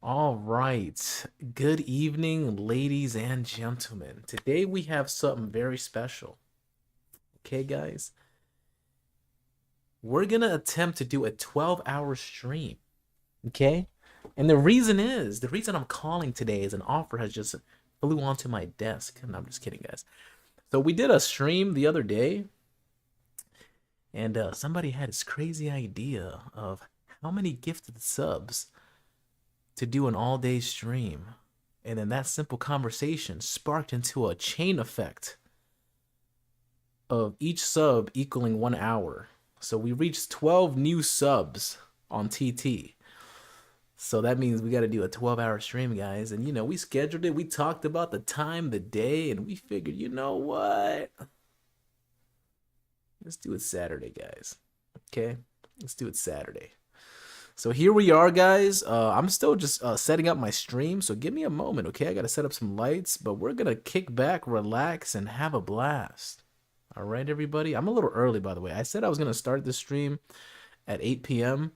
All right. Good evening, ladies and gentlemen. Today we have something very special. Okay, guys? We're going to attempt to do a 12-hour stream. Okay? And the reason I'm calling today is an offer has just flew onto my desk. And I'm just kidding, guys. So we did a stream the other day, and somebody had this crazy idea of how many gifted subs to do an all-day stream. And then that simple conversation sparked into a chain effect of each sub equaling 1 hour. So we reached 12 new subs on TT. So that means we got to do a 12-hour stream, guys. And, we scheduled it. We talked about the time, the day, and we figured, you know what? Let's do it Saturday, guys. Okay? Let's do it Saturday. So here we are, guys. I'm still just setting up my stream, so give me a moment, okay? I got to set up some lights, but we're going to kick back, relax, and have a blast. All right, everybody? I'm a little early, by the way. I said I was going to start the stream at 8 p.m.,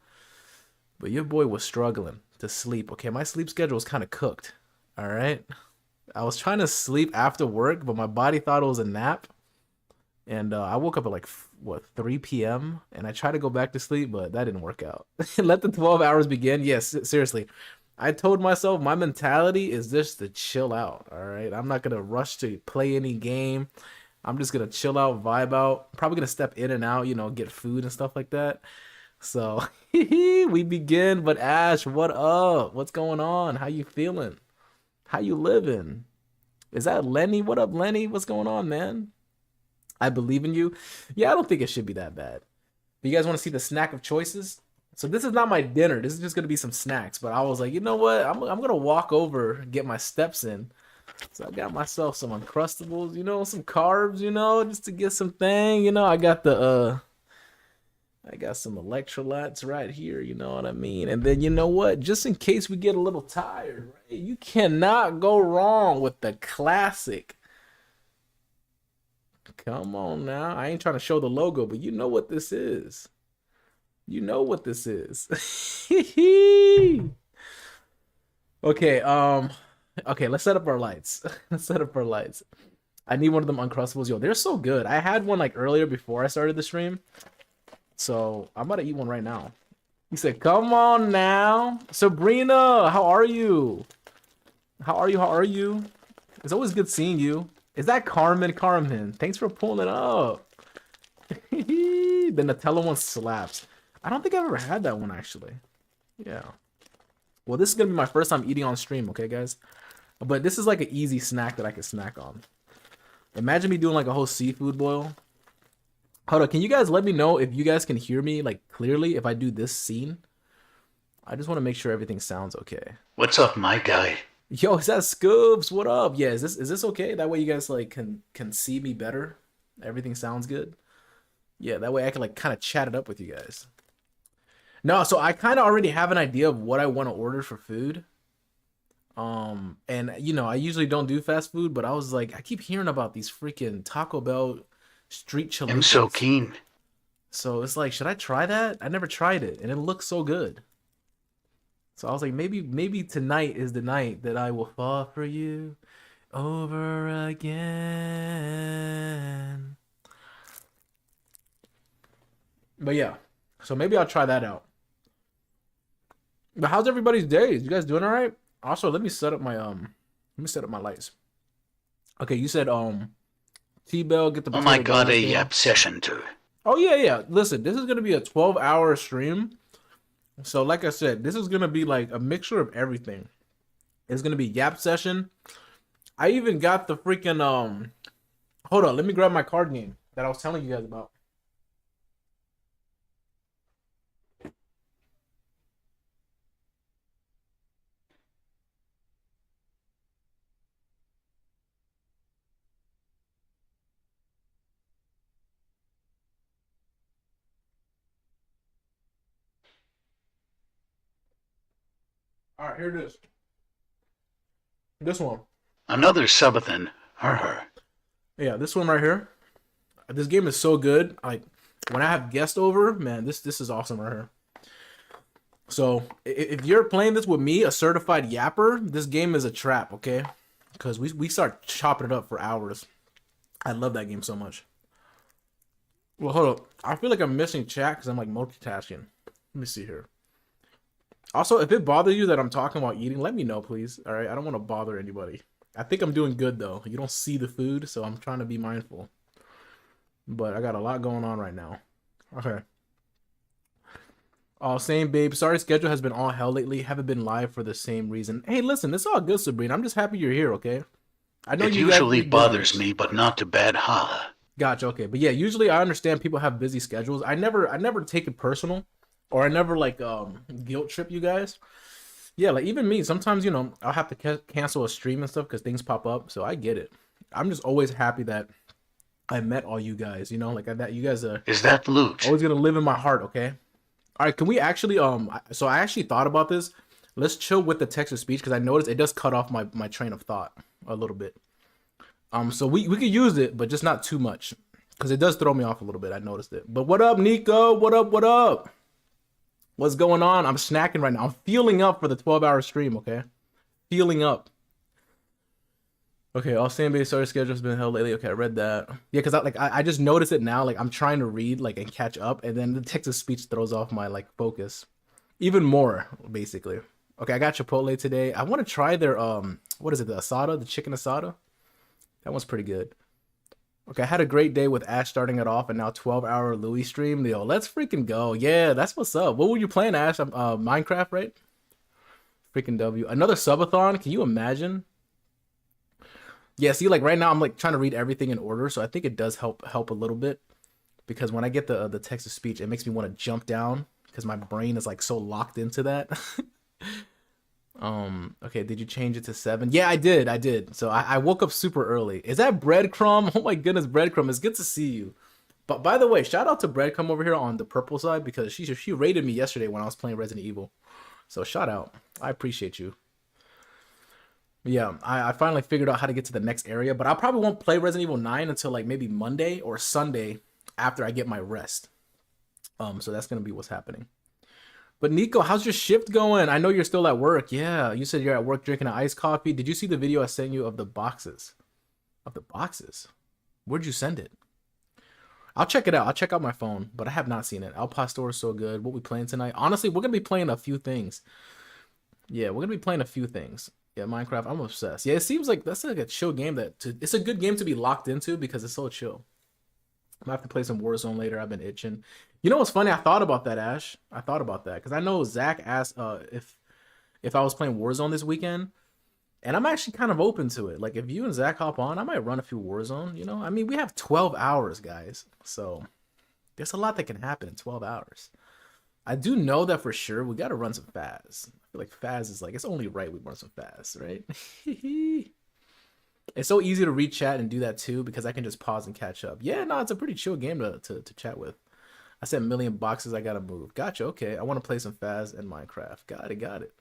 but your boy was struggling to sleep, okay? My sleep schedule was kind of cooked, all right? I was trying to sleep after work, but my body thought it was a nap. And I woke up at 3 p.m. and I tried to go back to sleep, but that didn't work out. Let the 12 hours begin. Yes, seriously. I told myself my mentality is just to chill out, all right? I'm not going to rush to play any game. I'm just going to chill out, vibe out. Probably going to step in and out, get food and stuff like that. So we begin. But Ash, what up? What's going on? How you feeling? How you living? Is that Lenny? What up, Lenny? What's going on, man? I believe in you. Yeah, I don't think it should be that bad. But you guys want to see the snack of choices? So this is not my dinner. This is just going to be some snacks. But I was like, you know what? I'm going to walk over and get my steps in. So I got myself some Uncrustables, some carbs, just to get some thing. I got I got some electrolytes right here, you know what I mean? And then you know what? Just in case we get a little tired, right? You cannot go wrong with the classic. Come on now. I ain't trying to show the logo, but you know what this is. You know what this is. Okay, okay, let's set up our lights. Let's set up our lights. I need one of them Uncrustables. Yo, they're so good. I had one earlier before I started the stream. So I'm about to eat one right now. He said, come on now. Sabrina, how are you? How are you? How are you? It's always good seeing you. Is that Carmen? Carmen, thanks for pulling it up. The Nutella one slaps. I don't think I've ever had that one, actually. Yeah. Well, this is going to be my first time eating on stream, okay, guys? But this is like an easy snack that I can snack on. Imagine me doing a whole seafood boil. Hold on, can you guys let me know if you guys can hear me clearly if I do this scene? I just want to make sure everything sounds okay. What's up, my guy? Yo, is that Scoobs? What up? Yeah, is this okay? That way you guys can see me better. Everything sounds good. Yeah, that way I can kind of chat it up with you guys. No, so I kind of already have an idea of what I want to order for food. And I usually don't do fast food, but I was I keep hearing about these freaking Taco Bell street I'm so chalupas. keen. So it's should I try that? I never tried it, and it looks so good. So I was like, maybe tonight is the night that I will fall for you over again. But yeah, so maybe I'll try that out. But how's everybody's days? You guys doing all right? Also, let me set up my lights. Okay, you said T-Bell, get the Oh my potato god, glass a game. yap session too. Oh yeah. Listen, this is gonna be a 12-hour stream. So like I said, this is gonna be a mixture of everything. It's gonna be Yap session. I even got the freaking hold on, let me grab my card game that I was telling you guys about. Alright, here it is. This one. Another subathan. Her. Yeah, this one right here. This game is so good. When I have guests over, man, this is awesome right here. So if you're playing this with me, a certified yapper, this game is a trap, okay? Because we start chopping it up for hours. I love that game so much. Well, hold up. I feel like I'm missing chat because I'm like multitasking. Let me see here. Also, if it bothers you that I'm talking while eating, let me know, please. All right, I don't want to bother anybody. I think I'm doing good though. You don't see the food, so I'm trying to be mindful. But I got a lot going on right now. Okay. Oh, same babe. Sorry, schedule has been all hell lately. Haven't been live for the same reason. Hey, listen, it's all good, Sabrina. I'm just happy you're here. Okay. I know It you guys usually be busy. bothers me, but not to bad ha. Gotcha. Okay, but yeah, usually I understand people have busy schedules. I never take it personal, or I never like guilt trip you guys. Yeah, like even me, sometimes I'll have to cancel a stream and stuff because things pop up. So I get it. I'm just always happy that I met all you guys. Like that. You guys are Is that loot? always gonna live in my heart. Okay. All right. Can we actually So I actually thought about this. Let's chill with the text to speech because I noticed it does cut off my train of thought a little bit. So we could use it, but just not too much, because it does throw me off a little bit. I noticed it. But what up, Nico? What up? What up? What's going on? I'm snacking right now. I'm feeling up for the 12-hour stream. Okay, feeling up. Okay, all same base starter schedule has been held lately. Okay, I read that. Yeah, because I just noticed it now. Like I'm trying to read like and catch up, and then the text to speech throws off my like focus even more, basically. Okay, I got Chipotle today. I want to try their what is it? The asada, the chicken asada. That one's pretty good. Okay, I had a great day with Ash starting it off, and now 12-hour Louis stream. Yo, let's freaking go. Yeah, that's what's up. What were you playing, Ash? Minecraft, right? Freaking W. Another subathon. Can you imagine? Yeah, see, like right now, I'm like trying to read everything in order, so I think it does help a little bit, because when I get the text to speech, it makes me want to jump down because my brain is like so locked into that. Okay, did you change it to 7? Yeah, I did. I did. So I woke up super early. Is that Breadcrumb? Oh my goodness, Breadcrumb. It's good to see you. But by the way, shout out to Breadcrumb over here on the purple side, because she rated me yesterday when I was playing Resident Evil. So shout out. I appreciate you. Yeah, I finally figured out how to get to the next area, but I probably won't play Resident Evil 9 until like maybe Monday or Sunday after I get my rest. So that's gonna be what's happening. But Nico, how's your shift going? I know you're still at work. Yeah, you said you're at work drinking an iced coffee. Did you see the video I sent you of the boxes? Of the boxes? Where'd you send it? I'll check it out. I'll check out my phone, but I have not seen it. Al Pastor is so good. What we playing tonight? Honestly, we're gonna be playing a few things. Yeah, we're gonna be playing a few things. Yeah, Minecraft. I'm obsessed. Yeah, it seems like that's like a chill game it's a good game to be locked into because it's so chill. I'm gonna have to play some Warzone later. I've been itching. You know what's funny? I thought about that, Ash. I thought about that because I know Zach asked if I was playing Warzone this weekend, and I'm actually kind of open to it. Like if you and Zach hop on, I might run a few Warzone. I mean, we have 12 hours, guys, so there's a lot that can happen in 12 hours. I do know that for sure. We got to run some Faz. I feel like Faz is like it's only right we run some Faz, right? It's so easy to read chat and do that too because I can just pause and catch up. Yeah, no, it's a pretty chill game to chat with. I said million boxes. I gotta move. Gotcha. Okay, I want to play some Faz and Minecraft. Got it. Got it.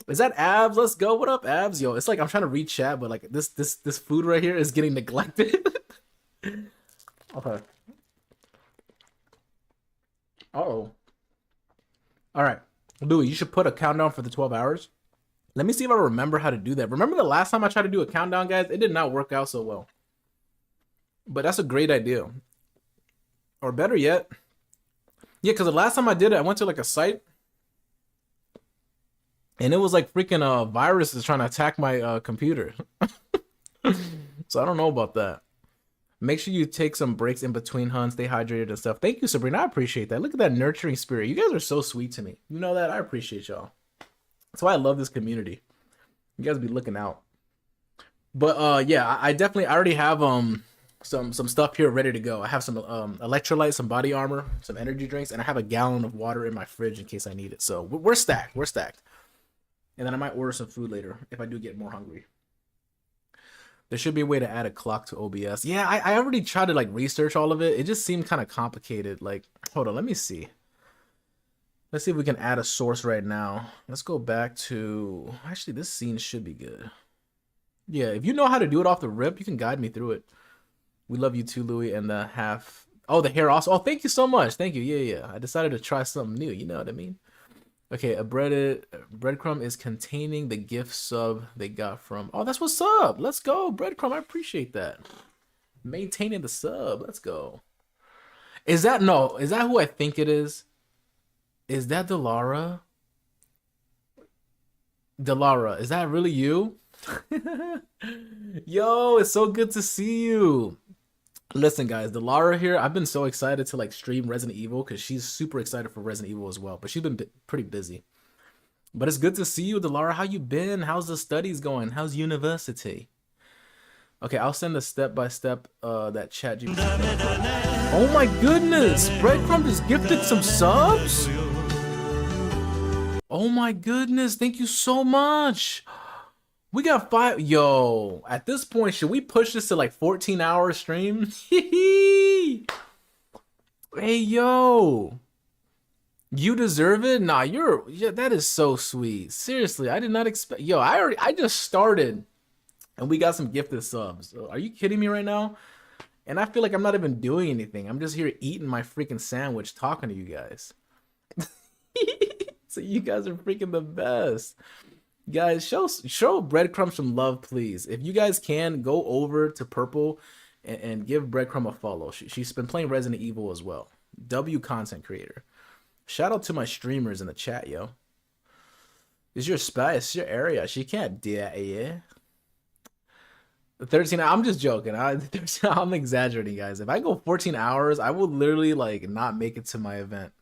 Is that Abs? Let's go. What up, Abs? Yo, it's like I'm trying to read chat, but like this food right here is getting neglected. Okay. Uh-oh. All right, Louis, you should put a countdown for the 12 hours. Let me see if I remember how to do that. Remember the last time I tried to do a countdown, guys? It did not work out so well. But that's a great idea. Or better yet, yeah, because the last time I did it, I went to like a site, and it was like freaking viruses trying to attack my computer. So I don't know about that. Make sure you take some breaks in between hunts, stay hydrated and stuff. Thank you, Sabrina. I appreciate that. Look at that nurturing spirit. You guys are so sweet to me. You know that? I appreciate y'all. That's why I love this community. You guys be looking out. But yeah, I definitely I already have some stuff here ready to go. I have some electrolytes, some body armor, some energy drinks, and I have a gallon of water in my fridge in case I need it. So we're stacked. We're stacked. And then I might order some food later if I do get more hungry. There should be a way to add a clock to OBS. Yeah, I already tried to like research all of it. It just seemed kind of complicated. Like, hold on, let me see. Let's see if we can add a source right now. Let's go back to... Actually, this scene should be good. Yeah, if you know how to do it off the rip, you can guide me through it. We love you too, Louis, and the half... Oh, the hair also. Oh, thank you so much. Thank you. Yeah. I decided to try something new. You know what I mean? Okay, a breadcrumb is containing the gift sub they got from. Oh, that's what's up. Let's go, breadcrumb. I appreciate that. Maintaining the sub. Let's go. Is that no? Is that who I think it is? Is that Delara? Delara, is that really you? Yo, it's so good to see you. Listen, guys, Delara here. I've been so excited to like stream Resident Evil because she's super excited for Resident Evil as well. But she's been pretty busy. But it's good to see you, Delara. How you been? How's the studies going? How's university? Okay, I'll send a step-by-step that chat GPT. Oh my goodness! Breadcrumb just gifted some subs? Oh my goodness, thank you so much. We got 5. Yo, at this point, should we push this to like 14-hour stream? Hey, yo. You deserve it? Nah, yeah, that is so sweet. Seriously, I did not expect. Yo, I just started and we got some gifted subs. Are you kidding me right now? And I feel like I'm not even doing anything. I'm just here eating my freaking sandwich, talking to you guys. So you guys are freaking the best. Guys, show Breadcrumb some love, please. If you guys can, go over to Purple and give Breadcrumb a follow. She's been playing Resident Evil as well. W content creator. Shout out to my streamers in the chat, yo. It's your spot, it's your area. She can't do that, yeah. 13, I'm just joking. I'm exaggerating, guys. If I go 14 hours, I will literally like not make it to my event.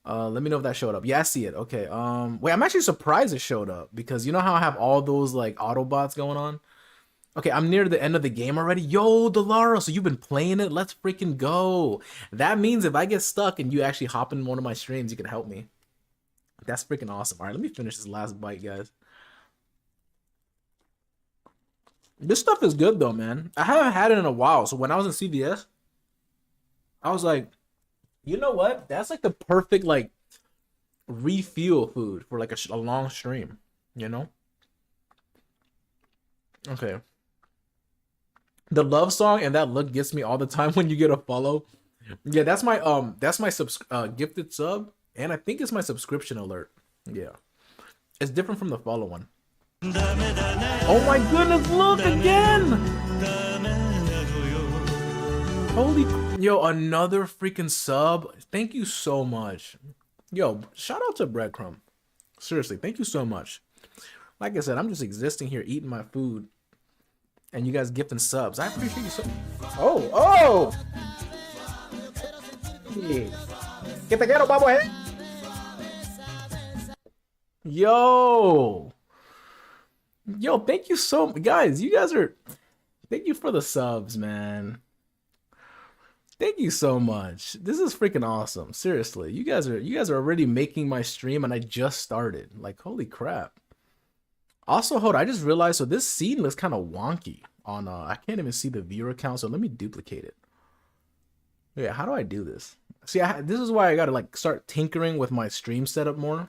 Let me know if that showed up. Yeah, I see it. Okay. Wait, I'm actually surprised it showed up because you know how I have all those like Autobots going on? Okay, I'm near the end of the game already. Yo, Delara, so you've been playing it? Let's freaking go. That means if I get stuck and you actually hop in one of my streams, you can help me. That's freaking awesome. All right, let me finish this last bite, guys. This stuff is good though, man. I haven't had it in a while. So when I was in CVS, I was like, you know what? That's like the perfect like refuel food for like a long stream, you know? Okay. The love song and that look gets me all the time when you get a follow. Yeah, that's my gifted sub, and I think it's my subscription alert. Yeah. It's different from the follow one. Oh my goodness, look again! Holy, yo, another freaking sub. Thank you so much. Yo, shout out to Breadcrumb. Seriously, thank you so much. Like I said, I'm just existing here eating my food and you guys gifting subs. I appreciate you so. Oh! Que te quiero, babo, eh? Yo, thank you so much, guys. You guys are. Thank you for the subs, man. Thank you so much. This is freaking awesome. Seriously, you guys are already making my stream, and I just started. Like, holy crap. Also, hold on, I just realized, so this scene looks kind of wonky on, I can't even see the viewer count, so let me duplicate it. Yeah, how do I do this? See, this is why I gotta, like, start tinkering with my stream setup more.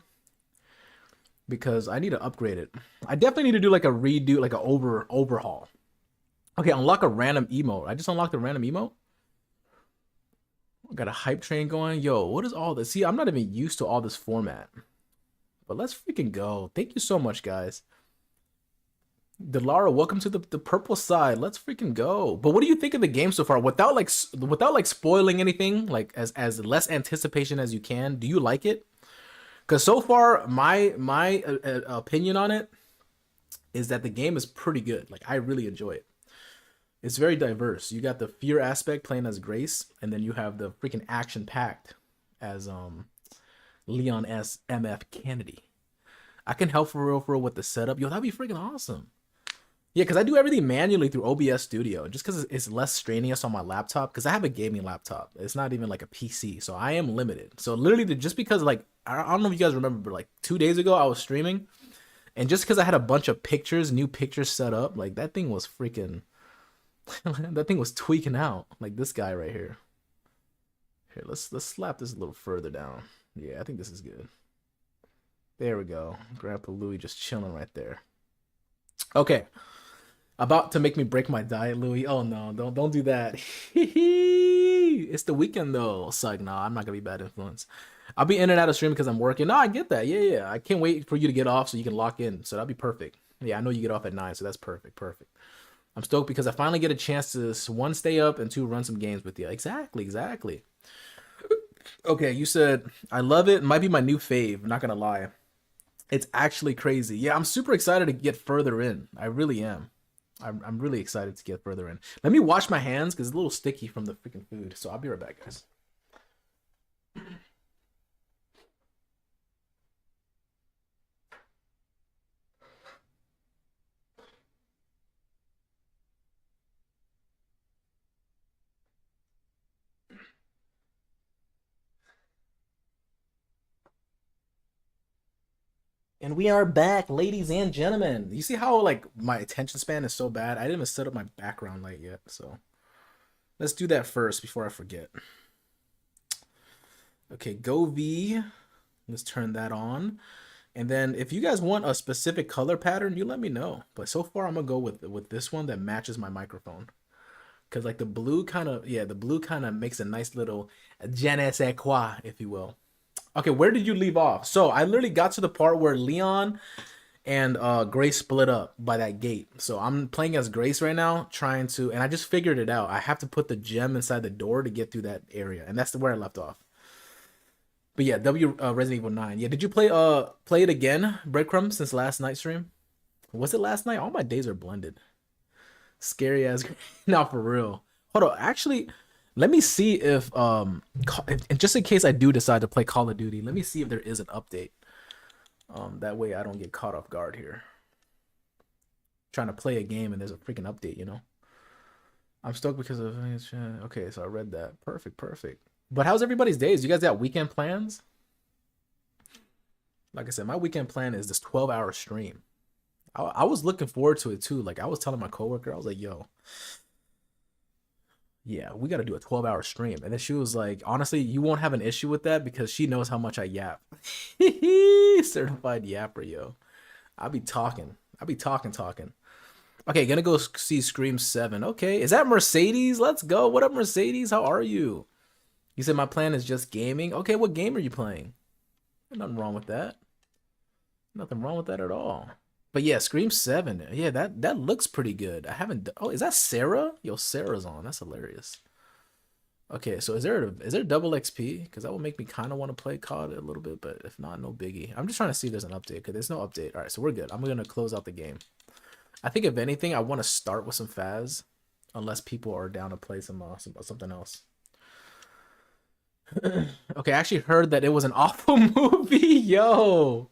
Because I need to upgrade it. I definitely need to do, like, a redo, like, an overhaul. Okay, unlock a random emote. I just unlocked a random emote? Got a hype train going. Yo, what is all this? See, I'm not even used to all this format. But let's freaking go. Thank you so much, guys. Delara, welcome to the purple side. Let's freaking go. But what do you think of the game so far? Without like spoiling anything, like as less anticipation as you can, do you like it? Because so far, my opinion on it is that the game is pretty good. Like, I really enjoy it. It's very diverse. You got the fear aspect playing as Grace, and then you have the freaking action-packed as Leon S. MF Kennedy. I can help for real with the setup. Yo, that'd be freaking awesome. Yeah, because I do everything manually through OBS Studio, just because it's less strenuous on my laptop, because I have a gaming laptop. It's not even like a PC, so I am limited. So literally, just because, like, I don't know if you guys remember, but like 2 days ago, I was streaming, and just because I had a bunch of new pictures set up, like, that thing was freaking, that thing was tweaking out, like this guy right here. Here, let's slap this a little further down. Yeah, I think this is good. There we go. Grandpa Louie just chilling right there. Okay. About to make me break my diet, Louie. Oh no, don't do that. It's the weekend though. It's like, no, I'm not gonna be bad influence. I'll be in and out of stream because I'm working. No, I get that. Yeah, yeah. I can't wait for you to get off so you can lock in. So that'll be perfect. Yeah, I know you get off at 9, so that's perfect. Perfect. I'm stoked because I finally get a chance to one, stay up, and two, run some games with you. Exactly, exactly. Okay, you said I love it. Might be my new fave. Not gonna lie, it's actually crazy. Yeah, I'm super excited to get further in. I really am. I'm really excited to get further in. Let me wash my hands because it's a little sticky from the freaking food. So I'll be right back, guys. And we are back, ladies and gentlemen. You see how like my attention span is so bad? I didn't even set up my background light yet, so let's do that first before I forget. Okay, go V. Let's turn that on. And then if you guys want a specific color pattern, you let me know. But so far I'm gonna go with this one that matches my microphone. Cause like the blue kind of, yeah, the blue kind of makes a nice little je ne sais quoi, if you will. Okay, where did you leave off? So I literally got to the part where Leon and Grace split up by that gate. So I'm playing as Grace right now, trying to, and I just figured it out. I have to put the gem inside the door to get through that area, and that's where I left off. But yeah, Resident Evil 9. Yeah, did you play it again, Breadcrumbs, since last night's stream? Was it last night? All my days are blended. Scary as not for real. Hold on, actually, let me see if just in case I do decide to play Call of Duty, let me see if there is an update. That way I don't get caught off guard here. Trying to play a game and there's a freaking update, you know. I'm stoked because of okay, so I read that. Perfect, perfect. But how's everybody's days? You guys got weekend plans? Like I said, my weekend plan is this 12-hour stream. I was looking forward to it too. Like I was telling my coworker, I was like, yo, yeah, we got to do a 12-hour stream. And then she was like, honestly, you won't have an issue with that because she knows how much I yap. Certified yapper, yo. I'll be talking. Talking. Okay, gonna go see Scream 7. Okay, is that Mercedes? Let's go. What up, Mercedes? How are you? You said my plan is just gaming. Okay, what game are you playing? Nothing wrong with that. Nothing wrong with that at all. But yeah, Scream 7. Yeah, that looks pretty good. I haven't. Oh, is that Sarah? Yo, Sarah's on. That's hilarious. Okay, so is there double XP? Because that will make me kind of want to play COD a little bit, but if not, no biggie. I'm just trying to see if there's an update because there's no update. All right, so we're good. I'm gonna close out the game. I think if anything, I want to start with some Faz, unless people are down to play some something else. Okay, I actually heard that it was an awful movie. Yo,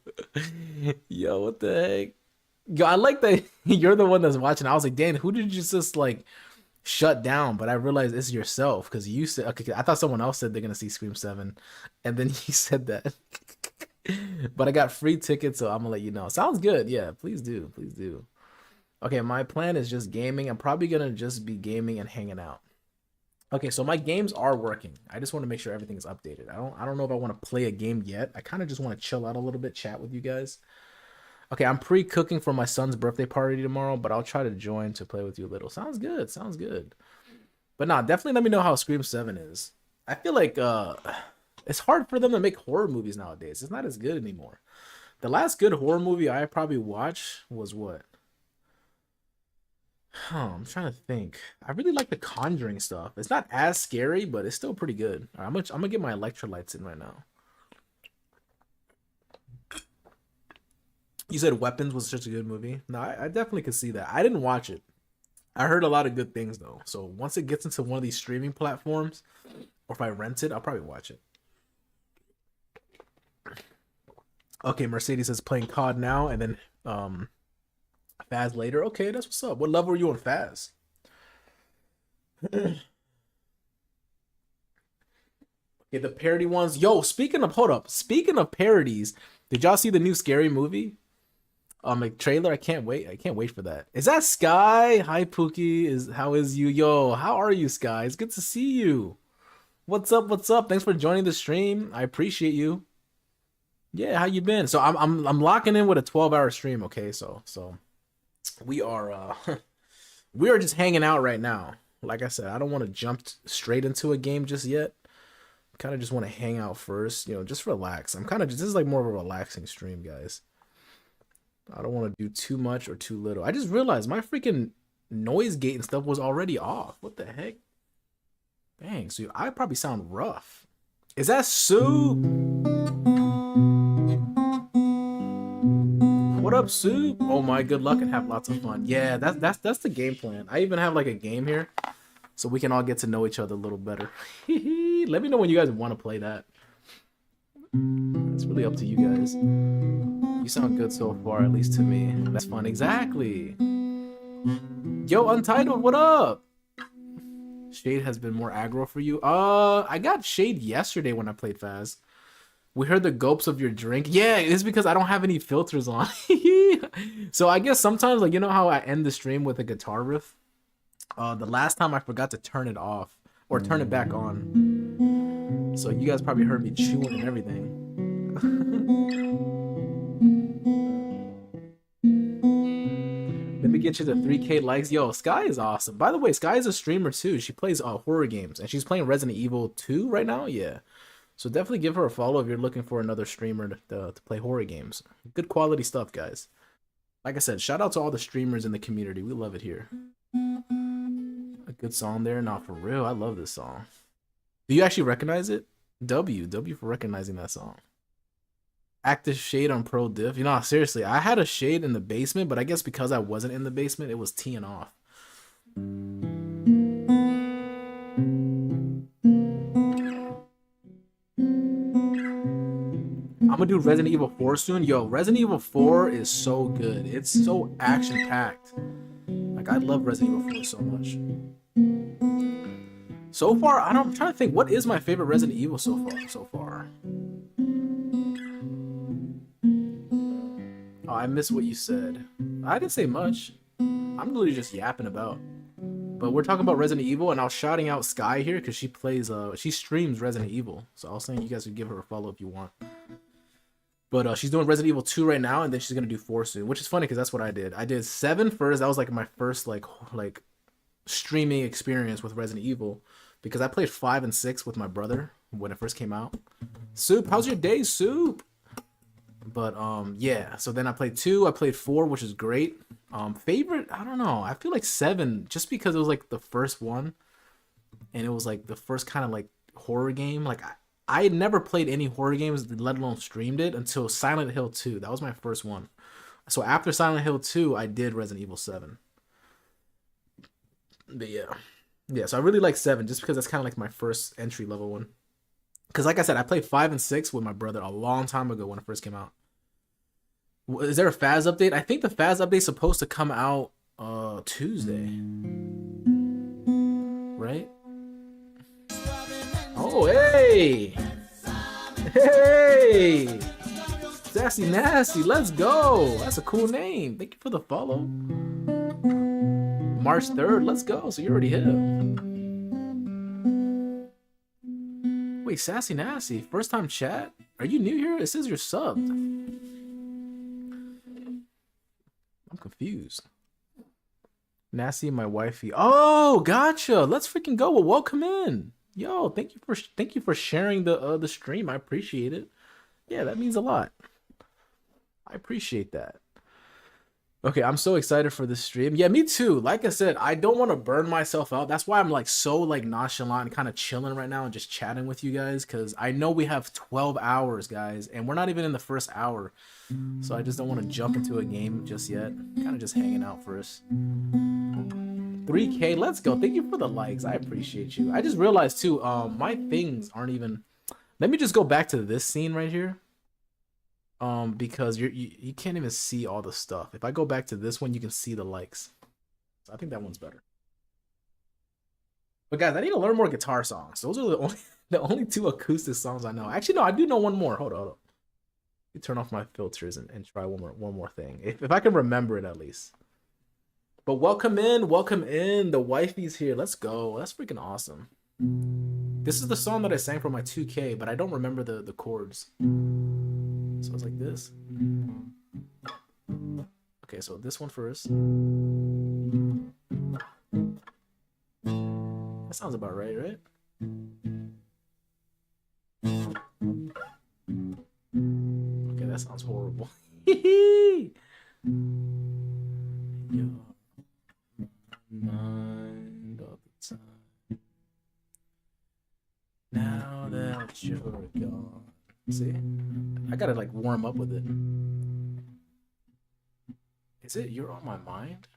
what the heck? Yo, I like that you're the one that's watching. I was like, Dan, who did you just like shut down? But I realized it's yourself because you said, okay, I thought someone else said they're gonna see Scream 7, and then you said that. But I got free tickets, so I'm gonna let you know. Sounds good. Yeah, please do, please do. Okay, my plan is just gaming. I'm probably gonna just be gaming and hanging out. Okay, so my games are working. I just want to make sure everything is updated. I don't know if I want to play a game yet. I kind of just want to chill out a little bit, chat with you guys. Okay, I'm pre-cooking for my son's birthday party tomorrow, but I'll try to join to play with you a little. Sounds good. Sounds good. But nah, definitely let me know how Scream 7 is. I feel like it's hard for them to make horror movies nowadays. It's not as good anymore. The last good horror movie I probably watched was what? Huh, I'm trying to think. I really like the Conjuring stuff. It's not as scary, but it's still pretty good. All right, I'm gonna get my electrolytes in right now. You said Weapons was such a good movie. No, I definitely could see that. I didn't watch it. I heard a lot of good things though. So once it gets into one of these streaming platforms, or if I rent it, I'll probably watch it. Okay, Mercedes is playing COD now, and then Faz later. Okay, that's what's up. What level are you on Faz? Okay, the parody ones. Yo, hold up. Speaking of parodies, did y'all see the new Scary Movie? Like trailer. I can't wait. I can't wait for that. Is that Sky? Hi Pookie. How is you? Yo, how are you, Sky? It's good to see you. What's up? What's up? Thanks for joining the stream. I appreciate you. Yeah, how you been? So I'm locking in with a 12-hour stream, okay? So we are we are just hanging out right now. Like I said, I don't want to jump straight into a game just yet kind of just want to hang out first, you know, just relax. I'm kind of just, this is like more of a relaxing stream, guys. I don't want to do too much or too little. I just realized my freaking noise gate and stuff was already off. What the heck? Dang, so I probably sound rough. Is that Soup? What up, Soup? Oh my, good luck and have lots of fun. Yeah, that's the game plan. I even have like a game here, so we can all get to know each other a little better. Let me know when you guys want to play that. It's really up to you guys. You sound good so far, at least to me. That's fun. Exactly. Yo, Untitled, what up? Shade has been more aggro for you. I got Shade yesterday when I played Faz. We heard the gulps of your drink. Yeah, it's because I don't have any filters on. So I guess sometimes, like, you know how I end the stream with a guitar riff? The last time I forgot to turn it off or turn it back on. So you guys probably heard me chewing and everything. Let me get you the 3K likes. Yo, Sky is awesome. By the way, Sky is a streamer too. She plays horror games, and she's playing Resident Evil 2 right now. Yeah. So definitely give her a follow if you're looking for another streamer to play horror games. Good quality stuff, guys. Like I said, shout out to all the streamers in the community. We love it here. A good song there. Not for real. I love this song. Do you actually recognize it? W for recognizing that song. Active shade on pro diff. You know, seriously, I had a shade in the basement, but I guess because I wasn't in the basement, it was teeing off. I'm gonna do Resident Evil 4 soon. Yo, Resident Evil 4 is so good. It's so action-packed. Like, I love Resident Evil 4 so much. So far, I'm trying to think, what is my favorite Resident Evil so far? Oh, I missed what you said. I didn't say much. I'm literally just yapping about. But we're talking about Resident Evil, and I was shouting out Sky here because she plays, she streams Resident Evil. So I was saying you guys would give her a follow if you want. But she's doing Resident Evil 2 right now, and then she's gonna do 4 soon, which is funny because that's what I did. I did 7 first. That was like my first like streaming experience with Resident Evil, because I played 5 and 6 with my brother when it first came out. Soup, how's your day, Soup? But yeah, so then I played 2, I played 4, which is great. Favorite, I don't know. I feel like 7, just because it was like the first one, and it was like the first kind of like horror game. Like I had never played any horror games, let alone streamed it, until Silent Hill 2. That was my first one. So after Silent Hill 2, I did Resident Evil 7. But yeah, so I really like 7 just because that's kind of like my first entry level one. Because like I said, I played 5 and 6 with my brother a long time ago when it first came out. Is there a Faz update? I think the Faz update is supposed to come out Tuesday. Right? Oh, hey! Hey! Sassy Nasty, let's go! That's a cool name. Thank you for the follow. March 3rd, let's go. So you're already hip. Wait, Sassy Nasty, first time chat? Are you new here? It says you're subbed. I'm confused. Nasty and my wifey. Oh, gotcha. Let's freaking go. Well, welcome in. Yo, thank you for sharing the stream. I appreciate it. Yeah, that means a lot. I appreciate that. Okay, I'm so excited for this stream. Yeah, me too. Like I said, I don't want to burn myself out. That's why I'm like so like nonchalant and kind of chilling right now and just chatting with you guys, because I know we have 12 hours, guys, and we're not even in the first hour. So I just don't want to jump into a game just yet. Kind of just hanging out first. 3K, let's go. Thank you for the likes. I appreciate you. I just realized too, my things aren't even. Let me just go back to this scene right here. Because you can't even see all the stuff. If I go back to this one, you can see the likes. So I think that one's better. But guys, I need to learn more guitar songs. Those are the only 2 acoustic songs I know. Actually, no, I do know one more. Hold on. Let me turn off my filters and try one more thing. If I can remember it at least. But welcome in. The wifey's here. Let's go. That's freaking awesome. This is the song that I sang for my 2K, but I don't remember the chords. So it's like this. Okay, so this one first. That sounds about right? gotta like warm up with it. Is it You're on My Mind?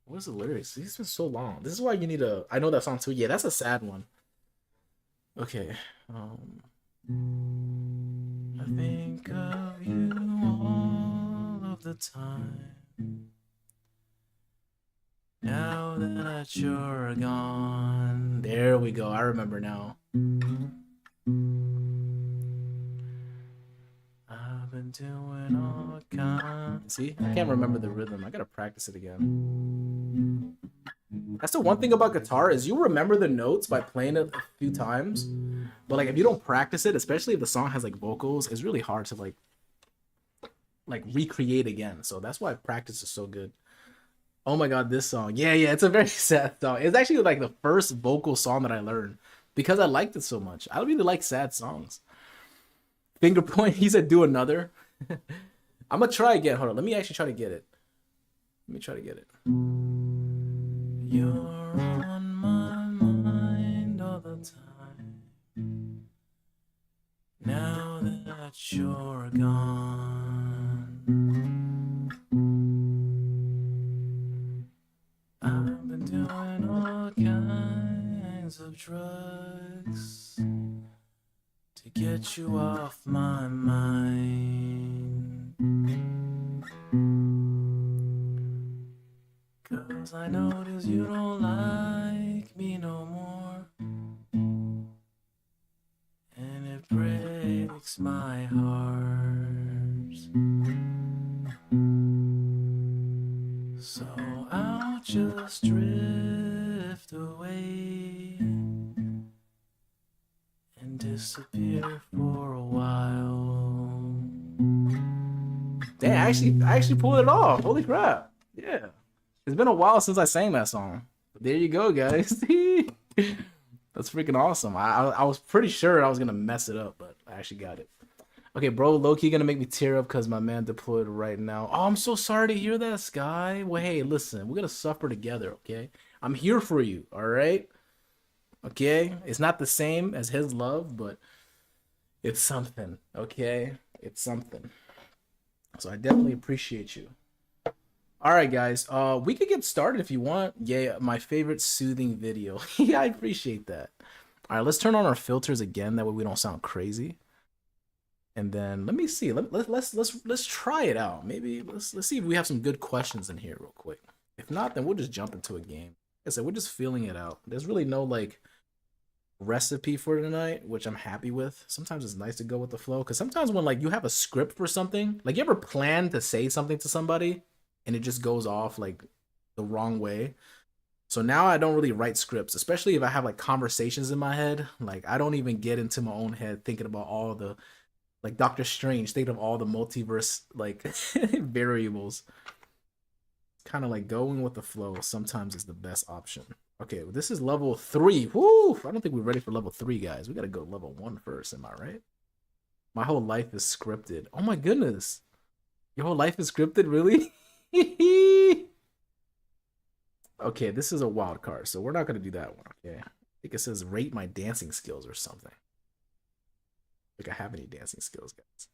What's the lyrics? It's been so long. This is why you need a. I know that song too. Yeah, that's a sad one. Okay. I think of you all of the time. Now that you're gone. There we go. I remember now. I've been doing all kinds. See, I can't remember the rhythm. I gotta practice it again. That's the one thing about guitar is you remember the notes by playing it a few times, but like if you don't practice it, especially if the song has like vocals, it's really hard to like recreate again. So that's why practice is so good. Oh my god, this song. Yeah, it's a very sad song. It's actually like the first vocal song that I learned because I liked it so much. I really like sad songs. Finger point. He said, "Do another." I'm gonna try again. Hold on. Let me actually try to get it. Let me try to get it. You're on my mind all the time. Now that you're gone, I've been doing all kinds of drugs to get you off my mind. 'Cause I notice you don't like me no more, and it breaks my heart. So I'll just drift away and disappear for a while. Damn, I actually pulled it off. Holy crap. Yeah. It's been a while since I sang that song. But there you go, guys. That's freaking awesome. I was pretty sure I was going to mess it up, but I actually got it. Okay, bro, low-key gonna make me tear up because my man deployed right now. Oh, I'm so sorry to hear that, Sky. Well, hey, listen, we're gonna suffer together, okay? I'm here for you, all right? Okay? It's not the same as his love, but it's something, okay? It's something. So I definitely appreciate you. All right, guys. We could get started if you want. Yeah, my favorite soothing video. Yeah, I appreciate that. All right, let's turn on our filters again. That way we don't sound crazy. And then let me see. Let's try it out. Maybe let's see if we have some good questions in here real quick. If not, then we'll just jump into a game. Like I said, we're just feeling it out. There's really no like recipe for tonight, which I'm happy with. Sometimes it's nice to go with the flow because sometimes when like you have a script for something, like you ever plan to say something to somebody and it just goes off like the wrong way. So now I don't really write scripts, especially if I have like conversations in my head. Like I don't even get into my own head thinking about all the like Doctor Strange, thinking of all the multiverse like variables. Kind of like going with the flow sometimes is the best option. Okay, well, this is level 3. Woo! I don't think we're ready for level 3, guys. We gotta go level 1 first, am I right? My whole life is scripted. Oh my goodness. Your whole life is scripted, really? Okay, this is a wild card, so we're not gonna do that one, okay? I think it says rate my dancing skills or something. Like I have any dancing skills, guys.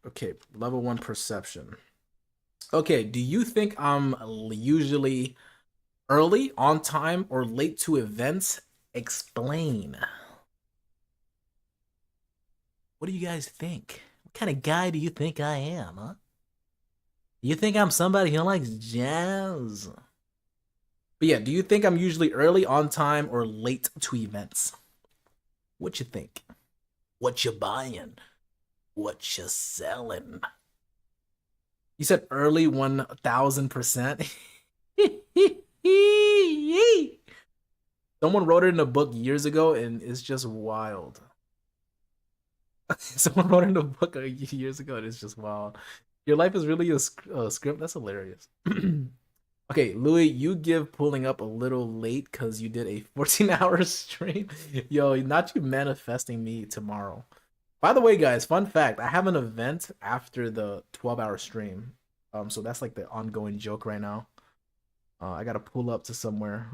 Okay, level 1 perception. Okay, do you think I'm usually early, on time, or late to events? Explain. What do you guys think? What kind of guy do you think I am, huh? You think I'm somebody who likes jazz? But yeah, do you think I'm usually early, on time, or late to events? What you think? What you buying? What you selling? You said early 1000%. Someone wrote it in a book years ago, and it's just wild. Someone wrote it in a book years ago, and it's just wild. Your life is really a script. That's hilarious. Okay, Louis, you give pulling up a little late because you did a 14-hour stream. Yo, not you manifesting me tomorrow. By the way, guys, fun fact, I have an event after the 12-hour stream. So that's like the ongoing joke right now. I gotta pull up to somewhere.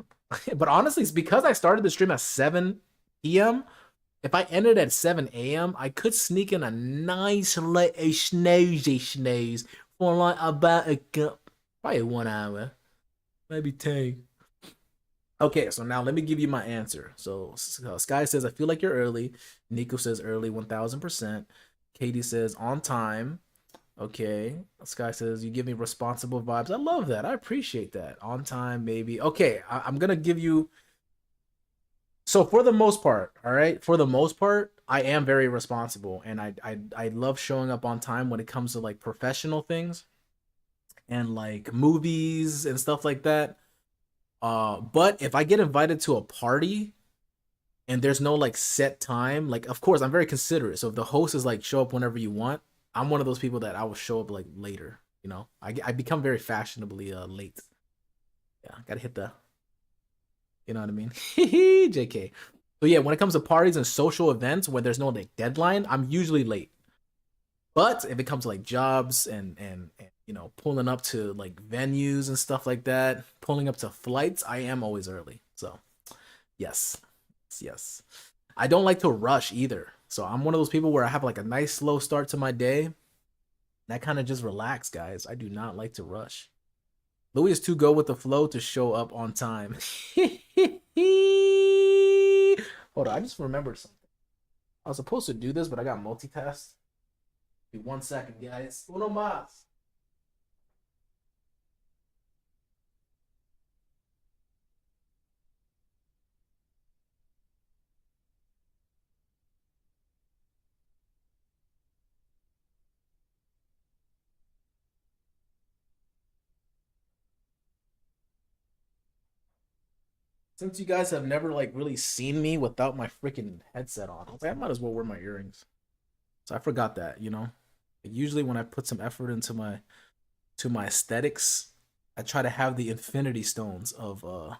But honestly, it's because I started the stream at 7 p.m. If I ended at 7 a.m., I could sneak in a nice little snooze for like about probably 1 hour, maybe two. Okay, so now let me give you my answer. So Sky says, I feel like you're early. Nico says early 1000%. Katie says on time. Okay. Sky says, you give me responsible vibes. I love that. I appreciate that. On time, maybe. Okay, I'm going to give you. So for the most part, all right, for the most part, I am very responsible and I love showing up on time when it comes to like professional things and like movies and stuff like that. But if I get invited to a party and there's no like set time, like of course I'm very considerate. So if the host is like show up whenever you want, I'm one of those people that I will show up like later. You know, I become very fashionably late. Yeah, gotta hit the, you know what I mean? JK. So yeah, when it comes to parties and social events where there's no like deadline, I'm usually late. But if it comes to like jobs and you know pulling up to like venues and stuff like that, pulling up to flights, I am always early. So yes, yes. I don't like to rush either. So I'm one of those people where I have like a nice slow start to my day. And I kind of just relax, guys. I do not like to rush. Louis is too go with the flow to show up on time. Hold on, I just remembered something. I was supposed to do this, but I got multitasked. Be 1 second, guys. Uno más. Since you guys have never like really seen me without my freaking headset on, I was like, I might as well wear my earrings. So I forgot that, you know. Usually when I put some effort into my aesthetics, I try to have the infinity stones of a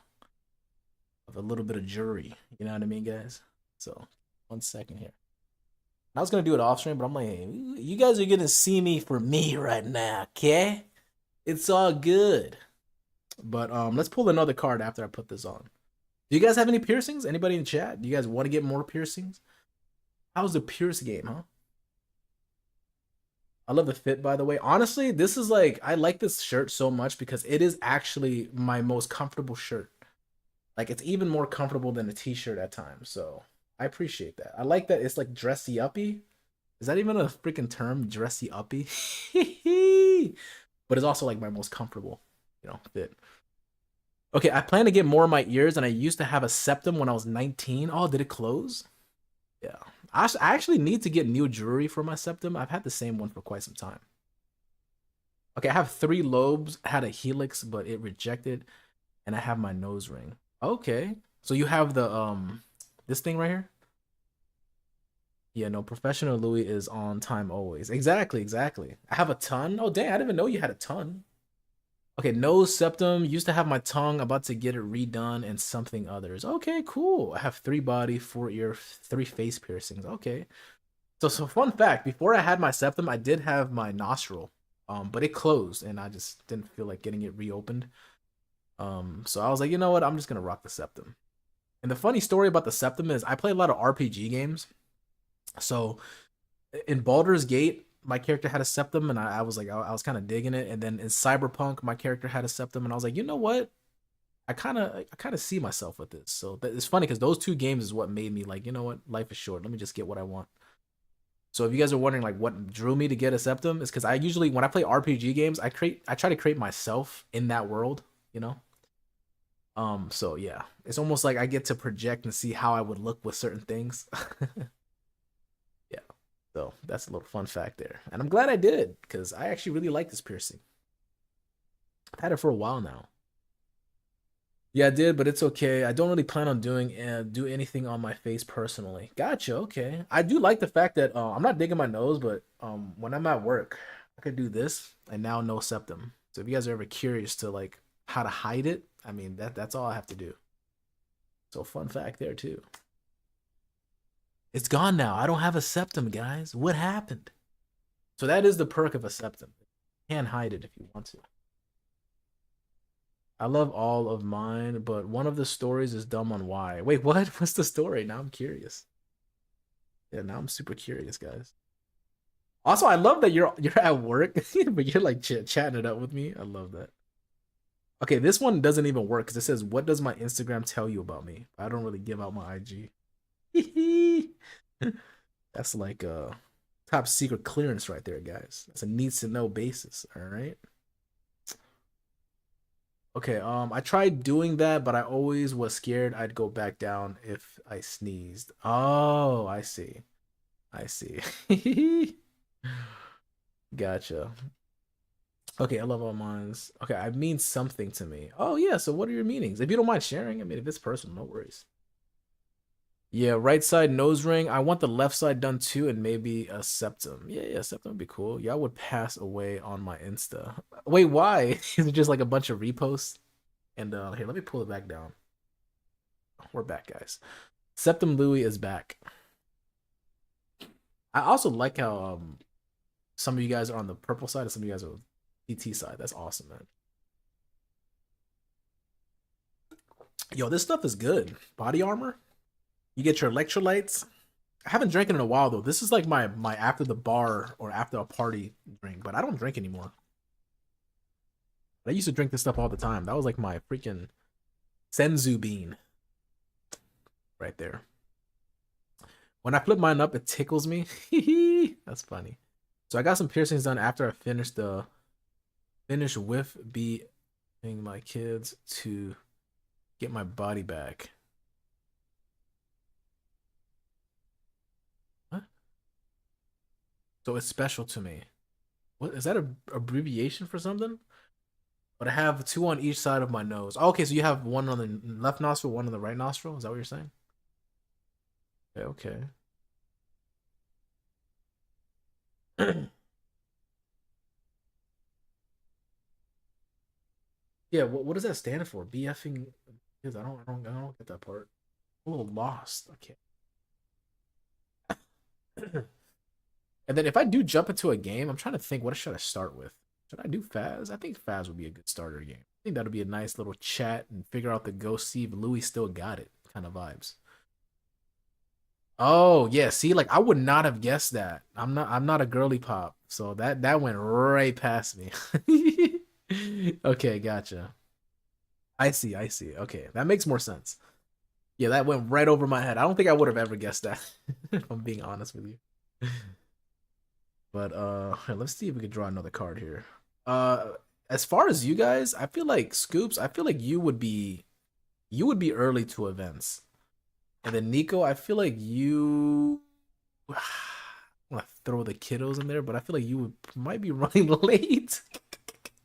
little bit of jewelry. You know what I mean, guys? So 1 second here. I was gonna do it off stream, but I'm like, hey, you guys are gonna see me for me right now, okay? It's all good. But let's pull another card after I put this on. Do you guys have any piercings? Anybody in chat? Do you guys want to get more piercings? How's the pierce game, huh? I love the fit, by the way. Honestly, this is like, I like this shirt so much because it is actually my most comfortable shirt. Like, it's even more comfortable than a t-shirt at times. So I appreciate that. I like that it's like dressy uppy. Is that even a freaking term? Dressy uppy? But it's also like my most comfortable, you know, fit. Okay, I plan to get more of my ears, and I used to have a septum when I was 19. Oh, did it close? Yeah. I actually need to get new jewelry for my septum. I've had the same one for quite some time. Okay, I have 3 lobes, had a helix, but it rejected, and I have my nose ring. Okay. So you have the this thing right here? Yeah, no, professional Louis is on time always. Exactly, exactly. I have a ton. Oh, dang, I didn't even know you had a ton. Okay, nose, septum, used to have my tongue, about to get it redone, and something others. Okay, cool. I have 3 body, 4 ear, 3 face piercings. Okay. So fun fact, before I had my septum, I did have my nostril. But it closed and I just didn't feel like getting it reopened. So I was like, you know what? I'm just gonna rock the septum. And the funny story about the septum is I play a lot of RPG games. So in Baldur's Gate, my character had a septum, and I was like, I was kind of digging it. And then in Cyberpunk, my character had a septum, and I was like, you know what? I kind of see myself with this. So it's funny because those 2 games is what made me like, you know what? Life is short. Let me just get what I want. So if you guys are wondering like what drew me to get a septum, is because I usually when I play RPG games, I try to create myself in that world, you know. So yeah, it's almost like I get to project and see how I would look with certain things. Yeah. So that's a little fun fact there. And I'm glad I did, because I actually really like this piercing. I've had it for a while now. Yeah, I did, but it's okay. I don't really plan on do anything on my face personally. Gotcha. Okay. I do like the fact that I'm not digging my nose, but when I'm at work, I could do this and now no septum. So if you guys are ever curious to like how to hide it, I mean that's all I have to do. So fun fact there too. It's gone now. I don't have a septum, guys. What happened? So that is the perk of a septum. You can hide it if you want to. I love all of mine, but one of the stories is dumb on why. Wait, what? What's the story? Now I'm curious. Yeah, now I'm super curious, guys. Also, I love that you're at work, but you're like chatting it up with me. I love that. Okay, this one doesn't even work because it says, "What does my Instagram tell you about me?" I don't really give out my IG. That's like a top secret clearance right there, guys. That's a needs to know basis. All right. Okay. I tried doing that, but I always was scared I'd go back down if I sneezed. Oh, I see. I see. Gotcha. Okay, I love all mines. Okay, I mean something to me. Oh yeah, so what are your meanings? If you don't mind sharing, I mean if it's personal, no worries. Yeah, right side nose ring. I want the left side done too, and maybe a septum. Yeah, septum would be cool. Y'all would pass away on my Insta. Wait, why? Is it just like a bunch of reposts? And here, let me pull it back down. We're back, guys. Septum Louis is back. I also like how some of you guys are on the purple side and some of you guys are DT side. That's awesome, man. Yo, this stuff is good. Body armor. You get your electrolytes. I haven't drank it in a while though. This is like my after the bar or after a party drink, but I don't drink anymore. I used to drink this stuff all the time. That was like my freaking senzu bean right there. When I flip mine up, it tickles me. That's funny. So I got some piercings done after I finished with being my kids to get my body back. What? So it's special to me. What is that, a abbreviation for something? But I have two on each side of my nose. Oh, okay, so you have one on the left nostril, one on the right nostril. Is that what you're saying? Okay. Yeah. What does that stand for? BFing. Because I don't get that part. I'm a little lost. Okay. And then if I do jump into a game, I'm trying to think, what should I start with? Should I do Faz? I think Faz would be a good starter game. I think that'll be a nice little chat and figure out the ghost, see if Louis still got it kind of vibes. Oh yeah, see, like I would not have guessed that. I'm not a girly pop, so that went right past me. Okay, gotcha. I see. Okay, that makes more sense. Yeah, that went right over my head. I don't think I would have ever guessed that, if I'm being honest with you. But let's see if we could draw another card here. Uh as far as you guys, I feel like Scoops, I feel like you would be early to events. And then Nico, I feel like you I want to throw the kiddos in there, but I feel like you might be running late.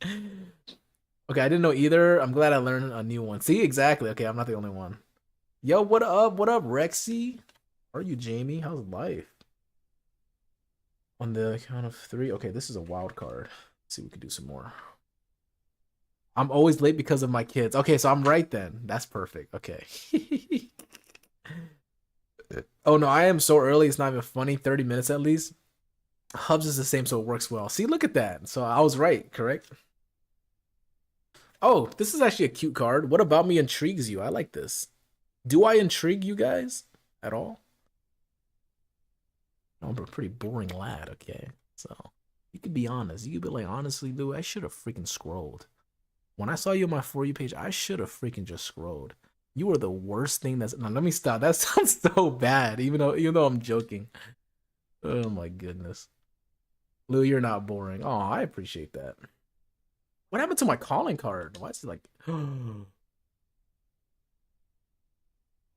Okay, I didn't know either. I'm glad I learned a new one. See, exactly. Okay, I'm not the only one. Yo, what up? What up, Rexy? How are you, Jamie? How's life? On the count of three. Okay, this is a wild card. Let's see if we can do some more. I'm always late because of my kids. Okay, so I'm right then. That's perfect. Okay. Oh no, I am so early. It's not even funny. 30 minutes at least. Hubs is the same, so it works well. See, look at that. So I was right, correct? Oh, this is actually a cute card. What about me intrigues you? I like this. Do I intrigue you guys at all? I'm a pretty boring lad, okay? So you could be honest. You could be like, honestly, Lou, I should have freaking scrolled. When I saw you on my For You page, I should have freaking just scrolled. You were the worst thing that's. No, let me stop. That sounds so bad, even though I'm joking. Oh my goodness. Lou, you're not boring. Oh, I appreciate that. What happened to my calling card? Why is it like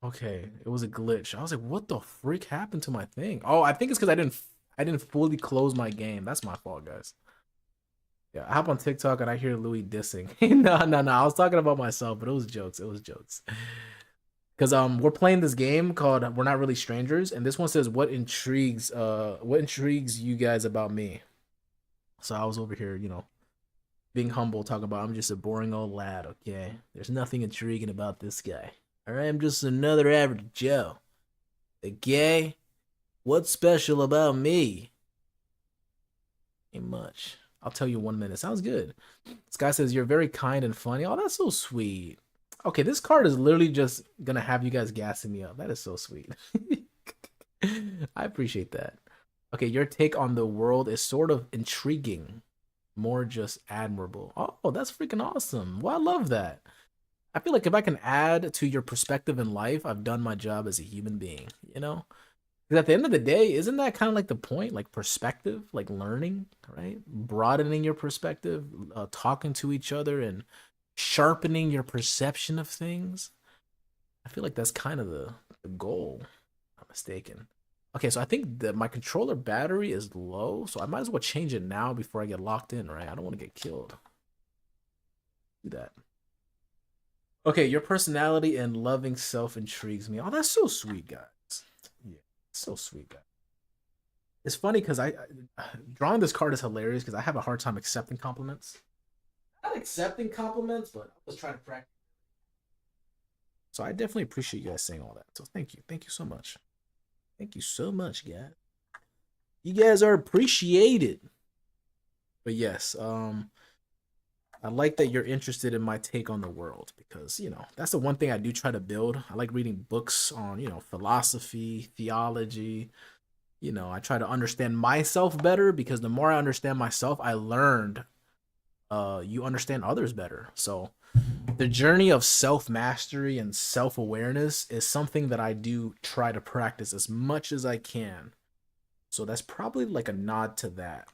okay, it was a glitch. I was like, what the freak happened to my thing? Oh, I think it's because I didn't fully close my game. That's my fault, guys. Yeah, I hop on TikTok and I hear Louis dissing. No. I was talking about myself, but it was jokes. It was jokes. Because we're playing this game called We're Not Really Strangers, and this one says what intrigues you guys about me? So I was over here, being humble, talking about I'm just a boring old lad, okay? There's nothing intriguing about this guy. Alright, I'm just another average Joe. Okay? What's special about me? Ain't much. I'll tell you 1 minute. Sounds good. This guy says you're very kind and funny. Oh, that's so sweet. Okay, this card is literally just gonna have you guys gassing me up. That is so sweet. I appreciate that. Okay, your take on the world is sort of intriguing, more just admirable. Oh, that's freaking awesome. Well, I love that. I feel like if I can add to your perspective in life, I've done my job as a human being, you know? Because at the end of the day, isn't that kind of like the point? Like perspective, like learning, right? Broadening your perspective, talking to each other, and sharpening your perception of things. I feel like that's kind of the goal. If I'm not mistaken. Okay, so I think that my controller battery is low, so I might as well change it now before I get locked in, right? I don't want to get killed. Do that. Okay, your personality and loving self intrigues me. Oh, that's so sweet, guys. Yeah, so sweet, guys. It's funny because drawing this card is hilarious because I have a hard time accepting compliments. Not accepting compliments, but I was trying to practice. So I definitely appreciate you guys saying all that. So thank you so much. Thank you so much, guys. You guys are appreciated. But yes, I like that you're interested in my take on the world because, that's the one thing I do try to build. I like reading books on, philosophy, theology. I try to understand myself better because the more I understand myself, I learned you understand others better. So the journey of self mastery and self awareness is something that I do try to practice as much as I can. So that's probably like a nod to that.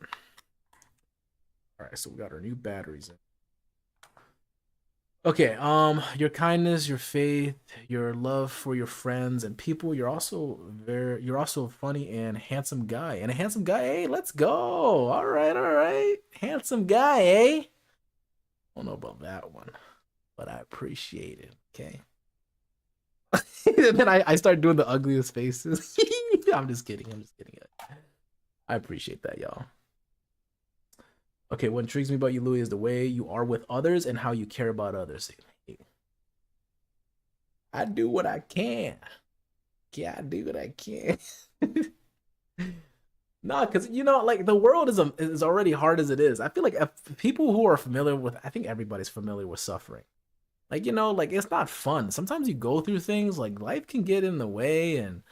All right, so we got our new batteries in. Okay, your kindness, your faith, your love for your friends and people, you're also a funny and handsome guy. And a handsome guy, hey, let's go. All right, all right. Handsome guy, eh? I don't know about that one, but I appreciate it. Okay. And then I start doing the ugliest faces. I'm just kidding. I'm just kidding. I appreciate that, y'all. Okay, what intrigues me about you, Louis, is the way you are with others and how you care about others. I do what I can. Yeah, I do what I can. Nah, because like the world is already hard as it is. I feel like if people who are familiar with, I think everybody's familiar with suffering. Like like it's not fun. Sometimes you go through things like life can get in the way and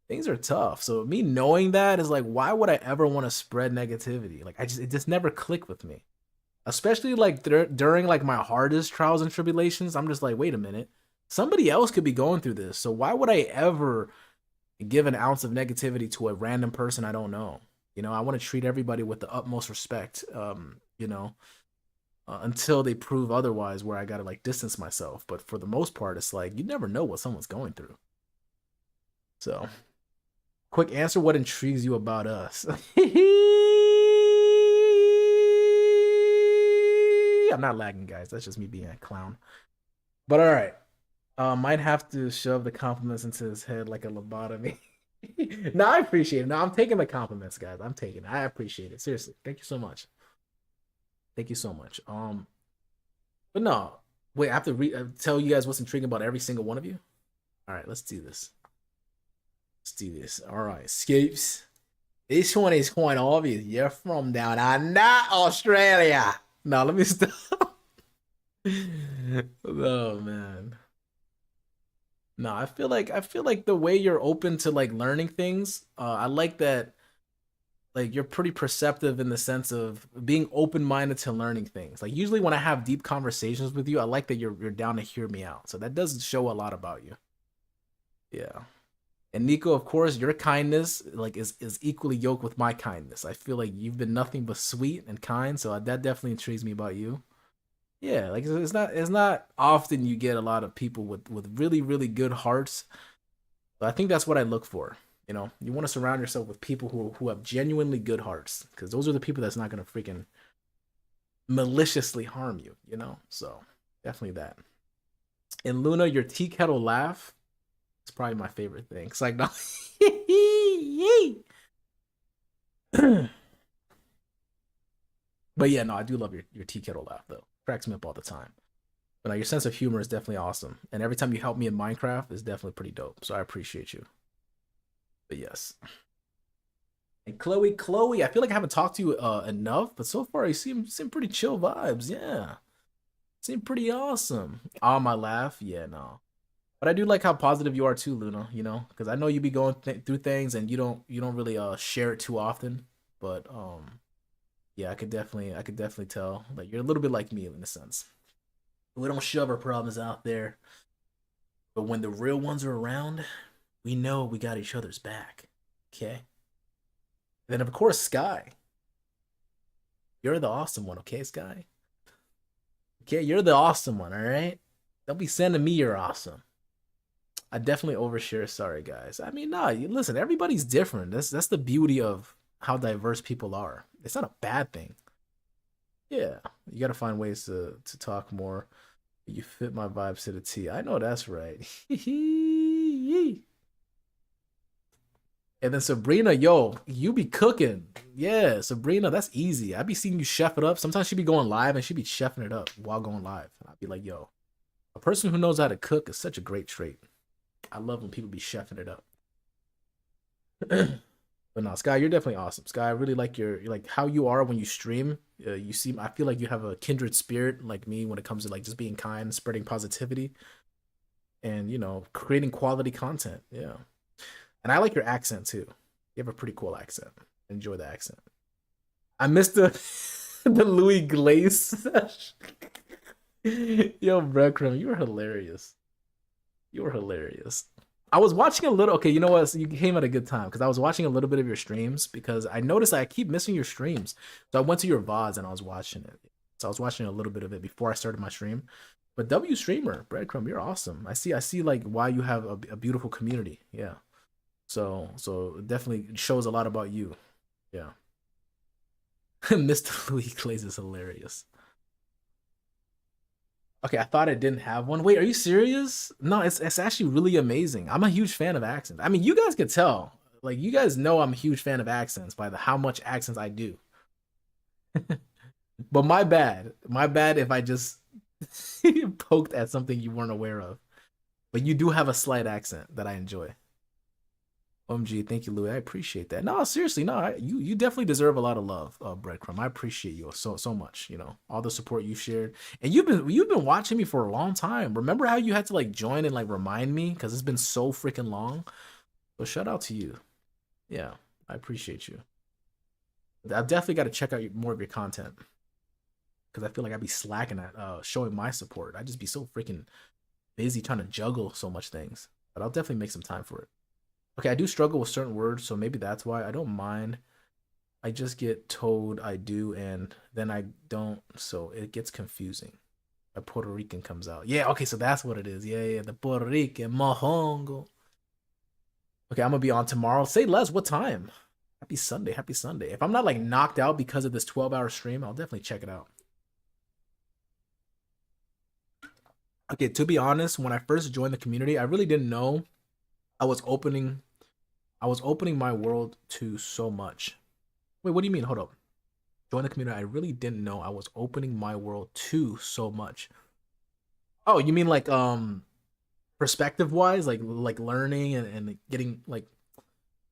things are tough. So me knowing that is like, why would I ever want to spread negativity? Like it just never clicked with me. Especially like during like my hardest trials and tribulations, I'm just like, wait a minute, somebody else could be going through this. So why would I ever give an ounce of negativity to a random person I don't know? I want to treat everybody with the utmost respect. Until they prove otherwise, where I gotta like distance myself. But for the most part, it's like you never know what someone's going through. So quick answer: what intrigues you about us? I'm not lagging, guys. That's just me being a clown. But all right. Might have to shove the compliments into his head like a lobotomy. No, I appreciate it. No, I'm taking the compliments, guys. I'm taking it. I appreciate it. Seriously. Thank you so much. Thank you so much. But no. Wait, I have to tell you guys what's intriguing about every single one of you. All right, let's do this. Let's do this. All right, Scoops. This one is quite obvious. You're from down under Australia. No, let me stop. Oh man. No, I feel like the way you're open to like learning things, I like that like you're pretty perceptive in the sense of being open-minded to learning things. Like usually when I have deep conversations with you, I like that you're down to hear me out. So that does show a lot about you. Yeah. And Nico, of course, your kindness like is equally yoked with my kindness. I feel like you've been nothing but sweet and kind, so that definitely intrigues me about you. Yeah, like it's not often you get a lot of people with really really good hearts. But I think that's what I look for. You want to surround yourself with people who have genuinely good hearts because those are the people that's not gonna freaking maliciously harm you. So definitely that. And Luna, your tea kettle laugh is probably my favorite thing. It's like no. But yeah, no, I do love your tea kettle laugh though. Cracks me up all the time. But no, your sense of humor is definitely awesome. And every time you help me in Minecraft is definitely pretty dope. So I appreciate you. But yes. And Chloe, I feel like I haven't talked to you enough, but so far you seem pretty chill vibes. Yeah. Seem pretty awesome. Oh, my laugh? Yeah, no. But I do like how positive you are too, Luna. You know, because I know you be going through things and you don't really share it too often. But yeah, I could definitely tell like you're a little bit like me in a sense. We don't shove our problems out there, but when the real ones are around, we know we got each other's back. Okay. Then of course, Sky, you're the awesome one. Okay, Sky. Okay, you're the awesome one. All right. Don't be sending me you're awesome. I definitely overshare. Sorry, guys. I mean, nah. Listen, everybody's different. That's the beauty of how diverse people are. It's not a bad thing. Yeah, you got to find ways to talk more. You fit my vibes to the T. I know that's right. And then Sabrina, yo, you be cooking. Yeah, Sabrina, that's easy. I be seeing you chef it up. Sometimes she be going live and she be chefing it up while going live. And I'd be like, yo, a person who knows how to cook is such a great trait. I love when people be chefing it up. But no, Sky, you're definitely awesome. Sky, I really like your like how you are when you stream. You seem, I feel like you have a kindred spirit like me when it comes to like just being kind, spreading positivity, and you know creating quality content. Yeah, and I like your accent too. You have a pretty cool accent. Enjoy the accent. I missed the the Louis Glaze sesh. Yo, Breadcrumb, you were hilarious. You were hilarious. I was watching a little. Okay, you know what? So you came at a good time because I was watching a little bit of your streams because I noticed I keep missing your streams. So I went to your VODs and I was watching it. So I was watching a little bit of it before I started my stream. But W streamer, Breadcrumb, you're awesome. I see like why you have a beautiful community. Yeah. So it definitely shows a lot about you. Yeah. Mr. Louis Glaze is hilarious. Okay, I thought it didn't have one. Wait, are you serious? No, it's actually really amazing. I'm a huge fan of accents. I mean, you guys could tell. Like, you guys know I'm a huge fan of accents by the how much accents I do. But my bad. My bad if I just poked at something you weren't aware of. But you do have a slight accent that I enjoy. OMG, thank you, Louis. I appreciate that. No, seriously, no, you definitely deserve a lot of love, Breadcrumb. I appreciate you so much. You know, all the support you've shared, and you've been watching me for a long time. Remember how you had to like join and like remind me because it's been so freaking long. So shout out to you. Yeah, I appreciate you. I've definitely got to check out more of your content because I feel like I'd be slacking at showing my support. I just be so freaking busy trying to juggle so much things. But I'll definitely make some time for it. Okay, I do struggle with certain words, so maybe that's why I don't mind. I just get told I do, and then I don't, so it gets confusing. A Puerto Rican comes out. Yeah, okay, so that's what it is. Yeah, the Puerto Rican mohongo. Okay, I'm gonna be on tomorrow. Say less. What time? Happy Sunday. Happy Sunday. If I'm not like knocked out because of this 12-hour stream, I'll definitely check it out. Okay, to be honest, when I first joined the community, I really didn't know I was opening my world to so much. Wait, what do you mean? Hold up. Join the community. I really didn't know I was opening my world to so much. Oh, you mean like perspective wise, like learning and getting like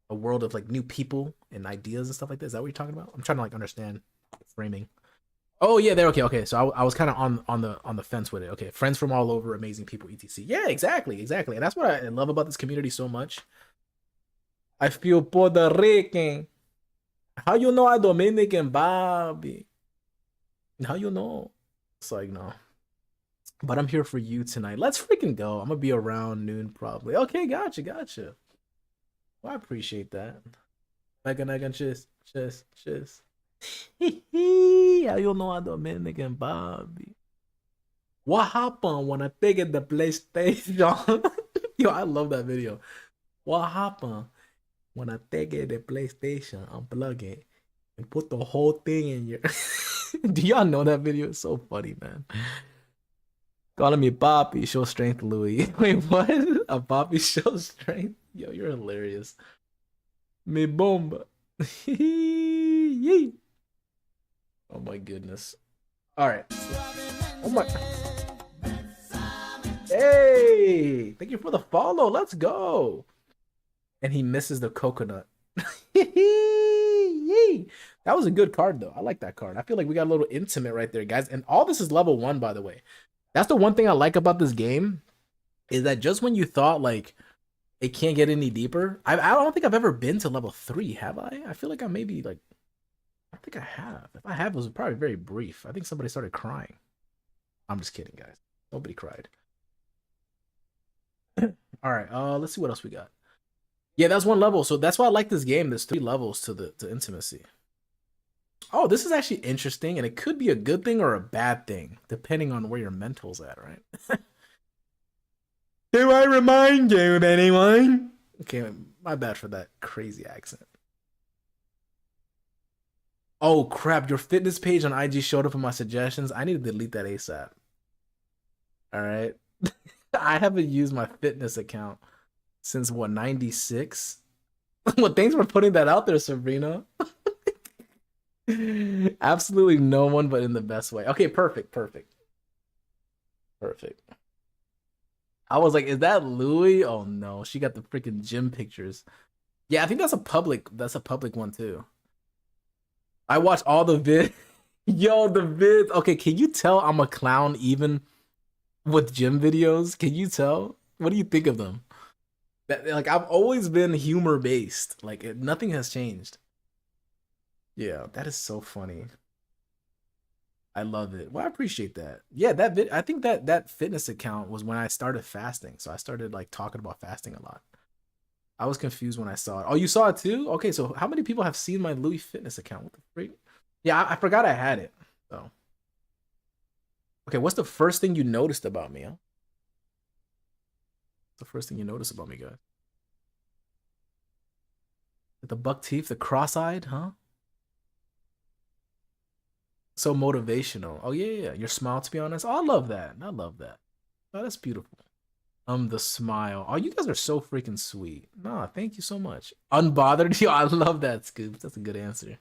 a world of like new people and ideas and stuff like that. Is that what you're talking about? I'm trying to like understand framing. Oh yeah, there. Okay, okay. So I was kind of on the fence with it. Okay, friends from all over, amazing people, etc. Yeah, exactly, exactly. And that's what I love about this community so much. I feel Puerto Rican. How you know I Dominican, Bobby? How you know? It's like no. But I'm here for you tonight. Let's freaking go. I'm gonna be around noon probably. Okay, gotcha, gotcha. Well, I appreciate that. Megan, cheers. How you know I Dominican, Bobby? What happened when I take the PlayStation? Yo, I love that video. What happened when I take the PlayStation, unplug it, and put the whole thing in your... Do y'all know that video? It's so funny, man. Calling me Poppy, show strength, Louis. Wait, what? A Poppy show strength? Yo, you're hilarious. Me bomba. Oh my goodness. All right. Oh my... Hey, thank you for the follow. Let's go. And he misses the coconut. That was a good card, though. I like that card. I feel like we got a little intimate right there, guys. And all this is level 1, by the way. That's the one thing I like about this game is that just when you thought like it can't get any deeper, I don't think I've ever been to level 3, have I? I feel like I maybe like I think I have. If I have, it was probably very brief. I think somebody started crying. I'm just kidding, guys. Nobody cried. All right, let's see what else we got. Yeah, that's one level. So that's why I like this game. There's 3 levels to intimacy. Oh, this is actually interesting, and it could be a good thing or a bad thing, depending on where your mental's at, right? Do I remind you of anyone? Okay, my bad for that crazy accent. Oh crap, your fitness page on IG showed up in my suggestions. I need to delete that ASAP. All right. I haven't used my fitness account since what, 96? Well, thanks for putting that out there, Sabrina. Absolutely no one, but in the best way. Okay, perfect, perfect, perfect. I was like, is that Louis? Oh no, she got the freaking gym pictures. Yeah, I think that's a public one too. I watch all the vid. Yo, the vids. Okay, can you tell I'm a clown even with gym videos? Can you tell? What do you think of them? That like I've always been humor based. Like nothing has changed. Yeah, that is so funny. I love it. Well, I appreciate that. Yeah, I think that fitness account was when I started fasting. So I started like talking about fasting a lot. I was confused when I saw it. Oh, you saw it too? Okay, so how many people have seen my Louis fitness account? What the freak? Yeah, I forgot I had it. So okay, what's the first thing you noticed about me? Huh? What's the first thing you noticed about me, guys? The buck teeth, the cross-eyed, huh? So motivational. Oh yeah. Your smile, to be honest. Oh, I love that. I love that. Oh, that's beautiful. The smile. Oh, you guys are so freaking sweet. Nah, thank you so much. Unbothered. Yo, I love that, Scoop. That's a good answer.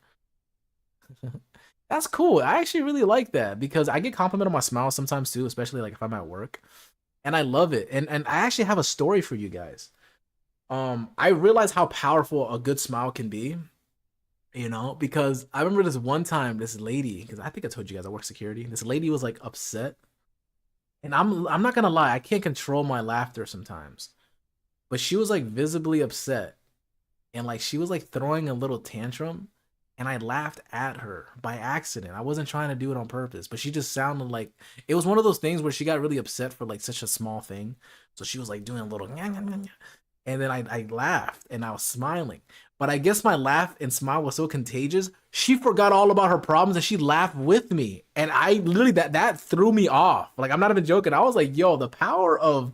That's cool. I actually really like that because I get complimented on my smile sometimes too, especially like if I'm at work. And I love it. And I actually have a story for you guys. I realize how powerful a good smile can be, because I remember this one time this lady, because I think I told you guys I work security. This lady was like upset. And I'm not gonna lie, I can't control my laughter sometimes. But she was like visibly upset. And like she was like throwing a little tantrum. And I laughed at her by accident. I wasn't trying to do it on purpose, but she just sounded like it was one of those things where she got really upset for like such a small thing. So she was like doing a little "Nyah, nyah, nyah, nyah." And then I laughed and I was smiling. But I guess my laugh and smile was so contagious, she forgot all about her problems and she laughed with me. And I literally that threw me off. Like I'm not even joking. I was like, yo, the power of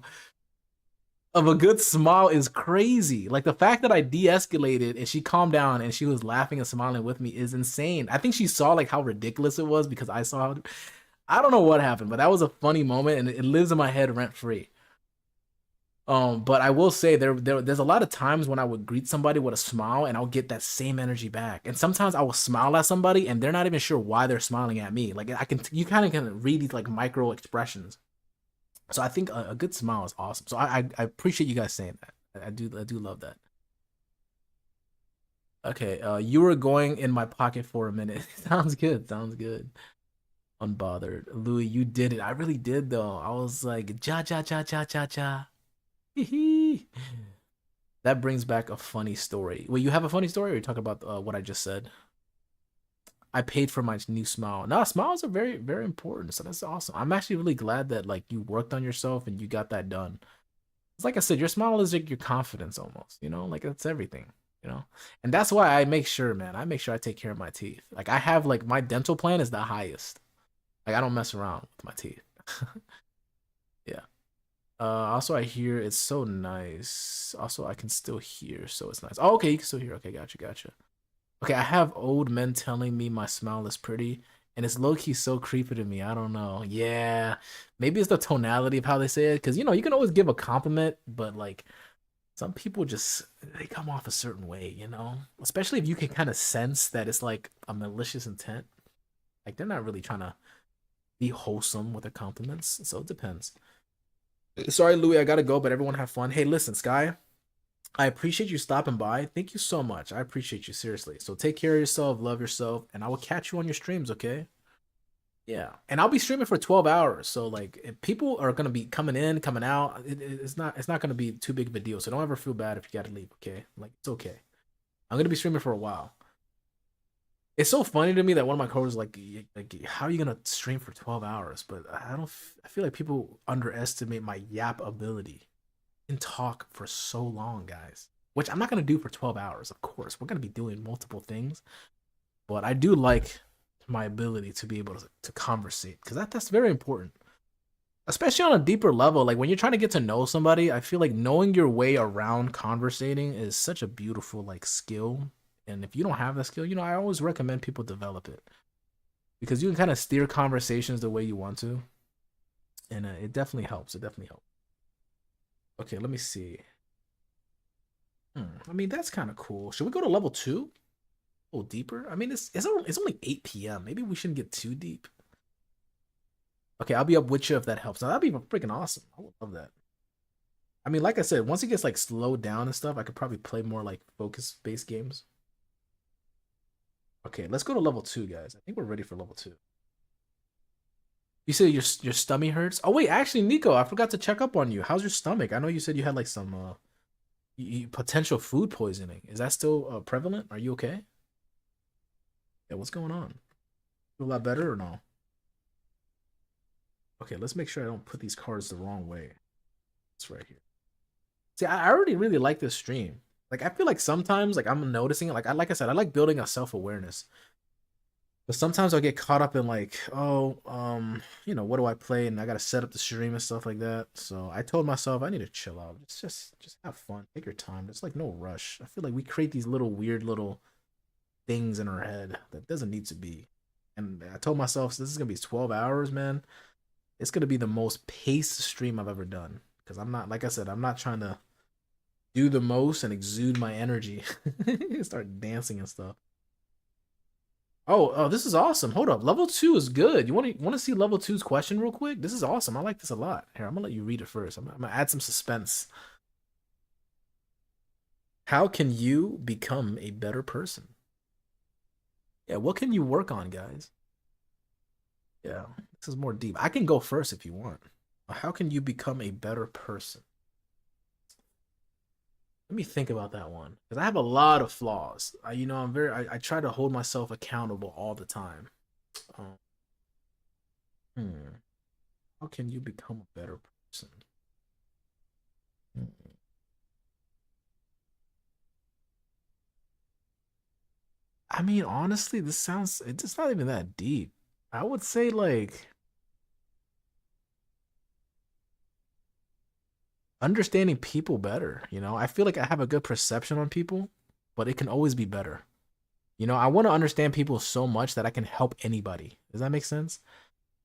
a good smile is crazy. Like the fact that I de-escalated and she calmed down and she was laughing and smiling with me is insane. I think she saw like how ridiculous it was because I saw how, I don't know what happened, but that was a funny moment and it lives in my head rent free. But I will say there's a lot of times when I would greet somebody with a smile and I'll get that same energy back. And sometimes I will smile at somebody and they're not even sure why they're smiling at me. Like you kind of can read these like micro expressions. So I think a good smile is awesome. So I appreciate you guys saying that. I do love that. Okay, you were going in my pocket for a minute. Sounds good. Sounds good. Unbothered. Louis, you did it. I really did though. I was like ja ja ja ja ja ja. That brings back a funny story. Wait, you have a funny story, or you talk about what I just said? I paid for my new smile. No, smiles are very, very important. So that's awesome. I'm actually really glad that like you worked on yourself and you got that done. It's like I said, your smile is like your confidence almost, like that's everything. And that's why I make sure, man, I make sure I take care of my teeth. Like I have like my dental plan is the highest. Like I don't mess around with my teeth. Yeah. Also I hear it's so nice. Also I can still hear, so it's nice. Oh, okay, you can still hear. Okay, gotcha. Okay, I have old men telling me my smile is pretty, and it's low-key so creepy to me. I don't know. Yeah, maybe it's the tonality of how they say it, because you can always give a compliment, but like some people just they come off a certain way. Especially if you can kind of sense that it's like a malicious intent. Like they're not really trying to be wholesome with their compliments, so it depends. Sorry, Louis, I gotta go, but everyone have fun. Hey, listen, Sky. I appreciate you stopping by. Thank you so much. I appreciate you seriously. So take care of yourself, love yourself, and I will catch you on your streams, okay? Yeah, and I'll be streaming for 12 hours. So like, if people are gonna be coming in, coming out, it's not gonna be too big of a deal. So don't ever feel bad if you gotta leave. Okay, like it's okay. I'm gonna be streaming for a while. It's so funny to me that one of my coworkers like, how are you gonna stream for 12 hours? But I don't. I feel like people underestimate my yap ability. I can talk for so long, guys. Which I'm not gonna do for 12 hours. Of course, we're gonna be doing multiple things, but I do like my ability to be able to conversate because that's very important, especially on a deeper level. Like when you're trying to get to know somebody, I feel like knowing your way around conversating is such a beautiful like skill. And if you don't have that skill, I always recommend people develop it because you can kind of steer conversations the way you want to, and it definitely helps. It definitely helps. Okay, let me see. I mean, that's kind of cool. Should we go to level two? A little deeper. I mean, it's only 8 p.m. Maybe we shouldn't get too deep. Okay, I'll be up with you if that helps. Now that'd be freaking awesome. I would love that. I mean, like I said, once it gets like slowed down and stuff, I could probably play more like focus based games. Okay, let's go to level two, guys. I think we're ready for level two. You said your stomach hurts. Oh wait, actually, Nico, I forgot to check up on you. How's your stomach? I know you said you had like some potential food poisoning. Is that still prevalent? Are you okay? Yeah, what's going on? Feel a lot better or no? Okay, let's make sure I don't put these cards the wrong way. It's right here. See, I already really like this stream. Like, I feel like sometimes, like, I'm noticing it. Like I said, I like building a self awareness. But sometimes I'll get caught up in like, oh, what do I play? And I gotta set up the stream and stuff like that. So I told myself I need to chill out. Just have fun. Take your time. It's like no rush. I feel like we create these little weird little things in our head that doesn't need to be. And I told myself, so this is gonna be 12 hours, man. It's gonna be the most paced stream I've ever done. Because I'm not, like I said, I'm not trying to do the most and exude my energy. Start dancing and stuff. Oh, this is awesome. Hold up. Level two is good. You want to see level two's question real quick? This is awesome. I like this a lot. Here, I'm gonna let you read it first. I'm gonna add some suspense. How can you become a better person? Yeah, what can you work on, guys? Yeah, this is more deep. I can go first if you want. How can you become a better person? Let me think about that one because I have a lot of flaws. I try to hold myself accountable all the time. Um, hmm. How can you become a better person? Hmm. I mean, honestly, it's not even that deep. I would say like understanding people better. I feel like I have a good perception on people, but it can always be better. I want to understand people so much that I can help anybody. Does that make sense?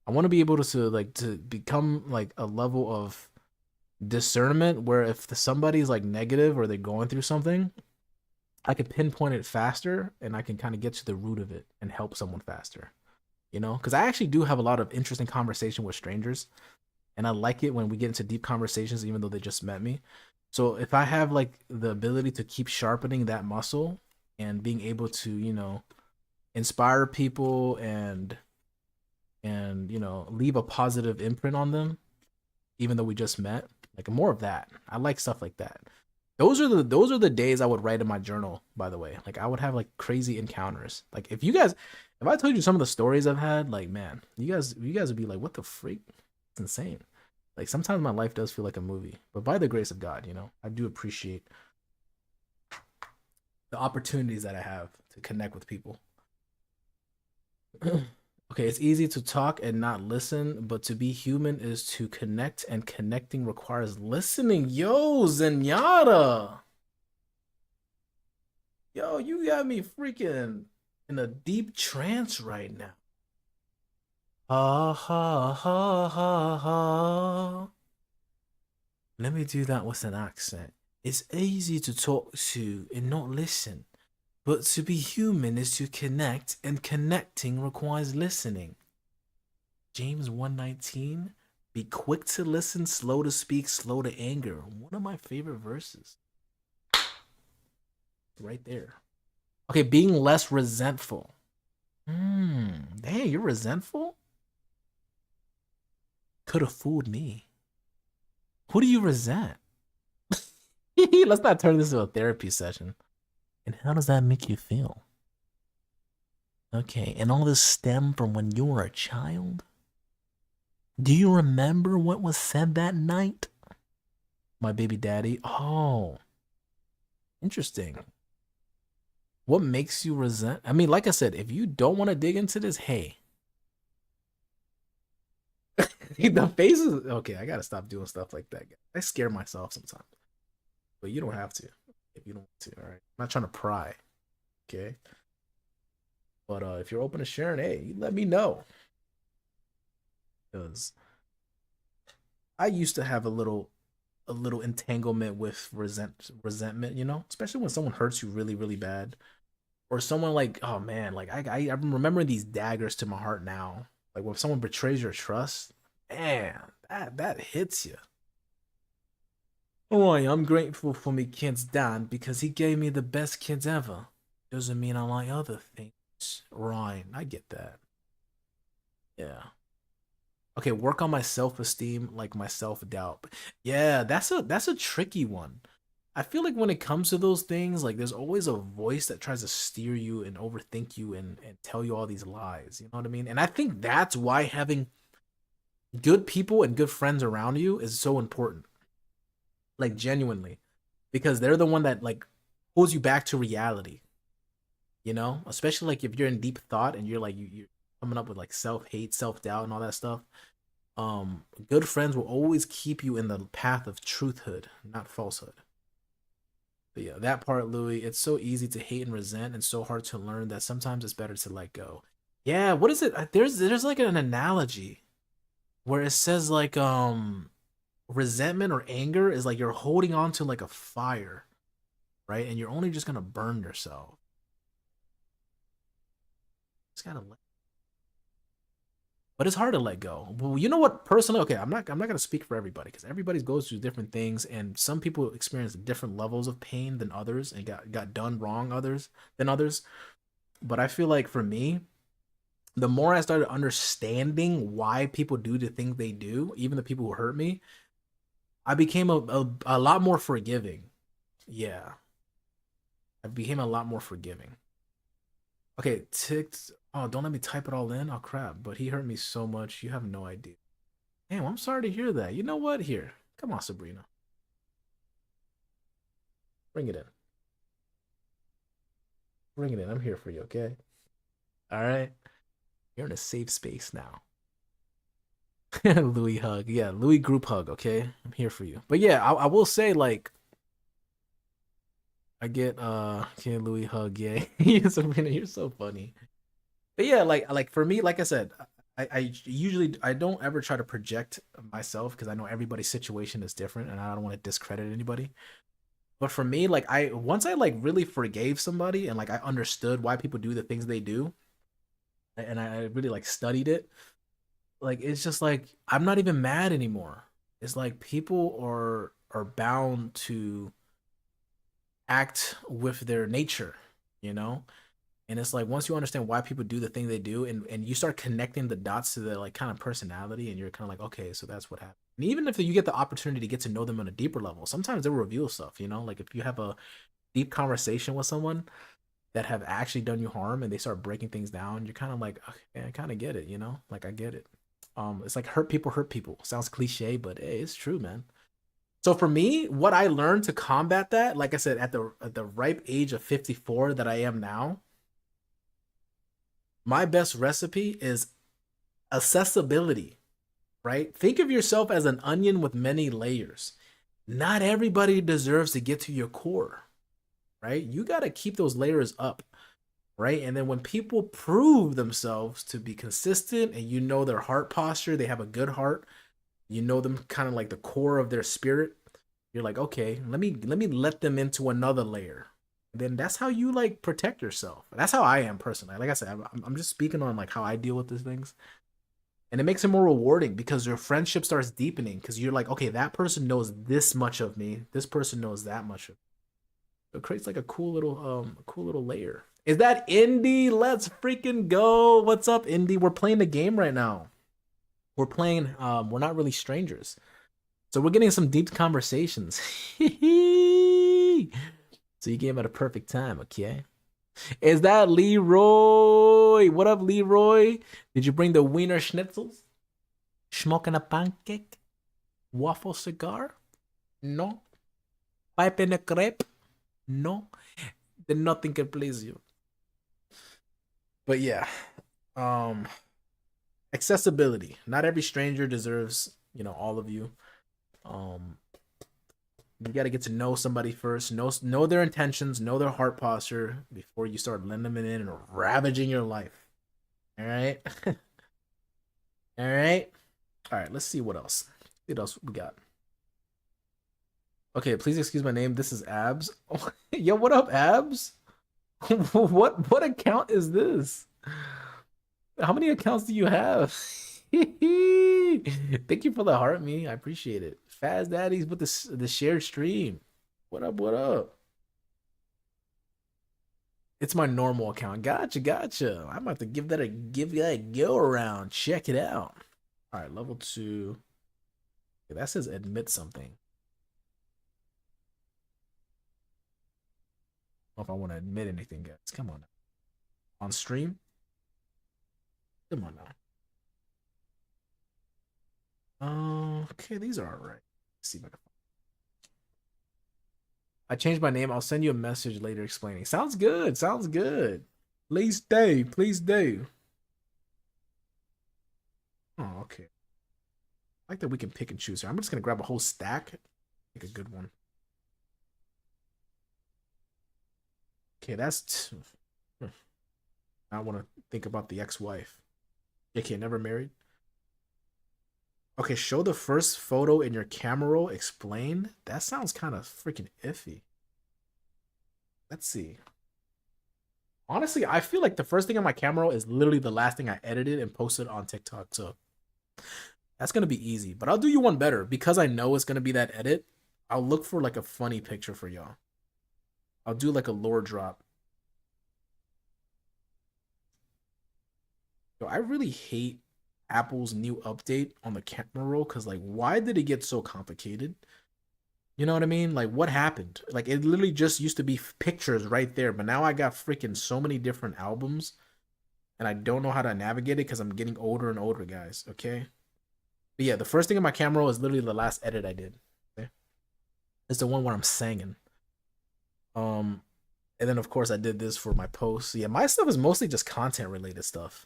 I want to be able to become like a level of discernment where if somebody's like negative or they're going through something, I can pinpoint it faster and I can kind of get to the root of it and help someone faster. Because I actually do have a lot of interesting conversation with strangers, and I like it when we get into deep conversations, even though they just met me. So if I have like the ability to keep sharpening that muscle and being able to, inspire people and leave a positive imprint on them, even though we just met, like more of that. I like stuff like that. Those are the days I would write in my journal, by the way. Like I would have like crazy encounters. Like if I told you some of the stories I've had, like man, you guys would be like, what the freak? It's insane. Like sometimes my life does feel like a movie. But by the grace of God, I do appreciate the opportunities that I have to connect with people. Okay, it's easy to talk and not listen, but to be human is to connect, and connecting requires listening. Yo, Zenyatta. Yo, you got me freaking in a deep trance right now. Ha ha ha ha ha. Let me do that with an accent. It's easy to talk to and not listen, but to be human is to connect, and connecting requires listening. James 1:19. Be quick to listen, slow to speak, slow to anger. One of my favorite verses. Right there. Okay, being less resentful. Hey, you're resentful? could have fooled me. Who do you resent? Let's not turn this into a therapy session. And how does that make you feel? Okay, and all this stem from when you were a child? Do you remember what was said that night? My baby daddy? Oh, interesting. What makes you resent? I mean, like I said, if you don't want to dig into this, hey. The faces. Okay, I gotta stop doing stuff like that. I scare myself sometimes. But you don't have to. If you don't want to, all right? I'm not trying to pry. Okay. But if you're open to sharing, hey, you let me know. Because I used to have a little entanglement with resentment, you know, especially when someone hurts you really, really bad. Or someone like, oh man, like I'm remembering these daggers to my heart now. Like when someone betrays your trust, man, that hits you. Oh, I'm grateful for me kid's dad because he gave me the best kids ever. Doesn't mean I like other things. Right, I get that. Yeah. Okay, work on my self-esteem, like my self-doubt. Yeah, that's a tricky one. I feel like when it comes to those things, like there's always a voice that tries to steer you and overthink you and tell you all these lies. You know what I mean? And I think that's why having good people and good friends around you is so important. Like genuinely. Because they're the one that like pulls you back to reality. You know? Especially like if you're in deep thought and you're like you're coming up with like self-hate, self-doubt and all that stuff. Good friends will always keep you in the path of truthhood, not falsehood. But yeah, that part, Louis, it's so easy to hate and resent and so hard to learn that sometimes it's better to let go. Yeah, what is it? There's like an analogy where it says like resentment or anger is like you're holding on to like a fire, right? And you're only just gonna burn yourself. It's gotta let, but it's hard to let go. Well, you know what? Personally, okay, I'm not gonna speak for everybody because everybody goes through different things, and some people experience different levels of pain than others, and got done wrong others. But I feel like for me, the more I started understanding why people do the things they do, even the people who hurt me, I became a lot more forgiving. Yeah, I became a lot more forgiving. Okay, ticked. Oh, don't let me type it all in. Oh crap! But he hurt me so much. You have no idea. Damn, I'm sorry to hear that. You know what? Here, come on, Sabrina, bring it in. Bring it in. I'm here for you. Okay. All right. You're in a safe space now. Louis hug. Yeah, Louis group hug. Okay, I'm here for you. But yeah, I will say like I get okay, Louis hug. Yeah, Sabrina, you're so funny. But yeah, like for me, like I said, I usually I don't ever try to project myself because I know everybody's situation is different and I don't want to discredit anybody. But for me, like I once I like really forgave somebody and like I understood why people do the things they do, and I really like studied it, like it's just like I'm not even mad anymore. It's like people are bound to act with their nature, you know? And it's like once you understand why people do the thing they do and you start connecting the dots to their like kind of personality and you're kind of like, okay, so that's what happened. And even if you get the opportunity to get to know them on a deeper level, sometimes they'll reveal stuff, you know? Like if you have a deep conversation with someone that have actually done you harm and they start breaking things down, you're kind of like, okay, I kind of get it, you know? Like I get it. It's like hurt people hurt people. Sounds cliche, but hey, it's true, man. So for me, what I learned to combat that, like I said, at the ripe age of 54 that I am now, my best recipe is accessibility, right? Think of yourself as an onion with many layers. Not everybody deserves to get to your core, right? You got to keep those layers up, right? And then when people prove themselves to be consistent and you know their heart posture, they have a good heart, you know them kind of like the core of their spirit, you're like, okay, let me let them into another layer. Then that's how you like protect yourself. That's how I am personally. Like I said, I'm just speaking on like how I deal with these things, and it makes it more rewarding because your friendship starts deepening because you're like, okay, that person knows this much of me. This person knows that much of me. It creates like a cool little layer. Is that Indy? Let's freaking go. What's up, Indy? We're playing the game right now. We're playing. We're not really strangers, so we're getting some deep conversations. So you came at a perfect time, okay? Is that Leroy? What up, Leroy? Did you bring the wiener schnitzels? Smoking a pancake? Waffle cigar? No. Pipe in a crepe? No. Then nothing can please you. But yeah, um, accessibility. Not every stranger deserves, all of you. Um, you got to get to know somebody first. Know their intentions. Know their heart posture before you start letting them in and ravaging your life. All right. All right. All right. Let's see what else. What else we got? Okay, please excuse my name. This is Abs. Yo, what up, Abs? What account is this? How many accounts do you have? Thank you for the heart, me. I appreciate it. Faz Daddies with the shared stream. What up? What up? It's my normal account. Gotcha. I'm about to give that a go around. Check it out. All right, level 2. Okay, that says admit something. I don't know if I want to admit anything, guys. Come on now. On stream? Come on now. Okay, these are all right. Let's see if I can. I changed my name. I'll send you a message later explaining. Sounds good. Sounds good. Please stay. Please do. Oh, okay. I like that we can pick and choose here. I'm just gonna grab a whole stack. Pick a good one. Okay, that's. I want to think about the ex-wife. Okay, never married. Okay, show the first photo in your camera roll. Explain. That sounds kind of freaking iffy. Let's see. Honestly, I feel like the first thing on my camera roll is literally the last thing I edited and posted on TikTok. So that's gonna be easy. But I'll do you one better because I know it's gonna be that edit. I'll look for like a funny picture for y'all. I'll do like a lore drop. Yo, I really hate Apple's new update on the camera roll because like why did it get so complicated? You know what I mean? Like what happened? Like it literally just used to be pictures right there, but now I got freaking so many different albums and I don't know how to navigate it because I'm getting older and older, guys. Okay. But yeah, the first thing on my camera roll is literally the last edit I did. Okay. It's the one where I'm singing. Um, and then of course I did this for my posts. Yeah, my stuff is mostly just content related stuff.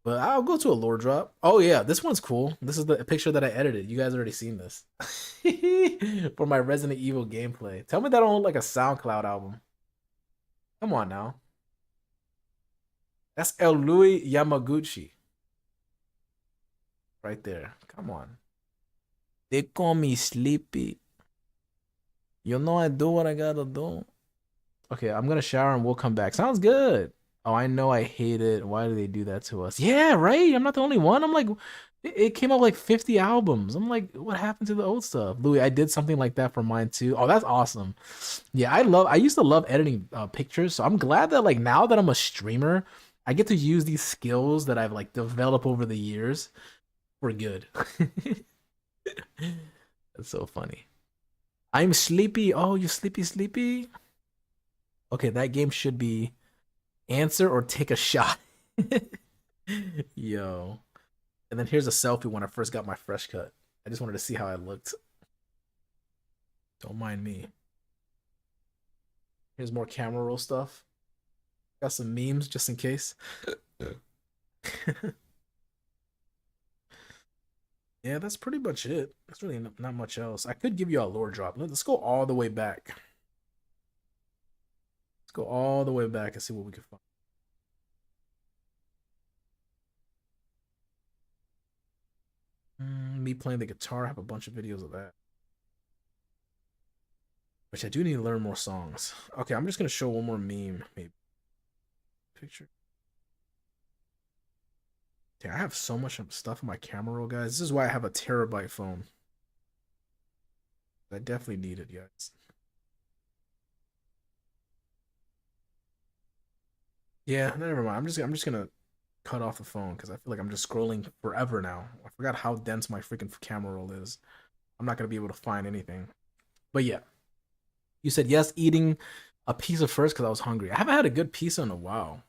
But I'll go to a lore drop. Oh yeah, this one's cool. This is the picture that I edited. You guys already seen this. For my Resident Evil gameplay. Tell me that don't look like a SoundCloud album. Come on now. That's El Louis Yamaguchi. Right there. Come on. They call me sleepy. You know I do what I gotta do. Okay, I'm gonna shower and we'll come back. Sounds good. Oh, I know I hate it. Why do they do that to us? Yeah, right. I'm not the only one. I'm like, it came out like 50 albums. I'm like, what happened to the old stuff? Louis, I did something like that for mine too. Oh, that's awesome. Yeah, I used to love editing pictures. So I'm glad that like now that I'm a streamer, I get to use these skills that I've like developed over the years for good. That's so funny. I'm sleepy. Oh, you sleepy? Okay, that game should be answer or take a shot. Yo. And then here's a selfie when I first got my fresh cut. I just wanted to see how I looked. Don't mind me. Here's more camera roll stuff. Got some memes just in case. Yeah, that's pretty much it. That's really not much else. I could give you a lore drop. Let's go all the way back. Let's go all the way back and see what we can find. Me playing the guitar. I have a bunch of videos of that. Which I do need to learn more songs. Okay, I'm just gonna show one more meme, maybe. Picture. Yeah, I have so much stuff on my camera roll, guys. This is why I have a terabyte phone. I definitely need it, guys. Yeah, never mind. I'm just gonna cut off the phone because I feel like I'm just scrolling forever now. I forgot how dense my freaking camera roll is. I'm not gonna be able to find anything. But yeah, you said yes, eating a pizza first because I was hungry. I haven't had a good pizza in a while.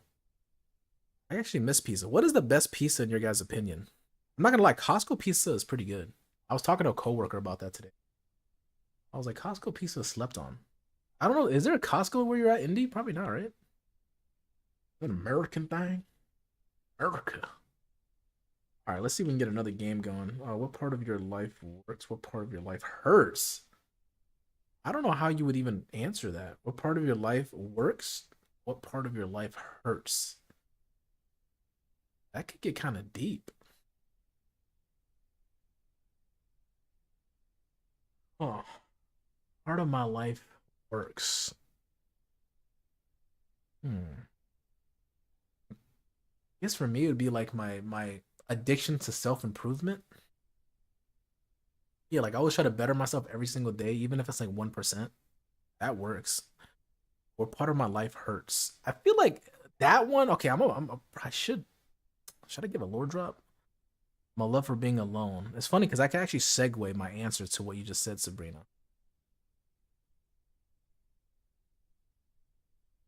I actually miss pizza. What is the best pizza in your guys' opinion? I'm not gonna lie, Costco pizza is pretty good. I was talking to a coworker about that today. I was like, Costco pizza is slept on. I don't know. Is there a Costco where you're at, Indy? Probably not, right? An American thing? America. All right, let's see if we can get another game going. What part of your life works? What part of your life hurts? I don't know how you would even answer that. What part of your life works? What part of your life hurts? That could get kind of deep. Oh, part of my life works. Hmm. I guess for me it would be like my addiction to self improvement. Yeah, like I always try to better myself every single day, even if it's like 1%. That works. Or part of my life hurts. I feel like that one. Okay, I should I give a lore drop? My love for being alone. It's funny because I can actually segue my answer to what you just said, Sabrina.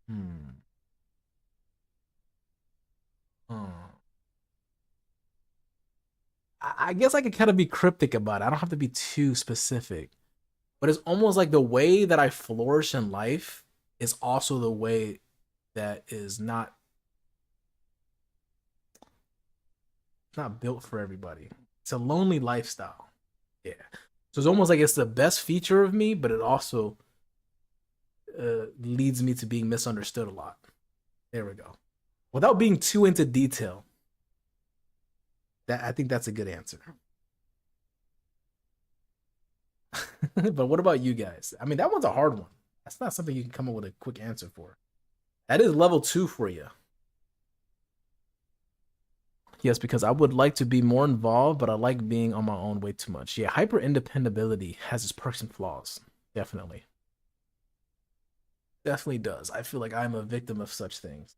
Hmm. Hmm. I guess I could kind of be cryptic about it. I don't have to be too specific. But it's almost like the way that I flourish in life is also the way that is not built for everybody. It's a lonely lifestyle. Yeah. So it's almost like it's the best feature of me, but it also leads me to being misunderstood a lot. There we go. Without being too into detail, that I think that's a good answer. But what about you guys? I mean, that one's a hard one. That's not something you can come up with a quick answer for. That is level 2 for you. Yes, because I would like to be more involved, but I like being on my own way too much. Yeah, hyper independability has its perks and flaws. Definitely. Definitely does. I feel like I'm a victim of such things.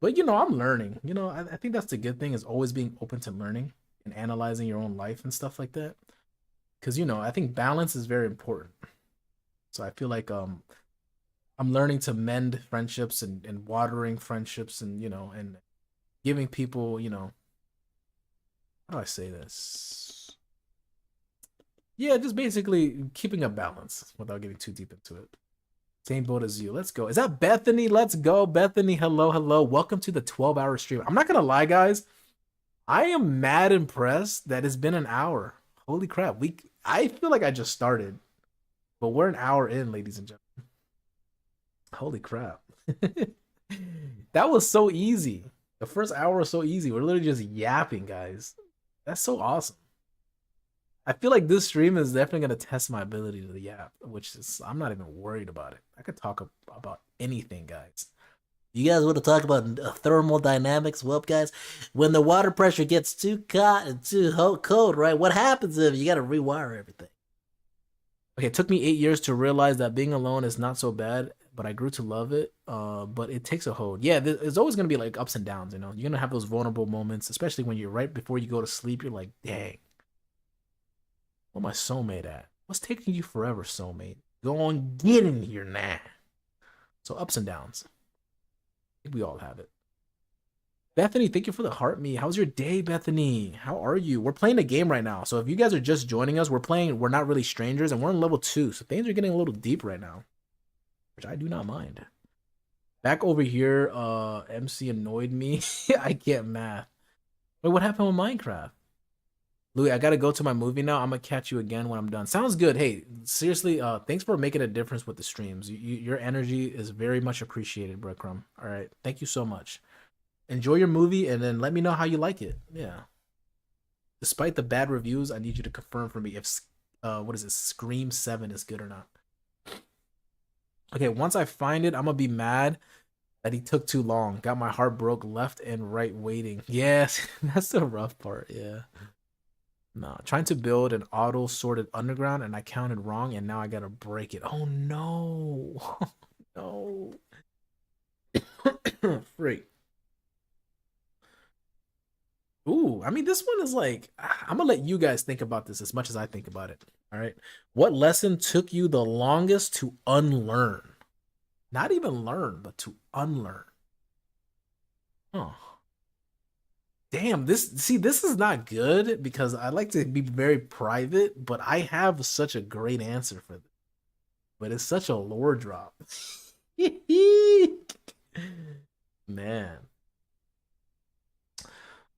But I'm learning. I think that's the good thing is always being open to learning and analyzing your own life and stuff like that. Because I think balance is very important. So I feel like I'm learning to mend friendships and watering friendships and giving people, how do I say this? Yeah, just basically keeping a balance without getting too deep into it. Same boat as you. Let's go. Is that Bethany? Let's go. Bethany, hello, hello. Welcome to the 12-hour stream. I'm not going to lie, guys. I am mad impressed that it's been an hour. Holy crap. I feel like I just started, but we're an hour in, ladies and gentlemen. Holy crap. That was so easy. The first hour was so easy. We're literally just yapping, guys. That's so awesome. I feel like this stream is definitely going to test my ability to yap, which is, I'm not even worried about it. I could talk about anything, guys. You guys want to talk about thermodynamics? Well, guys, when the water pressure gets too hot and too cold, right? What happens if you got to rewire everything? Okay, it took me 8 years to realize that being alone is not so bad, but I grew to love it. But it takes a hold. Yeah, there's always gonna be like ups and downs. You're gonna have those vulnerable moments, especially when you're right before you go to sleep. You're like, dang, where my soulmate at? What's taking you forever, soulmate? Go on, get in here now. So ups and downs. I think we all have it. Bethany, thank you for the heart me. How's your day, Bethany? How are you? We're playing a game right now. So if you guys are just joining us, we're not really strangers and we're on level 2. So things are getting a little deep right now, which I do not mind. Back over here, MC annoyed me. I can't math. Wait, what happened with Minecraft? Louis, I gotta go to my movie now. I'm gonna catch you again when I'm done. Sounds good. Hey, seriously, thanks for making a difference with the streams. Your energy is very much appreciated, Breadcrumb. All right, thank you so much. Enjoy your movie and then let me know how you like it. Yeah. Despite the bad reviews, I need you to confirm for me if what is it, Scream 7 is good or not. Okay, once I find it, I'm gonna be mad that he took too long. Got my heart broke left and right waiting. Yes, that's the rough part. Yeah. No, trying to build an auto sorted underground and I counted wrong and now I gotta break it. Oh no. No. Freak. Ooh, I mean, this one is like, I'm gonna let you guys think about this as much as I think about it. All right. What lesson took you the longest to unlearn? Not even learn, but to unlearn. Huh. Damn, this is not good because I like to be very private, but I have such a great answer for this. But it's such a lore drop. Man.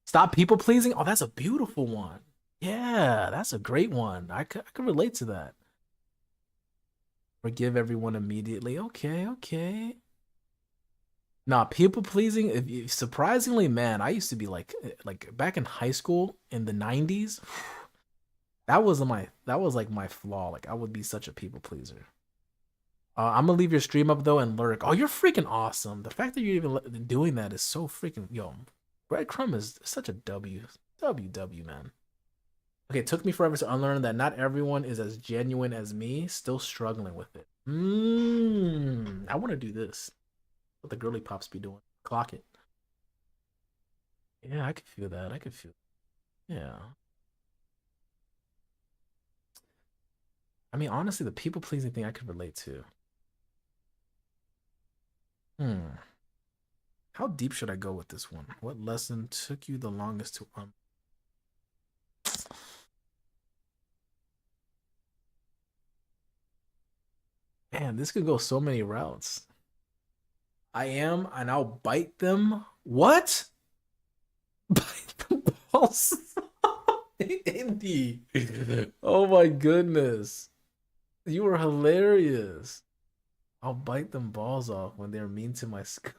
Stop people pleasing. Oh, that's a beautiful one. Yeah, that's a great one. I could relate to that. Forgive everyone immediately. Okay, okay. Nah, people pleasing. If you, surprisingly, man, I used to be like back in high school in the '90s. That was like my flaw. Like I would be such a people pleaser. I'm gonna leave your stream up though and lurk. Oh, you're freaking awesome. The fact that you're even doing that is so freaking yo. Breadcrumb is such a W, man. Okay, it took me forever to unlearn that not everyone is as genuine as me. Still struggling with it. I want to do this. What the girly pops be doing? Clock it. Yeah, I could feel that. I could feel. Yeah. I mean, honestly, the people pleasing thing I could relate to. Hmm. How deep should I go with this one? What lesson took you the longest to Man, this could go so many routes. I am, and I'll bite them. What? Bite the balls. Indy. Oh my goodness. You were hilarious. I'll bite them balls off when they're mean to my scoop.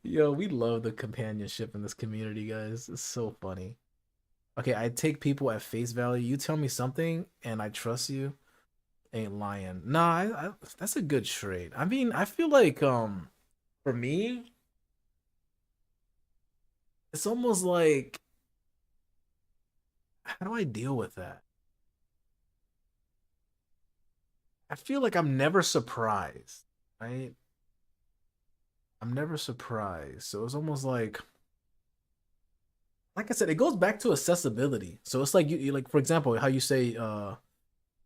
Yo, we love the companionship in this community, guys. It's so funny. Okay, I take people at face value. You tell me something and I trust you. Ain't lying. Nah, that's a good trait. I mean, I feel like for me, it's almost like how do I deal with that? I feel like I'm never surprised, right? I'm never surprised. So it's almost like I said, it goes back to accessibility. So it's like you like for example, how you say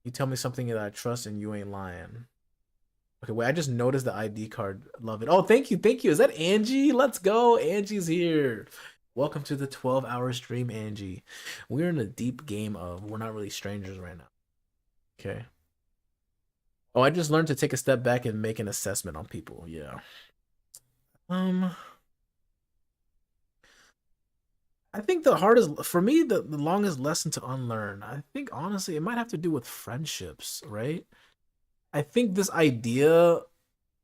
you tell me something that I trust and you ain't lying. Okay, wait, I just noticed the ID card. Love it. Oh, thank you. Thank you. Is that Angie? Let's go. Angie's here. Welcome to the 12-hour stream, Angie. We're in a deep game of we're not really strangers right now. Okay. Oh, I just learned to take a step back and make an assessment on people. Yeah. Um, I think the hardest for me, the longest lesson to unlearn, I think honestly, it might have to do with friendships, right? I think this idea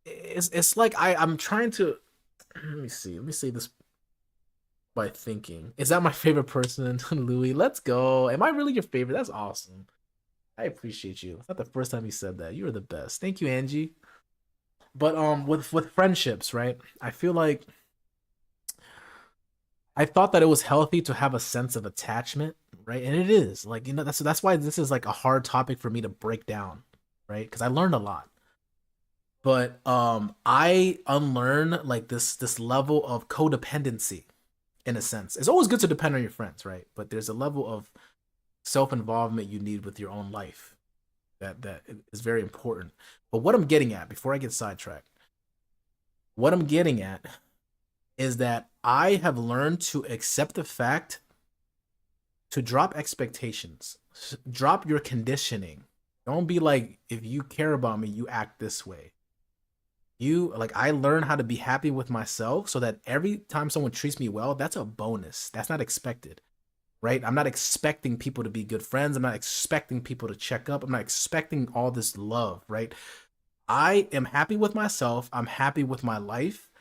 it's like I'm trying to let me see. Let me say this by thinking. Is that my favorite person, Louis? Let's go. Am I really your favorite? That's awesome. I appreciate you. It's not the first time you said that. You are the best. Thank you, Angie. But with friendships, right? I feel like I thought that it was healthy to have a sense of attachment, right? And it is. Like, that's why this is like a hard topic for me to break down, right? Because I learned a lot. But I unlearn like this level of codependency in a sense. It's always good to depend on your friends, right? But there's a level of self-involvement you need with your own life that is very important. But what I'm getting at before I get sidetracked, what I'm getting at is that I have learned to accept the fact to drop expectations, drop your conditioning. Don't be like, if you care about me, you act this way. You like I learn how to be happy with myself so that every time someone treats me well, that's a bonus. That's not expected, right? I'm not expecting people to be good friends. I'm not expecting people to check up. I'm not expecting all this love, right? I am happy with myself. I'm happy with my life.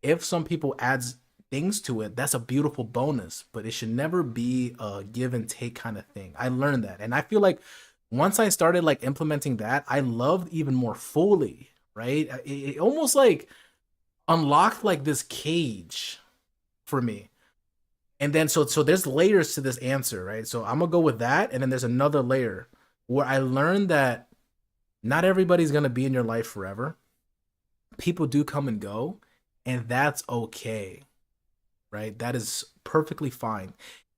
If some people adds things to it, that's a beautiful bonus, but it should never be a give and take kind of thing. I learned that. And I feel like once I started like implementing that, I loved even more fully, right? It almost like unlocked like this cage for me. And then so there's layers to this answer, right? So I'm gonna go with that, and then there's another layer where I learned that not everybody's gonna be in your life forever. People do come and go, and that's okay, right? That is perfectly fine.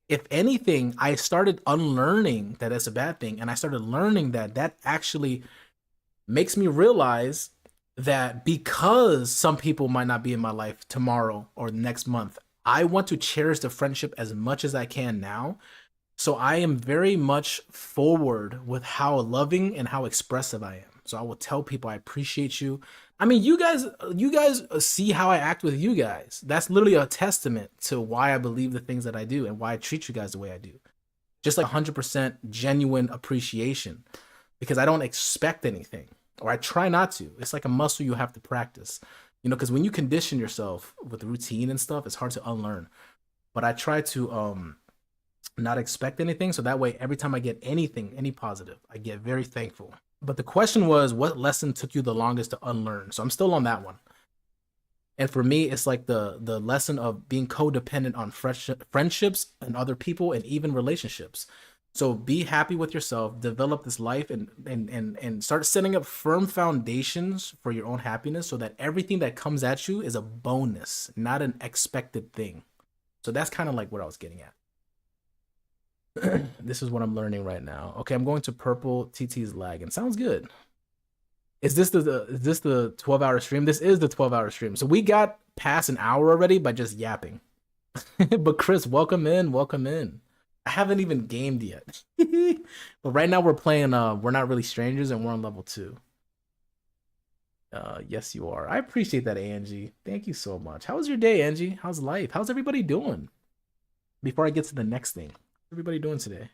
If anything, I started unlearning that that's a bad thing, and I started learning that that actually makes me realize that because some people might not be in my life tomorrow or next month, I want to cherish the friendship as much as I can now. So I am very much forward with how loving and how expressive I am. So I will tell people I appreciate you. I mean, you guys see how I act with you guys. That's literally a testament to why I believe the things that I do and why I treat you guys the way I do. Just like 100% genuine appreciation because I don't expect anything or I try not to. It's like a muscle you have to practice. Because when you condition yourself with routine and stuff, it's hard to unlearn. But I try to not expect anything so that way every time I get anything, any positive, I get very thankful. But the question was, what lesson took you the longest to unlearn? So I'm still on that one. And for me, it's like the lesson of being codependent on friendships and other people and even relationships. So be happy with yourself, develop this life and start setting up firm foundations for your own happiness so that everything that comes at you is a bonus, not an expected thing. So that's kind of like what I was getting at. This is what I'm learning right now. Okay, I'm going to purple. TT's lagging. Sounds good. Is this the 12-hour stream? This is the 12-hour stream. So we got past an hour already by just yapping. But Chris, welcome in. Welcome in. I haven't even gamed yet. But right now we're playing We're Not Really Strangers and we're on level 2. Yes, you are. I appreciate that, Angie. Thank you so much. How was your day, Angie? How's life? How's everybody doing? Before I get to the next thing. Everybody doing today?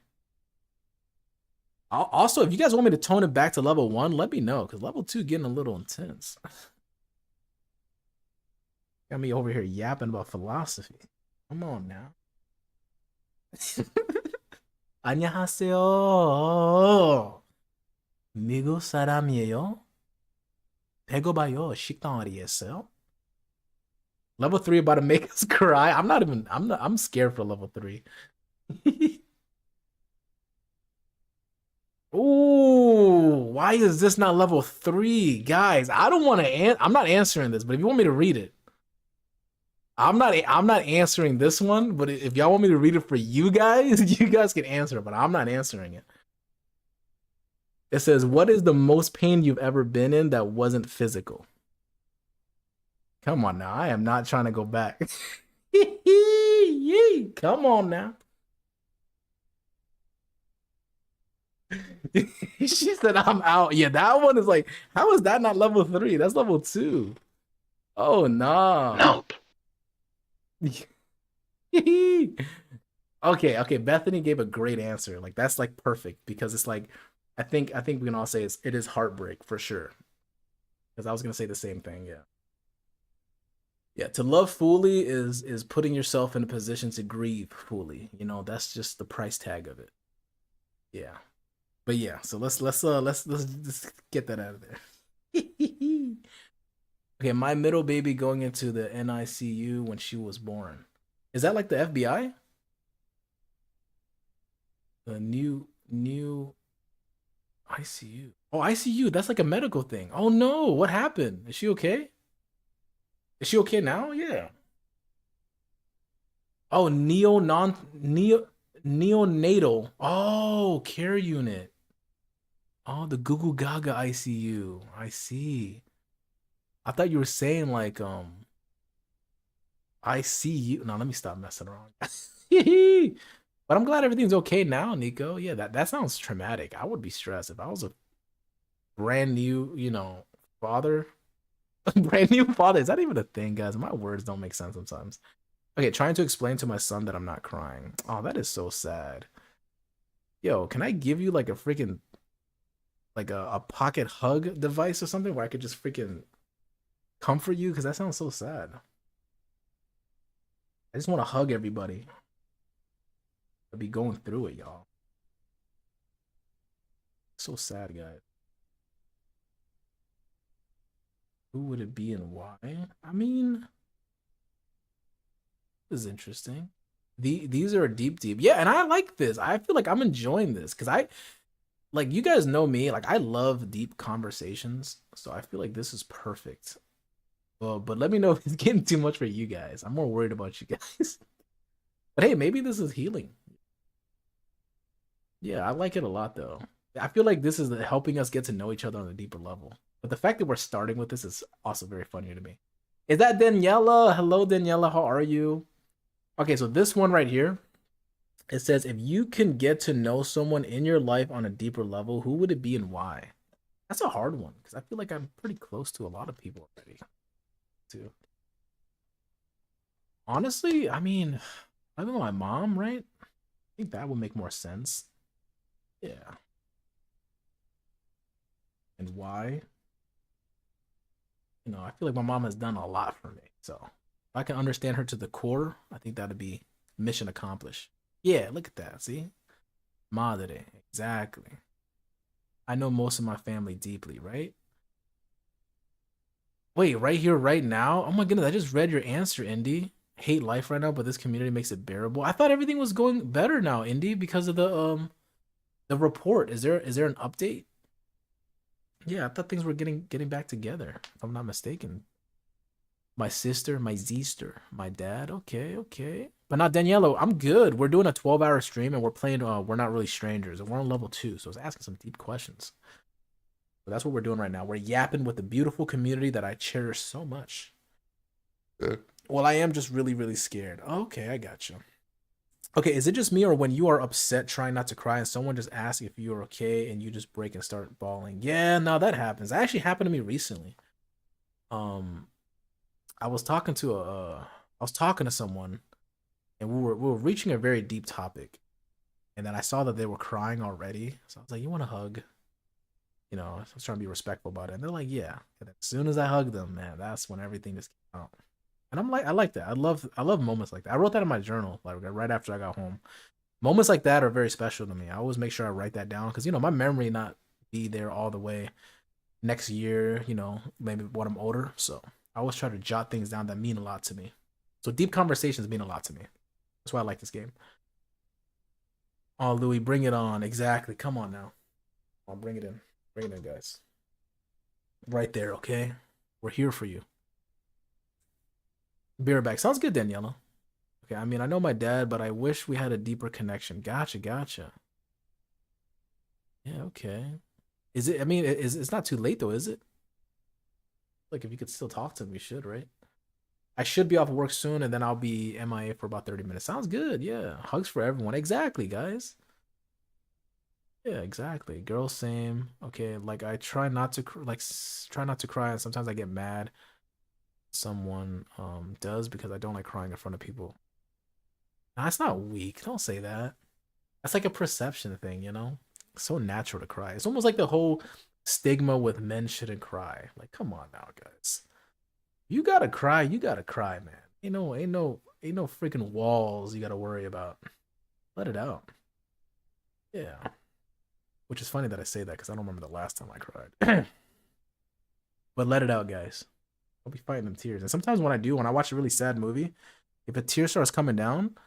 Also, if you guys want me to tone it back to level 1, let me know, because level 2 getting a little intense. Got me over here yapping about philosophy. Come on now. 안녕하세요. 미국 사람이에요. 배고파요. 식당 어디였어요? Level 3 about to make us cry. I'm scared for level 3. Ooh, why is this not level 3? Guys, I don't want to I'm not answering this, but if you want me to read it, I'm not answering this one, but if y'all want me to read it for you guys, you guys can answer it, but I'm not answering it. It says, "What is the most pain you've ever been in that wasn't physical?" Come on now, I am not trying to go back. Come on now. She said, "I'm out." Yeah, that one is like, how is that not level 3? That's level 2. Oh, no. Nope. Okay. Bethany gave a great answer. Like, that's like perfect because it's like, I think we can all say it is heartbreak for sure. Because I was gonna say the same thing. Yeah. Yeah, to love fully is putting yourself in a position to grieve fully. That's just the price tag of it. Yeah. But yeah, so let's just get that out of there. Okay, my middle baby going into the NICU when she was born. Is that like the FBI? The new ICU. Oh, ICU. That's like a medical thing. Oh no, what happened? Is she okay? Is she okay now? Yeah. Oh, neonatal. Oh, care unit. Oh, the Google Gaga ICU. I see. I thought you were saying like I see you. No, let me stop messing around. But I'm glad everything's okay now, Nico. Yeah, that sounds traumatic. I would be stressed if I was a brand new, father. Brand new father. Is that even a thing, guys? My words don't make sense sometimes. Okay, trying to explain to my son that I'm not crying. Oh, that is so sad. Yo, can I give you like a freaking like a pocket hug device or something where I could just freaking comfort you? Because that sounds so sad. I just want to hug everybody. I'll be going through it, y'all. So sad, guys. Who would it be and why? I mean, this is interesting. These are deep. Yeah, and I like this. I feel like I'm enjoying this because like you guys know me. Like I love deep conversations, so I feel like this is perfect. Well, but let me know if it's getting too much for you guys. I'm more worried about you guys. But hey, maybe this is healing. Yeah, I like it a lot though. I feel like this is helping us get to know each other on a deeper level. But the fact that we're starting with this is also very funny to me. Is that Daniela? Hello, Daniela. How are you? Okay, so this one right here, it says if you can get to know someone in your life on a deeper level, who would it be and why? That's a hard one because I feel like I'm pretty close to a lot of people already. Too. Honestly, I mean, I don't know my mom, right? I think that would make more sense. Yeah. And why? You know, I feel like my mom has done a lot for me. So if I can understand her to the core, I think that'd be mission accomplished. Yeah, look at that. See? Madre. Exactly. I know most of my family deeply, right? Wait, right here, right now? Oh my goodness, I just read your answer, Indy. Hate life right now, but this community makes it bearable. I thought everything was going better now, Indy, because of the report. Is there an update? Yeah, I thought things were getting back together, if I'm not mistaken. My sister, my Zeester, my dad. Okay, okay. But not Daniello. I'm good. We're doing a 12-hour stream and we're playing we're not really strangers. And we're on level 2, so it's asking some deep questions. But that's what we're doing right now. We're yapping with the beautiful community that I cherish so much. Well, I am just really, really scared. Okay, I got you. Okay, is it just me or when you are upset trying not to cry and someone just asks if you're okay and you just break and start bawling? Yeah, no, that happens. That actually happened to me recently. Um, I was talking to I was talking to someone and we were reaching a very deep topic. And then I saw that they were crying already. So I was like, "You want a hug?" You know, I was trying to be respectful about it. And they're like, "Yeah." And as soon as I hugged them, man, that's when everything just came out. And I'm like, I like that. I love moments like that. I wrote that in my journal like right after I got home. Moments like that are very special to me. I always make sure I write that down because my memory not be there all the way next year. Maybe when I'm older. So I always try to jot things down that mean a lot to me. So deep conversations mean a lot to me. That's why I like this game. Oh, Louis, bring it on. Exactly. Come on now. I'll bring it in. Bring it in, guys. Right there, okay? We're here for you. Beer back. Sounds good, Daniela. Okay, I mean, I know my dad, but I wish we had a deeper connection. Gotcha, gotcha. Yeah, okay. Is it, I mean, it's not too late though, is it? Like, if you could still talk to him, you should, right? I should be off of work soon, and then I'll be MIA for about 30 minutes. Sounds good, yeah. Hugs for everyone. Exactly, guys. Yeah, exactly. Girls, same. Okay, like I try not to try not to cry, and sometimes I get mad. Someone does because I don't like crying in front of people. Nah, it's not weak. Don't say that. That's like a perception thing, you know? It's so natural to cry. It's almost like the whole stigma with men shouldn't cry. Like, come on now, guys. You gotta cry, man. Ain't no freaking walls you gotta worry about. Let it out. Yeah. Which is funny that I say that because I don't remember the last time I cried. But let it out, guys. I'll be fighting them tears. And sometimes when I do, when I watch a really sad movie, if a tear starts coming down,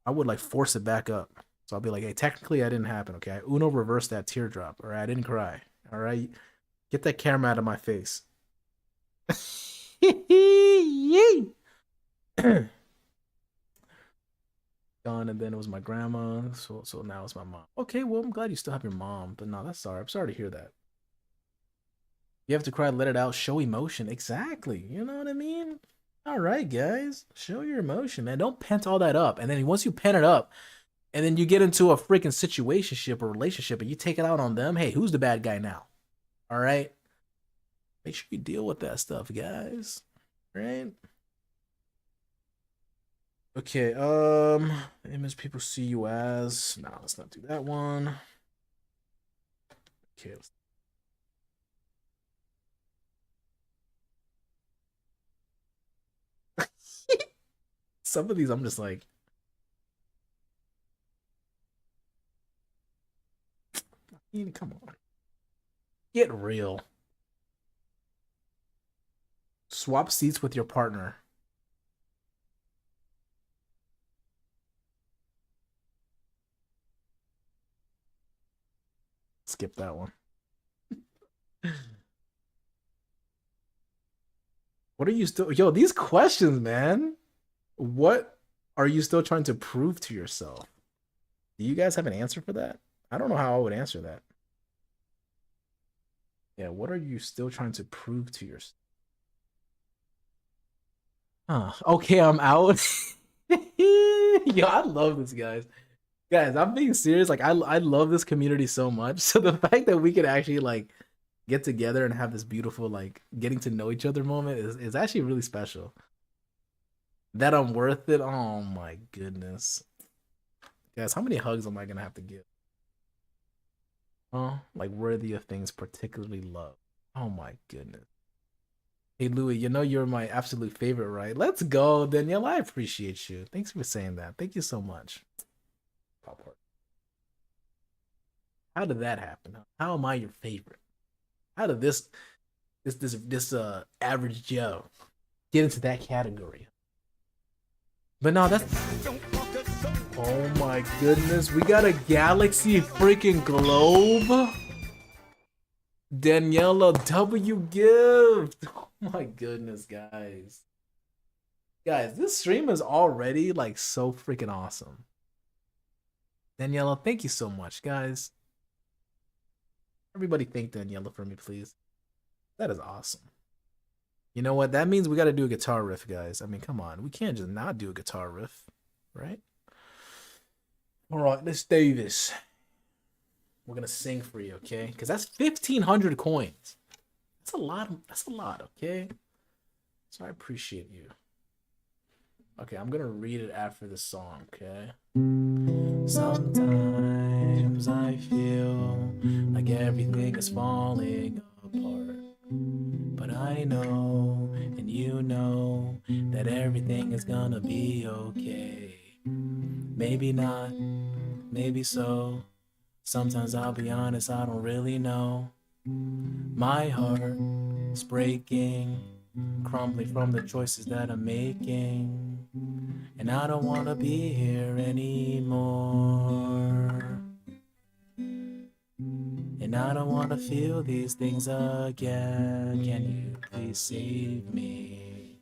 I would like force it back up. So I'll be like, hey, technically that didn't happen, okay? I Uno reversed that teardrop, all right? I didn't cry, all right? Get that camera out of my face. Gone, and then it was my grandma. So now it's my mom. Okay, well, I'm glad you still have your mom, but no, that's sorry. I'm sorry to hear that. You have to cry, let it out, show emotion. Exactly. You know what I mean? All right, guys. Show your emotion, man. Don't pent all that up. And then once you pen it up, and then you get into a freaking situationship or relationship and you take it out on them, hey, who's the bad guy now? All right? Make sure you deal with that stuff, guys. Right? Okay, image people see you as. No, let's not do that one. Okay, some of these I'm just like, come on. Get real. Swap seats with your partner. Skip that one. What are you still? Yo, these questions, man. What are you still trying to prove to yourself? Do you guys have an answer for that? I don't know how I would answer that. Yeah, what are you still trying to prove to yourself? Huh. Okay, I'm out. Yo, I love this, guys. Guys, I'm being serious. Like, I love this community so much. So the fact that we could actually like get together and have this beautiful like getting to know each other moment is actually really special. That I'm worth it. Oh my goodness. Guys, how many hugs am I gonna have to give? Oh, like worthy of things particularly loved. Oh my goodness. Hey Louis, you know you're my absolute favorite, right? Let's go, Danielle. I appreciate you. Thanks for saying that. Thank you so much. Pop heart. How did that happen? How am I your favorite? How did this average Joe get into that category? But no, that's oh my goodness. We got a galaxy freaking globe. Daniela W gift. Oh my goodness, guys. Guys, this stream is already like so freaking awesome. Daniela, thank you so much, guys. Everybody thank Daniela for me, please. That is awesome. You know what? That means we got to do a guitar riff, guys. I mean, come on. We can't just not do a guitar riff, right? All right, let's do this. We're going to sing for you, okay? Because that's 1,500 coins. That's a lot. That's a lot, okay? So I appreciate you. Okay, I'm going to read it after the song, okay? Sometimes I feel like everything is falling apart. But I know, and you know, that everything is gonna be okay. Maybe not, maybe so. Sometimes I'll be honest, I don't really know. My heart is breaking, crumbling from the choices that I'm making. And I don't wanna be here anymore. And I don't want to feel these things again. Can you please save me?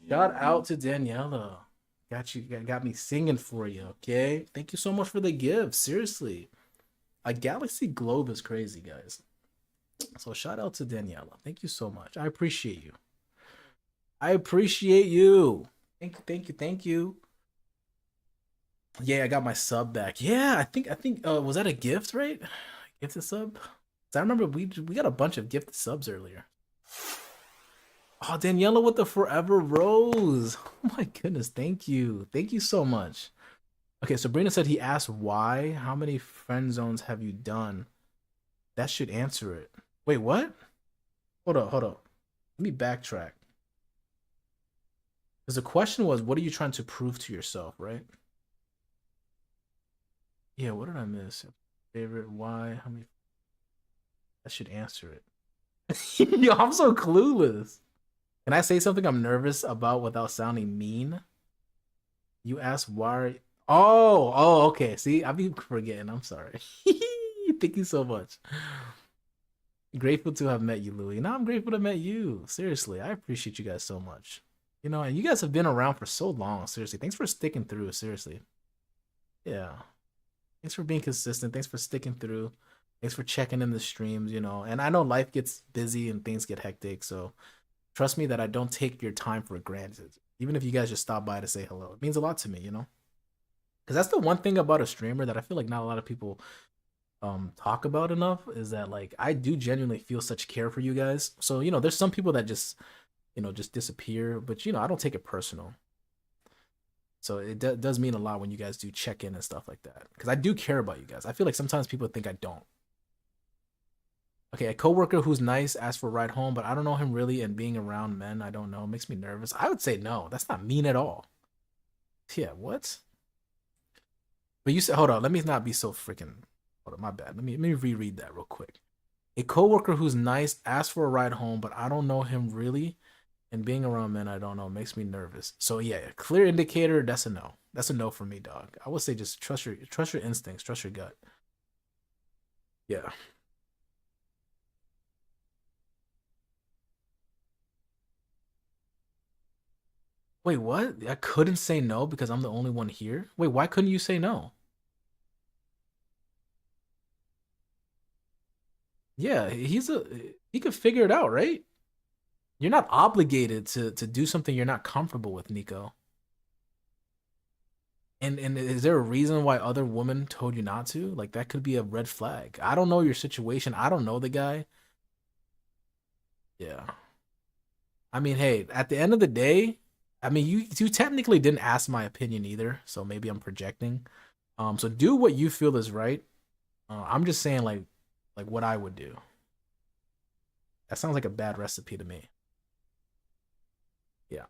Shout out to Daniela. Got me singing for you, okay? Thank you so much for the gift. Seriously. A galaxy globe is crazy, guys. So shout out to Daniela. Thank you so much. I appreciate you. I appreciate you. Thank you, thank you, thank you. Yeah, I got my sub back. Yeah, I think was that a gift, right? Gifted sub? I remember we got a bunch of gifted subs earlier. Oh, Daniela with the forever rose. Oh my goodness, thank you. Thank you so much. Okay, Sabrina said he asked why. How many friend zones have you done? That should answer it. Wait, what? Hold up, hold up. Let me backtrack. Because the question was, what are you trying to prove to yourself, right? Yeah, what did I miss? Favorite, why, how many? That should answer it. Yo, I'm so clueless. Can I say something I'm nervous about without sounding mean? You asked why. Oh, okay. See, I be forgetting. I'm sorry. Thank you so much. Grateful to have met you, Louie. Now I'm grateful to met you. Seriously, I appreciate you guys so much. You know, and you guys have been around for so long. Seriously, thanks for sticking through. Seriously, yeah. Thanks for being consistent. Thanks for sticking through. Thanks for checking in the streams. You know, and I know life gets busy and things get hectic, so trust me that I don't take your time for granted. Even if you guys just stop by to say hello, it means a lot to me, you know? Because that's the one thing about a streamer that I feel like not a lot of people talk about enough is that like I do genuinely feel such care for you guys. So, you know, there's some people that just, you know, just disappear, but you know, I don't take it personal. So it does mean a lot when you guys do check in and stuff like that. Because I do care about you guys. I feel like sometimes people think I don't. Okay, a coworker who's nice asked for a ride home, but I don't know him really, and being around men, I don't know, makes me nervous. I would say no. That's not mean at all. Yeah, what? But you said, hold on, let me not be so freaking. Hold on, my bad. Let me reread that real quick. A coworker who's nice asked for a ride home, but I don't know him really, and being around men, I don't know, makes me nervous. So yeah, a clear indicator. That's a no. That's a no for me, dog. I would say just trust your instincts, trust your gut. Yeah. Wait, what? I couldn't say no because I'm the only one here? Wait, why couldn't you say no? Yeah, he could figure it out, right? You're not obligated to do something you're not comfortable with, Nico. And is there a reason why other women told you not to? Like that could be a red flag. I don't know your situation. I don't know the guy. Yeah. I mean, hey, at the end of the day, I mean, you technically didn't ask my opinion either, so maybe I'm projecting. So do what you feel is right. I'm just saying like what I would do. That sounds like a bad recipe to me. Yeah.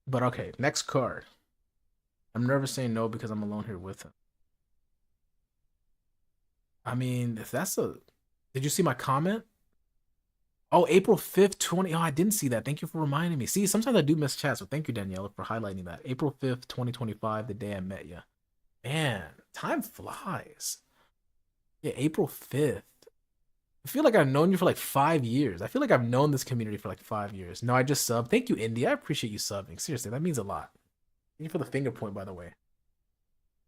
But okay, next card. I'm nervous saying no because I'm alone here with him. I mean, if that's a did you see my comment? Oh, April 5th, 20. Oh, I didn't see that. Thank you for reminding me. See, sometimes I do miss chat, so thank you, Daniela, for highlighting that. April 5th, 2025, the day I met you. Man, time flies. Yeah, April 5th. I feel like I've known you for like 5 years. I feel like I've known this community for like 5 years. No, I just subbed. Thank you, Indy. I appreciate you subbing. Seriously, that means a lot. Thank you for the finger point, by the way.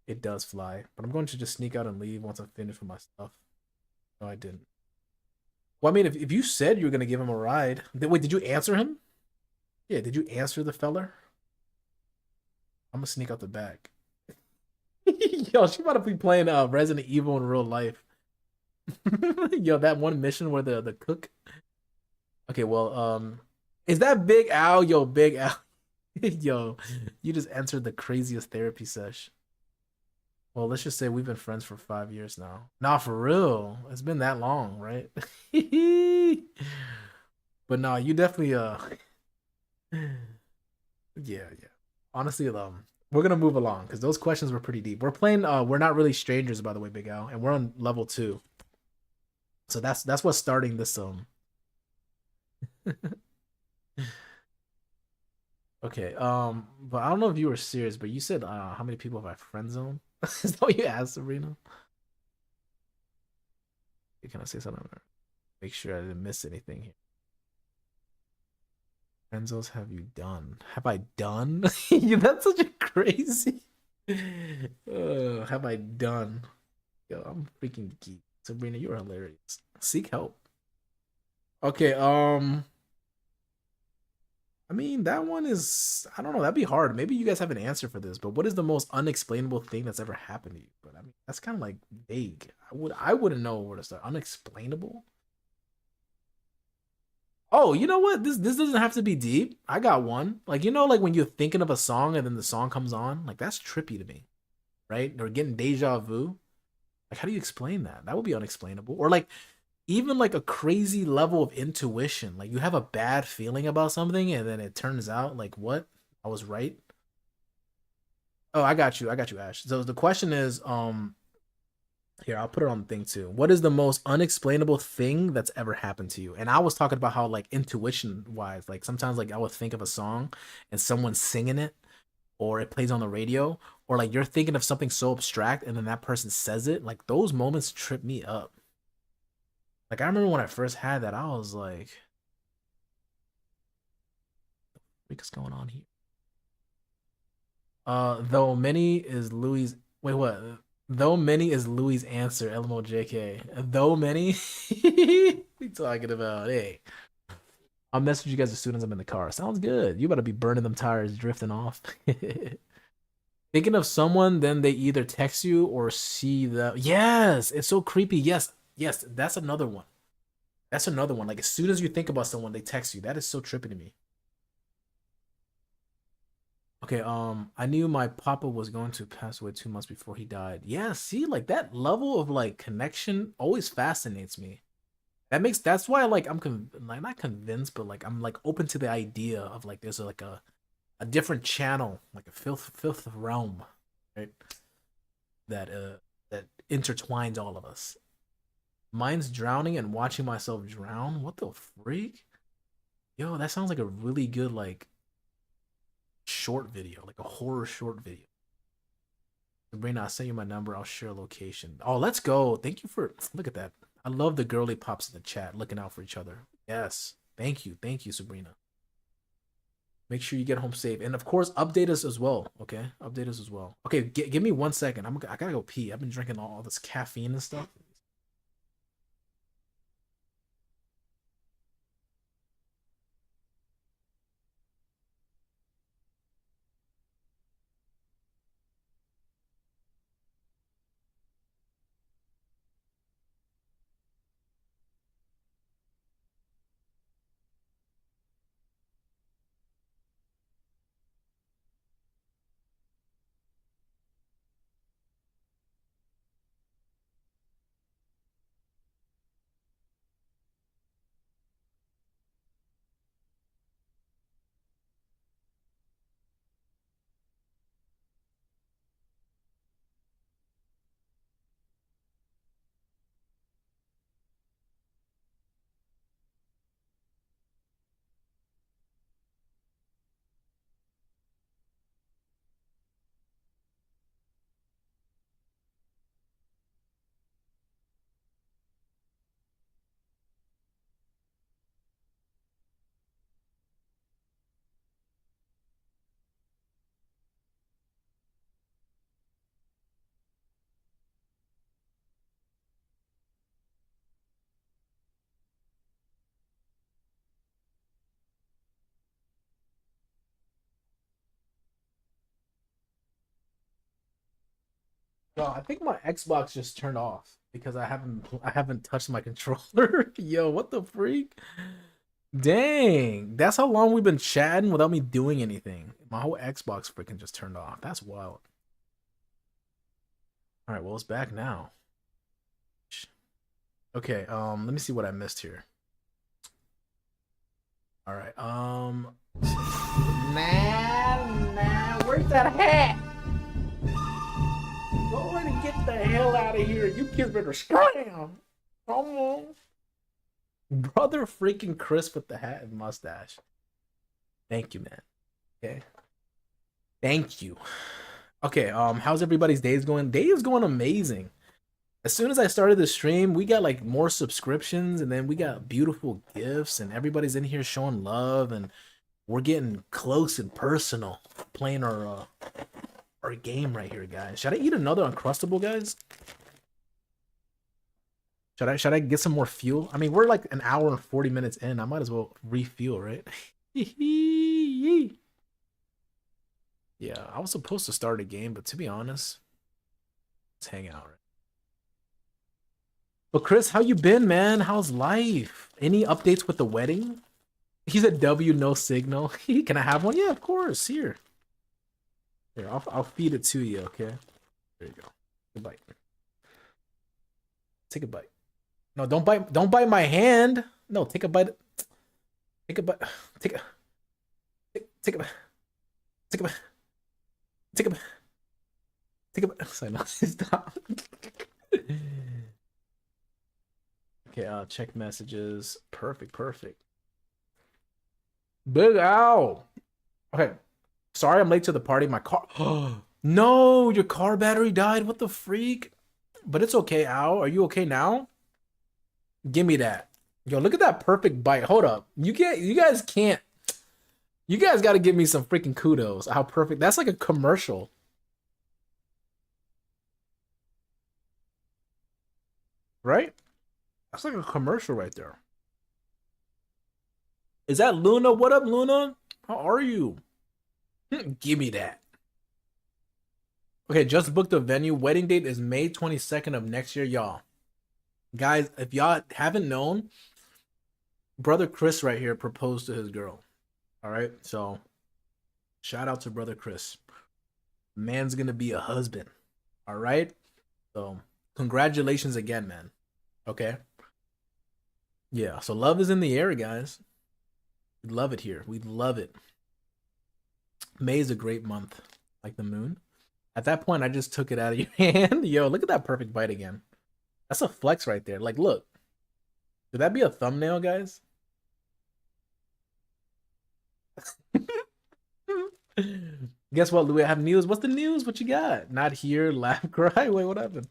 It does fly. But I'm going to just sneak out and leave once I'm finished with my stuff. No, I didn't. Well, I mean, if you said you were going to give him a ride. Wait, did you answer him? Yeah, did you answer the feller? I'm going to sneak out the back. Yo, she about to be playing Resident Evil in real life. Yo, that one mission where the cook. Okay, well, is that Big Al? Yo, Big Al. Yo, you just entered the craziest therapy sesh. Well, let's just say we've been friends for 5 years now. Nah, for real. It's been that long, right? But no, you definitely yeah, yeah. Honestly, we're gonna move along because those questions were pretty deep. We're playing we're not really strangers, by the way, Big Al, and we're on level 2. So that's what's starting this Okay, but I don't know if you were serious, but you said how many people have I friend zone? Is that what you asked, Sabrina? Can I say something? Make sure I didn't miss anything here. Friend zones have you done? Have I done? Yeah, that's such a crazy. Have I done? Yo, I'm freaking geek. Sabrina, you're hilarious. Seek help. Okay, I mean, that one is, I don't know, that'd be hard. Maybe you guys have an answer for this, but what is the most unexplainable thing that's ever happened to you? But I mean, that's kind of like vague. I wouldn't know where to start. Unexplainable? Oh, you know what? This doesn't have to be deep. I got one. Like, like when you're thinking of a song and then the song comes on, like that's trippy to me, right? Or getting deja vu. Like, how do you explain that? That would be unexplainable. Or like even like a crazy level of intuition. Like you have a bad feeling about something and then it turns out like what? I was right. Oh, I got you. I got you, Ash. So the question is, here, I'll put it on the thing too. What is the most unexplainable thing that's ever happened to you? And I was talking about how like intuition wise, like sometimes like I would think of a song and someone's singing it or it plays on the radio or like you're thinking of something so abstract and then that person says it. Like those moments trip me up. Like I remember when I first had that, I was like, what is going on here? Though many is Louis. Wait, what? Though many is Louis' answer. LMOJK. Though many. We talking about? Hey, I'll message you guys as soon as I'm in the car. Sounds good. You better be burning them tires, drifting off. Thinking of someone, then they either text you or see the. Yes, it's so creepy. Yes, yes, that's another one. That's another one. Like as soon as you think about someone, they text you. That is so trippy to me. Okay, I knew my papa was going to pass away 2 months before he died. Yeah, see, like that level of like connection always fascinates me. That's why like like not convinced, but like I'm like open to the idea of like there's like a different channel, like a fifth realm, right? That that intertwines all of us. Mine's drowning and watching myself drown. What the freak? Yo, that sounds like a really good like short video, like a horror short video. Sabrina, I'll send you my number. I'll share a location. Oh, let's go. Thank you for look at that. I love the girly pops in the chat looking out for each other. Yes. Thank you. Thank you, Sabrina. Make sure you get home safe, and of course, update us as well. Okay, update us as well. Okay, give me 1 second. I gotta go pee. I've been drinking all this caffeine and stuff. No, I think my Xbox just turned off because I haven't touched my controller. Yo, what the freak? Dang, that's how long we've been chatting without me doing anything. My whole Xbox freaking just turned off. That's wild. All right, well, it's back now. Okay, let me see what I missed here. All right, nah, where's that hat? Go in and get the hell out of here. You kids better scram. Come on. Brother freaking Chris with the hat and mustache. Thank you, man. Okay. Thank you. Okay, how's everybody's days going? Day is going amazing. As soon as I started the stream, we got like more subscriptions, and then we got beautiful gifts, and everybody's in here showing love, and we're getting close and personal playing our game right here, guys. Should I eat another Uncrustable, guys? Should I get some more fuel? I mean, we're like an hour and 40 minutes in. I might as well refuel, right? Yeah, I was supposed to start a game, but to be honest, let's hang out, right? But Chris, how you been, man? How's life? Any updates with the wedding? He said W, no signal. Can I have one? Yeah, of course. Here. Here, I'll feed it to you, okay? There you go. Take a bite. Take a bite. No, don't bite my hand. No, take a bite. Take a bite. Take a take a bite. Take a bite. Take a bite. Take a bite. Sorry, no, stop. Okay, check messages. Perfect. Big Ow. Okay. Sorry I'm late to the party. My car. No, your car battery died. What the freak? But it's okay, Ow. Are you okay now? Give me that. Yo, look at that perfect bite. Hold up. You guys can't. You guys got to give me some freaking kudos. How perfect. That's like a commercial. Right? That's like a commercial right there. Is that Luna? What up, Luna? How are you? Give me that. Okay, just booked the venue. Wedding date is May 22nd of next year, y'all. Guys, if y'all haven't known, brother Chris right here proposed to his girl. All right, so shout out to brother Chris. Man's gonna be a husband. All right, so congratulations again, man. Okay, yeah. So love is in the air, guys. We love it here. We love it. May is a great month, like the moon. At that point, I just took it out of your hand. Yo, look at that perfect bite again. That's a flex right there. Like, look. Should that be a thumbnail, guys? Guess what, Louis? I have news. What's the news? What you got? Not here. Laugh, cry. Wait, what happened?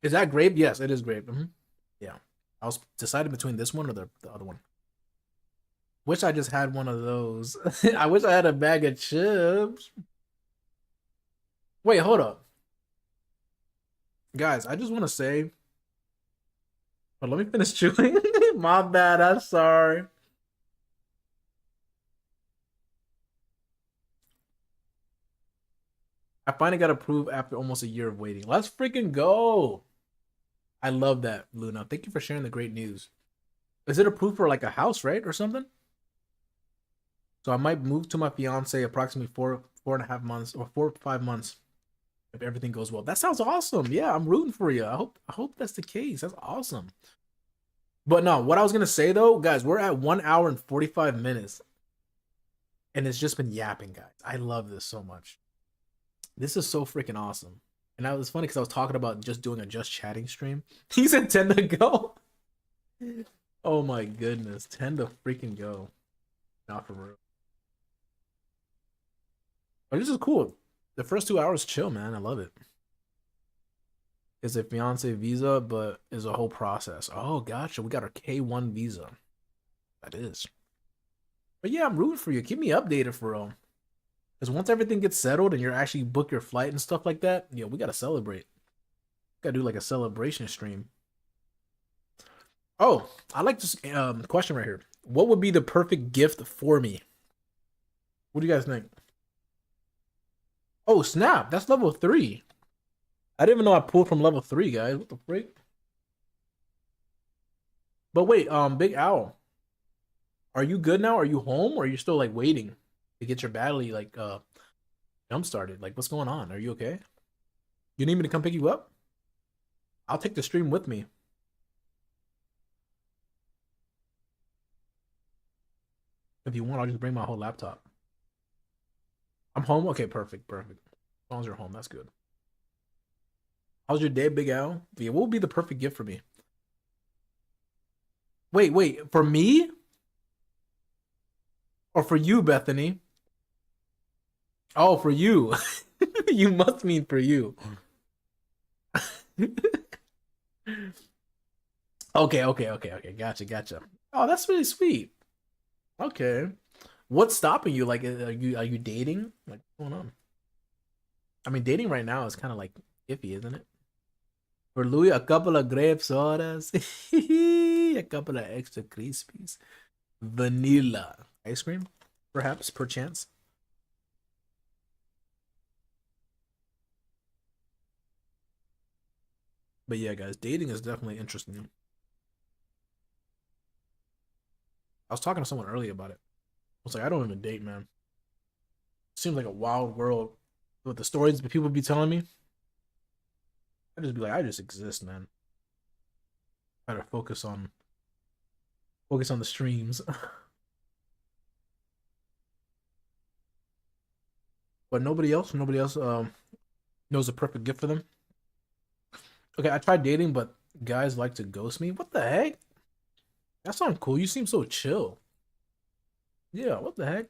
Is that grape? Yes, it is grape. Yeah. I was deciding between this one or the other one. Wish I just had one of those. I wish I had a bag of chips. Wait, hold up. Guys, I just want to say, but let me finish chewing. My bad, I'm sorry. I finally got approved after almost a year of waiting. Let's freaking go. I love that, Luna. Thank you for sharing the great news. Is it approved for like a house, right? Or something? So I might move to my fiance approximately 4.5 months or 4 or 5 months if everything goes well. That sounds awesome. Yeah, I'm rooting for you. I hope that's the case. That's awesome. But no, what I was gonna say though, guys, we're at 1 hour and 45 minutes. And it's just been yapping, guys. I love this so much. This is so freaking awesome. And that was funny because I was talking about just doing a just chatting stream. He said 10 to go. Oh my goodness. 10 to freaking go. Not for real. But this is cool. The first 2 hours chill, man. I love it. It's a fiance visa, but is a whole process. Oh, gotcha. We got our K1 visa. That is. But yeah, I'm rooting for you. Keep me updated for real. Because once everything gets settled and you're actually book your flight and stuff like that, we gotta celebrate. Gotta do like a celebration stream. Oh, I like this question right here. What would be the perfect gift for me? What do you guys think? Oh, snap. That's level 3. I didn't even know I pulled from level 3, guys. What the freak? But wait, Big Owl. Are you good now? Are you home? Or are you still like waiting to get your battery like jump started? Like what's going on? Are you okay? You need me to come pick you up? I'll take the stream with me. If you want, I'll just bring my whole laptop. I'm home? Okay, perfect, perfect. As long as you're home, that's good. How's your day, Big Al? Yeah, what would be the perfect gift for me? Wait, for me? Or for you, Bethany? Oh, for you. You must mean for you. Okay. Gotcha. Oh, that's really sweet. Okay. What's stopping you? Like, are you dating? Like, what's going on? I mean, dating right now is kind of like iffy, isn't it? For Louis, a couple of grape sodas, a couple of extra crispies, vanilla ice cream, perhaps, perchance. But yeah, guys, dating is definitely interesting. I was talking to someone earlier about it. I was like, I don't even date, man. Seems like a wild world. With the stories that people be telling me, I just be like, I just exist, man. Try to focus on the streams. But nobody else knows a perfect gift for them. Okay, I tried dating, but guys like to ghost me. What the heck? That sounds cool. You seem so chill. Yeah, what the heck?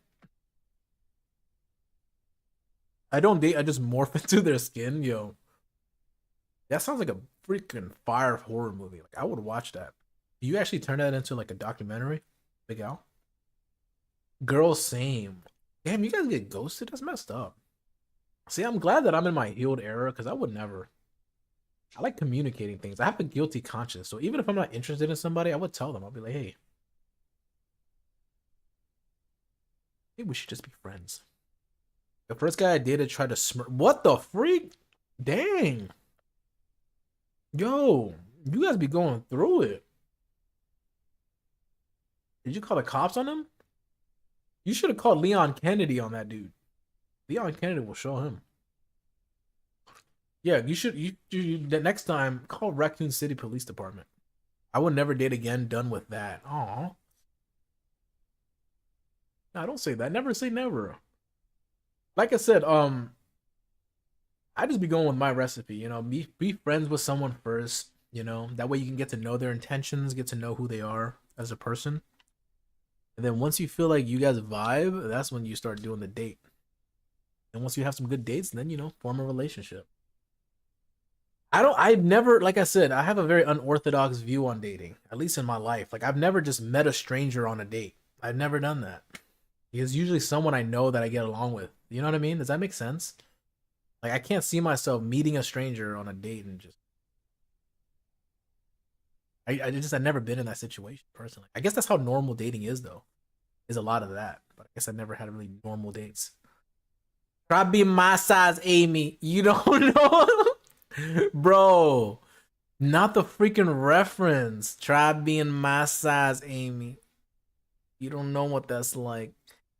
I don't date, I just morph into their skin, yo. That sounds like a freaking fire horror movie. Like I would watch that. You actually turn that into like a documentary, Big Al? Girl, same. Damn, you guys get ghosted? That's messed up. See, I'm glad that I'm in my healed era because I would never. I like communicating things. I have a guilty conscience. So even if I'm not interested in somebody, I would tell them. I'll be like, hey, maybe we should just be friends. The first guy I dated tried to smirk. What the freak? Dang. Yo, you guys be going through it. Did you call the cops on him? You should have called Leon Kennedy on that dude. Leon Kennedy will show him. Yeah, you should. The next time call Raccoon City Police Department. I would never date again. Done with that. Aw. No, don't say that. Never say never. Like I said, I just be going with my recipe. Be friends with someone first. That way you can get to know their intentions, get to know who they are as a person, and then once you feel like you guys vibe, that's when you start doing the date. And once you have some good dates, then form a relationship. I've never, like I said, I have a very unorthodox view on dating, at least in my life. Like I've never just met a stranger on a date. I've never done that. It's usually someone I know that I get along with. You know what I mean? Does that make sense? Like I can't see myself meeting a stranger on a date and just I've never been in that situation personally. I guess that's how normal dating is though. Is a lot of that. But I guess I never had really normal dates. Try being my size, Amy. You don't know? Bro. Not the freaking reference. Try being my size, Amy. You don't know what that's like.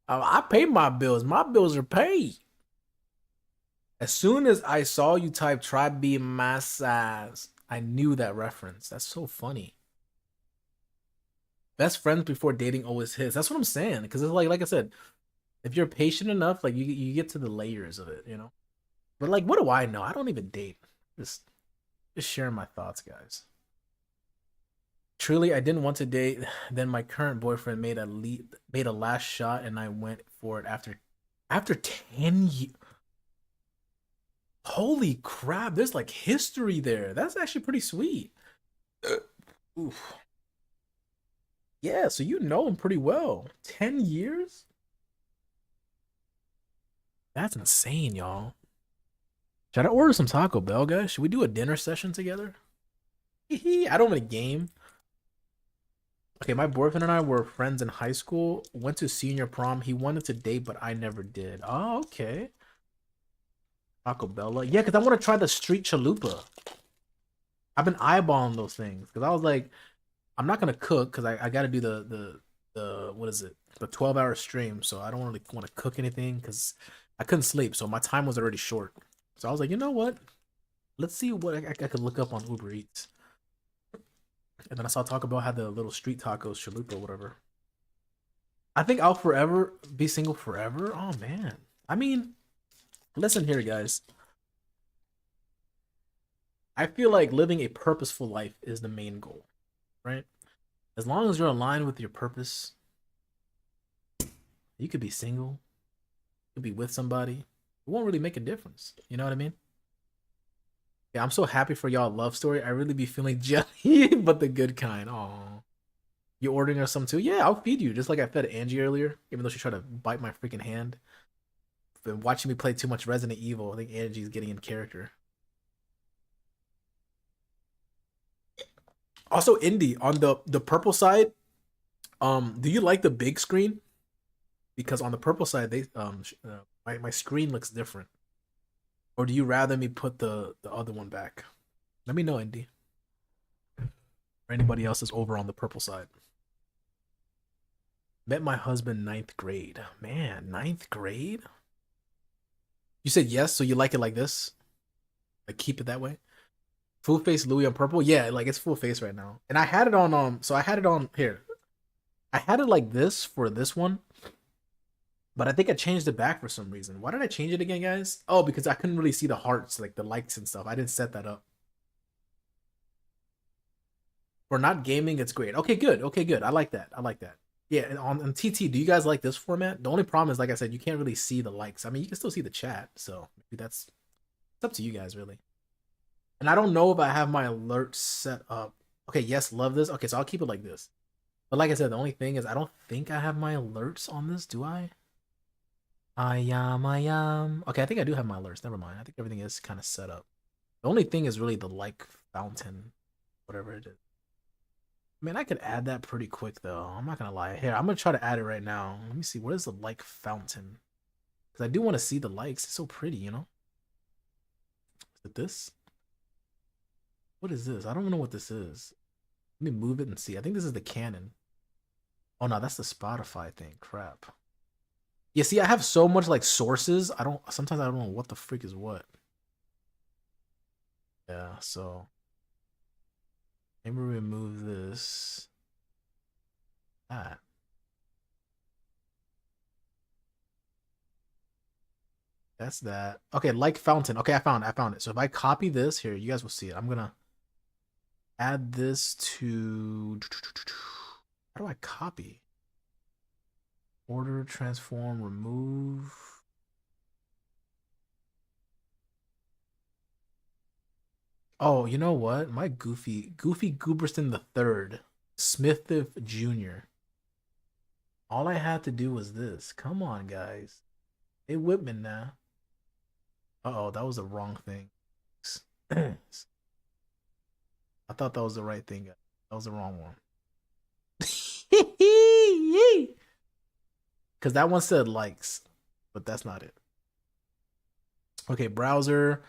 I pay my bills. My bills are paid. As soon as I saw you type try being my size, I knew that reference. That's so funny. Best friends before dating always hits. That's what I'm saying. Because it's like I said, if you're patient enough, like you get to the layers of it, you know. But like, what do I know? I don't even date. Just just sharing my thoughts, guys. Truly, I didn't want to date. Then my current boyfriend made a last shot, and I went for it after 10 years. Holy crap! There's like history there. That's actually pretty sweet. Oof. Yeah, so you know him pretty well. 10 years? That's insane, y'all. Should I order some Taco Bell, guys? Should we do a dinner session together? I don't want to game. Okay, my boyfriend and I were friends in high school. Went to senior prom. He wanted to date, but I never did. Oh, okay. Taco Bella. Yeah, because I want to try the street chalupa. I've been eyeballing those things because I was like, I'm not gonna cook because I got to do the what is it, the 12-hour stream. So I don't really want to cook anything because I couldn't sleep. So my time was already short. So I was like, you know what? Let's see what I could look up on Uber Eats. And then I saw Taco Bell had the little street tacos, chalupa, whatever. I think I'll forever be single forever. Oh man. I mean, listen here, guys. I feel like living a purposeful life is the main goal, right? As long as you're aligned with your purpose, you could be single, you could be with somebody. It won't really make a difference. You know what I mean? Yeah, I'm so happy for y'all love story. I really be feeling jelly, but the good kind. Oh, you ordering us some too? Yeah, I'll feed you. Just like I fed Angie earlier, even though she tried to bite my freaking hand. Been watching me play too much Resident Evil. I think Angie's getting in character. Also, Indy on the purple side. Do you like the big screen? Because on the purple side, my screen looks different. Or do you rather me put the other one back? Let me know, Indy. Or anybody else is over on the purple side. Met my husband ninth grade. Man, ninth grade? You said yes, so you like it like this? Like keep it that way? Full face Louis on purple? Yeah, like it's full face right now. And I had it on so I had it on here. I had it like this for this one. But I think I changed it back for some reason. Why did I change it again, guys? Oh, because I couldn't really see the hearts, like the likes and stuff. I didn't set that up. For not gaming, it's great. Okay, good. Okay, good. I like that. I like that. Yeah, on TT, do you guys like this format? The only problem is, like I said, you can't really see the likes. I mean, you can still see the chat, so maybe that's it's up to you guys, really. And I don't know if I have my alerts set up. Okay, yes, love this. Okay, so I'll keep it like this. But like I said, the only thing is I don't think I have my alerts on this, do I? I am. Okay, I think I do have my alerts. Never mind. I think everything is kind of set up. The only thing is really the like fountain, whatever it is. Man, I could add that pretty quick though. I'm not gonna lie. Here, I'm gonna try to add it right now. Let me see. What is the like fountain? Because I do want to see the likes. It's so pretty, you know? Is it this? What is this? I don't know what this is. Let me move it and see. I think this is the Canon. Oh no, that's the Spotify thing. Crap. Yeah, see, I have so much like sources. Sometimes I don't know what the freak is what. Yeah, so maybe remove this. That. That's that. Okay, like fountain. Okay, I found it. So if I copy this here, you guys will see it. I'm gonna add this to how do I copy? Order, transform, remove. Oh, you know what? My Goofy Gooberson the third, Smith Jr. All I had to do was this. Come on, guys. Hey, Whitman now. Uh-oh, that was the wrong thing. I thought that was the right thing. That was the wrong one. Because that one said likes, but that's not it. Okay, browser.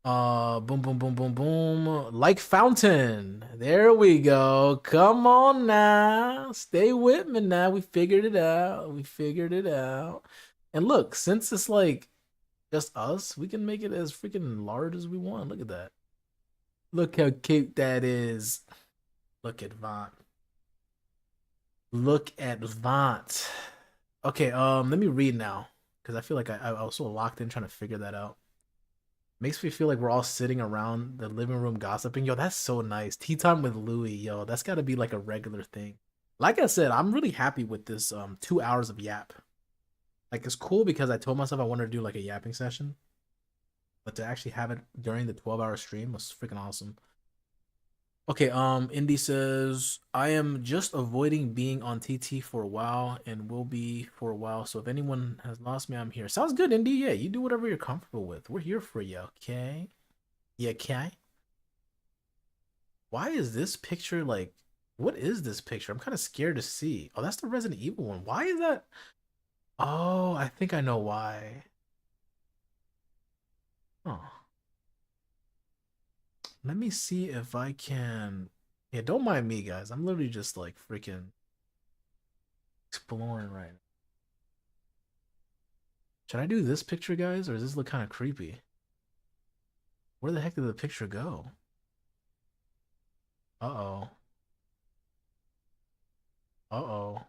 Boom, boom, boom, boom, boom. Like fountain. There we go. Come on now. Stay with me now. We figured it out. We figured it out. And look, since it's like just us, we can make it as freaking large as we want. Look at that. Look how cute that is. Look at Vaunt. Look at Vaunt. Okay, let me read now. Because I feel like I was so locked in trying to figure that out. Makes me feel like we're all sitting around the living room gossiping. Yo, that's so nice. Tea time with Louie. Yo, that's got to be like a regular thing. Like I said, I'm really happy with this 2 hours of yap. Like, it's cool because I told myself I wanted to do like a yapping session. But to actually have it during the 12-hour stream was freaking awesome. Okay, Indy says, I am just avoiding being on TT for a while and will be for a while. So if anyone has lost me, I'm here. Sounds good, Indy. Yeah, you do whatever you're comfortable with. We're here for you, okay? Yeah, okay? Why is this picture like, what is this picture? I'm kind of scared to see. Oh, that's the Resident Evil one. Why is that? Oh, I think I know why. Oh. Let me see if I can. Yeah, don't mind me, guys. I'm literally just like freaking exploring right now. Should I do this picture, guys, or does this look kind of creepy? Where the heck did the picture go? Uh-oh. Uh-oh.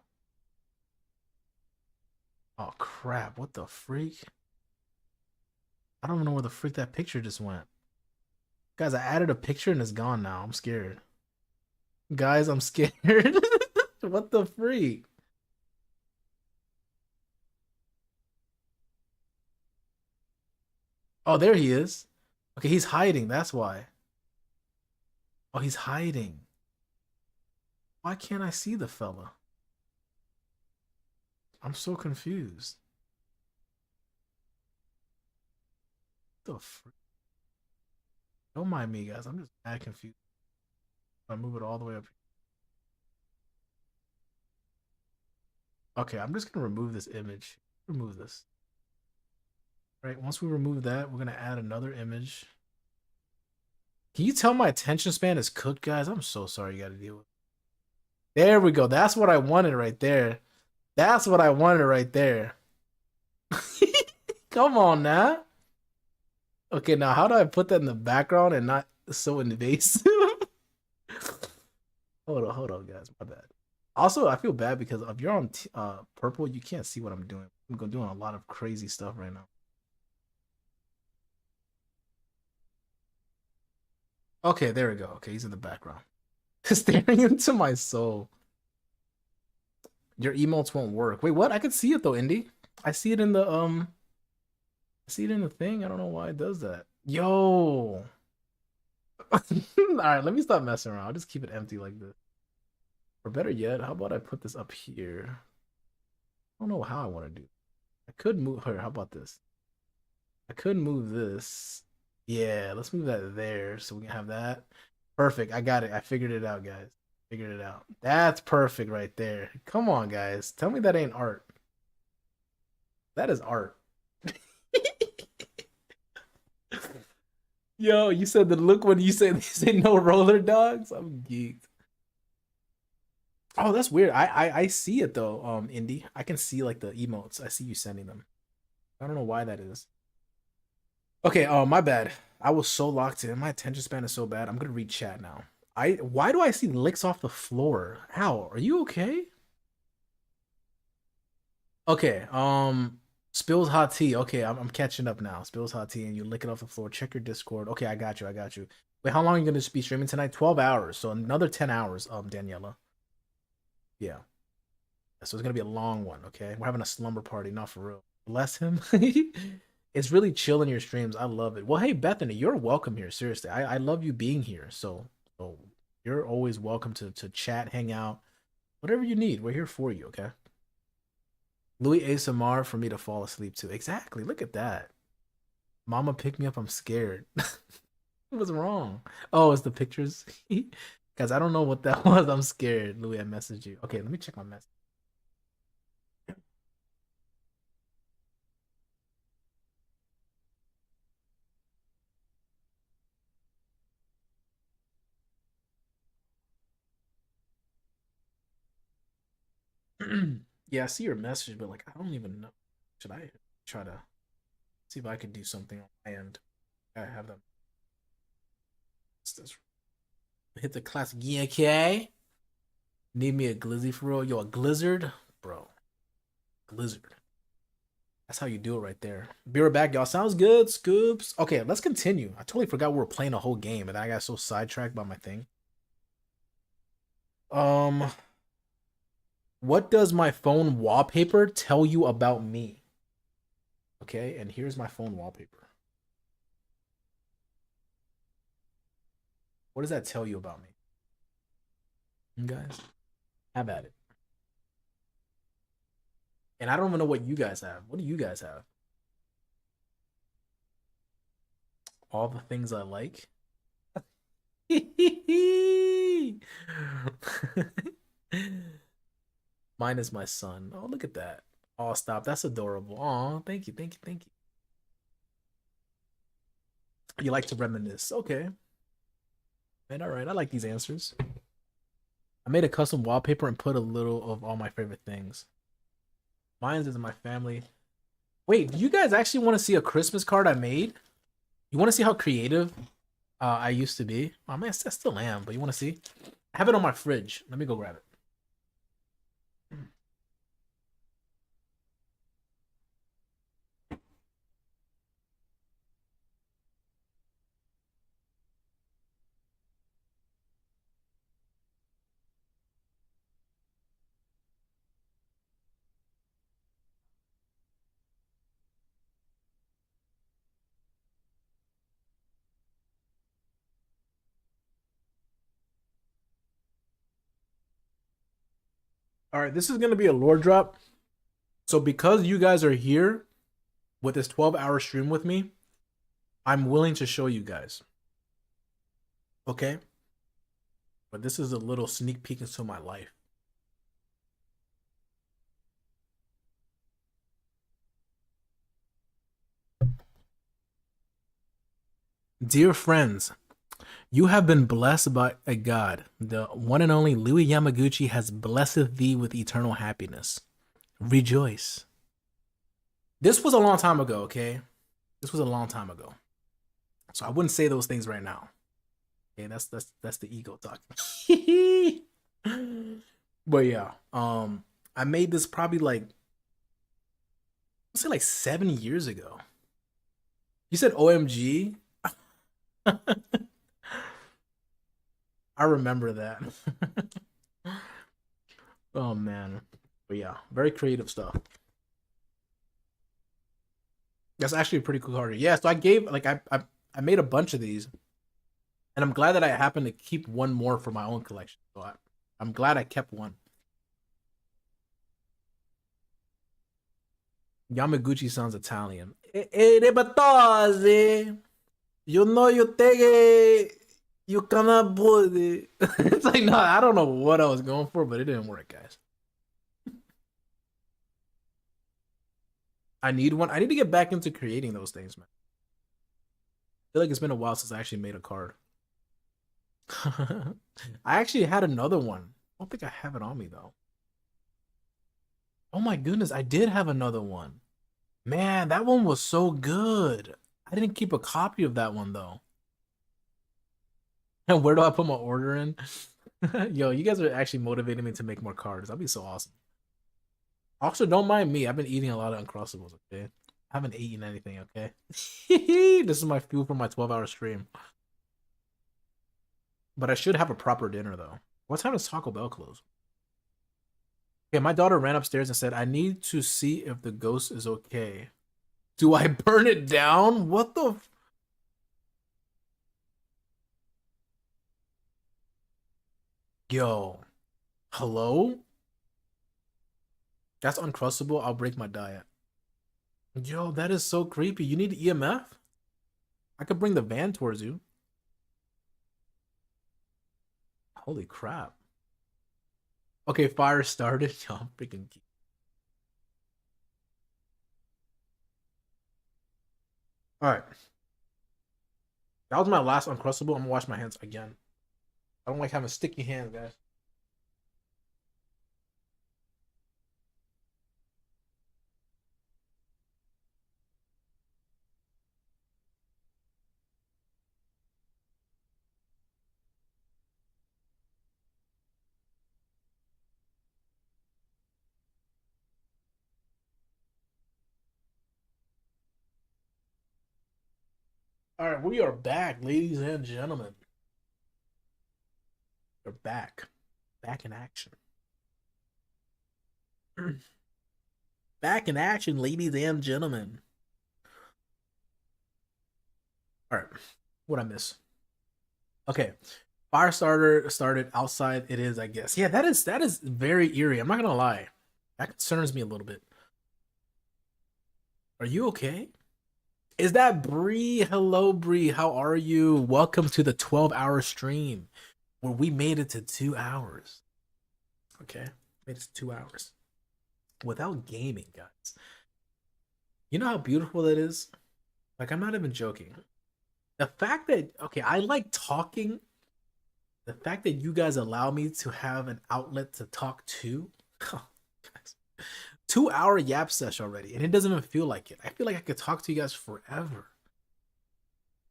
Oh, crap. What the freak? I don't even know where the freak that picture just went. Guys, I added a picture and it's gone now. I'm scared. Guys, I'm scared. What the freak? Oh, there he is. Okay, he's hiding. That's why. Oh, he's hiding. Why can't I see the fella? I'm so confused. What the freak? Don't mind me, guys. I'm just mad confused. I move it all the way up. Okay, I'm just gonna remove this image. Remove this. Right, once we remove that, we're gonna add another image. Can you tell my attention span is cooked, guys? I'm so sorry you gotta deal with it. There we go. That's what I wanted right there. That's what I wanted right there. Come on now. Okay, now how do I put that in the background and not so invasive? hold on, guys. My bad. Also, I feel bad because if you're on purple, you can't see what I'm doing. I'm doing a lot of crazy stuff right now. Okay, there we go. Okay, he's in the background. Staring into my soul. Your emotes won't work. Wait, what? I can see it though, Indy. I see it in the I see it in the thing. I don't know why it does that. Yo. All right, let me stop messing around. I'll just keep it empty like this. Or better yet, how about I put this up here? I don't know how I want to do. I could move her. How about this? I could move this. Yeah, let's move that there so we can have that. Perfect. I got it. I figured it out, guys. Figured it out. That's perfect right there. Come on, guys. Tell me that ain't art. That is art. Yo, you said the look when you say no roller dogs? I'm geeked. Oh, that's weird. I see it though, Indy. I can see like the emotes. I see you sending them. I don't know why that is. Okay, oh my bad. I was so locked in. My attention span is so bad. I'm gonna read chat now. Why do I see licks off the floor? How? Are you okay? Okay, spills hot tea. Okay, I'm catching up now. Spills hot tea and you lick it off the floor. Check your Discord. Okay, I got you. I got you. Wait, how long are you gonna be streaming tonight? 12 hours. So another 10 hours, Daniela. Yeah. So it's gonna be a long one, okay? We're having a slumber party, not for real. Bless him. It's really chill in your streams. I love it. Well, hey Bethany, you're welcome here. Seriously, I love you being here. So you're always welcome to chat, hang out, whatever you need. We're here for you, okay? Louis ASMR for me to fall asleep to. Exactly. Look at that. Mama pick me up. I'm scared. What's wrong? Oh, it's the pictures. Guys, I don't know what that was. I'm scared. Louis, I messaged you. Okay, let me check my message. Yeah, I see your message, but like I don't even know. Should I try to see if I can do something on my end? I have them. Hit the classic. Yeah, okay. Need me a glizzy for real? Yo, a glizzard? Bro. Glizzard. That's how you do it right there. Be right back, y'all. Sounds good, Scoops. Okay, let's continue. I totally forgot we were playing a whole game and I got so sidetracked by my thing. Um, what does my phone wallpaper tell you about me? Okay, and here's my phone wallpaper. What does that tell you about me? You guys, have at it. And I don't even know what you guys have. What do you guys have? All the things I like. Mine is my son. Oh, look at that. Oh, stop. That's adorable. Oh, thank you, thank you, thank you. You like to reminisce. Okay. And all right. I like these answers. I made a custom wallpaper and put a little of all my favorite things. Mine's is my family. Wait, do you guys actually want to see a Christmas card I made? You want to see how creative I used to be? I mean, I still am, but you want to see? I have it on my fridge. Let me go grab it. All right, this is going to be a lore drop. So because you guys are here with this 12-hour stream with me, I'm willing to show you guys. Okay? But this is a little sneak peek into my life. Dear friends, you have been blessed by a God. The one and only Louis Yamaguchi has blessed thee with eternal happiness. Rejoice. This was a long time ago, okay? This was a long time ago. So I wouldn't say those things right now. Okay, that's the ego talking. But yeah, I made this probably like let's say like 7 years ago. You said OMG? I remember that. Oh man. But yeah, very creative stuff. That's actually a pretty cool card. Yeah, so I gave like I made a bunch of these, and I'm glad that I happened to keep one more for my own collection. So I'm glad I kept one. Yamaguchi sounds Italian. Batose. You know you take it. You cannot put it. It's like no, I don't know what I was going for, but it didn't work, guys. I need one. I need to get back into creating those things, man. I feel like it's been a while since I actually made a card. I actually had another one. I don't think I have it on me though. Oh my goodness, I did have another one. Man, that one was so good. I didn't keep a copy of that one though. And where do I put my order in? Yo, you guys are actually motivating me to make more cards. That'd be so awesome. Also, don't mind me. I've been eating a lot of Uncrustables, okay? I haven't eaten anything, okay? This is my fuel for my 12-hour stream. But I should have a proper dinner, though. What time does Taco Bell close? Okay, my daughter ran upstairs and said, I need to see if the ghost is okay. Do I burn it down? What the... Yo. Hello? That's uncrustable. I'll break my diet. Yo, that is so creepy. You need EMF? I could bring the van towards you. Holy crap. Okay, fire started. Yo, I'm freaking. All right. That was my last uncrustable. I'm gonna wash my hands again. I don't like having sticky hands, guys. All right, we are back, ladies and gentlemen. We're back. Back in action. Back in action, ladies and gentlemen. All right. What I miss? Okay. Fire starter started outside. It is, I guess. Yeah, that is very eerie. I'm not gonna lie. That concerns me a little bit. Are you okay? Is that Bree? Hello, Bree. How are you? Welcome to the 12-hour stream where we made it to 2 hours. Okay. Made it to 2 hours. Without gaming, guys. You know how beautiful that is? Like, I'm not even joking. The fact that, okay, I like talking. The fact that you guys allow me to have an outlet to talk to. Oh, guys. 2 hour yap sesh already, and it doesn't even feel like it. I feel like I could talk to you guys forever.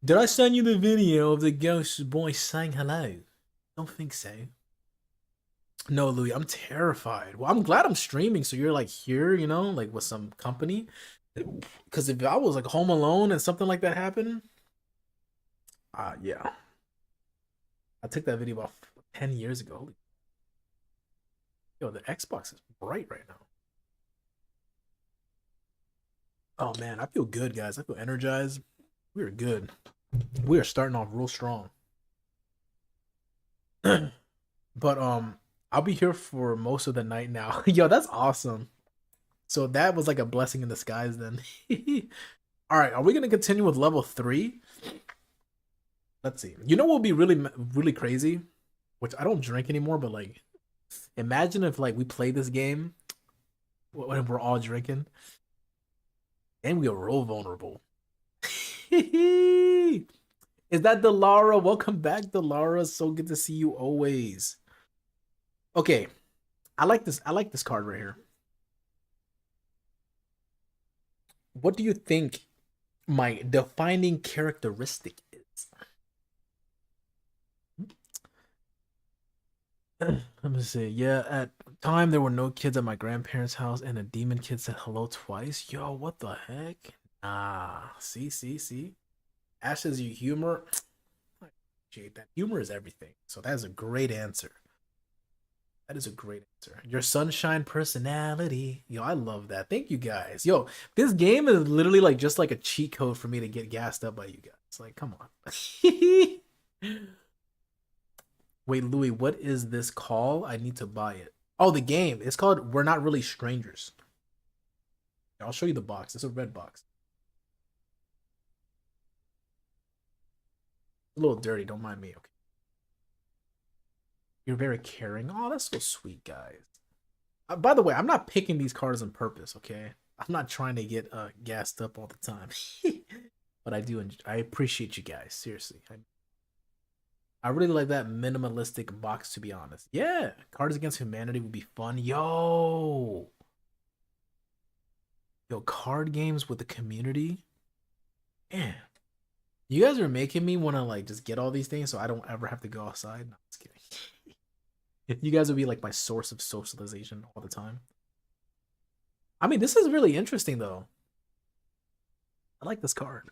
Did I send you the video of the ghost boy saying hello? Don't think so. No, Louis, I'm terrified. Well, I'm glad I'm streaming, so you're like here, like with some company. Because if I was like home alone and something like that happened, yeah, I took that video about 10 years ago. Yo, the Xbox is bright right now. Oh man, I feel good, guys. I feel energized. We are good. We are starting off real strong. But I'll be here for most of the night now. Yo, that's awesome. So that was like a blessing in disguise then. All right, are we gonna continue with level 3? Let's see. You know what would be really crazy? Which I don't drink anymore, but like imagine if like we play this game when we're all drinking and we are real vulnerable. Is that Delara? Welcome back, Delara. So good to see you always. Okay. I like this. I like this card right here. What do you think my defining characteristic is? Let me see. Yeah, at time there were no kids at my grandparents' house, and a demon kid said hello twice. Yo, what the heck? Ah, see. Ash says you humor. I appreciate that. Humor is everything. So that is a great answer. That is a great answer. Your sunshine personality. Yo, I love that. Thank you guys. Yo, this game is literally like just like a cheat code for me to get gassed up by you guys. Like, come on. Wait, Louis, what is this call? I need to buy it. Oh, the game. It's called We're Not Really Strangers. I'll show you the box. It's a red box. It's a little dirty. Don't mind me. Okay. You're very caring. Oh, that's so sweet, guys. By the way, I'm not picking these cards on purpose, okay? I'm not trying to get gassed up all the time. But I do. I appreciate you guys. Seriously. I really like that minimalistic box, to be honest. Yeah, Cards Against Humanity would be fun. Yo, card games with the community. Man, you guys are making me want to like just get all these things so I don't ever have to go outside. No, just kidding. You guys would be like my source of socialization all the time. I mean, this is really interesting though. I like this card.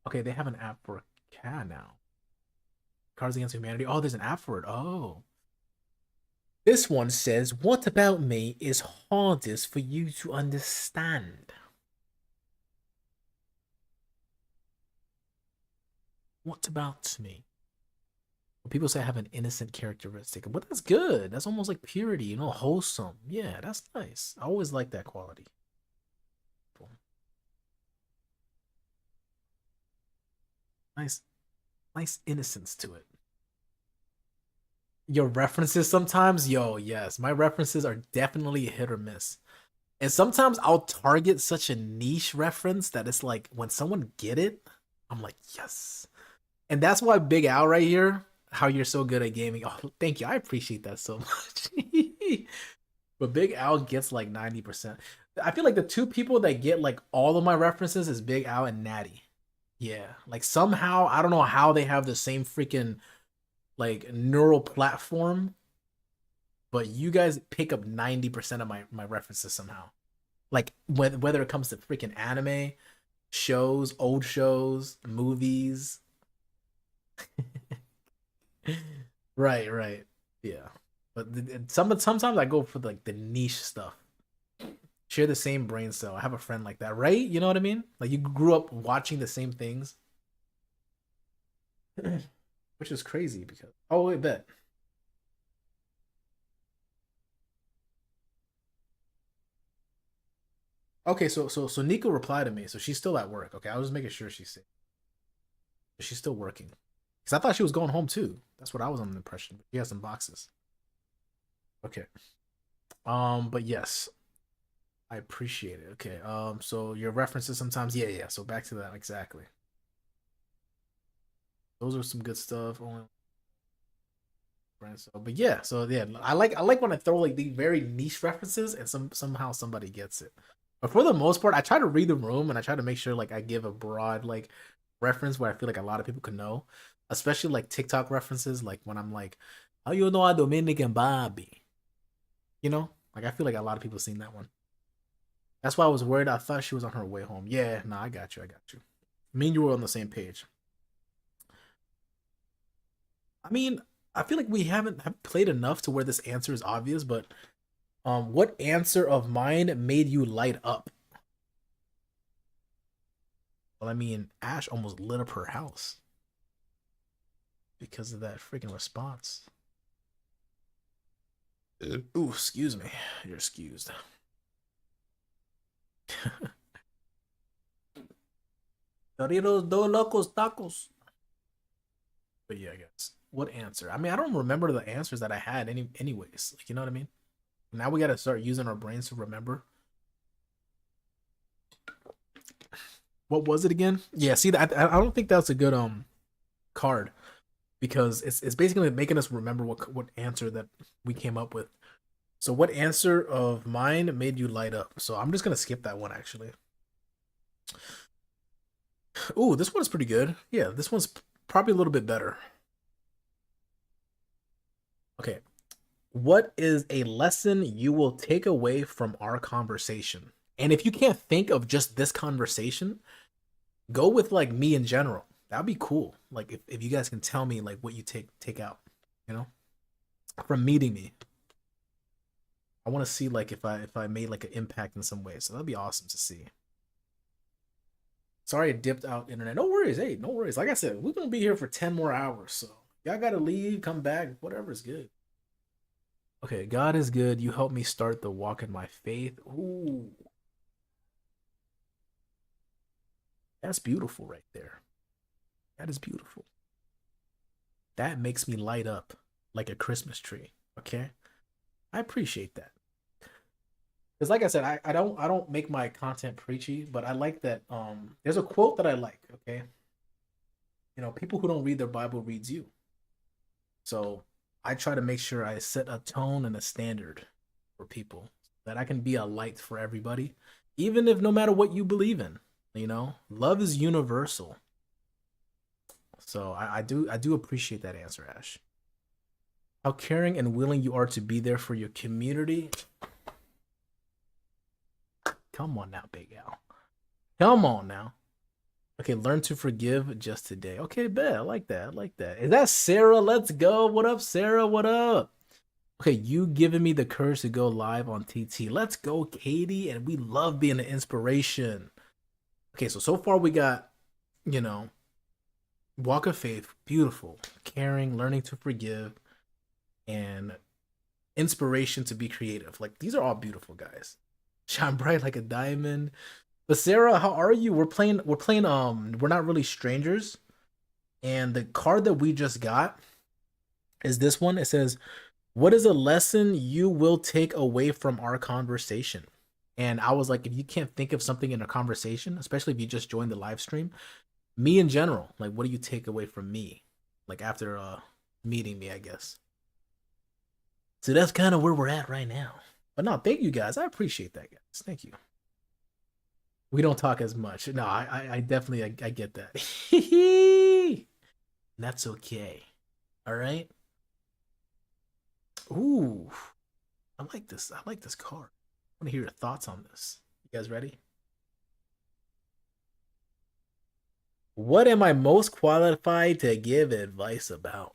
Okay, they have an app for a cat now. Cards Against Humanity. Oh, there's an app for it. Oh. This one says, what about me is hardest for you to understand? What about me? People say I have an innocent characteristic, but that's good. That's almost like purity, you know, wholesome. Yeah, that's nice. I always like that quality. Nice, nice innocence to it. Your references sometimes, yo, yes, my references are definitely hit or miss. And sometimes I'll target such a niche reference that it's like when someone get it, I'm like, yes. And that's why Big Al right here, how you're so good at gaming. Oh, thank you. I appreciate that so much. But Big Al gets like 90%. I feel like the two people that get like all of my references is Big Al and Natty. Yeah. Like somehow, I don't know how they have the same freaking like neural platform, but you guys pick up 90% of my references somehow. Like whether it comes to freaking anime, shows, old shows, movies. Right, right. Yeah. But sometimes I go for like the niche stuff. Share the same brain cell. I have a friend like that, right? You know what I mean? Like you grew up watching the same things, which is crazy because oh, I bet. Okay, so Nico replied to me, so she's still at work. Okay, I was just making sure she's safe. She's still working because I thought she was going home too. That's what I was under the impression. She has some boxes. Okay. But yes, I appreciate it. Okay. So your references sometimes, yeah, yeah. So back to that exactly. Those are some good stuff. Only but yeah, so yeah, I like when I throw like the very niche references and somehow somebody gets it. But for the most part, I try to read the room and I try to make sure like I give a broad like reference where I feel like a lot of people could know, especially like TikTok references. Like when I'm like, "How you know a Dominican Bobby?" You know, like I feel like a lot of people seen that one. That's why I was worried. I thought she was on her way home. Yeah, no, I got you. I got you. Me and you were on the same page. I mean, I feel like we haven't played enough to where this answer is obvious, but what answer of mine made you light up? Well, I mean, Ash almost lit up her house because of that freaking response. Ooh, excuse me. You're excused. Doritos, dos locos tacos. But yeah, I guess. What answer? I mean, I don't remember the answers that I had anyways. Like, you know what I mean? Now we gotta start using our brains to remember. What was it again? Yeah, see, I don't think that's a good card because it's basically making us remember what answer that we came up with. So what answer of mine made you light up? So I'm just gonna skip that one actually. Ooh, this one's pretty good. Yeah, this one's probably a little bit better. Okay. What is a lesson you will take away from our conversation? And if you can't think of just this conversation, go with like me in general. That'd be cool. Like if you guys can tell me like what you take out, you know, from meeting me. I want to see like if I made like an impact in some way. So that'd be awesome to see. Sorry I dipped out internet. No worries. Hey, no worries. Like I said, we're gonna be here for 10 more hours. So y'all gotta leave, come back, whatever is good. Okay, God is good. You helped me start the walk in my faith. Ooh, that's beautiful right there. That is beautiful. That makes me light up like a Christmas tree. Okay, I appreciate that. Because like I said, I don't make my content preachy, but I like that. There's a quote that I like. Okay, you know, people who don't read their Bible reads you. So I try to make sure I set a tone and a standard for people that I can be a light for everybody, even if no matter what you believe in. You know, love is universal. So I do appreciate that answer, Ash. How caring and willing you are to be there for your community. Come on now, Big Al. Come on now. Okay, learn to forgive just today. Okay, bet. I like that. I like that. Is that Sarah? Let's go. What up, Sarah? What up? Okay, you giving me the courage to go live on TT. Let's go, Katie. And we love being an inspiration. Okay, so far we got, you know, Walk of faith, beautiful, caring, learning to forgive, and inspiration to be creative. Like these are all beautiful guys. Shine bright like a diamond. But Sarah, how are you? We're not really strangers. And the card that we just got is this one. It says, "What is a lesson you will take away from our conversation?" And I was like, if you can't think of something in a conversation, especially if you just joined the live stream, me in general, like what do you take away from me? Like after meeting me, I guess. So that's kind of where we're at right now. But no, thank you guys. I appreciate that, guys. Thank you. We don't talk as much. No, I definitely I get that. That's okay. All right. Ooh, I like this. I like this card. I want to hear your thoughts on this. You guys ready? What am I most qualified to give advice about?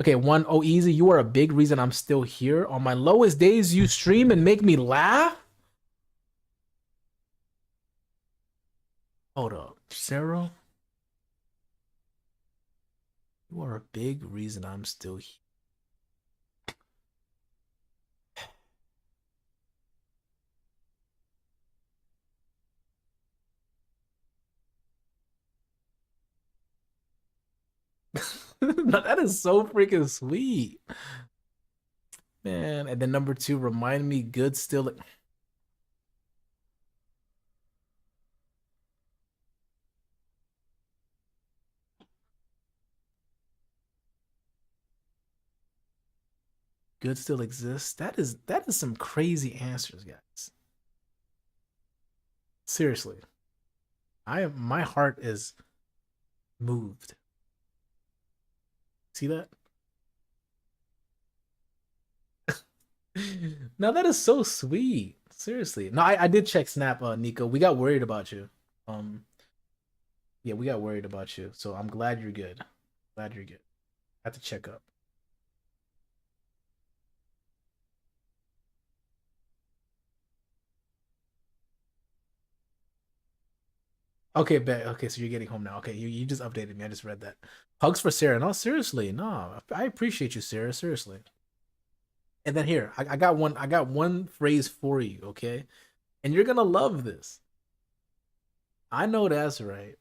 Okay, one, oh, easy. You are a big reason I'm still here. On my lowest days, you stream and make me laugh. Hold up, Sarah. You are a big reason I'm still here. That is so freaking sweet, man. And then number two, remind me good still. Good still exists. That is some crazy answers, guys. Seriously, I am. My heart is moved. See that? Now that is so sweet. Seriously. No, I did check Snap, Nico. We got worried about you. Um, yeah, we got worried about you. So I'm glad you're good. Glad you're good. I have to check up. Okay, bet. Okay, so you're getting home now. Okay, you just updated me. I just read that. Hugs for Sarah. No, seriously. No, I appreciate you, Sarah. Seriously. And then here, I got one. I got one phrase for you. Okay, and you're gonna love this. I know that's right.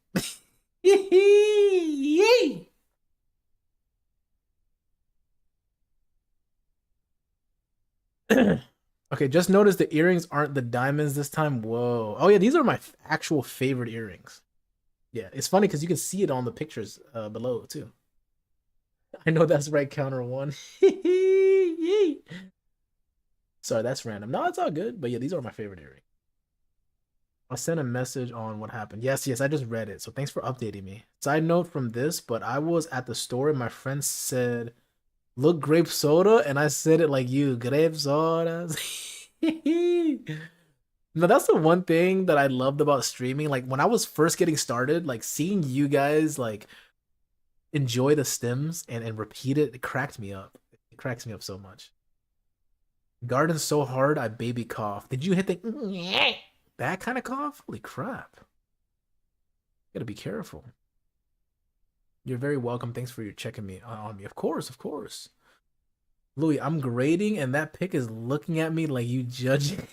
Okay, just notice the earrings aren't the diamonds this time. Whoa. Oh yeah, these are my actual favorite earrings. Yeah, it's funny because you can see it on the pictures below too. I know that's right, counter one. Sorry, that's random. No, it's all good. But yeah, these are my favorite earrings. I sent a message on what happened. Yes, yes, I just read it. So thanks for updating me. Side note from this, but I was at the store and my friend said, "Look, grape soda," and I said it like you, grape soda. No, that's the one thing that I loved about streaming. Like when I was first getting started, like seeing you guys like enjoy the stems and repeat it, it cracked me up. It cracks me up so much. Garden so hard I baby cough. Did you hit the that kind of cough? Holy crap. Gotta be careful. You're very welcome. Thanks for your checking me on me. Of course, of course. Louis, I'm grading and that pic is looking at me like you judging.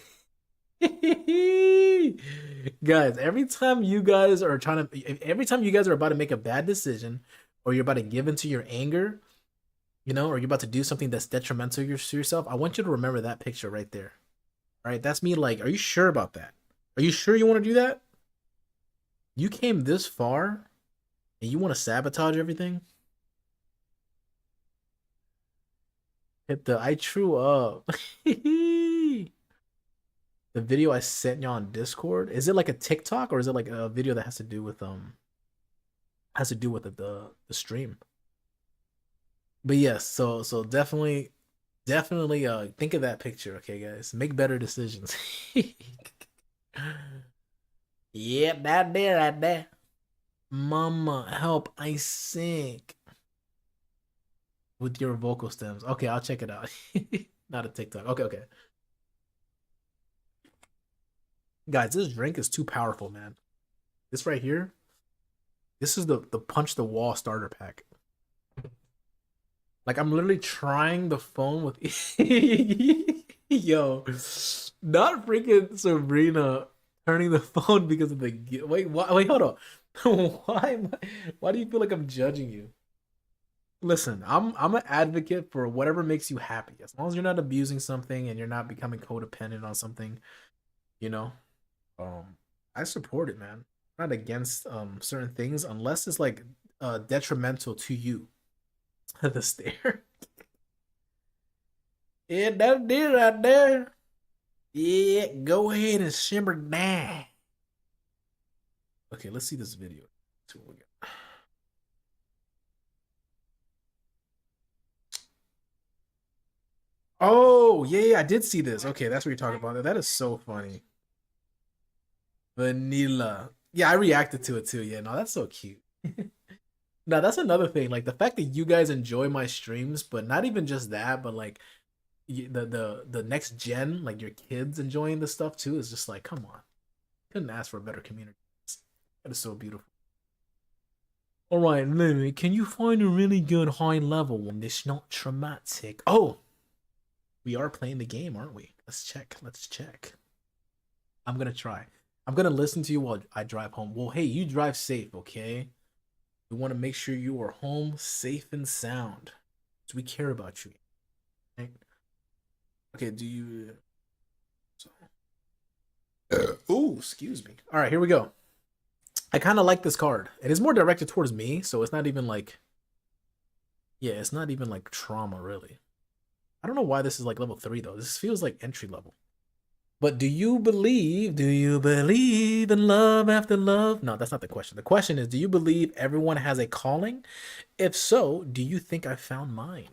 Guys, every time you guys are about to make a bad decision or you're about to give into your anger, or you're about to do something that's detrimental to yourself, I want you to remember that picture right there. All right, that's me like, are you sure about that? Are you sure you want to do that? You came this far and you want to sabotage everything? Hit the I true up. The video I sent you on Discord, is it like a TikTok or is it like a video that has to do with the stream? But yes, so definitely think of that picture, okay guys? Make better decisions. Yep, that there, right there. Mama, help, I sink with your vocal stems. Okay, I'll check it out. Not a TikTok. Okay, okay. Guys, this drink is too powerful, man. This right here, this is the punch the wall starter pack. Like I'm literally trying the phone with yo, not freaking Sabrina turning the phone because of the wait, hold on. Why do you feel like I'm judging you? Listen, I'm an advocate for whatever makes you happy. As long as you're not abusing something and you're not becoming codependent on something, you know. Um I support it, man. I'm not against certain things unless it's like detrimental to you. The stare. Yeah, that deer right there. Yeah, go ahead and simmer down. Okay, let's see this video. See what we got. Oh, yeah, I did see this. Okay, that's what you're talking about. That is so funny. Vanilla. Yeah, I reacted to it too. Yeah, no, that's so cute. Now, that's another thing. Like the fact that you guys enjoy my streams, but not even just that, but like the next gen, like your kids enjoying this stuff too, is just like, come on. Couldn't ask for a better community. That is so beautiful. All right, Lemmy, can you find a really good high level one that's not traumatic? Oh, we are playing the game, aren't we? Let's check. Let's check. I'm gonna try. I'm gonna listen to you while I drive home. Well, hey, you drive safe, okay? We want to make sure you are home safe and sound. So we care about you. Right? Okay, do you so oh, excuse me. All right, here we go. I kind of like this card. It is more directed towards me, so it's not even like yeah, it's not even like trauma really. I don't know why this is like level 3 though. This feels like entry level. But do you believe in love after love? No, that's not the question. The question is, do you believe everyone has a calling? If so, do you think I found mine?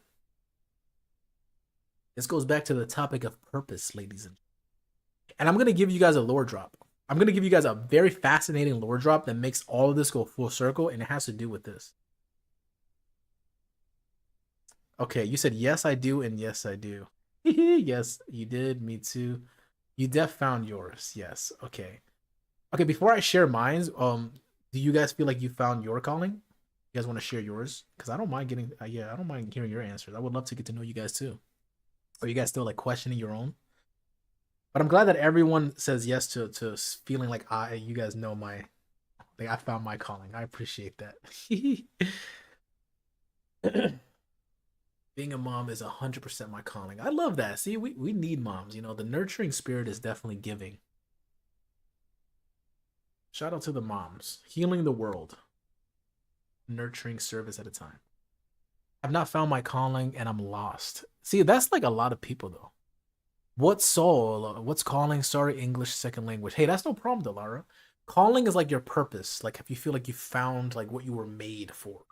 This goes back to the topic of purpose, ladies and I'm going to give you guys a lore drop. I'm going to give you guys a very fascinating lore drop that makes all of this go full circle, and it has to do with this. Okay, you said yes, I do, and yes, I do. Yes, you did. Me too. You def found yours. Yes. Okay. Okay. Before I share mine, do you guys feel like you found your calling? You guys want to share yours? Because I don't mind getting. Yeah, I don't mind hearing your answers. I would love to get to know you guys too. Are you guys still like questioning your own? But I'm glad that everyone says yes to feeling like you guys know my like I found my calling. I appreciate that. Being a mom is 100% my calling. I love that. See, we need moms. You know, the nurturing spirit is definitely giving. Shout out to the moms. Healing the world. Nurturing service at a time. I've not found my calling and I'm lost. See, that's like a lot of people though. What soul? What's calling? Sorry, English second language. Hey, that's no problem, Delara. Calling is like your purpose. Like if you feel like you found like what you were made for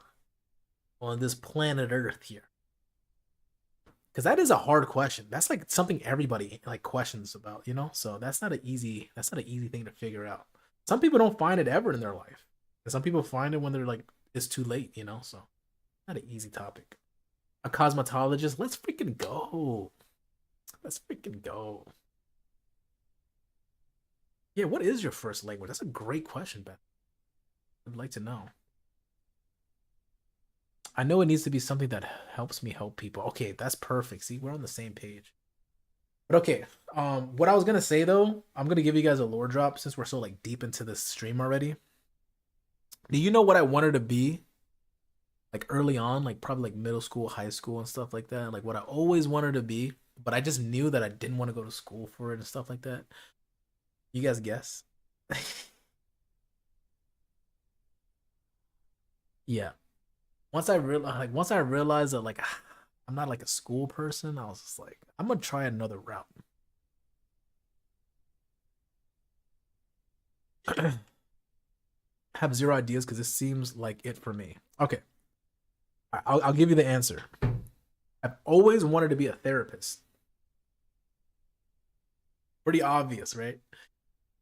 on this planet Earth here. Because that is a hard question. That's like something everybody like questions about, you know. So that's not an easy thing to figure out. Some people don't find it ever in their life, and some people find it when they're like it's too late, you know. So not an easy topic. A cosmetologist. Let's freaking go. Let's freaking go. Yeah, what is your first language? That's a great question, Beth. I'd like to know. I know it needs to be something that helps me help people. Okay, that's perfect. See, we're on the same page. But okay, what I was gonna say though, I'm gonna give you guys a lore drop since we're so like deep into this stream already. Do you know what I wanted to be? Like early on, like probably like middle school, high school, and stuff like that. Like what I always wanted to be, but I just knew that I didn't want to go to school for it and stuff like that. You guys guess? Yeah. Once I realized that like I'm not like a school person, I was just like, I'm gonna try another route. Have zero ideas because this seems like it for me. Okay, I'll give you the answer. I've always wanted to be a therapist. Pretty obvious, right?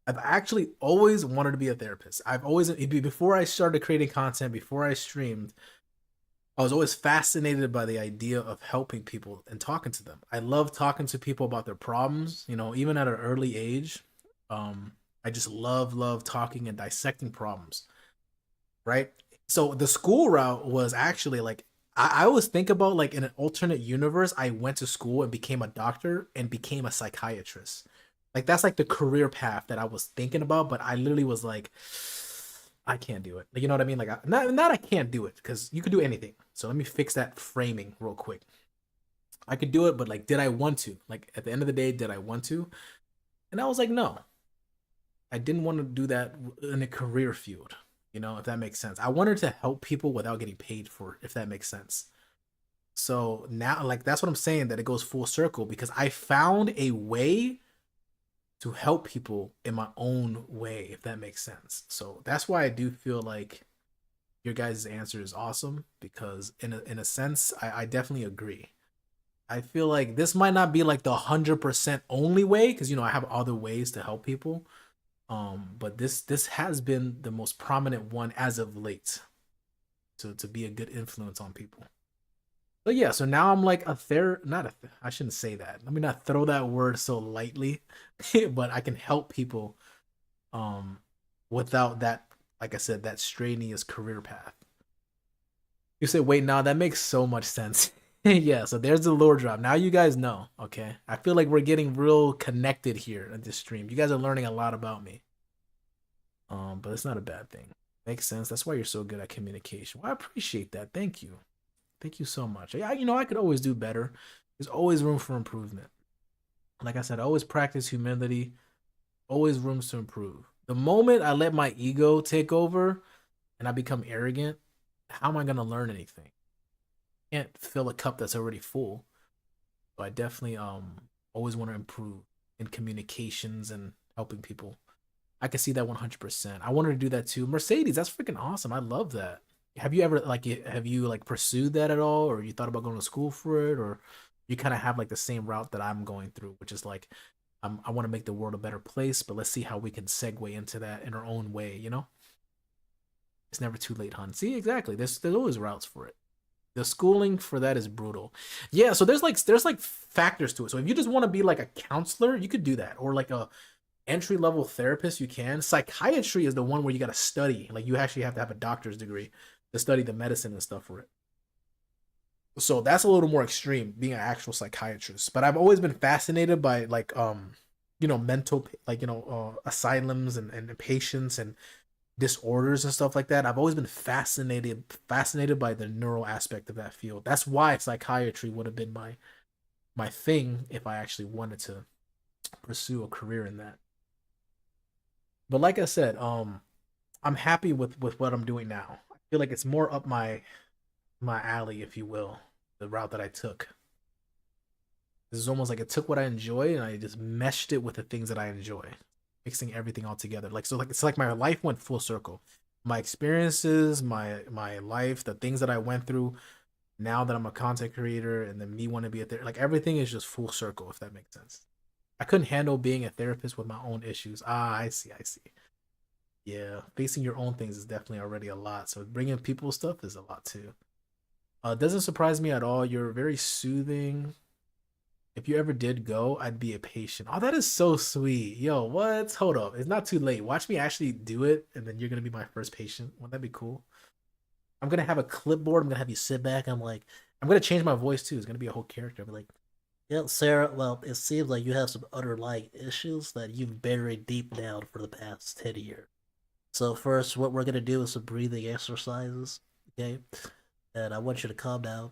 I've actually always wanted to be a therapist. I've always before I started creating content, before I streamed, I was always fascinated by the idea of helping people and talking to them. I love talking to people about their problems, you know, even at an early age. I just love talking and dissecting problems, right? So the school route was actually like I always think about like in an alternate universe, I went to school and became a doctor and became a psychiatrist. Like that's like the career path that I was thinking about, but I literally was like, I can't do it. Like, you know what I mean? Like not I can't do it because you could do anything. So let me fix that framing real quick. I could do it, but like, did I want to? Like at the end of the day, did I want to? And I was like, no, I didn't want to do that in a career field. You know, if that makes sense. I wanted to help people without getting paid for it, if that makes sense. So now, like, that's what I'm saying, that it goes full circle because I found a way to help people in my own way, if that makes sense. So that's why I do feel like your guys' answer is awesome because, in a sense, I definitely agree. I feel like this might not be like the 100% only way because, I have other ways to help people. But this has been the most prominent one as of late to be a good influence on people. But yeah, so now I'm like not a I shouldn't say that. Let me not throw that word so lightly, but I can help people um without that, like I said, that strenuous career path. You say, wait, now that makes so much sense. Yeah, so there's the lore drop. Now you guys know, okay? I feel like we're getting real connected here at this stream. You guys are learning a lot about me. But it's not a bad thing. Makes sense. That's why you're so good at communication. Well, I appreciate that. Thank you. Thank you so much. Yeah, I could always do better. There's always room for improvement. Like I said, I always practice humility, always rooms to improve. The moment I let my ego take over and I become arrogant, how am I going to learn anything? I can't fill a cup that's already full. So I definitely always want to improve in communications and helping people. I can see that 100%. I wanted to do that too. Mercedes, that's freaking awesome. I love that. Have you like pursued that at all, or you thought about going to school for it, or you kind of have like the same route that I'm going through, which is like I want to make the world a better place, but let's see how we can segue into that in our own way. It's never too late, hon. See, exactly. There's always routes for it. The schooling for that is brutal. Yeah, so there's like factors to it. So if you just want to be like a counselor, you could do that, or like a entry level therapist, you can. Psychiatry is the one where you got to study. Like you actually have to have a doctor's degree to study the medicine and stuff for it. So that's a little more extreme, being an actual psychiatrist. But I've always been fascinated by like mental, like asylums and patients and disorders and stuff like that. I've always been fascinated by the neural aspect of that field. That's why psychiatry would have been my thing if I actually wanted to pursue a career in that. But like I said, I'm happy with what I'm doing now. I feel like it's more up my alley, if you will, the route that I took. This is almost like it took what I enjoy and I just meshed it with the things that I enjoy, mixing everything all together. Like so, like it's like my life went full circle. My experiences, my life, the things that I went through. Now that I'm a content creator, and then me want to be a therapist, like everything is just full circle. If that makes sense. I couldn't handle being a therapist with my own issues. Ah, I see, I see. Yeah, facing your own things is definitely already a lot. So bringing people stuff is a lot too. It doesn't surprise me at all. You're very soothing. If you ever did go, I'd be a patient. Oh, that is so sweet. Yo, what? Hold up. It's not too late. Watch me actually do it, and then you're gonna be my first patient. Wouldn't that be cool? I'm gonna have a clipboard. I'm gonna have you sit back. I'm gonna change my voice too. It's gonna be a whole character. I'll be like, yeah, Sarah, well, it seems like you have some underlying issues that you've buried deep down for the past 10 years. So, first, what we're going to do is some breathing exercises, okay? And I want you to calm down,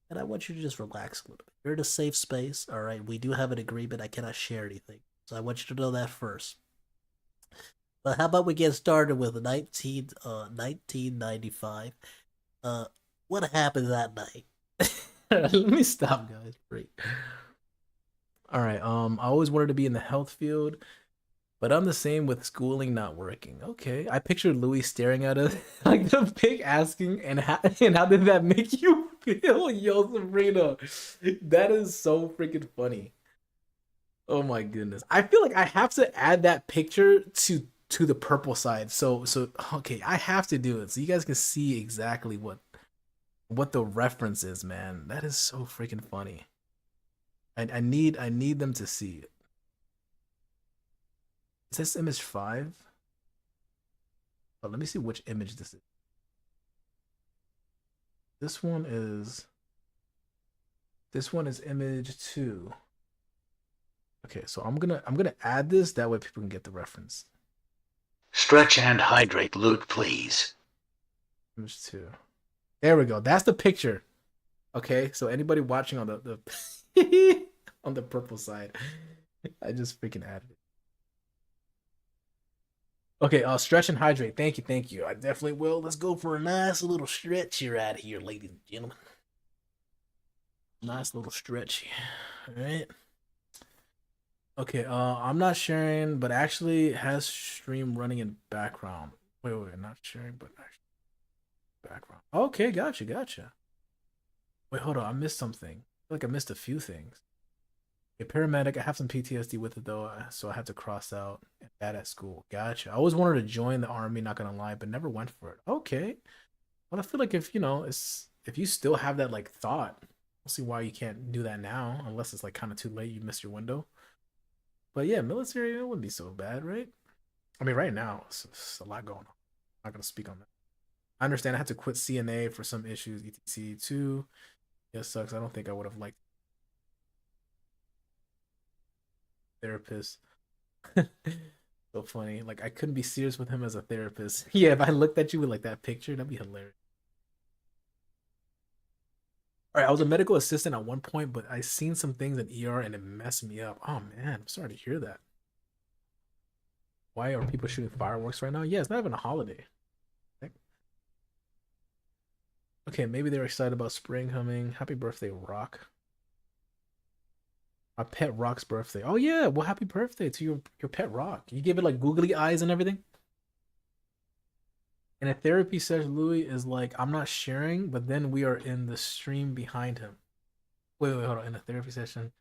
and I want you to just relax a little bit. You're in a safe space, all right? We do have an agreement. I cannot share anything. So, I want you to know that first. But how about we get started with 1995? Uh, what happened that night? Let me stop, guys. Great. All right. I always wanted to be in the health field, but I'm the same with schooling not working. Okay. I pictured Louis staring at us like the pig asking, and how did that make you feel, yo, Sabrina? That is so freaking funny. Oh my goodness. I feel like I have to add that picture to the purple side. So okay, I have to do it so you guys can see exactly what the reference is, man. That is so freaking funny. I need them to see it. Is this image 5? But let me see which image this is. This one is image 2. Okay, so I'm gonna add this, that way people can get the reference. Stretch and hydrate, loot, please. Image 2. There we go. That's the picture. Okay, so anybody watching on the on the purple side, I just freaking added it. Okay, stretch and hydrate. Thank you, thank you. I definitely will. Let's go for a nice little stretch here out here, ladies and gentlemen. Nice little stretch. All right. Okay, I'm not sharing, but actually has stream running in background. Wait, not sharing, but actually background. Okay, gotcha. Wait, hold on, I missed something. I feel like I missed a few things. A paramedic, I have some PTSD with it though, so I had to cross out that at school. Gotcha. I always wanted to join the army, not gonna lie, but never went for it. Okay. Well, I feel like if if you still have that like thought, I'll see why you can't do that now, unless it's like kind of too late, you missed your window. But yeah, military, it wouldn't be so bad, right? I mean, right now, it's a lot going on. I'm not gonna speak on that. I understand I had to quit CNA for some issues, etc. too. Yeah, sucks. I don't think I would have liked therapist. So funny. Like I couldn't be serious with him as a therapist. Yeah, if I looked at you with like that picture, that'd be hilarious. All right, I was a medical assistant at one point, but I seen some things in ER and it messed me up. Oh man, I'm sorry to hear that. Why are people shooting fireworks right now? Yeah, it's not even a holiday. Okay, maybe they're excited about spring coming. Happy birthday, Rock. My pet Rock's birthday. Oh yeah, well happy birthday to your pet Rock. You give it like googly eyes and everything. In a therapy session, Louis is like, I'm not sharing, but then we are in the stream behind him. Wait, hold on. In a therapy session,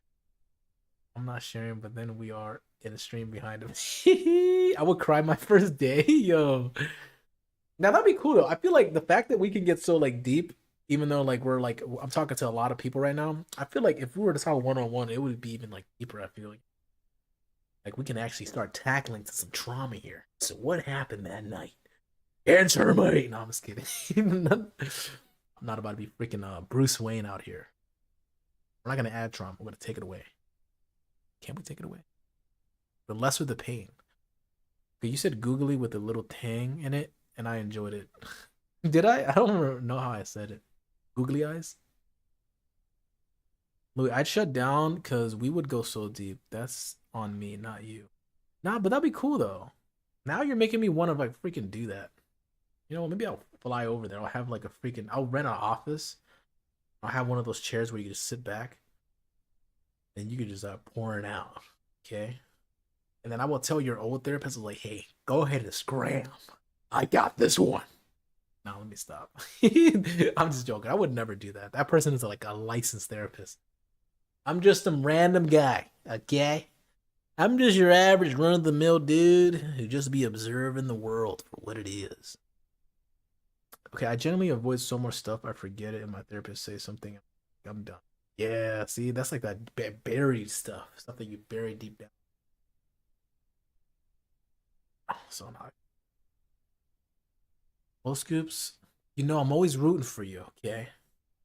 I'm not sharing, but then we are in a stream behind him. I would cry my first day, yo. Now that'd be cool though. I feel like the fact that we can get so like deep, even though like we're like I'm talking to a lot of people right now. I feel like if we were to talk 1-on-1, it would be even like deeper. I feel like we can actually start tackling to some trauma here. So what happened that night? Answer me. No, I'm just kidding. I'm not about to be freaking Bruce Wayne out here. We're not gonna add trauma. We're gonna take it away. Can't we take it away? The lesser the pain. Okay, you said googly with a little tang in it, and I enjoyed it. Did I? I don't know how I said it. Googly eyes? Louis, I'd shut down because we would go so deep. That's on me, not you. Nah, but that'd be cool though. Now you're making me want to like freaking do that. You know, maybe I'll fly over there. I'll have like a freaking. I'll rent an office. I'll have one of those chairs where you just sit back, and you can just pour it out. Okay. And then I will tell your old therapist, like, hey, go ahead and scram. I got this one. Now let me stop. I'm just joking. I would never do that. That person is like a licensed therapist. I'm just some random guy, okay? I'm just your average run-of-the-mill dude who just be observing the world for what it is. Okay, I generally avoid so much stuff I forget it and my therapist says something. I'm done. Yeah, see, that's like that buried stuff. Stuff that you bury deep down. Oh, so not. Well, Scoops, you know I'm always rooting for you, okay?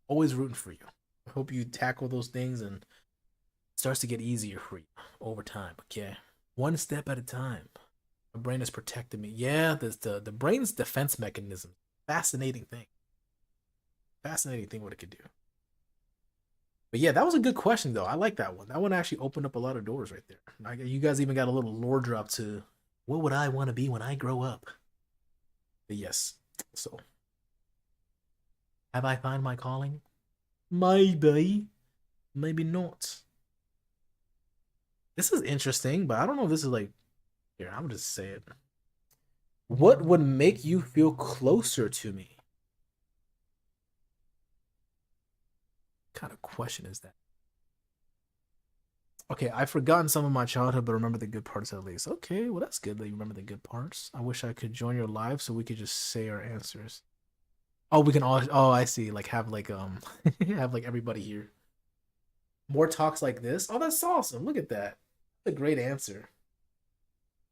Always rooting for you. I hope you tackle those things and it starts to get easier for you over time, okay? One step at a time. My brain has protected me. Yeah, the brain's defense mechanism. Fascinating thing. Fascinating thing what it could do. But yeah, that was a good question though. I like that one. That one actually opened up a lot of doors right there. You guys even got a little lore drop to what would I want to be when I grow up? But yes. So have I found my calling? Maybe. Maybe not. This is interesting, but I don't know if this is like here, I'm just say it. What would make you feel closer to me? What kind of question is that? Okay, I've forgotten some of my childhood, but remember the good parts at least. Okay, well that's good that you remember the good parts. I wish I could join your live so we could just say our answers. Oh, we can all. Oh, I see. Like have like have like everybody here. More talks like this. Oh, that's awesome. Look at that. That's a great answer.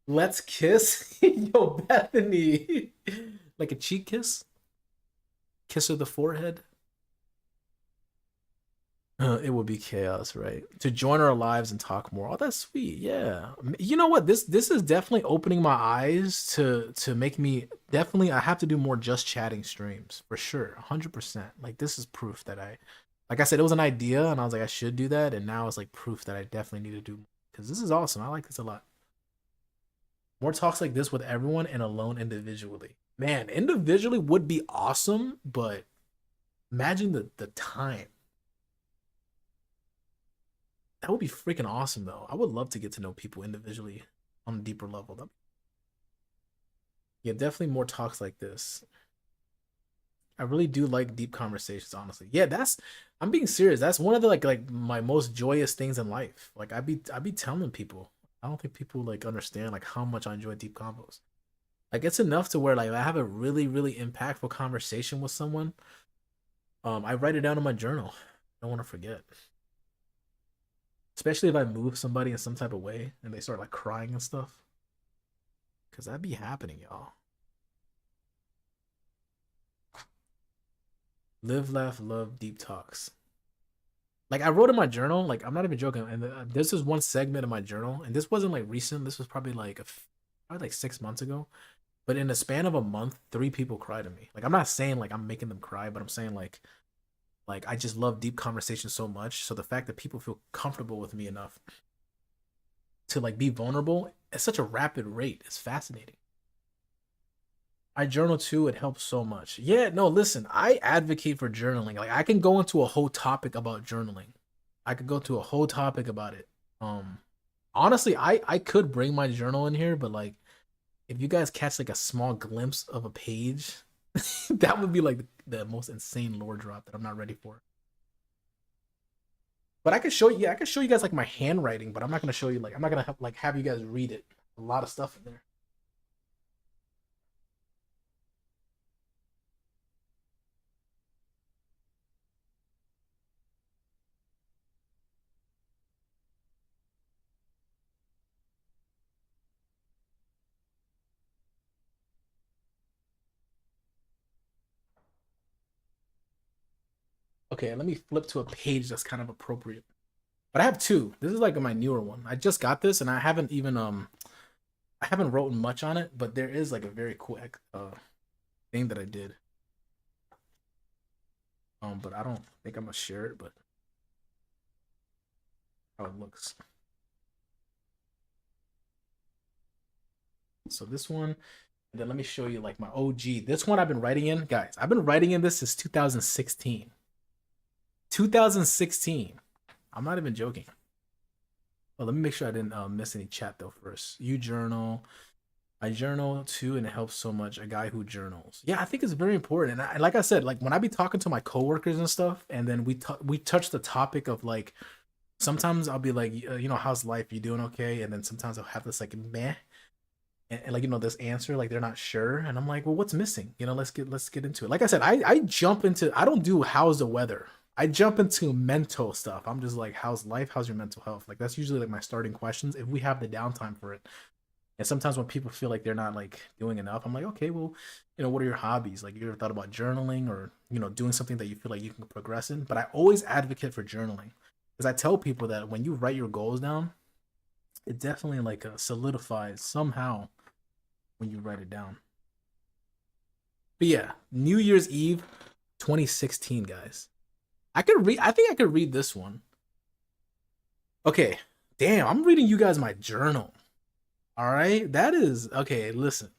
Let's kiss. Yo, Bethany. Like a cheek kiss? Kiss of the forehead? It would be chaos, right? To join our lives and talk more. Oh, that's sweet. Yeah. You know what? This is definitely opening my eyes to make me definitely I have to do more just chatting streams for sure. 100%. Like this is proof that like I said, it was an idea and I was like I should do that and now it's like proof that I definitely need to do because this is awesome. I like this a lot. More talks like this with everyone and alone individually. Man, individually would be awesome, but imagine the time. That would be freaking awesome though. I would love to get to know people individually on a deeper level. Yeah, definitely more talks like this. I really do like deep conversations, honestly. Yeah, I'm being serious. That's one of the like my most joyous things in life. Like I be telling people. I don't think people like understand like how much I enjoy deep combos. Like it's enough to where like I have a really, really impactful conversation with someone. I write it down in my journal. I don't want to forget. Especially if I move somebody in some type of way and they start like crying and stuff. Cause that be happening, y'all. Live, laugh, love, deep talks. Like I wrote in my journal, like I'm not even joking. And this is one segment of my journal, and this wasn't like recent. This was probably like probably like 6 months ago. But in the span of a month, 3 people cried to me. Like I'm not saying like I'm making them cry, but I'm saying like I just love deep conversation so much. So the fact that people feel comfortable with me enough to like be vulnerable at such a rapid rate is fascinating. I journal too. It helps so much. Yeah, no, listen, I advocate for journaling. Like I can go into a whole topic about journaling. I could go to a whole topic about it. Um Honestly, I could bring my journal in here, but like if you guys catch like a small glimpse of a page, that would be like the most insane lore drop that I'm not ready for. But I could show you, yeah, I could show you guys like my handwriting, but I'm not gonna show you like I'm not gonna have you guys read it. A lot of stuff in there. Okay, let me flip to a page that's kind of appropriate. But I have two. This is like my newer one. I just got this and I haven't written much on it, but there is like a very quick thing that I did. But I don't think I'm gonna share it, but how it looks. So this one, and then let me show you like my OG. This one I've been writing in, guys. I've been writing in this since 2016. 2016. I'm not even joking. Well, let me make sure I didn't miss any chat though first. You journal. I journal too, and it helps so much. A guy who journals. Yeah, I think it's very important. And like I said, like when I be talking to my coworkers and stuff, and then we touch the topic of like sometimes I'll be like, how's life? You doing okay? And then sometimes I'll have this like meh, and like this answer like they're not sure, and I'm like, well, what's missing? Let's get into it. Like I said, I jump into I don't do how's the weather. I jump into mental stuff. I'm just like, how's life? How's your mental health? Like that's usually like my starting questions if we have the downtime for it. And sometimes when people feel like they're not like doing enough, I'm like, okay, well, what are your hobbies? Like, you ever thought about journaling or doing something that you feel like you can progress in? But I always advocate for journaling because I tell people that when you write your goals down, it definitely like solidifies somehow when you write it down. But yeah, New Year's Eve, 2016, guys. I could read. I think I could read this one. Okay, damn, I'm reading you guys my journal. All right, that is okay. Listen,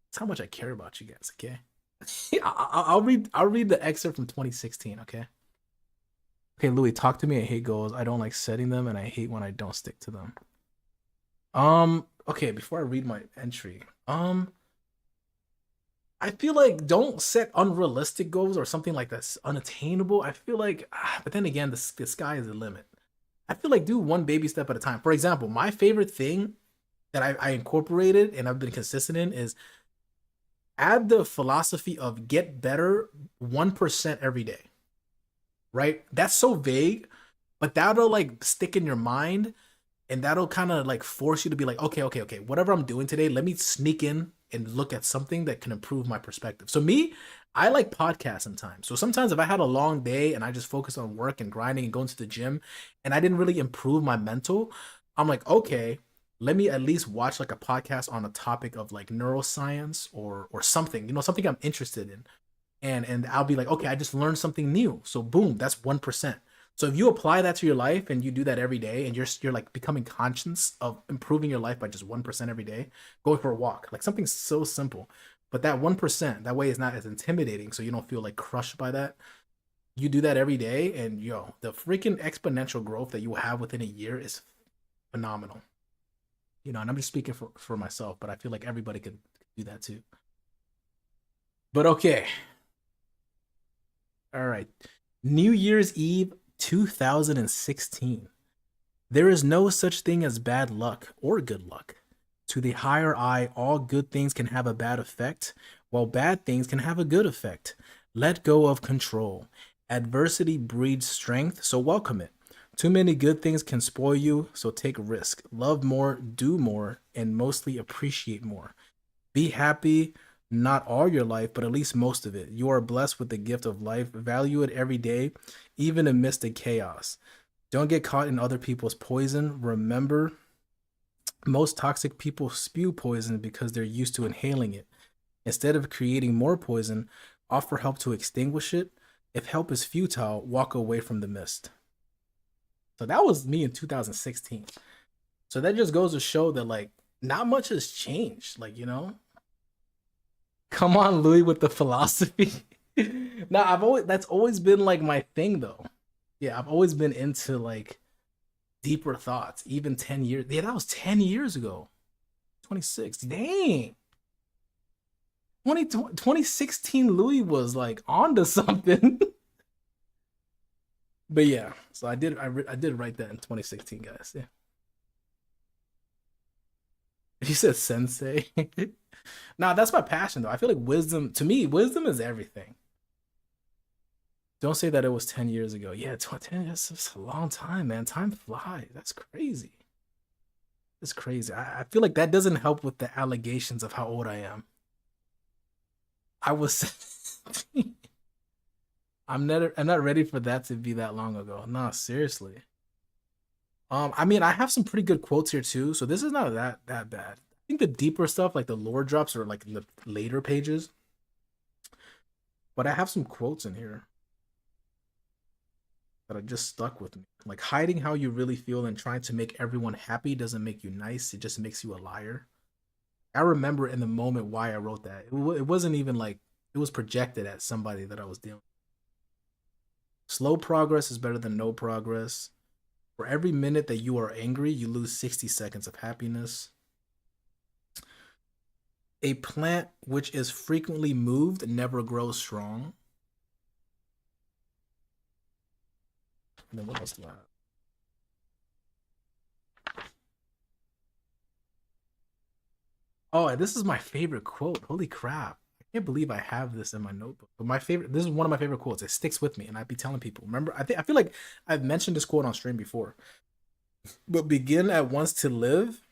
that's how much I care about you guys. Okay, I'll read. I'll read the excerpt from 2016. Okay. Okay, Louis, talk to me. I hate goals. I don't like setting them, and I hate when I don't stick to them. Okay, before I read my entry, I feel like don't set unrealistic goals or something like that's unattainable. I feel like, but then again, the sky is the limit. I feel like do one baby step at a time. For example, my favorite thing that I incorporated and I've been consistent in is add the philosophy of get better 1% every day. Right? That's so vague, but that'll like stick in your mind And that'll kind of like force you to be like, okay, okay, okay, whatever I'm doing today, let me sneak in and look at something that can improve my perspective. So me, I like podcasts sometimes. So sometimes if I had a long day and I just focus on work and grinding and going to the gym and I didn't really improve my mental, I'm like, okay, let me at least watch like a podcast on a topic of like neuroscience or something, something I'm interested in. And I'll be like, okay, I just learned something new. So boom, that's 1%. So if you apply that to your life and you do that every day and you're like becoming conscious of improving your life by just 1% every day, going for a walk, like something so simple. But that 1%, that way is not as intimidating, so you don't feel like crushed by that. You do that every day, and yo, the freaking exponential growth that you will have within a year is phenomenal. And I'm just speaking for myself, but I feel like everybody could do that too. But okay, all right. New Year's Eve 2016. There is no such thing as bad luck or good luck. To the higher eye, all good things can have a bad effect, while bad things can have a good effect. Let go of control. Adversity breeds strength, so welcome it. Too many good things can spoil you, so take risk. Love more, do more, and mostly appreciate more. Be happy, not all your life, but at least most of it. You are blessed with the gift of life. Value it every day, even amidst the chaos. Don't get caught in other people's poison. Remember, most toxic people spew poison because they're used to inhaling it. Instead of creating more poison, offer help to extinguish it. If help is futile, walk away from the mist. So that was me in 2016. So that just goes to show that, like, not much has changed. Like, come on, Louis, with the philosophy. Now, that's always been like my thing, though. Yeah, I've always been into like deeper thoughts, even 10 years. Yeah, that was 10 years ago. 26. Dang. 2016 Louis was like onto something. But yeah, so I did write that in 2016, guys. Yeah. You said sensei. Nah, that's my passion though. I feel like wisdom, to me, wisdom is everything. Don't say that it was 10 years ago. Yeah, 10, that's a long time, man. Time flies. That's crazy. It's crazy. I feel like that doesn't help with the allegations of how old I am. I was I'm not ready for that to be that long ago. No, seriously. I mean, I have some pretty good quotes here too, so this is not that bad. I think the deeper stuff, like the lore drops, are like in the later pages. But I have some quotes in here that are just stuck with me. Like hiding how you really feel and trying to make everyone happy doesn't make you nice. It just makes you a liar. I remember in the moment why I wrote that. It wasn't even like it was projected at somebody that I was dealing with. Slow progress is better than no progress. For every minute that you are angry, you lose 60 seconds of happiness. A plant which is frequently moved never grows strong. And then what else do I have? Oh, this is my favorite quote. Holy crap. I can't believe I have this in my notebook. But this is one of my favorite quotes. It sticks with me and I'd be telling people. Remember, I feel like I've mentioned this quote on stream before. But begin at once to live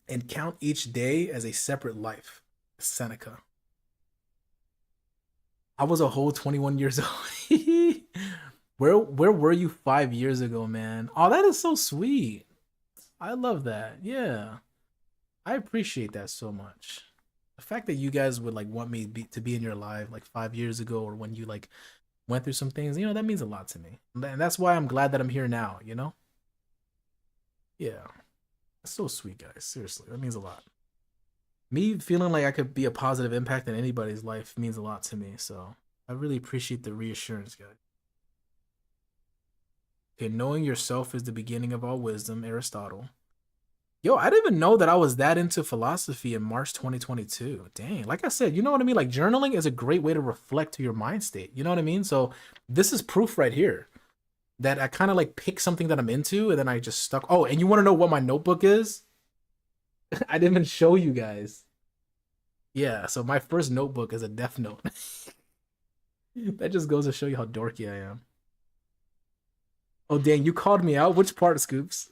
and count each day as a separate life. Seneca. I was a whole 21 years old. Where were you 5 years ago, man? Oh, that is so sweet. I love that. Yeah. I appreciate that so much. The fact that you guys would like want me to be in your life like 5 years ago or when you like went through some things, that means a lot to me. And that's why I'm glad that I'm here now? Yeah. That's so sweet, guys. Seriously, that means a lot. Me feeling like I could be a positive impact in anybody's life means a lot to me. So I really appreciate the reassurance, guys. Okay, knowing yourself is the beginning of all wisdom, Aristotle. Yo, I didn't even know that I was that into philosophy in March 2022. Dang, like I said, you know what I mean? Like journaling is a great way to reflect to your mind state. You know what I mean? So this is proof right here that I kind of like pick something that I'm into and then I just stuck. Oh, and you want to know what my notebook is? I didn't even show you guys. Yeah, so my first notebook is a Death Note. That just goes to show you how dorky I am. Oh, dang, you called me out. Which part, Scoops?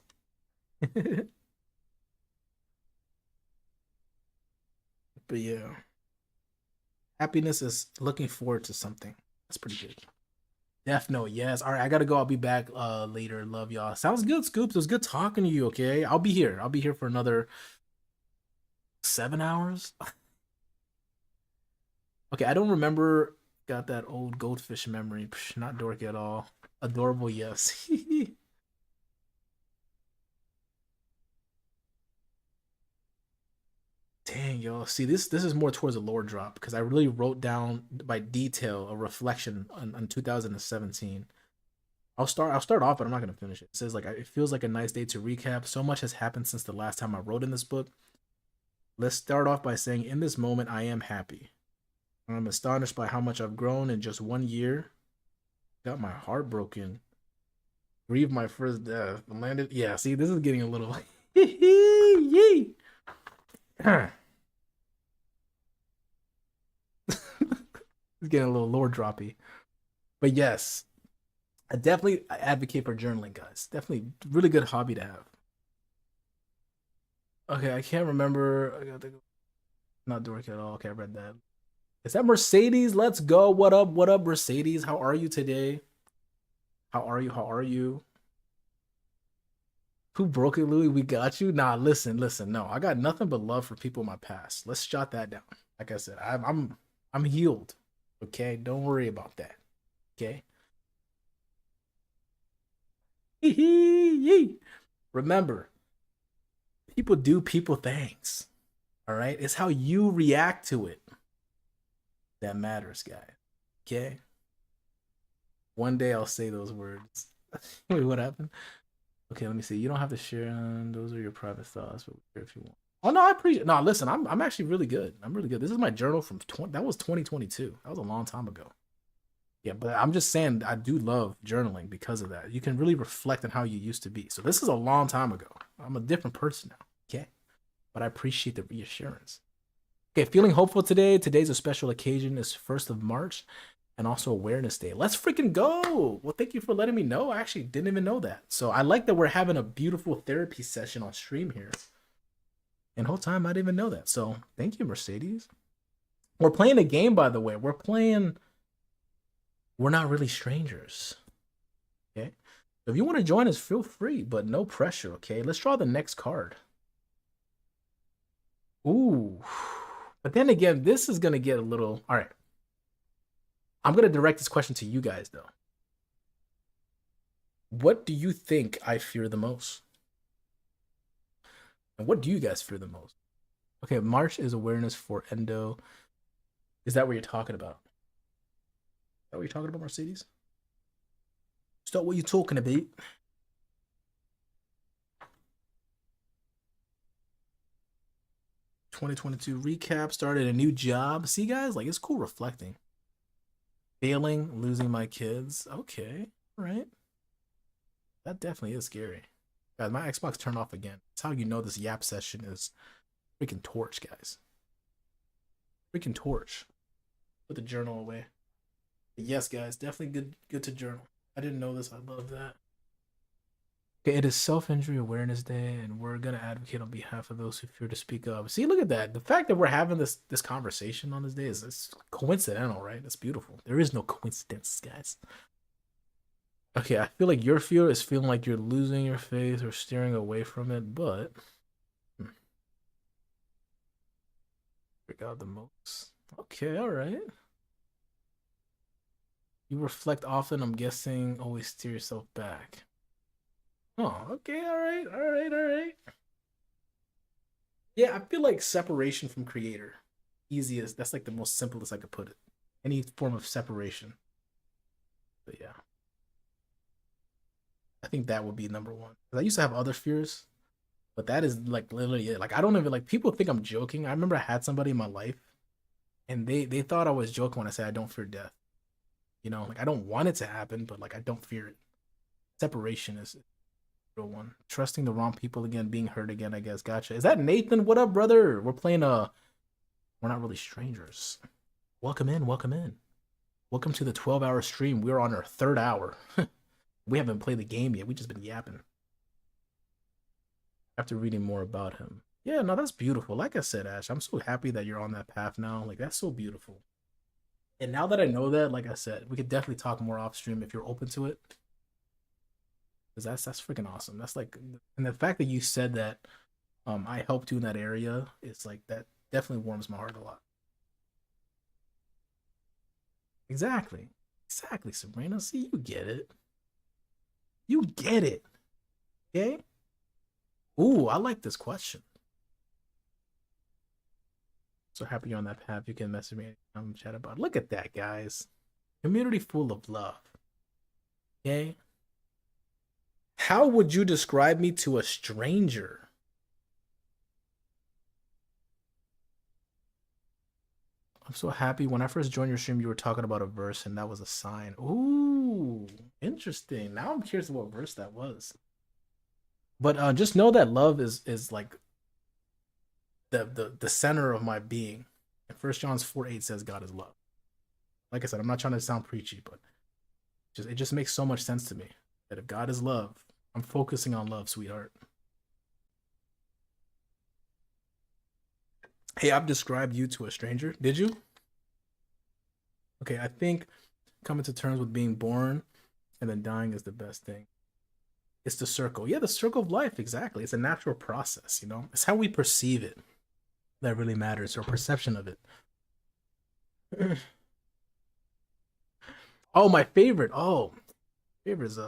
But yeah, happiness is looking forward to something. That's pretty good. Death Note, yes. All right, I gotta go. I'll be back later. Love y'all. Sounds good, Scoops. It was good talking to you. Okay, I'll be here. I'll be here for another 7 hours. Okay, I don't remember. Got that old goldfish memory. Psh, not dorky at all. Adorable, yes. Dang, yo. See, this is more towards a lore drop because I really wrote down by detail a reflection on 2017. I'll start off, but I'm not gonna finish it. It says like it feels like a nice day to recap. So much has happened since the last time I wrote in this book. Let's start off by saying in this moment I am happy. I'm astonished by how much I've grown in just 1 year. Got my heart broken. Grieved my first death. Landed. Yeah, see, this is getting a little. It's getting a little lore droppy. But yes, I definitely advocate for journaling, guys. Definitely really good hobby to have. Okay, I can't remember. I gotta think not dork at all. Okay, I read that. Is that Mercedes? Let's go. What up? What up, Mercedes? How are you today? How are you? How are you? Who broke it, Louis? We got you. Nah, listen, listen. No, I got nothing but love for people in my past. Let's jot that down. Like I said, I'm healed. Okay, don't worry about that. Okay. Remember, people do people things. All right, it's how you react to it that matters, guys. Okay. One day I'll say those words. Wait, what happened? Okay, let me see. You don't have to share them. Those are your private thoughts, but if you want. Oh no, I appreciate. No, listen, I'm actually really good. I'm really good. This is my journal from that was 2022. That was a long time ago. Yeah, but I'm just saying I do love journaling because of that. You can really reflect on how you used to be. So this is a long time ago. I'm a different person now. Okay, but I appreciate the reassurance. Okay, feeling hopeful today. Today's a special occasion. It's 1st of March and also Awareness Day. Let's freaking go. Well, thank you for letting me know. I actually didn't even know that. So I like that we're having a beautiful therapy session on stream here. And whole time I didn't even know that. So thank you, Mercedes. We're playing a game, by the way. We're not really strangers. Okay. If you want to join us, feel free, but no pressure. Okay. Let's draw the next card. Ooh. But then again, this is going to get a little. All right. I'm going to direct this question to you guys, though. What do you think I fear the most? And what do you guys fear the most? Okay, March is awareness for endo. Is that what you're talking about? Is that what you're talking about, Mercedes? Is that what you're talking about? 2022 recap, started a new job. See, guys, like it's cool reflecting. Failing, losing my kids. Okay, all right. That definitely is scary. Guys, my Xbox turned off again. That's how you know this yap session is freaking torch, guys. Freaking torch. Put the journal away. But yes, guys, definitely good to journal. I didn't know this. I love that. Okay, it is Self-Injury Awareness Day, and we're gonna advocate on behalf of those who fear to speak up. See, look at that. The fact that we're having this conversation on this day is coincidental, right? That's beautiful. There is no coincidence, guys. Okay, I feel like your fear is feeling like you're losing your faith or steering away from it, but forgot the most. Okay, all right. You reflect often, I'm guessing, always steer yourself back. Oh, okay, all right, all right, all right. Yeah, I feel like separation from creator. Easiest, that's like the most simplest I could put it. Any form of separation. But yeah. I think that would be number one. I used to have other fears, but that is like literally it. Like I don't even like people think I'm joking. I remember I had somebody in my life and they thought I was joking when I said I don't fear death. You know, like I don't want it to happen, but like I don't fear it. Separation is a real one. Trusting the wrong people again, being hurt again, I guess. Gotcha. Is that Nathan? What up, brother? We're playing we're not really strangers. Welcome in, welcome in. Welcome to the 12-hour stream. We're on our third hour. We haven't played the game yet. We just been yapping. after reading more about him. Yeah, no, that's beautiful. Like I said, Ash, I'm so happy that you're on that path now. Like that's so beautiful. And now that I know that, like I said, we could definitely talk more off stream if you're open to it. Because that's freaking awesome. That's like, and the fact that you said that I helped you in that area, it's like that definitely warms my heart a lot. Exactly. Exactly, Sabrina. See, you get it. You get it. Okay? Ooh, I like this question. So happy you're on that path. You can message me anytime, chat about it. Look at that, guys. Community full of love. Okay? How would you describe me to a stranger? I'm so happy. When I first joined your stream, you were talking about a verse, and that was a sign. Ooh, interesting. Now I'm curious what verse that was. But just know that love is like the center of my being. And 1 John 4:8 says God is love. Like I said, I'm not trying to sound preachy, but it just makes so much sense to me that if God is love, I'm focusing on love, sweetheart. Hey, I've described you to a stranger. Did you? Okay, I think coming to terms with being born and then dying is the best thing. It's the circle. Yeah, the circle of life, exactly. It's a natural process, you know? It's how we perceive it that really matters, or perception of it. Oh, my favorite. Oh, favorite is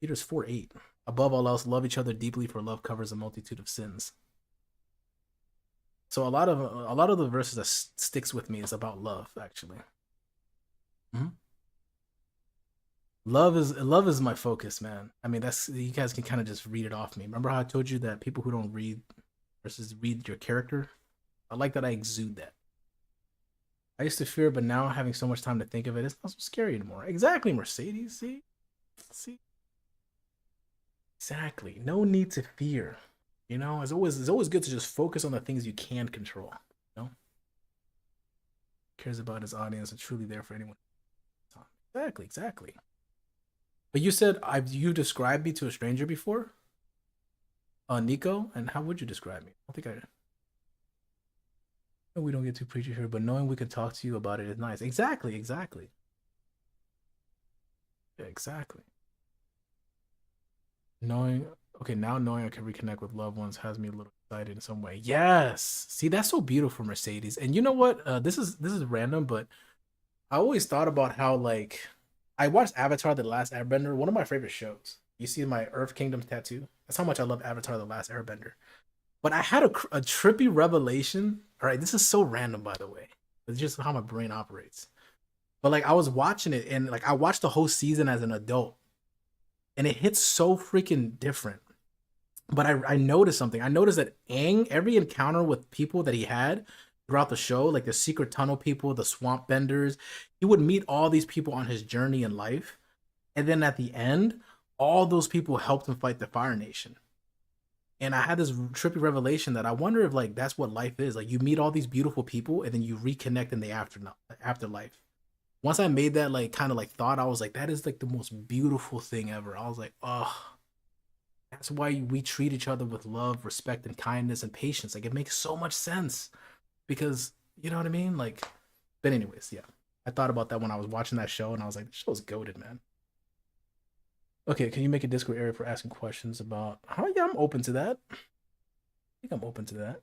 Peter's 4:8. Above all else, love each other deeply, for love covers a multitude of sins. So a lot of the verses that sticks with me is about love, actually. Mm-hmm. Love is my focus, man. I mean, that's, you guys can kind of just read it off me. Remember how I told you that people who don't read versus read your character? I like that I exude that. I used to fear, but now having so much time to think of it, it's not so scary anymore. Exactly, Mercedes. See, exactly. No need to fear. You know, it's always good to just focus on the things you can control. You know, cares about his audience and truly there for anyone. Exactly, exactly. But you said you described me to a stranger before, Nico, and how would you describe me? I think I. We don't get too preachy here, but knowing we can talk to you about it is nice. Exactly, exactly, yeah, exactly. Knowing, okay, now knowing I can reconnect with loved ones has me a little excited in some way. Yes, see, that's so beautiful, Mercedes. And you know what? This is random, but I always thought about how, like, I watched Avatar: The Last Airbender, one of my favorite shows. You see my Earth Kingdom tattoo. That's how much I love Avatar: The Last Airbender. But I had a trippy revelation. All right, this is so random, by the way. It's just how my brain operates. But like I was watching it, and like I watched the whole season as an adult, and it hits so freaking different. But I noticed something. I noticed that Aang, every encounter with people that he had throughout the show, like the secret tunnel people, the swamp benders, he would meet all these people on his journey in life. And then at the end, all those people helped him fight the Fire Nation. And I had this trippy revelation that I wonder if like that's what life is. Like you meet all these beautiful people and then you reconnect in the afterlife. Once I made that like kind of like thought, I was like, that is like the most beautiful thing ever. I was like, oh, that's why we treat each other with love, respect, and kindness and patience. Like it makes so much sense because you know what I mean. Like, but anyways, yeah, I thought about that when I was watching that show, and I was like, this show's goated, man. Okay, can you make a Discord area for asking questions about? How? Yeah, I'm open to that. I think I'm open to that.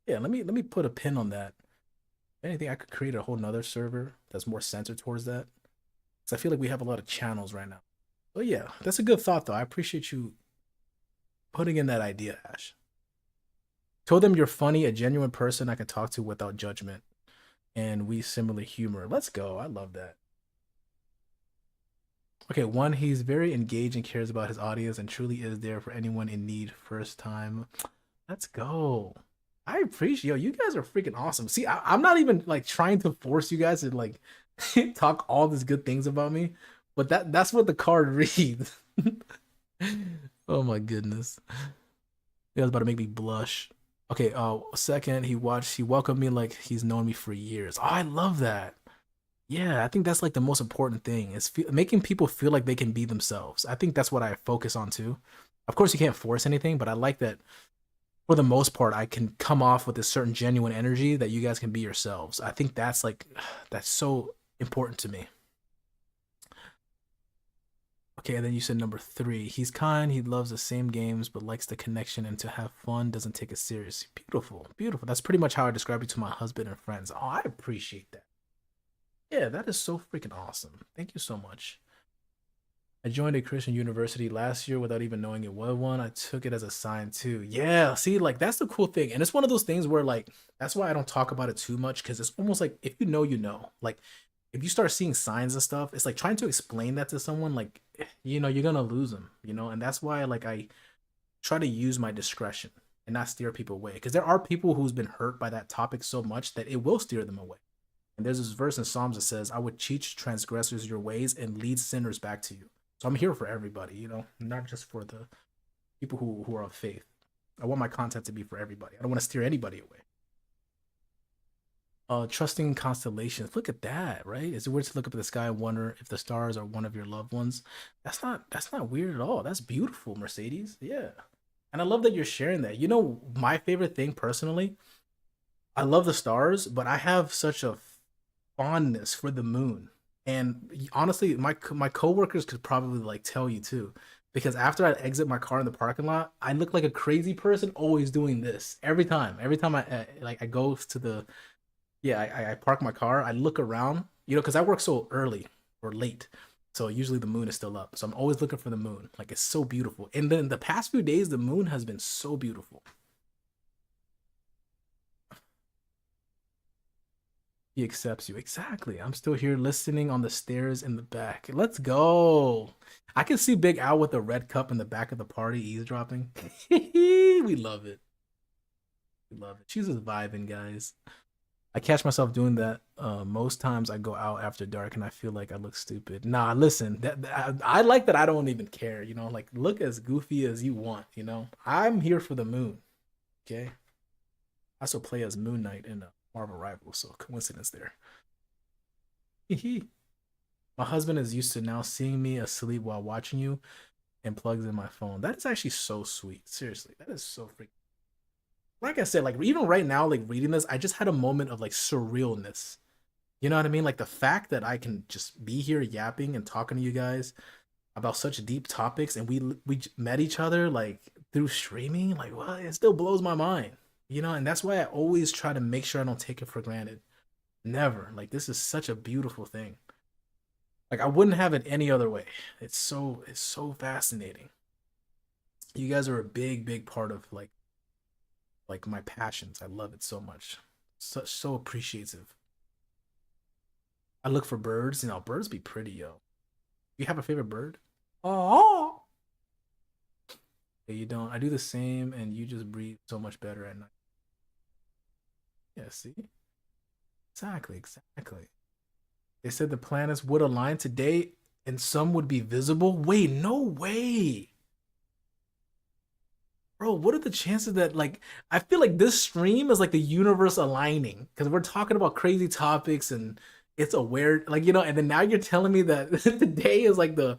Yeah, let me put a pin on that. If anything, I could create a whole nother server that's more centered towards that. Because I feel like we have a lot of channels right now. But yeah, that's a good thought though. I appreciate you putting in that idea, Ash. Told them you're funny, a genuine person I can talk to without judgment. And we similar humor. Let's go. I love that. Okay, one, he's very engaged and cares about his audience and truly is there for anyone in need first time. Let's go. I appreciate, yo, you guys are freaking awesome. See, I'm not even like trying to force you guys to like talk all these good things about me, but that's what the card reads. Oh my goodness. You guys about to make me blush. Okay, second, he welcomed me like he's known me for years. Oh, I love that. Yeah, I think that's like the most important thing is making people feel like they can be themselves. I think that's what I focus on too. Of course, you can't force anything, but I like that for the most part, I can come off with a certain genuine energy that you guys can be yourselves. I think that's like, that's so important to me. Okay, and then you said number three. He's kind. He loves the same games, but likes the connection and to have fun. Doesn't take it serious. Beautiful, beautiful. That's pretty much how I describe you to my husband and friends. Oh, I appreciate that. Yeah, that is so freaking awesome. Thank you so much. I joined a Christian university last year without even knowing it was one. I took it as a sign too. Yeah, see, like that's the cool thing. And it's one of those things where like that's why I don't talk about it too much because it's almost like if you know, you know. Like if you start seeing signs and stuff, it's like trying to explain that to someone, like you're gonna lose them. And that's why like I try to use my discretion and not steer people away. Because there are people who's been hurt by that topic so much that it will steer them away. And there's this verse in Psalms that says, I would teach transgressors your ways and lead sinners back to you. So I'm here for everybody, not just for the people who are of faith. I want my content to be for everybody. I don't want to steer anybody away. Trusting constellations. Look at that, right? Is it weird to look up at the sky and wonder if the stars are one of your loved ones? That's not weird at all. That's beautiful, Mercedes. Yeah. And I love that you're sharing that. My favorite thing personally, I love the stars, but I have such a fondness for the moon. And honestly, my coworkers could probably like tell you too, because after I exit my car in the parking lot, I look like a crazy person always doing this every time. Every time I go to the yeah I park my car, I look around, because I work so early or late. So usually the moon is still up. So I'm always looking for the moon. Like it's so beautiful. And then the past few days, the moon has been so beautiful. He accepts you. Exactly. I'm still here listening on the stairs in the back. Let's go. I can see Big Al with a red cup in the back of the party eavesdropping. We love it. We love it. She's just vibing, guys. I catch myself doing that most times I go out after dark and I feel like I look stupid. Nah, listen, I like that I don't even care, like look as goofy as you want. I'm here for the moon, okay? I also play as Moon Knight in Marvel Rivals, so coincidence there. My husband is used to now seeing me asleep while watching you and plugs in my phone. That is actually so sweet. Seriously, that is so freaking. Like I said, like even right now, like reading this, I just had a moment of like surrealness. You know what I mean? Like the fact that I can just be here yapping and talking to you guys about such deep topics, and we met each other like through streaming. Like, well, it still blows my mind. And that's why I always try to make sure I don't take it for granted. Never. Like this is such a beautiful thing. Like I wouldn't have it any other way. It's so fascinating. You guys are a big, big part of like my passions. I love it so much. So appreciative. I look for birds. Birds be pretty, yo. You have a favorite bird? Oh, yeah, you don't. I do the same, and you just breathe so much better at night. Yeah, see, exactly, exactly. They said the planets would align today, and some would be visible. Wait, no way. Bro, what are the chances that like I feel like this stream is like the universe aligning because we're talking about crazy topics and it's a weird and then now you're telling me that today is like the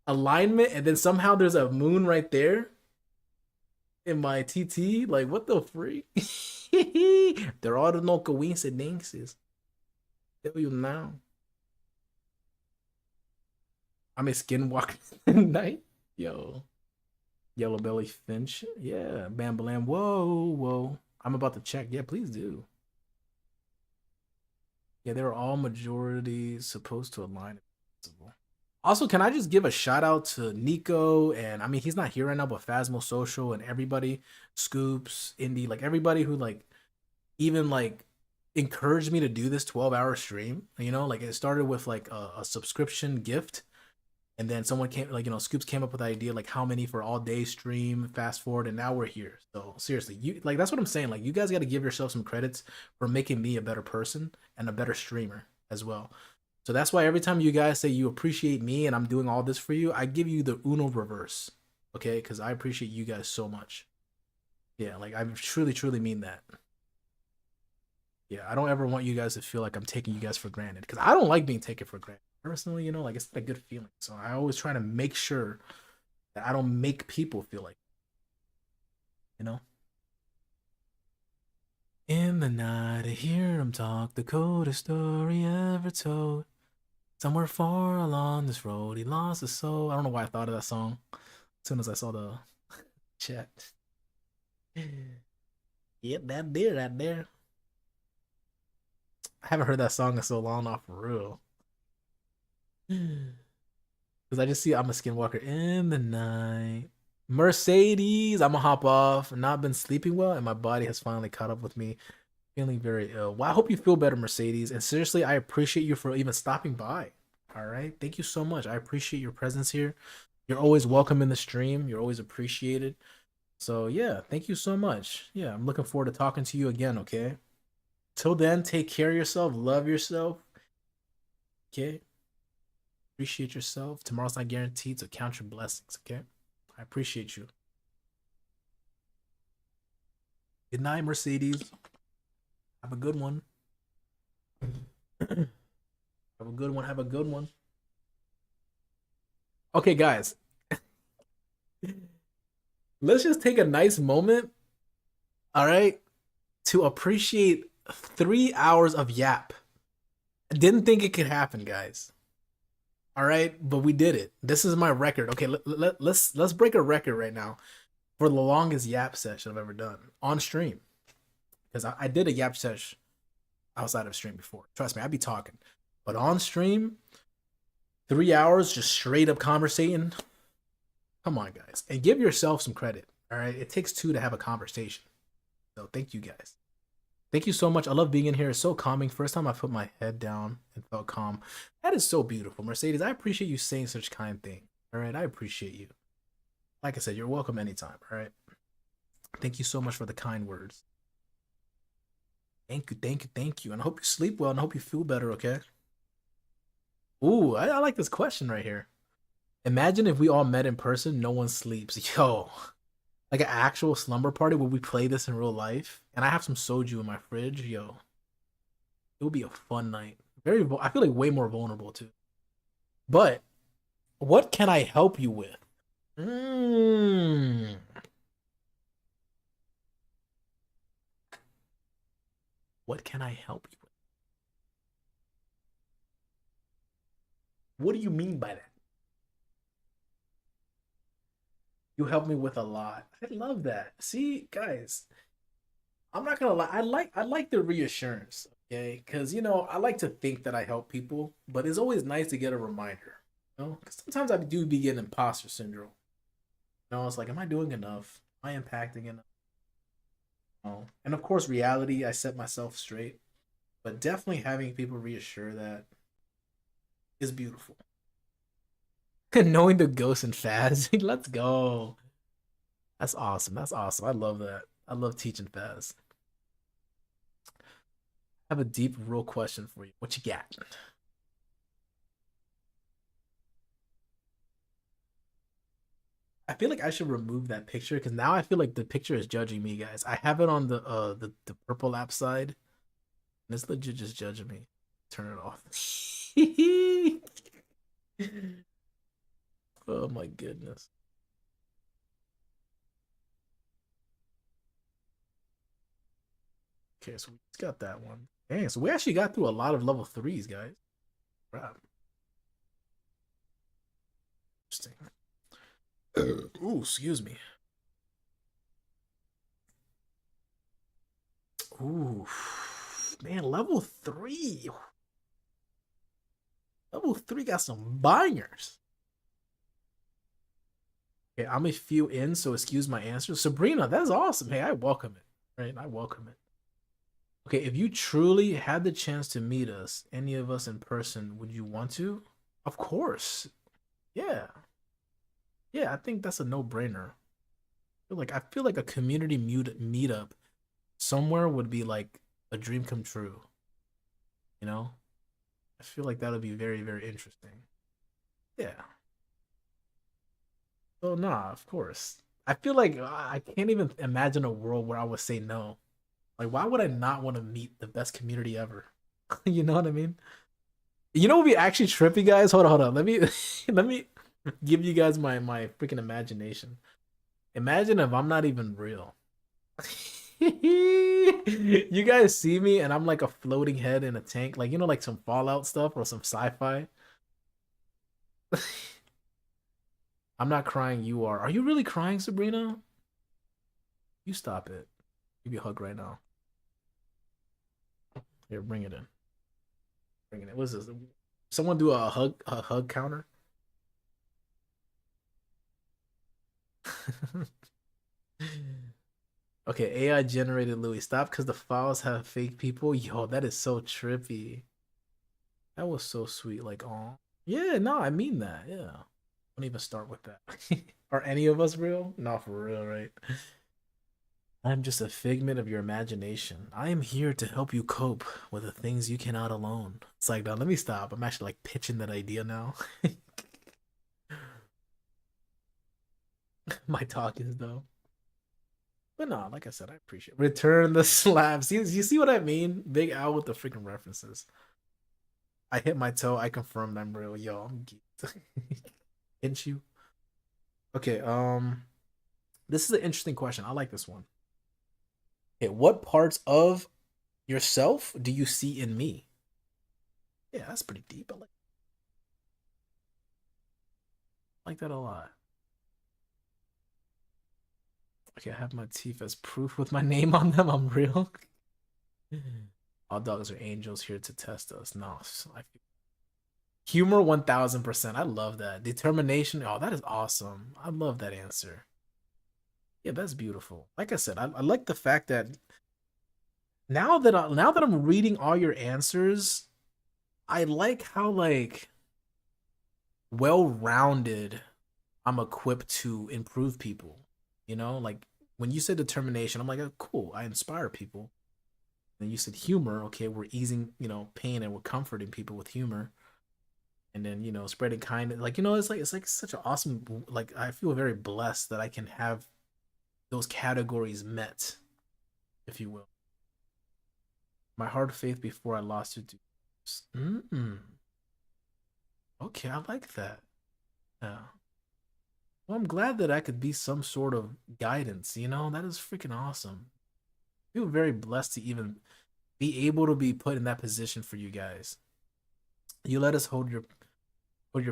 alignment and then somehow there's a moon right there in my TT. Like what the freak? There are no coincidences. Tell you now. I'm a skinwalker night. Yo. Yellow belly finch. Yeah, bambalam. Whoa, whoa. I'm about to check. Yeah, please do. Yeah, they were all majority supposed to align. Also, can I just give a shout out to Nico and I mean he's not here right now, but Phasmo Social and everybody, Scoops, Indie, like everybody who like even like encouraged me to do this 12-hour stream. Like it started with like a subscription gift and then someone came Scoops came up with the idea like how many for all day stream, fast forward, and now we're here. So seriously, you like that's what I'm saying. Like you guys got to give yourself some credits for making me a better person and a better streamer as well. So that's why every time you guys say you appreciate me and I'm doing all this for you, I give you the Uno reverse. Okay, because I appreciate you guys so much. Yeah, like I truly, truly mean that. Yeah, I don't ever want you guys to feel like I'm taking you guys for granted because I don't like being taken for granted personally. Like it's not a good feeling. So I always try to make sure That I don't make people feel like, you know? In the night, I hear him talk, the coldest story ever told. Somewhere far along this road, he lost his soul. I don't know why I thought of that song as soon as I saw the chat. Yep, that there, that there. I haven't heard that song in so long, off for real. Because I just see I'm a skinwalker in the night. Mercedes, I'm gonna hop off. Not been sleeping well, and my body has finally caught up with me. Feeling very ill. Well, I hope you feel better, Mercedes. And seriously, I appreciate you for even stopping by. All right. Thank you so much. I appreciate your presence here. You're always welcome in the stream. You're always appreciated. So, yeah, thank you so much. Yeah, I'm looking forward to talking to you again, okay? Till then, take care of yourself. Love yourself. Okay? Appreciate yourself. Tomorrow's not guaranteed, so count your blessings, okay? I appreciate you. Good night, Mercedes. Have a good one. Have a good one. Have a good one. Okay, guys. Let's just take a nice moment, all right, to appreciate 3 hours of yap. I didn't think it could happen, guys. All right, but we did it. This is my record. Okay, let's break a record right now for the longest yap session I've ever done on stream. Because I did a yap sesh outside of stream before. Trust me, I'd be talking. But on stream, 3 hours just straight up conversating. Come on, guys. And give yourself some credit. All right. It takes two to have a conversation. So thank you, guys. Thank you so much. I love being in here. It's so calming. First time I put my head down and felt calm. That is so beautiful. Mercedes, I appreciate you saying such kind things. All right. I appreciate you. Like I said, you're welcome anytime. All right. Thank you so much for the kind words. Thank you, thank you, thank you. And I hope you sleep well and I hope you feel better, okay? Ooh, I like this question right here. Imagine if we all met in person, no one sleeps. Yo, like an actual slumber party where we play this in real life. And I have some soju in my fridge. Yo, it would be a fun night. I feel like way more vulnerable too. But what can I help you with? What can I help you with? What do you mean by that? You help me with a lot. I love that. See, guys, I'm not gonna lie. I like the reassurance, okay? Because I like to think that I help people, but it's always nice to get a reminder. Because sometimes I do be getting imposter syndrome. It's like, am I doing enough? Am I impacting enough? And of course, reality. I set myself straight, but definitely having people reassure that is beautiful. Knowing the ghost and Faz. Let's go. That's awesome. That's awesome. I love that. I love teaching Faz. I have a deep, real question for you. What you got? I feel like I should remove that picture because now I feel like the picture is judging me, guys. I have it on the purple app side, and it's legit just judging me. Turn it off. Oh my goodness. Okay, so we just got that one. Dang, so we actually got through a lot of level 3s, guys. Wow. Interesting. Ooh, excuse me. Ooh, man, level 3. Level 3 got some bangers. Okay, I'm a few in, so excuse my answer. Sabrina, that's awesome. Hey, I welcome it. Right? I welcome it. Okay, if you truly had the chance to meet us, any of us in person, would you want to? Of course. Yeah. Yeah, I think that's a no-brainer. I feel like a community meetup somewhere would be like a dream come true. You know? I feel like that would be very, very interesting. Yeah. Well, nah, of course. I feel like I can't even imagine a world where I would say no. Like, why would I not want to meet the best community ever? You know what I mean? You know what would be actually trippy, guys? Hold on. Let me let me Give you guys my freaking imagination. Imagine if I'm not even real. You guys see me and I'm like a floating head in a tank, like like some Fallout stuff or some sci-fi. I'm not crying, you are. Are you really crying, Sabrina? You stop it. Give you a hug right now. Here, bring it in. Bring it in. What's this? Someone do a hug counter? Okay, AI generated Louis. Stop because the files have fake people. Yo, that is so trippy. That was so sweet. Like, oh, yeah, no, I mean that. Yeah. Don't even start with that. Are any of us real? Not for real, right? I'm just a figment of your imagination. I am here to help you cope with the things you cannot alone. It's like, now let me stop. I'm actually like pitching that idea now. My talk is though. But no, like I said, I appreciate it. Return the slabs. You see what I mean? Big Al with the freaking references. I hit my toe. I confirmed I'm real. Yo, I'm geeked. Didn't you? Okay, this is an interesting question. I like this one. Okay, what parts of yourself do you see in me? Yeah, that's pretty deep. I like that a lot. Okay, I have my teeth as proof with my name on them. I'm real. All dogs are angels here to test us. No, humor 1000%. I love that. Determination. Oh, that is awesome. I love that answer. Yeah, that's beautiful. Like I said, I like the fact that now that I'm reading all your answers, I like how like well-rounded I'm equipped to improve people. Like when you said determination, I'm like, oh, cool. I inspire people. Then you said humor. Okay, we're easing, pain and we're comforting people with humor. And then spreading kindness. Like it's like such an awesome. Like I feel very blessed that I can have those categories met, if you will. My hard faith before I lost it. Mm-mm. Okay, I like that. Yeah. Well, I'm glad that I could be some sort of guidance. That is freaking awesome. I feel very blessed to even be able to be put in that position for you guys. You let us hold your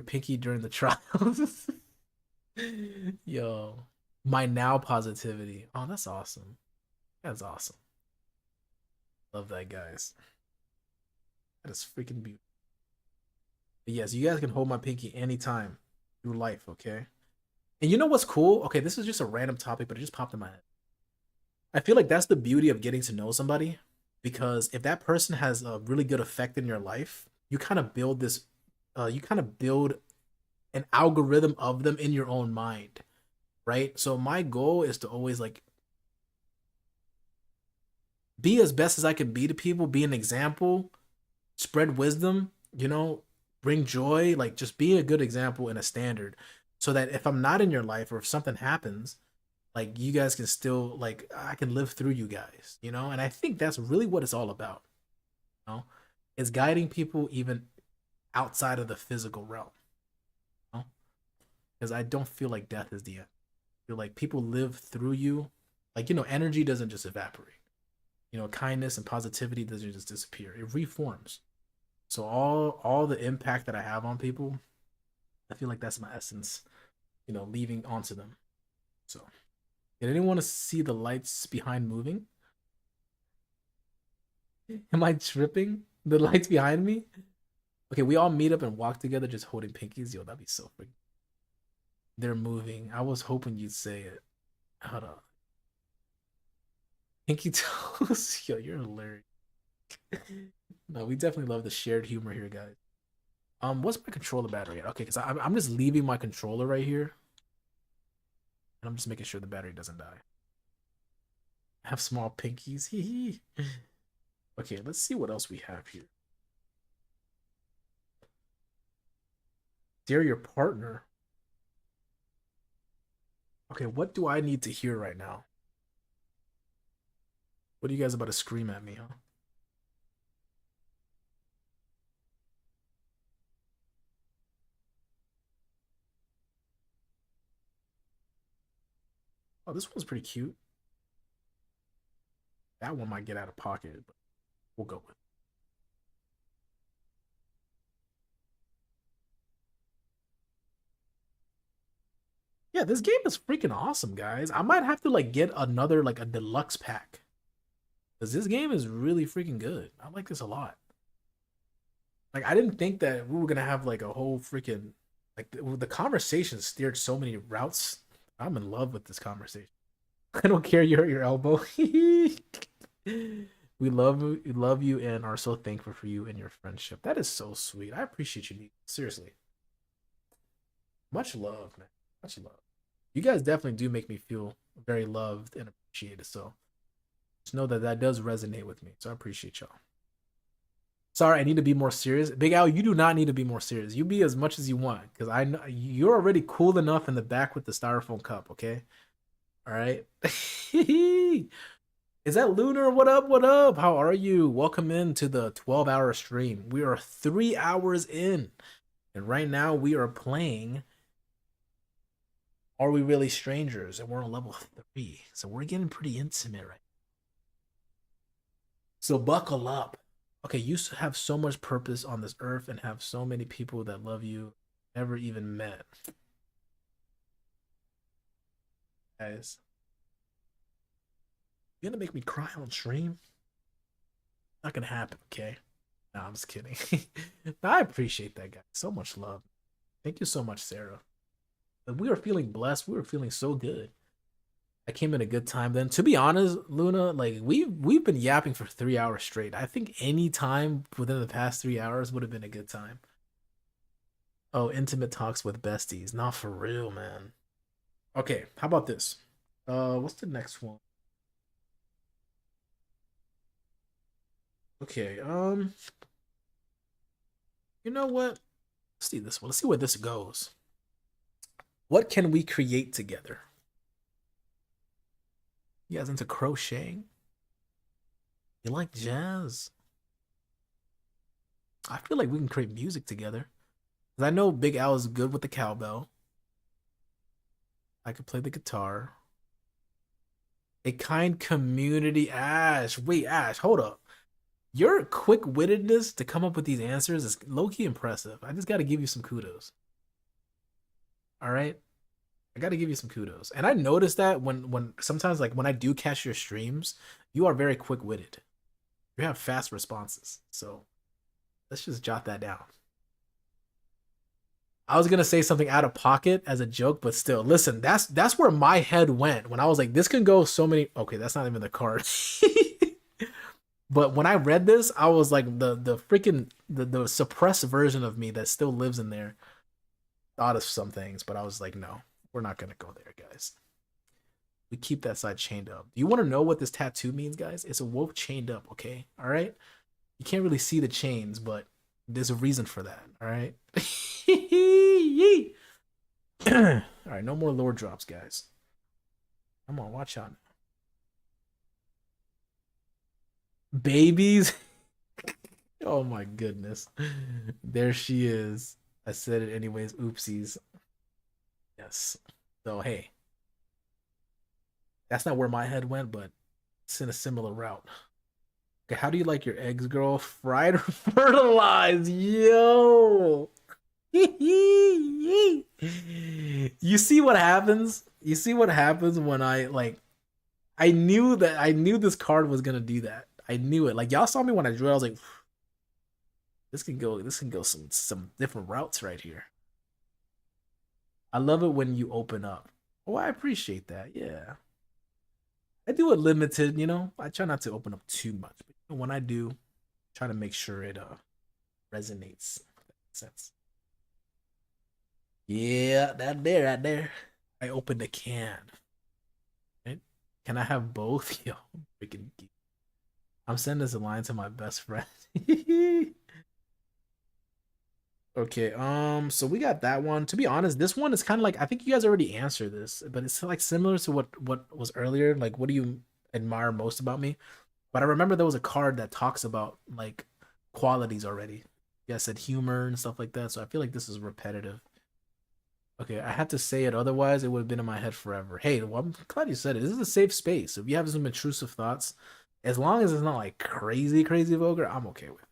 pinky during the trials. Yo, my now positivity. Oh, that's awesome. That's awesome. Love that, guys. That is freaking beautiful. But yes, you guys can hold my pinky anytime through life, okay? And you know what's cool? Okay, this is just a random topic, but it just popped in my head. I feel like that's the beauty of getting to know somebody because if that person has a really good effect in your life, you kind of build an algorithm of them in your own mind, right? So my goal is to always like be as best as I can be to people, be an example, spread wisdom, bring joy, like just be a good example and a standard so that if I'm not in your life or if something happens, like you guys can still like I can live through you guys, And I think that's really what it's all about, you know? It's guiding people even outside of the physical realm, you know? Because I don't feel like death is the end. I feel like people live through you. Like, energy doesn't just evaporate. Kindness and positivity doesn't just disappear. It reforms. So all the impact that I have on people, I feel like that's my essence, leaving onto them. So did anyone want to see the lights behind moving? Am I tripping? The lights behind me? Okay, we all meet up and walk together just holding pinkies. Yo, that'd be so freaking. They're moving. I was hoping you'd say it. Hold on. Pinky toes. Yo, you're hilarious. No, we definitely love the shared humor here, guys. What's my controller battery at? Okay, because I'm just leaving my controller right here, and I'm just making sure the battery doesn't die. I have small pinkies. Okay, let's see what else we have here. Dare your partner. Okay, what do I need to hear right now? What are you guys about to scream at me, huh? Oh, this one's pretty cute. That one might get out of pocket, but we'll go with it. Yeah, this game is freaking awesome, guys. I might have to like get another like a deluxe pack. Because this game is really freaking good. I like this a lot. Like I didn't think that we were gonna have like a whole freaking like the conversation steered so many routes. I'm in love with this conversation. I don't care you hurt your elbow. We love you, and are so thankful for you and your friendship. That is so sweet. I appreciate you. Seriously, much love, man. Much love. You guys definitely do make me feel very loved and appreciated. So just know that that does resonate with me. So I appreciate y'all. Sorry, I need to be more serious. Big Al, you do not need to be more serious. You be as much as you want, because I know you're already cool enough in the back with the styrofoam cup. Okay, all right. Is that Lunar? What up? What up? How are you? Welcome into the 12-hour stream. We are 3 hours in, and right now we are playing Are We Really Strangers? And we're on level 3, so we're getting pretty intimate right now. So buckle up. Okay, you have so much purpose on this earth and have so many people that love you, never even met. Guys, you're gonna make me cry on stream? Not gonna happen, okay? No, I'm just kidding. No, I appreciate that, guy. So much love. Thank you so much, Sarah. But we were feeling blessed. We were feeling so good. I came in a good time then. To be honest, Luna, like we've been yapping for 3 hours straight. I think any time within the past 3 hours would have been a good time. Oh, intimate talks with besties. Not for real, man. Okay, how about this? What's the next one? Okay, you know what? Let's see this one. Let's see where this goes. What can we create together? You guys into crocheting? You like jazz? I feel like we can create music together. Cause I know Big Al is good with the cowbell. I could play the guitar. A kind community, Ash. Wait, Ash, hold up. Your quick wittedness to come up with these answers is low key impressive. I just got to give you some kudos. All right, I got to give you some kudos. And I noticed that when sometimes like when I do catch your streams, you are very quick witted. You have fast responses. So let's just jot that down. I was gonna say something out of pocket as a joke, but still, listen, that's where my head went when I was like, this can go so many. Okay, that's not even the card. But when I read this, I was like, the freaking the suppressed version of me that still lives in there thought of some things, but I was like, no, we're not gonna go there, guys. We keep that side chained up. Do you want to know what this tattoo means, guys? It's a wolf chained up, okay? All right? You can't really see the chains, but there's a reason for that, all right? All right, no more lore drops, guys. Come on, watch out. Babies. Oh my goodness. There she is. I said it anyways. Oopsies. Yes. So, hey, that's not where my head went, but it's in a similar route. Okay, how do you like your eggs, girl? Fried or fertilized? Yo. You see what happens? You see what happens when I like I knew this card was gonna do that. I knew it. Like y'all saw me when I drew it, I was like, this can go some different routes right here. I love it when you open up. Oh, I appreciate that. Yeah. I do it limited, you know. I try not to open up too much, but when I do, try to make sure it resonates. If that makes sense. Yeah, that there, right there. I opened a can. Right? Can I have both? Yo, freaking geek. I'm sending this line to my best friend. Okay, so we got that one. To be honest, this one is kind of like I think you guys already answered this, but it's like similar to what was earlier. Like, what do you admire most about me? But I remember there was a card that talks about like qualities already. Yeah, I said humor and stuff like that. So I feel like this is repetitive. Okay, I had to say it, otherwise it would have been in my head forever. Hey, well, I'm glad you said it. This is a safe space. If you have some intrusive thoughts, as long as it's not like crazy, crazy vulgar, I'm okay with it.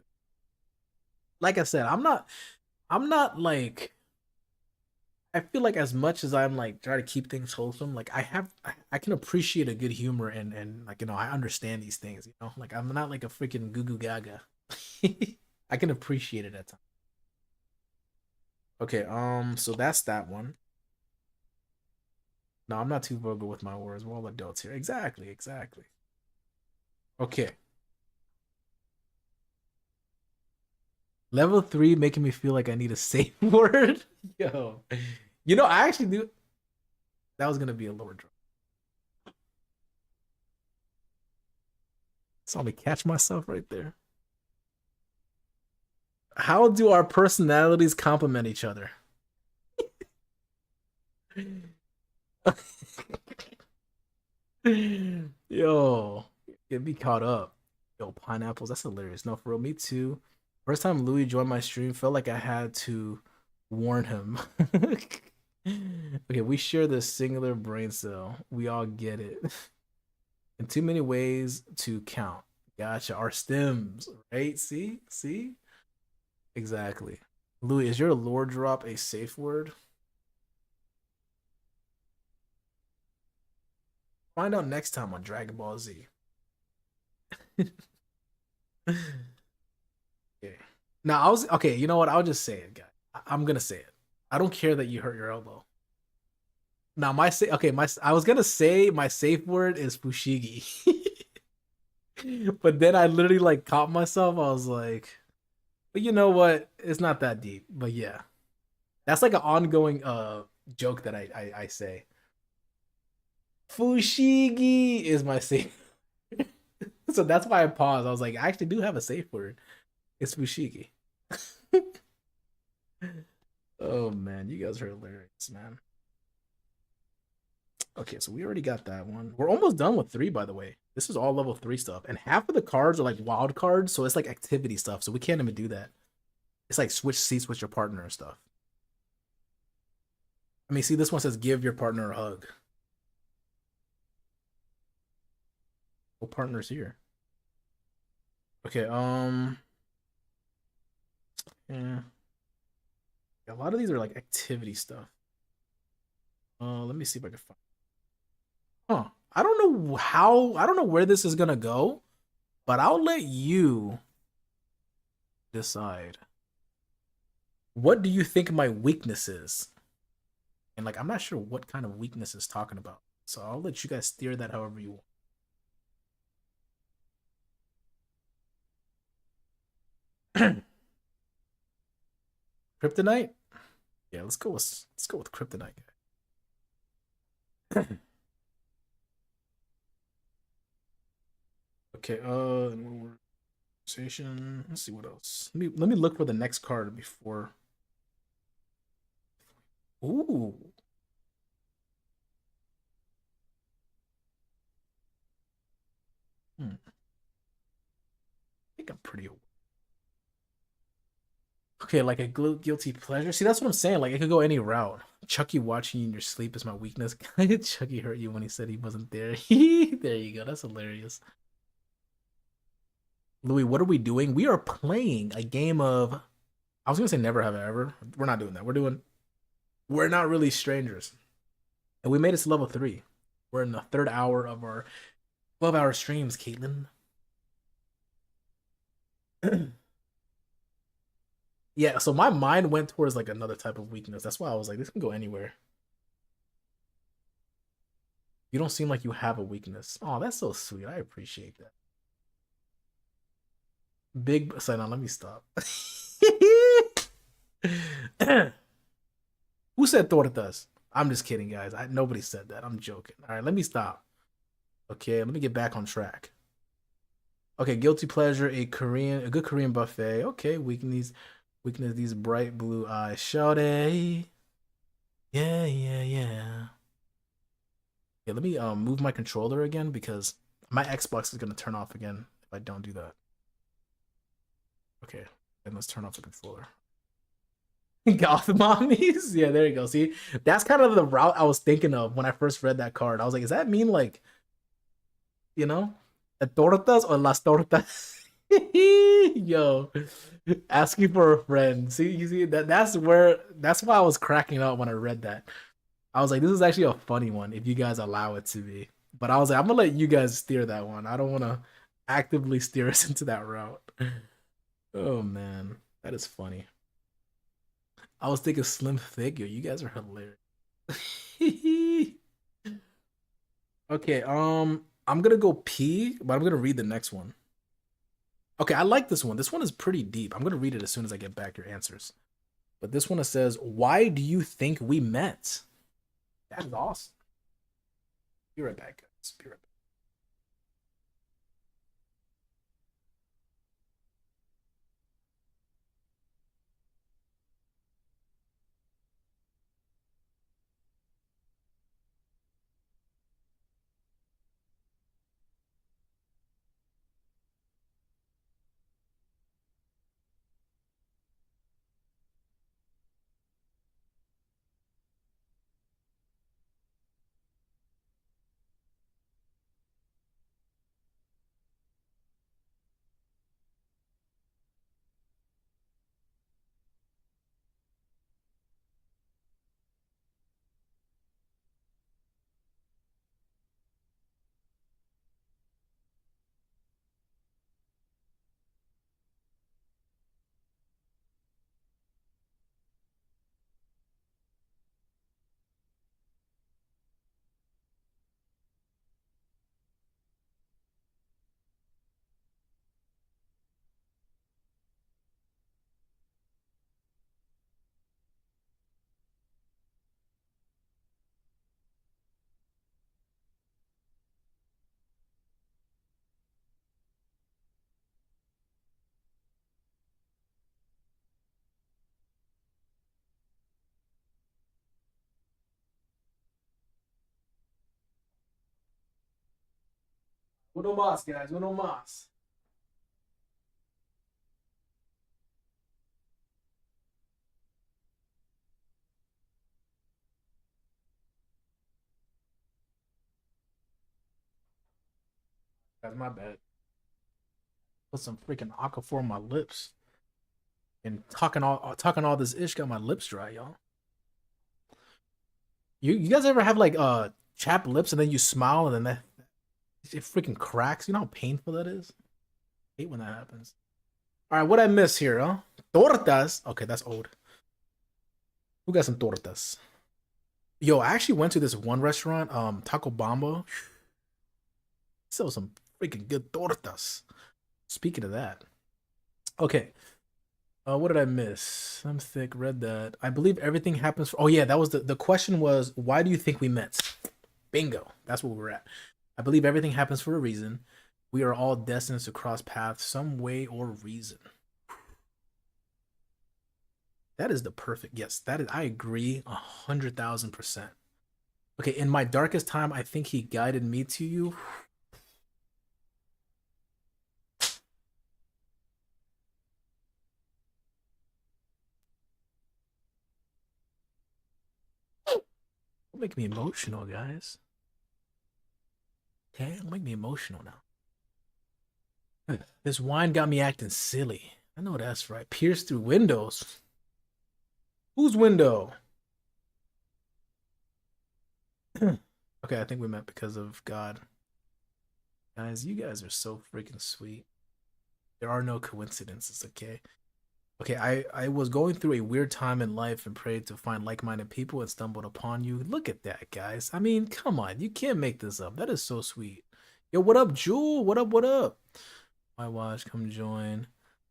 Like I said, I'm not like I feel like as much as I'm like trying to keep things wholesome, like I can appreciate a good humor and like I understand these things, Like I'm not like a freaking goo goo gaga. I can appreciate it at times. Okay, so that's that one. No, I'm not too vulgar with my words. We're all adults here. Exactly, exactly. Okay. Level 3 making me feel like I need a safe word. Yo. I actually do. That was gonna be a lower drop. Saw me catch myself right there. How do our personalities complement each other? Yo, get me caught up. Yo, pineapples, that's hilarious. No, for real, me too. First time Louis joined my stream, felt like I had to warn him. Okay, we share the singular brain cell. We all get it. In too many ways to count. Gotcha. Our stems, right? See? See? Exactly. Louis, is your lore drop a safe word? Find out next time on Dragon Ball Z. Okay. Now I was okay. You know what? I'll just say it, guy. I'm gonna say it. I don't care that you hurt your elbow. Now my say okay. My I was gonna say my safe word is fushigi, but then I literally like caught myself. I was like, but you know what? It's not that deep. But yeah, that's like an ongoing joke that I say. Fushigi is my safe. So that's why I paused. I was like, I actually do have a safe word. It's fushigi. Oh man, you guys are hilarious, man. Okay, so we already got that one. We're almost done with 3, by the way. This is all level 3 stuff. And half of the cards are like wild cards, so it's like activity stuff. So we can't even do that. It's like switch seats with your partner and stuff. I mean, see, this one says give your partner a hug. What partner's here? Okay, yeah. A lot of these are like activity stuff. Let me see if I can find. Huh. I don't know where this is gonna go, but I'll let you decide. What do you think my weakness is? And like, I'm not sure what kind of weakness is talking about. So I'll let you guys steer that however you want. Kryptonite? Yeah, let's go with kryptonite. Okay, conversation. Let's see what else. Let me look for the next card before. Ooh. I think I'm pretty. Okay, like a guilty pleasure. See, that's what I'm saying. Like, it could go any route. Chucky watching you in your sleep is my weakness. Chucky hurt you when he said he wasn't there. There you go. That's hilarious. Louis, what are we doing? We are playing a game of. I was gonna say never have I ever. We're not doing that. We're not really strangers. And we made it to level 3. We're in the third hour of our 12-hour streams, Caitlin. Yeah, so my mind went towards like another type of weakness. That's why I was like, this can go anywhere. You don't seem like you have a weakness. Oh, that's so sweet. I appreciate that. Big so now let me stop. Who said tortas? I'm just kidding, guys. Nobody said that. I'm joking. All right, let me stop. Okay, let me get back on track. Okay, guilty pleasure, a good Korean buffet. Okay, weakness, these bright blue eyes. Shawty. Yeah, yeah, yeah. Yeah, let me move my controller again because my Xbox is gonna turn off again if I don't do that. Okay, then let's turn off the controller. Goth mommies. Yeah, there you go. See, that's kind of the route I was thinking of when I first read that card. I was like, does that mean like, you know, the tortas or las tortas? Yo, asking for a friend. See, you see that's why I was cracking up when I read that. I was like, this is actually a funny one if you guys allow it to be. But I was like, I'm gonna let you guys steer that one. I don't want to actively steer us into that route. Oh man, that is funny. I was thinking slim thick. Yo, you guys are hilarious. Okay, I'm gonna go pee, but I'm gonna read the next one. Okay, I like this one. This one is pretty deep. I'm gonna read it as soon as I get back your answers. But this one says, "Why do you think we met?" That is awesome. Be right back, guys. Be right back. Uno más, guys. Uno más. That's my bad. Put some freaking aquaphor on my lips. And talking all this ish got my lips dry, y'all. You guys ever have like chapped lips and then you smile and then that it freaking cracks? You know how painful that is? I hate when that happens. All right, what I miss here, huh? Tortas. Okay, that's old. Who got some tortas? Yo, I actually went to this one restaurant, Taco Bamba. Sell some freaking good tortas. Speaking of that, okay. What did I miss? I'm thick. Read that. I believe everything happens. Oh yeah, that was the question was why do you think we met? Bingo. That's where we're at. I believe everything happens for a reason. We are all destined to cross paths some way or reason. That is the perfect. Yes, that is. I agree 100,000%. Okay, in my darkest time, I think he guided me to you. Don't make me emotional, guys. Okay, don't make me emotional now. This wine got me acting silly. I know that's right. Pierce through windows. Whose window? Okay, I think we met because of God. Guys, you guys are so freaking sweet. There are no coincidences, okay? Okay, I was going through a weird time in life and prayed to find like-minded people and stumbled upon you. Look at that, guys. I mean, come on. You can't make this up. That is so sweet. Yo, what up, Jewel? What up, what up? My watch, come join.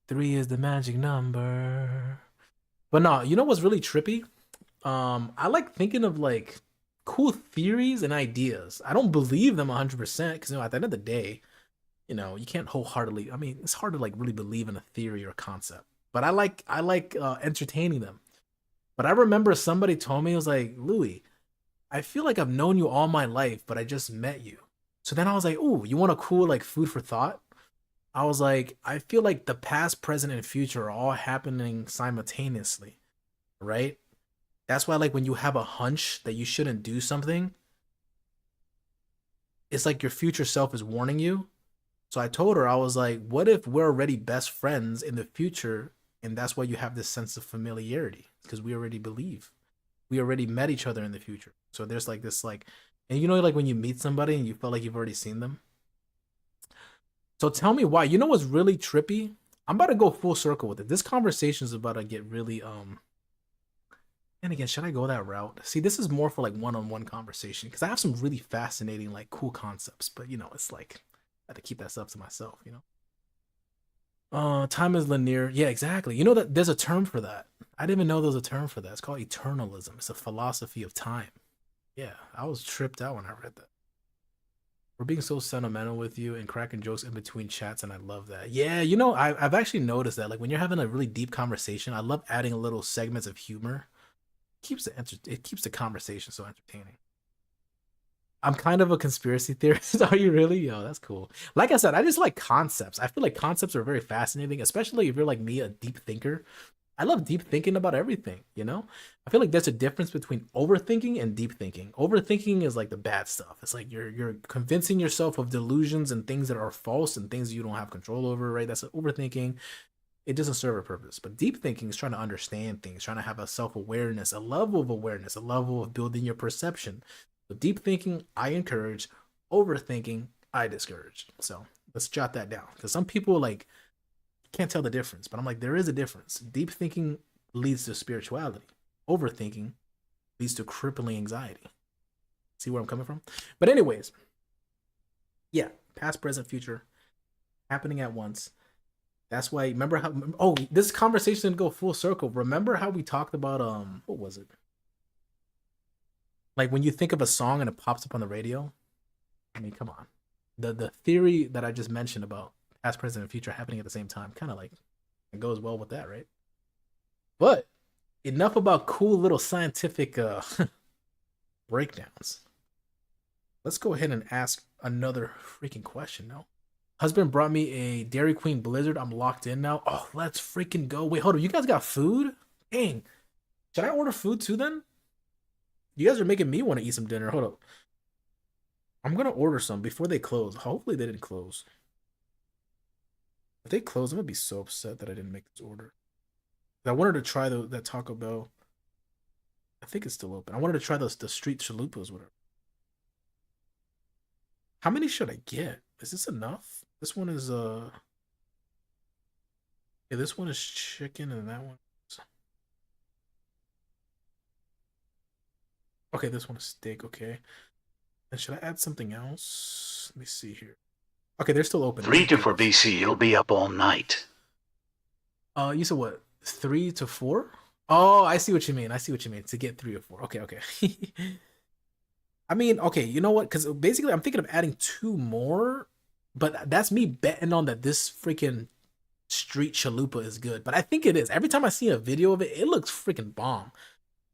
3 is the magic number. But no, you know what's really trippy? I like thinking of like cool theories and ideas. I don't believe them 100% because at the end of the day, you can't wholeheartedly. I mean, it's hard to like really believe in a theory or a concept. But I like entertaining them. But I remember somebody told me, it was like, Louis, I feel like I've known you all my life, but I just met you. So then I was like, ooh, you want a cool like food for thought? I was like, I feel like the past, present, and future are all happening simultaneously. right? That's why, like, when you have a hunch that you shouldn't do something, it's like your future self is warning you. So I told her, I was like, what if we're already best friends in the future? And that's why you have this sense of familiarity, because we already believe we already met each other in the future. So there's like this, like, and you know, like when you meet somebody and you feel like you've already seen them. So tell me why. You know what's really trippy? I'm about to go full circle with it. This conversation is about to get really and again, should I go that route? See, this is more for like one-on-one conversation because I have some really fascinating, like, cool concepts, but you know, it's like I have to keep that stuff to myself, you know. Time is linear. Yeah, exactly. You know that there's a term for that. I didn't even know there was a term for that. It's called eternalism. It's a philosophy of time. Yeah, I was tripped out when I read that. We're being so sentimental with you and cracking jokes in between chats, and I love that. Yeah, you know, I've actually noticed that. Like when you're having a really deep conversation, I love adding little segments of humor. It keeps the conversation so entertaining. I'm kind of a conspiracy theorist. Are you really? Yo, that's cool. Like I said, I just like concepts. I feel like concepts are very fascinating, especially if you're like me, a deep thinker. I love deep thinking about everything, you know? I feel like there's a difference between overthinking and deep thinking. Overthinking is like the bad stuff. It's like you're convincing yourself of delusions and things that are false and things you don't have control over, right? That's overthinking. It doesn't serve a purpose. But deep thinking is trying to understand things, trying to have a self-awareness, a level of awareness, a level of building your perception. So deep thinking, I encourage. Overthinking, I discourage. So let's jot that down. Because some people like can't tell the difference, but I'm like, there is a difference. Deep thinking leads to spirituality. Overthinking leads to crippling anxiety. See where I'm coming from? But anyways, yeah, past, present, future happening at once. That's why. Remember how? Oh, this conversation didn't go full circle. Remember how we talked about what was it? Like when you think of a song and it pops up on the radio. I mean, come on. The theory that I just mentioned about past, present, and future happening at the same time, kind of like it goes well with that, right? But enough about cool little scientific breakdowns. Let's go ahead and ask another freaking question now. Husband brought me a Dairy Queen Blizzard. I'm locked in now. Oh, let's freaking go. Wait, hold on. You guys got food? Dang. Should I order food too then? You guys are making me want to eat some dinner. Hold up. I'm gonna order some before they close. Hopefully they didn't close. If they close, I'm gonna be so upset that I didn't make this order. I wanted to try that Taco Bell. I think it's still open. I wanted to try the street chalupas, whatever. How many should I get? Is this enough? This one is yeah, this one is chicken and that one is... Okay, this one is steak, okay. And should I add something else? Let me see here. Okay, they're still open. Let's 3 to do 4 this. BC, you'll be up all night. You said what? 3 to 4? Oh, I see what you mean. I see what you mean. To get 3 or 4. Okay, okay. I mean, okay, you know what? Because basically, I'm thinking of adding two more, but that's me betting on that this freaking street chalupa is good. But I think it is. Every time I see a video of it, it looks freaking bomb.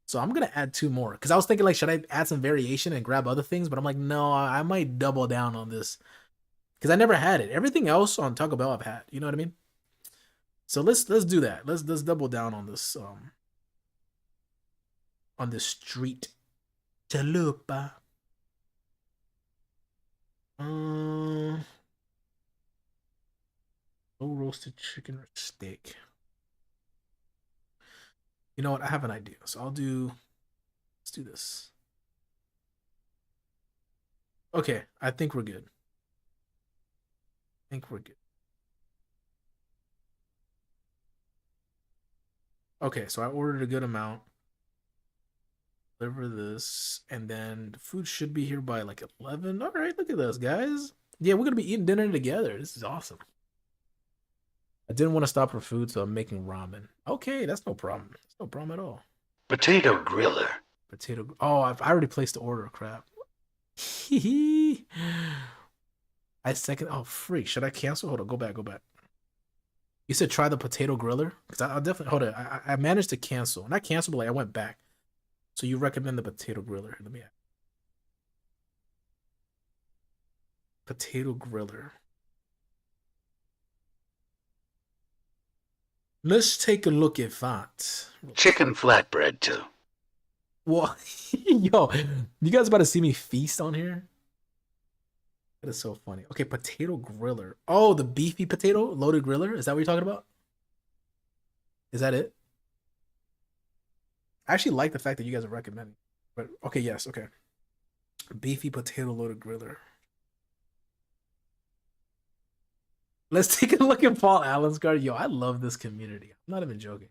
So I'm gonna add two more because I was thinking like, should I add some variation and grab other things? But I'm like, no, I might double down on this because I never had it. Everything else on Taco Bell I've had. You know what I mean? So let's do that. Let's double down on this street chalupa. Um, no roasted chicken or steak. You know what? I have an idea. So let's do this. Okay, I think we're good. I think we're good. Okay, so I ordered a good amount. Deliver this, and then the food should be here by like 11. All right, look at this, guys. Yeah, we're gonna be eating dinner together. This is awesome. I didn't want to stop for food, so I'm making ramen. Okay, that's no problem. That's no problem at all. Potato griller. Potato. Oh, I already placed the order. Crap. I second. Oh, freak. Should I cancel? Hold on. Go back. Go back. You said try the potato griller because I'll definitely hold on. I managed to cancel. Not cancel, but like I went back. So you recommend the potato griller? Let me add. Potato griller. Let's take a look at that. Chicken flatbread, too. Well, yo, you guys about to see me feast on here? That is so funny. Okay, potato griller. Oh, the beefy potato loaded griller. Is that what you're talking about? Is that it? I actually like the fact that you guys are recommending. But okay, yes, okay. Beefy potato loaded griller. Let's take a look at Paul Allen's card. Yo, I love this community. I'm not even joking.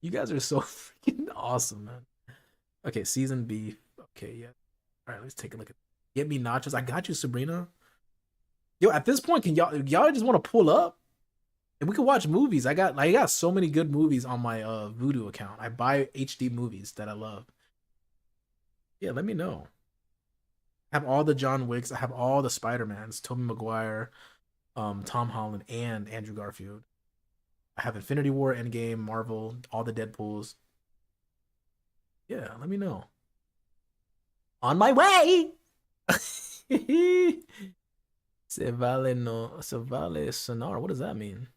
You guys are so freaking awesome, man. Okay, seasoned beef. Okay, yeah. All right, let's take a look at. Get me nachos. I got you, Sabrina. Yo, at this point, can y'all just want to pull up and we can watch movies? I got so many good movies on my Voodoo account. I buy HD movies that I love. Yeah, let me know. I have all the John Wicks. I have all the Spider-Mans. Tobey Maguire, Tom Holland, and Andrew Garfield. I have Infinity War, Endgame, Marvel, all the Deadpools. Yeah, let me know. On my way. Se vale no, se vale sonar. What does that mean?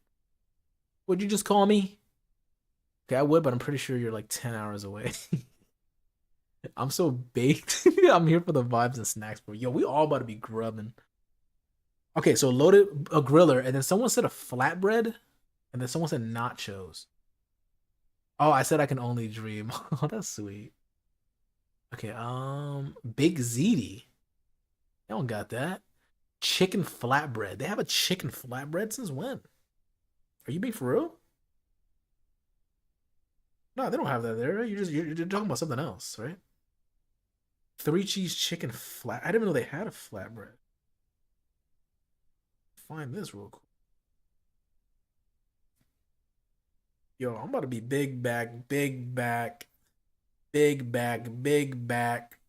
Would you just call me? Okay, I would, but I'm pretty sure you're like 10 hours away. I'm so baked. I'm here for the vibes and snacks, bro. Yo, we all about to be grubbing. Okay, so loaded a griller, and then someone said a flatbread, and then someone said nachos. Oh, I said I can only dream. Oh, that's sweet. Okay, Big ZD. Y'all got that. Chicken flatbread. They have a chicken flatbread since when? Are you being for real? No, they don't have that there. Right? You're talking about something else, right? Three cheese chicken flat. I didn't even know they had a flatbread. Find this real quick. Yo, I'm about to be big back, big back, big back, big back.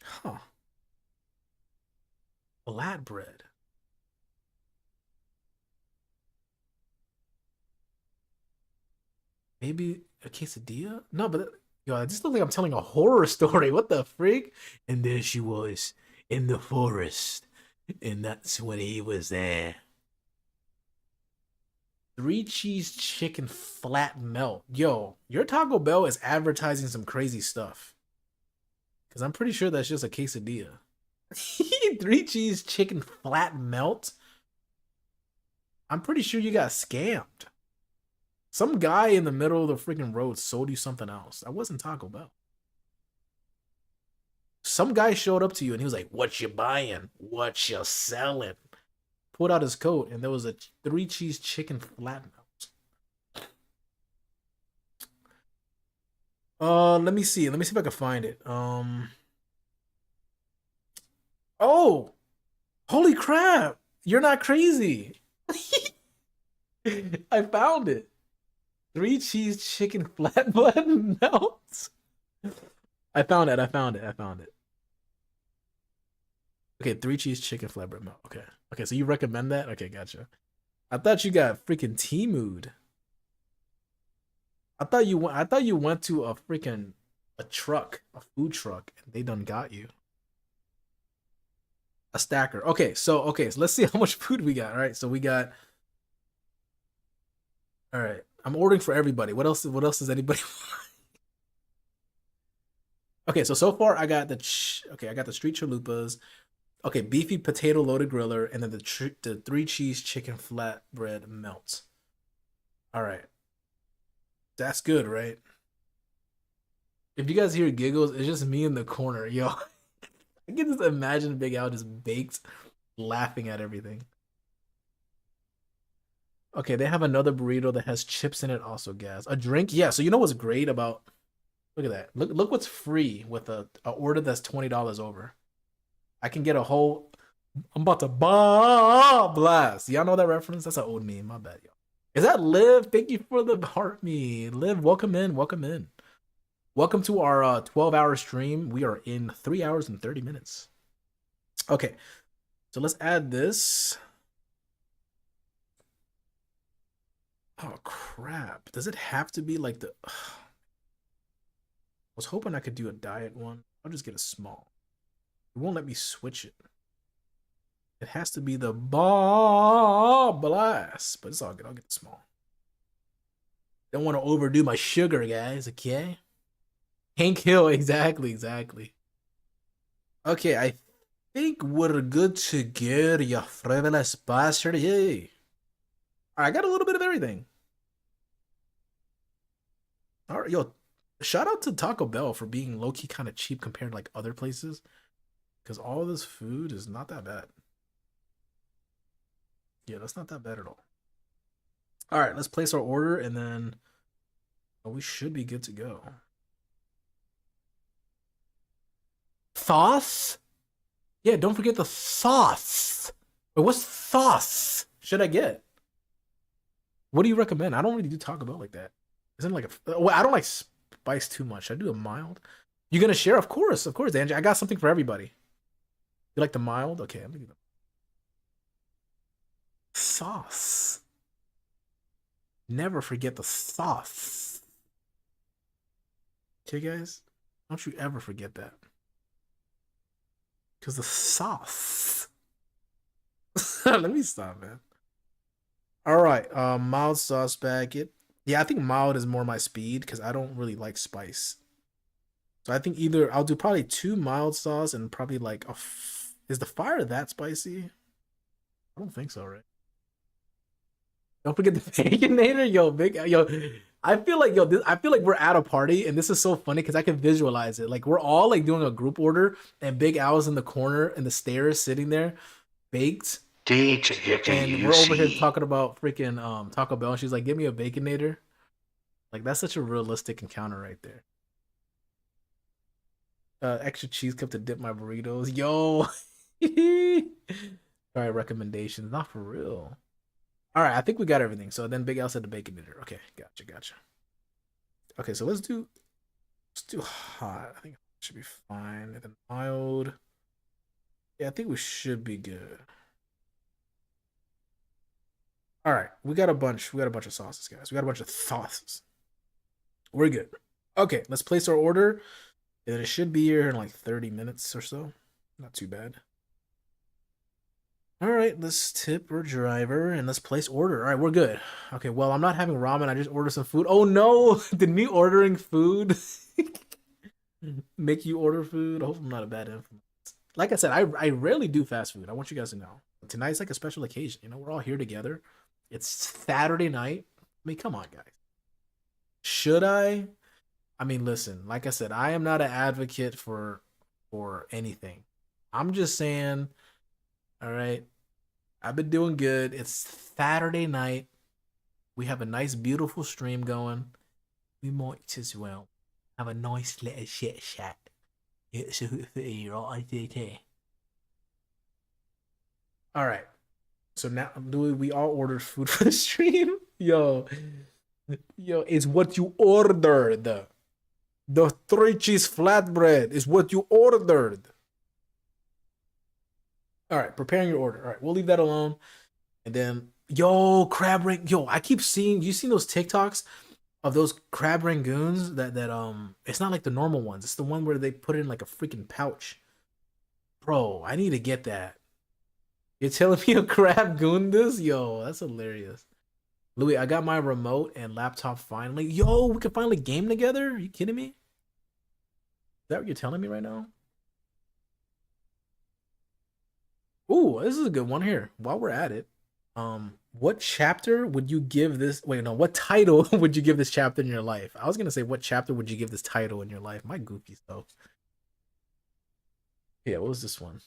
Huh. Flatbread. Maybe a quesadilla? No, but yo, I just look like I'm telling a horror story. What the freak? And there she was in the forest. And that's when he was there. Three cheese chicken flat melt. Yo, your Taco Bell is advertising some crazy stuff. Because I'm pretty sure that's just a quesadilla. Three cheese chicken flat melt? I'm pretty sure you got scammed. Some guy in the middle of the freaking road sold you something else. That wasn't Taco Bell. Some guy showed up to you and he was like, "What you buying? What you selling?" Pulled out his coat and there was a three cheese chicken flat melt. Let me see. Let me see if I can find it. Oh, holy crap! You're not crazy. I found it. Three cheese chicken flatbread melts. I found it. I found it. I found it. Okay, three cheese chicken flatbread melt. Okay. Okay, so you recommend that? Okay, gotcha. I thought you got freaking T-mood. I thought you went to a freaking a truck, a food truck, and they done got you. A stacker. Okay, so let's see how much food we got. All right, so we got. All right, I'm ordering for everybody. What else does anybody want? Okay, so far I got okay, I got the street chalupas. Okay, beefy potato loaded griller, and then the three cheese chicken flatbread melt. All right, that's good, right? If you guys hear giggles, it's just me in the corner, yo. I can just imagine Big Al just baked, laughing at everything. Okay, they have another burrito that has chips in it, also gas. A drink, yeah. So you know what's great about? Look at that. Look what's free with a order that's $20 over. I can get a whole. I'm about to blast. Y'all know that reference? That's an old meme. My bad, y'all. Is that Liv? Thank you for the heart me. Liv, welcome in. Welcome in. Welcome to our 12-hour stream. We are in 3 hours and 30 minutes. Okay, so let's add this. Oh, crap. Does it have to be like the... I was hoping I could do a diet one. I'll just get a small. It won't let me switch it. It has to be the Bob Blast, but it's all good. I'll get the small. Don't want to overdo my sugar, guys. Okay. Hank Hill, exactly, exactly. Okay, I think we're good to go, you frivolous bastard. Yay. All right, I got a little bit of everything. All right, yo, shout out to Taco Bell for being low key kind of cheap compared to like other places, because all this food is not that bad. Yeah, that's not that bad at all. All right, let's place our order and then we should be good to go. Sauce? Yeah, don't forget the sauce. Wait, what sauce should I get? What do you recommend? I don't really do Taco Bell like that. Isn't it like a? Well, I don't like spice too much. I do a mild. You gonna share? Of course, Angie. I got something for everybody. You like the mild? Okay, I'm gonna do the sauce. Never forget the sauce. Okay, guys, don't you ever forget that. Because the sauce. Let me stop, man. All right, mild sauce packet. Yeah, I think mild is more my speed because I don't really like spice. So I think either I'll do probably two mild sauce and probably like is the fire that spicy? I don't think so, right? Don't forget the baconator, yo, big yo. I feel like I feel like we're at a party, and this is so funny because I can visualize it. Like we're all like doing a group order, and Big Al's in the corner in the stairs, sitting there, baked, and we're over here DHUC. talking about freaking Taco Bell. And she's like, "Give me a baconator." Like that's such a realistic encounter right there. Extra cheese cup to dip my burritos. Yo. All right, recommendations. Not for real. All right, I think we got everything. So then Big Al said the baconator. Okay, gotcha, gotcha. Okay, so let's do hot. I think it should be fine. And then mild. Yeah, I think we should be good. All right, we got a bunch. We got a bunch of sauces, guys. We got a bunch of sauces. We're good. Okay, let's place our order. And it should be here in like 30 minutes or so. Not too bad. All right, let's tip our driver and let's place order. All right, we're good. Okay, well, I'm not having ramen. I just ordered some food. Oh no, did me ordering food make you order food? I hope I'm not a bad influence. Like I said, I rarely do fast food. I want you guys to know. Tonight's like a special occasion. You know, we're all here together. It's Saturday night. I mean, come on, guys. Should I? I mean, listen. Like I said, I am not an advocate for anything. I'm just saying. All right, I've been doing good. It's Saturday night. We have a nice, beautiful stream going. We might as well have a nice little shit chat. It's a hoot footy, right? All right. So now, do we all ordered food for the stream? Yo, it's what you ordered. The three cheese flatbread is what you ordered. All right, preparing your order. All right, we'll leave that alone. And then, yo, crab ring. Yo, I keep seeing. You seen those TikToks of those crab rangoons? That it's not like the normal ones. It's the one where they put it in like a freaking pouch. Bro, I need to get that. You're telling me a crab goon this? Yo, that's hilarious. Louis, I got my remote and laptop finally. Yo, we can finally game together? Are you kidding me? Is that what you're telling me right now? Ooh, this is a good one here. While we're at it, what chapter would you give this? Wait, no, what title would you give this chapter in your life? I was gonna say, what chapter would you give this title in your life? My goofy stuff. Yeah, what was this one?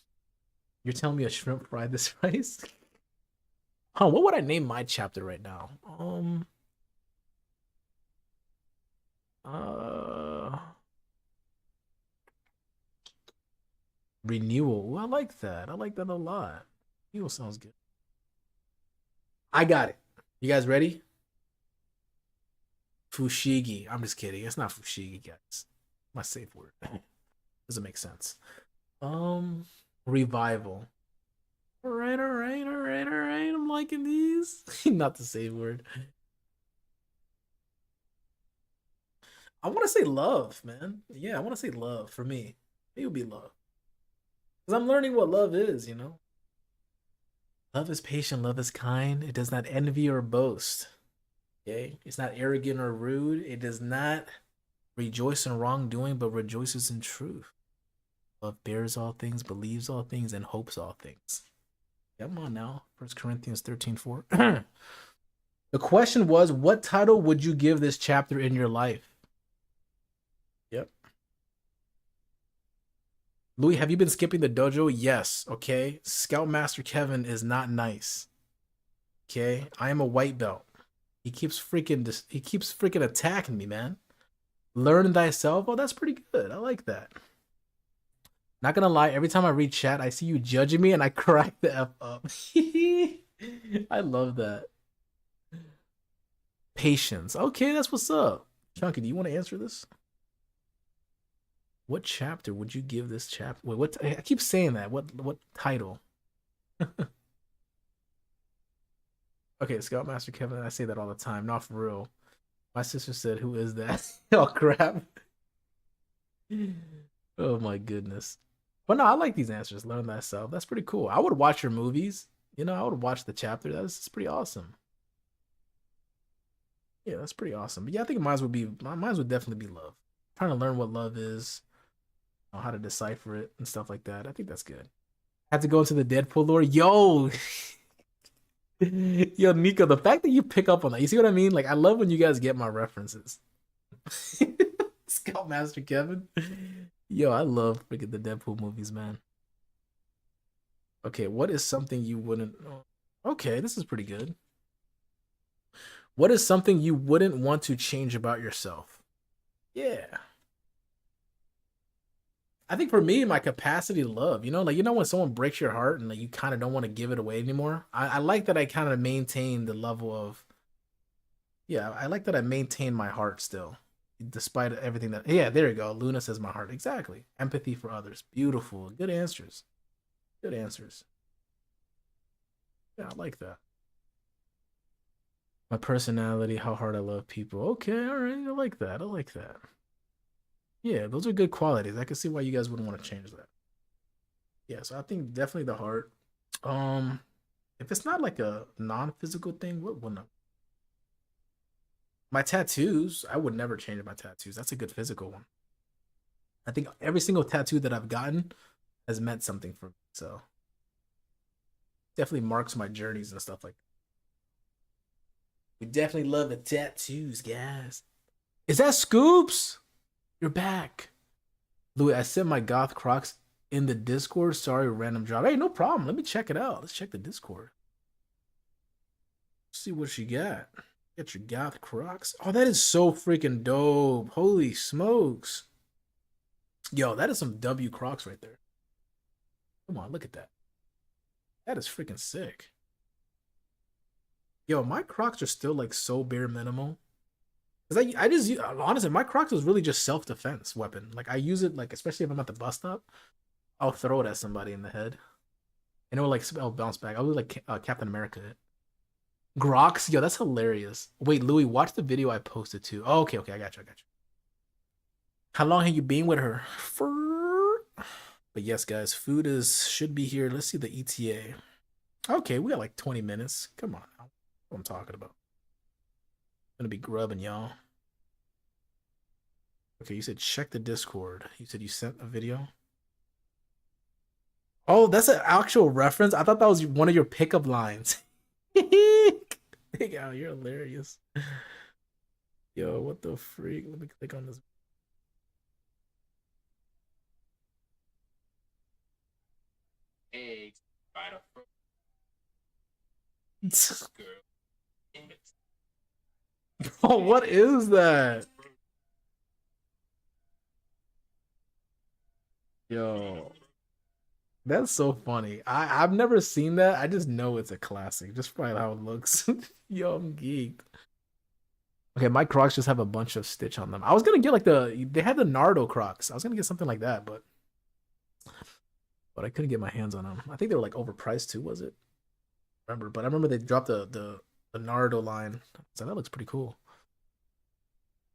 You're telling me a shrimp fried this rice? Huh? What would I name my chapter right now? Uh, renewal. Ooh, I like that. I like that a lot. Renewal sounds good. I got it. You guys ready? Fushigi. I'm just kidding. It's not Fushigi, guys. My safe word. Doesn't make sense. Um, revival. All right, all right, all right, all right. I'm liking these. Not the safe word. I want to say love, man. Yeah, I want to say love for me. It would be love. Because I'm learning what love is, you know? Love is patient, love is kind. It does not envy or boast. Okay? It's not arrogant or rude. It does not rejoice in wrongdoing, but rejoices in truth. Love bears all things, believes all things, and hopes all things. Come on now. 1 Corinthians 13:4. The question was, what title would you give this chapter in your life? Yep. Louis, have you been skipping the dojo? Yes. Okay. Scoutmaster Kevin is not nice. Okay. I am a white belt. He keeps freaking attacking me, man. Learn thyself. Oh, that's pretty good. I like that. Not gonna lie, every time I read chat, I see you judging me and I crack the F up. I love that. Patience. Okay, that's what's up. Chunky, do you want to answer this? What chapter would you give this chapter? Wait, what? I keep saying that. What title? Okay, Scoutmaster Kevin. I say that all the time. Not for real. My sister said, "Who is that?" Oh crap. Oh my goodness. But no, I like these answers. Learn thyself. That's pretty cool. I would watch your movies. You know, I would watch the chapter. That's pretty awesome. Yeah, that's pretty awesome. But yeah, I think mine would definitely be love. Trying to learn what love is, how to decipher it and stuff like that. I think that's good. I have to go into the Deadpool lore. Yo, yo, Nico, the fact that you pick up on that, you see what I mean? Like, I love when you guys get my references. Scoutmaster Kevin. Yo, I love freaking the Deadpool movies, man. Okay, what is something you wouldn't? Okay, this is pretty good. What is something you wouldn't want to change about yourself? Yeah. I think for me, my capacity to love, like, when someone breaks your heart and like you kind of don't want to give it away anymore. I like that I kind of maintain the level of, yeah, I like that I maintain my heart still, despite everything that, yeah, there you go. Luna says my heart. Exactly. Empathy for others. Beautiful. Good answers. Good answers. Yeah, I like that. My personality, how hard I love people. Okay, all right. I like that. I like that. Yeah, those are good qualities. I can see why you guys wouldn't want to change that. Yeah, so I think definitely the heart. Um, if it's not like a non-physical thing, what wouldn't my tattoos? I would never change my tattoos. That's a good physical one. I think every single tattoo that I've gotten has meant something for me. So definitely marks my journeys and stuff like that. We definitely love the tattoos, guys. Is that Scoops? You're back. Louis, I sent my goth crocs in the Discord. Sorry, random drop. Hey, no problem. Let me check it out. Let's check the Discord. See what she got. Get your goth crocs. Oh, that is so freaking dope. Holy smokes. Yo, that is some W crocs right there. Come on, look at that. That is freaking sick. Yo, my crocs are still like so bare minimal. Cause I just honestly, my crocs is really just self defense weapon. Like I use it like especially if I'm at the bus stop, I'll throw it at somebody in the head, and it will like I'll bounce back. I'll be like Captain America. Grox, yo, that's hilarious. Wait, Louis, watch the video I posted too. Oh, okay, I got you. How long have you been with her? But yes, guys, food should be here. Let's see the ETA. Okay, we got like 20 minutes. Come on now. What I'm talking about. I'm gonna be grubbing, y'all. Okay, you said check the Discord. You said you sent a video. Oh, that's an actual reference. I thought that was one of your pickup lines. Big Al, you're hilarious. Yo, what the freak? Let me click on this. Eggs, oh, what is that? Yo, that's so funny. I've never seen that. I just know it's a classic, just by how it looks. Yo, I'm geeked. Okay, my Crocs just have a bunch of stitch on them. I was gonna get like they had the Nardo Crocs. I was gonna get something like that, but I couldn't get my hands on them. I think they were like overpriced too. Was it? But I remember they dropped the Nardo line. So that looks pretty cool.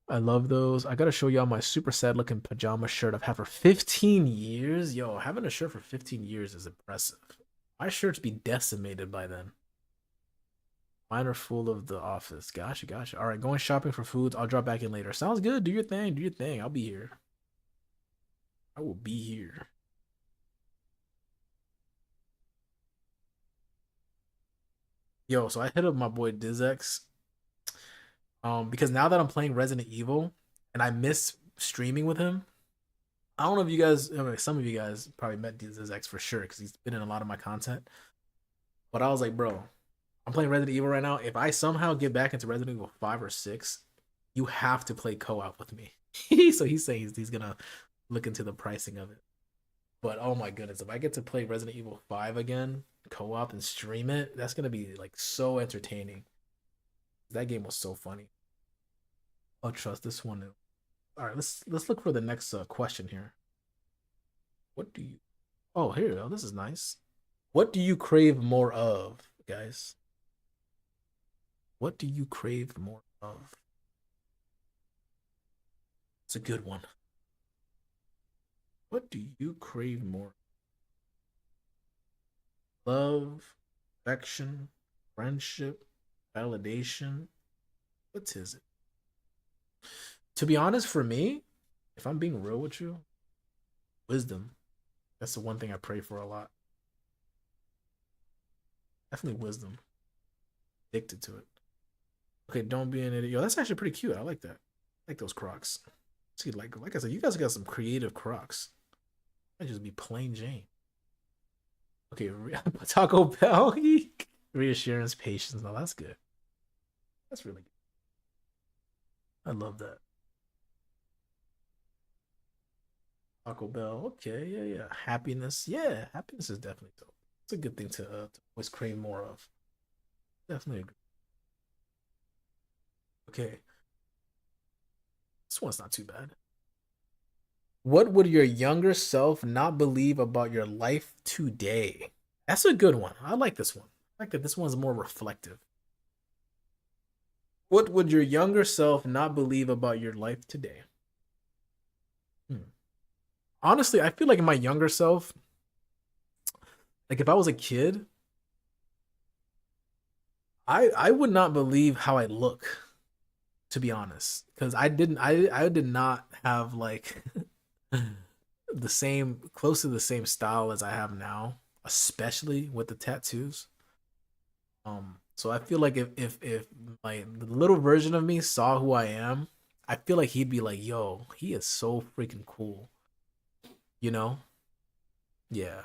I love those. I gotta show y'all my super sad looking pajama shirt I've had for 15 years. Yo, having a shirt for 15 years is impressive. My shirts be decimated by then. Mine are full of The Office. Gotcha, gotcha. All right, going shopping for foods. I'll drop back in later. Sounds good. Do your thing. Do your thing. I'll be here. I will be here. Yo, so I hit up my boy Dizx. Because now that I'm playing Resident Evil and I miss streaming with him, I don't know if you guys, I mean, some of you guys probably met Dizx for sure because he's been in a lot of my content. But I was like, bro, I'm playing Resident Evil right now. If I somehow get back into Resident Evil 5 or 6, you have to play co-op with me. So he's saying he's gonna look into the pricing of it. But oh my goodness, if I get to play Resident Evil 5 again, co-op and stream it, that's gonna be like so entertaining. That game was so funny. I'll trust this one. All right, let's look for the next question here. What do you? Oh, here we go. This is nice. What do you crave more of, guys? What do you crave more of? It's a good one. What do you crave more? Love, affection, friendship, validation. What is it? To be honest, for me, if I'm being real with you, wisdom. That's the one thing I pray for a lot. Definitely wisdom. Addicted to it. Okay, don't be an idiot. Yo, that's actually pretty cute. I like that. I like those Crocs. See, like I said, you guys got some creative Crocs. I just be plain Jane. Okay, Taco Bell. Reassurance, patience. Now that's good. That's really good. I love that. Taco Bell. Okay, yeah. Happiness. Yeah, happiness is definitely dope. It's a good thing to always crave more of. Definitely agree. Okay, this one's not too bad. What would your younger self not believe about your life today? That's a good one. I like this one. I like that this one's more reflective. What would your younger self not believe about your life today? Hmm. Honestly, I feel like in my younger self, like if I was a kid, I would not believe how I look, to be honest, because I did not have like the same close to the same style as I have now, especially with the tattoos. So I feel like if my the little version of me saw who I am, I feel like he'd be like, "Yo, he is so freaking cool," you know? Yeah.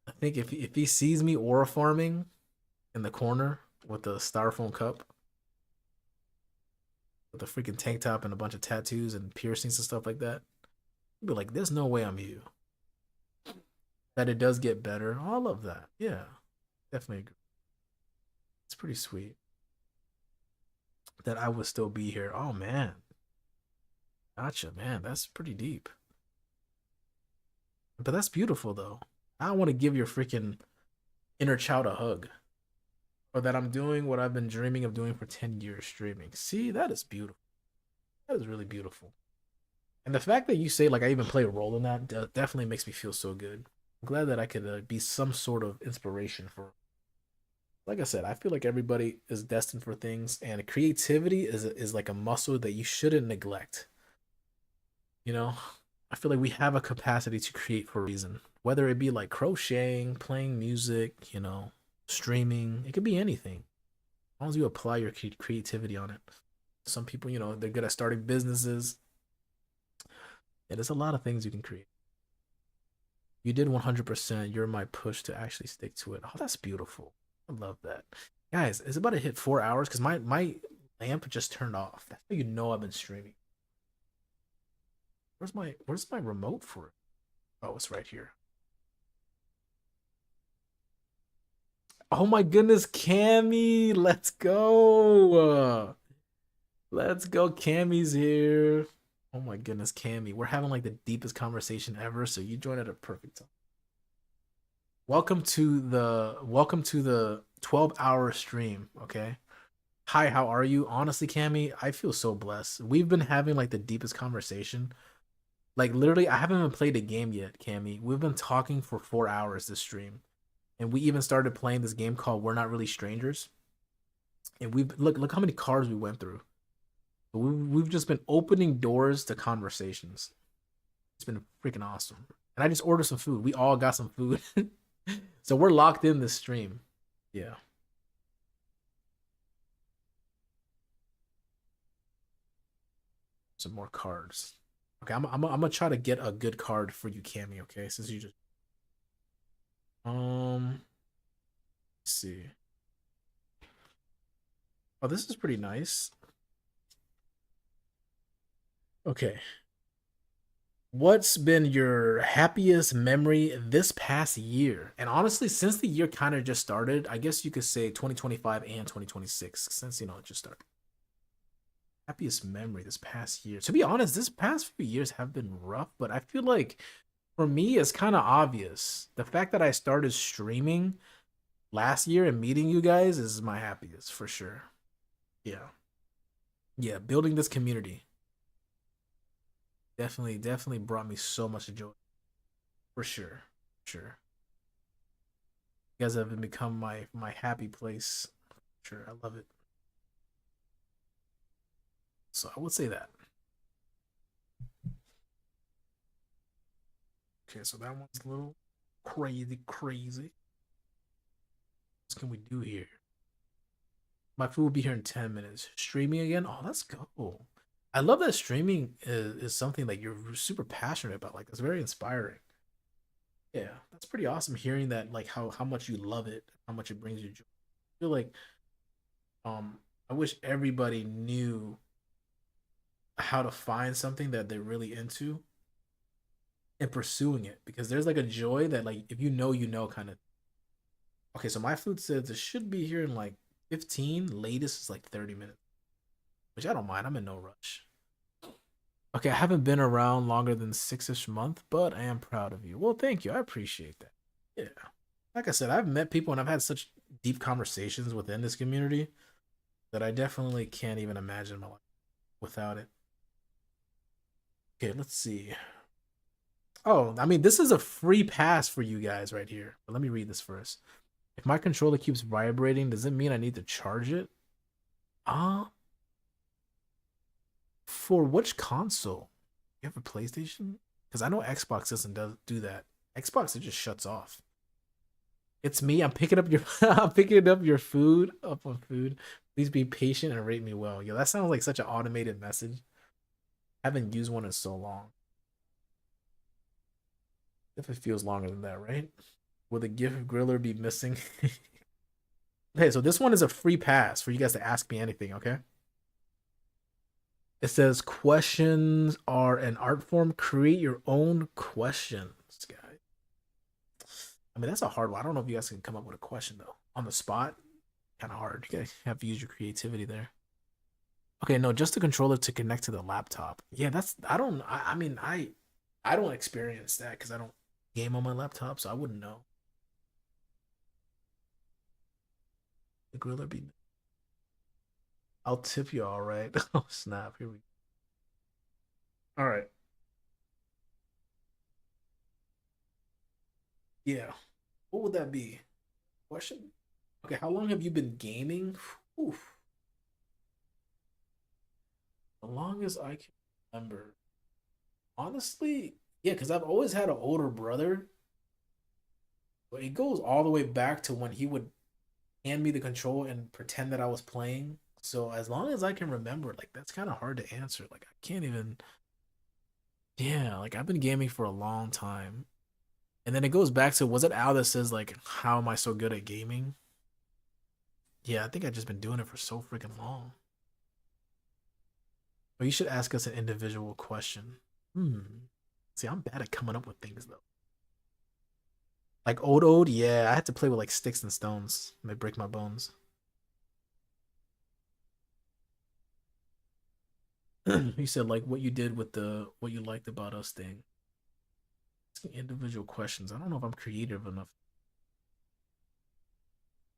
I think if he sees me aura farming in the corner with the styrofoam cup, with a freaking tank top and a bunch of tattoos and piercings and stuff like that, he'd be like, "There's no way I'm you." That it does get better. All of that. Yeah, definitely agree. It's pretty sweet that I would still be here. Oh man, gotcha, man. That's pretty deep. But that's beautiful though. I want to give your freaking inner child a hug. Or that I'm doing what I've been dreaming of doing for 10 years streaming. See, that is beautiful. That is really beautiful. And the fact that you say, like, I even play a role in that definitely makes me feel so good. I'm glad that I could be some sort of inspiration for. Like I said, I feel like everybody is destined for things, and creativity is like a muscle that you shouldn't neglect. You know, I feel like we have a capacity to create for a reason, whether it be like crocheting, playing music, streaming. It could be anything as long as you apply your creativity on it. Some people, they're good at starting businesses. Yeah, there's a lot of things you can create. You did 100%. You're my push to actually stick to it. Oh, that's beautiful. I love that. Guys, it's about to hit 4 hours because my lamp just turned off. That's how you know I've been streaming. Where's my remote for it? Oh, it's right here. Oh my goodness, Cammy, let's go. Let's go. Cammy's here. Oh my goodness, Cammy. We're having like the deepest conversation ever, so you joined at a perfect time. Welcome to the 12-hour stream, okay? Hi, how are you? Honestly, Cammy, I feel so blessed. We've been having like the deepest conversation. Like literally, I haven't even played a game yet, Cammy. We've been talking for 4 hours this stream. And we even started playing this game called We're Not Really Strangers. And we've look how many cars we went through. We've just been opening doors to conversations. It's been freaking awesome. And I just ordered some food. We all got some food. So we're locked in this stream. Yeah. Some more cards. Okay, I'm gonna try to get a good card for you, Cammy. Okay, since you just let's see. Oh, this is pretty nice. Okay. What's been your happiest memory this past year? And honestly, since the year kind of just started, I guess you could say 2025 and 2026, since it just started. Happiest memory this past year. To be honest, this past few years have been rough, but I feel like for me, it's kind of obvious. The fact that I started streaming last year and meeting you guys is my happiest for sure. Yeah. Yeah, building this community definitely brought me so much joy for sure. Sure. You guys have become my happy place. Sure, I love it. So I would say that. Okay, so that one's a little crazy. What can we do here? My food will be here in 10 minutes. Streaming again? Oh, let's go. I love that streaming is something that you're super passionate about. Like, it's very inspiring. Yeah, that's pretty awesome hearing that, like, how much you love it, how much it brings you joy. I feel like I wish everybody knew how to find something that they're really into and pursuing it, because there's like a joy that, like, if you know kind of. Okay, so my food says it should be here in like 15, latest is like 30 minutes, which I don't mind. I'm in no rush. Okay, I haven't been around longer than 6-ish month, but I am proud of you. Well, thank you. I appreciate that. Yeah. Like I said, I've met people and I've had such deep conversations within this community that I definitely can't even imagine my life without it. Okay, let's see. Oh, I mean, this is a free pass for you guys right here. But let me read this first. If my controller keeps vibrating, does it mean I need to charge it? Uh, for which console? You have a PlayStation? Because I know Xbox doesn't do that. Xbox, it just shuts off. It's me. I'm picking up your I'm picking up your food up on food. Please be patient and rate me well. Yo, that sounds like such an automated message. I haven't used one in so long. If it feels longer than that, right? Will the gift griller be missing? Okay, so this one is a free pass for you guys to ask me anything, okay? It says questions are an art form. Create your own questions, guys. I mean, that's a hard one. I don't know if you guys can come up with a question though. On the spot, kind of hard. You guys have to use your creativity there. Okay, no, just the controller to connect to the laptop. Yeah, that's I don't I mean I don't experience that because I don't game on my laptop, so I wouldn't know. The griller be. I'll tip you all right. Oh snap! Here we. All right. Yeah. What would that be? Question. Okay. How long have you been gaming? Oof. The longest I can remember. Honestly, yeah, because I've always had an older brother. But it goes all the way back to when he would hand me the control and pretend that I was playing. So as long as I can remember, like that's kind of hard to answer. Like I can't even. Yeah, like I've been gaming for a long time, and then it goes back to was it Al that says like how am I so good at gaming? Yeah, I think I've just been doing it for so freaking long. But you should ask us an individual question. Hmm. See, I'm bad at coming up with things though. Like old, yeah, I had to play with like sticks and stones. They break my bones. You said like what you did with the what you liked about us thing. Asking individual questions. I don't know if I'm creative enough.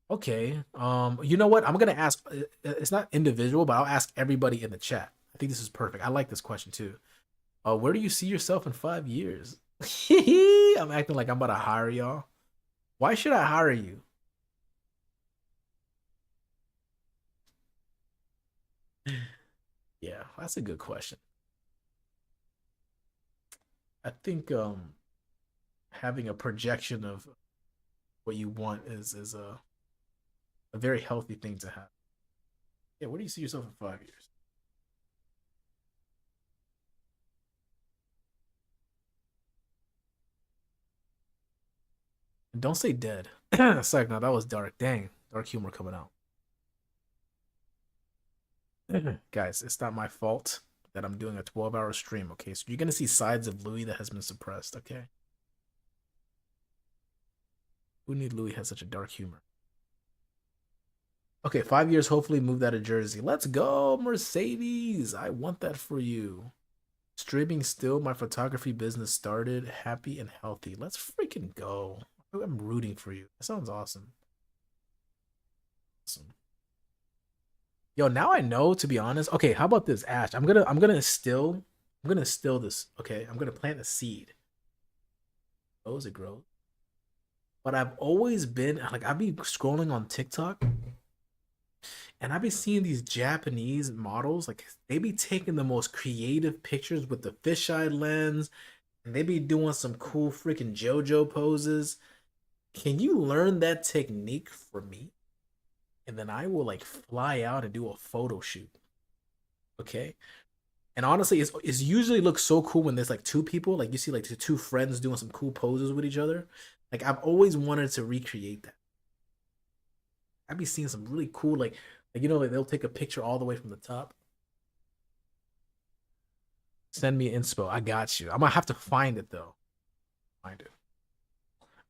Okay. You know what? I'm gonna ask. It's not individual, but I'll ask everybody in the chat. I think this is perfect. I like this question too. Where do you see yourself in 5 years? I'm acting like I'm about to hire y'all. Why should I hire you? Yeah, that's a good question. I think having a projection of what you want is a very healthy thing to have. Yeah, where do you see yourself in 5 years? And don't say dead. It's like, no, that was dark. Dang, dark humor coming out. Guys, it's not my fault that I'm doing a 12-hour stream, okay? So you're gonna see sides of Louis that has been suppressed, okay? Who knew Louis had such a dark humor? Okay, 5 years, hopefully moved out of Jersey. Let's go, Mercedes. I want that for you. Streaming still, my photography business started, happy and healthy. Let's freaking go. I'm rooting for you. That sounds awesome. Awesome. Yo, now I know, to be honest. Okay, how about this, Ash? I'm gonna instill this. Okay, I'm gonna plant a seed. Grows it grows. But I've always been like I've been scrolling on TikTok and I've been seeing these Japanese models, like they be taking the most creative pictures with the fisheye lens, and they be doing some cool freaking JoJo poses. Can you learn that technique for me? And then I will like fly out and do a photo shoot. Okay. And honestly, it's usually looks so cool when there's like two people, like you see like the two friends doing some cool poses with each other. Like I've always wanted to recreate that. I'd be seeing some really cool, like like they'll take a picture all the way from the top. Send me inspo. I got you. I'm gonna have to find it though. Find it.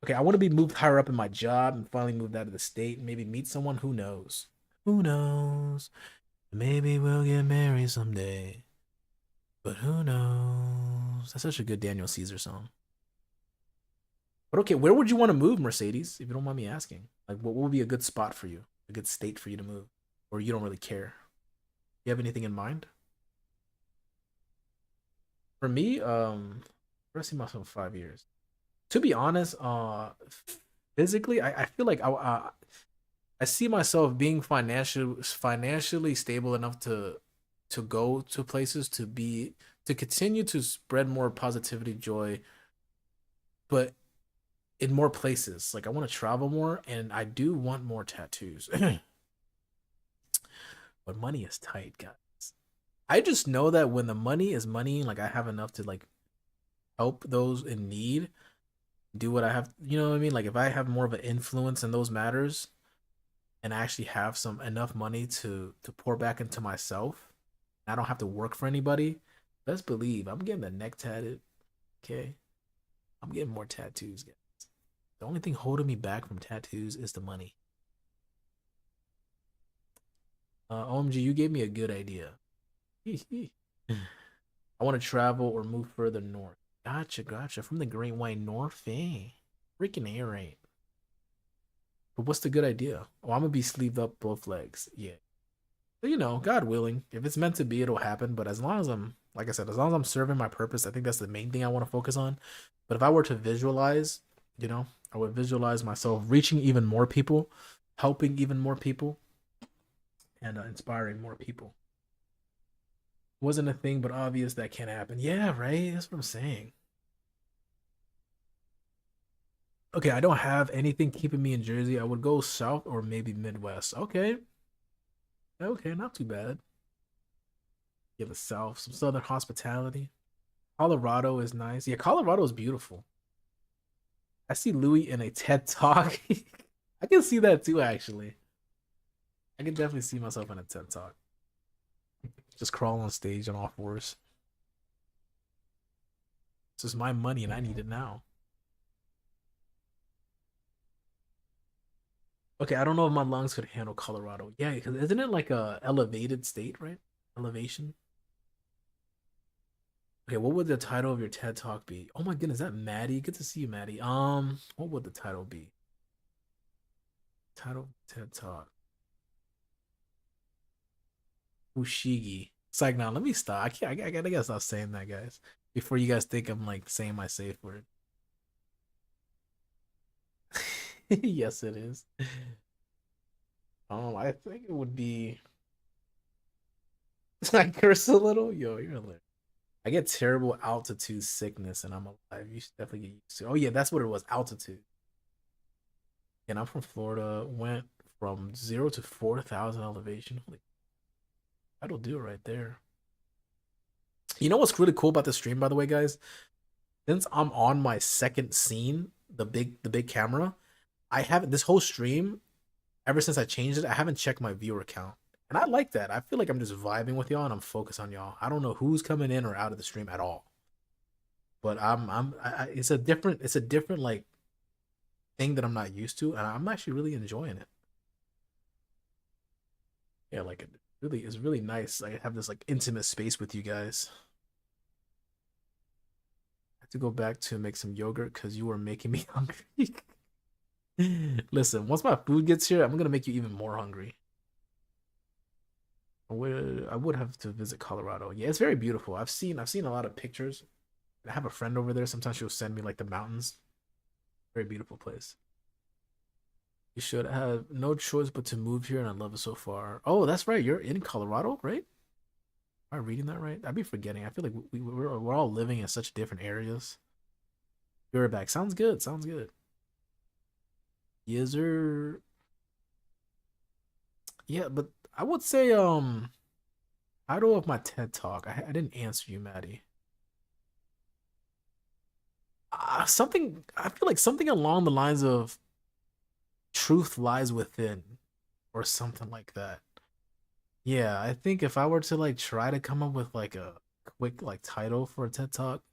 Okay, I want to be moved higher up in my job and finally moved out of the state and maybe meet someone. Who knows? Who knows? Maybe we'll get married someday. But who knows? That's such a good Daniel Caesar song. But okay, where would you want to move, Mercedes? If you don't mind me asking, like, what would be a good spot for you, a good state for you to move, or you don't really care? You have anything in mind? For me, I see myself in 5 years. To be honest, physically, I feel like I see myself being financially stable enough to go to places to continue to spread more positivity, joy, but in more places. Like I want to travel more, and I do want more tattoos. But money is tight, guys. I just know that when the money is money, like I have enough to like help those in need, do what I have. You know what I mean? Like if I have more of an influence in those matters, and I actually have some enough money to pour back into myself, I don't have to work for anybody. Let's believe I'm getting the neck tatted. Okay, I'm getting more tattoos, guys. The only thing holding me back from tattoos is the money. OMG, you gave me a good idea. I want to travel or move further north. Gotcha, gotcha. From the Great White North, eh? Freaking A right. But what's the good idea? Oh, I'm gonna be sleeved up both legs. Yeah. But, God willing, if it's meant to be, it'll happen. But as long as I'm, like I said, as long as I'm serving my purpose, I think that's the main thing I want to focus on. But if I were to visualize, I would visualize myself reaching even more people, helping even more people, and inspiring more people. Wasn't a thing, but obvious that can't happen. Yeah, right. That's what I'm saying. Okay, I don't have anything keeping me in Jersey. I would go south or maybe Midwest. Okay, okay, not too bad. Yeah, the South, some Southern hospitality. Colorado is nice. Yeah, Colorado is beautiful. I see Louis in a TED Talk. I can see that too, actually. I can definitely see myself in a TED Talk. Just crawl on stage on all fours. This is my money and I need it now. Okay, I don't know if my lungs could handle Colorado. Yeah, because isn't it like a elevated state, right? Elevation. Okay, what would the title of your TED Talk be? Oh my goodness, is that Maddie? Good to see you, Maddie. What would the title be? Title TED Talk. Ushigi. It's like, now let me stop. I can't. I gotta stop saying that, guys. Before you guys think I'm like saying my safe word. Yes, it is. I think it would be. I curse a little. Yo, you're hilarious. I get terrible altitude sickness, and I'm alive. You should definitely get used to. Oh yeah, that's what it was. Altitude. And I'm from Florida. Went from 0 to 4,000 elevation. Holy, that'll do it right there. You know what's really cool about the stream, by the way, guys? Since I'm on my second scene, the big camera, I haven't this whole stream ever since I changed it. I haven't checked my viewer count, and I like that. I feel like I'm just vibing with y'all and I'm focused on y'all. I don't know who's coming in or out of the stream at all, but it's a different like thing that I'm not used to, and I'm actually really enjoying it. Yeah, like it really is really nice. I have this like intimate space with you guys. I have to go back to make some yogurt because you were making me hungry. Listen, once my food gets here, I'm gonna make you even more hungry. I would have to visit Colorado. Yeah, it's very beautiful. I've seen a lot of pictures. I have a friend over there. Sometimes she'll send me like the mountains. Very beautiful place. You should have no choice but to move here, and I love it so far. Oh, that's right. You're in Colorado, right? Am I reading that right? I'd be forgetting. I feel like we're all living in such different areas. You're back. Sounds good. Sounds good. Yes, sir. Yeah, but I would say title of my TED talk. I didn't answer you, Maddie. Something I feel like something along the lines of truth lies within or something like that. Yeah, I think if I were to like try to come up with like a quick like title for a TED talk,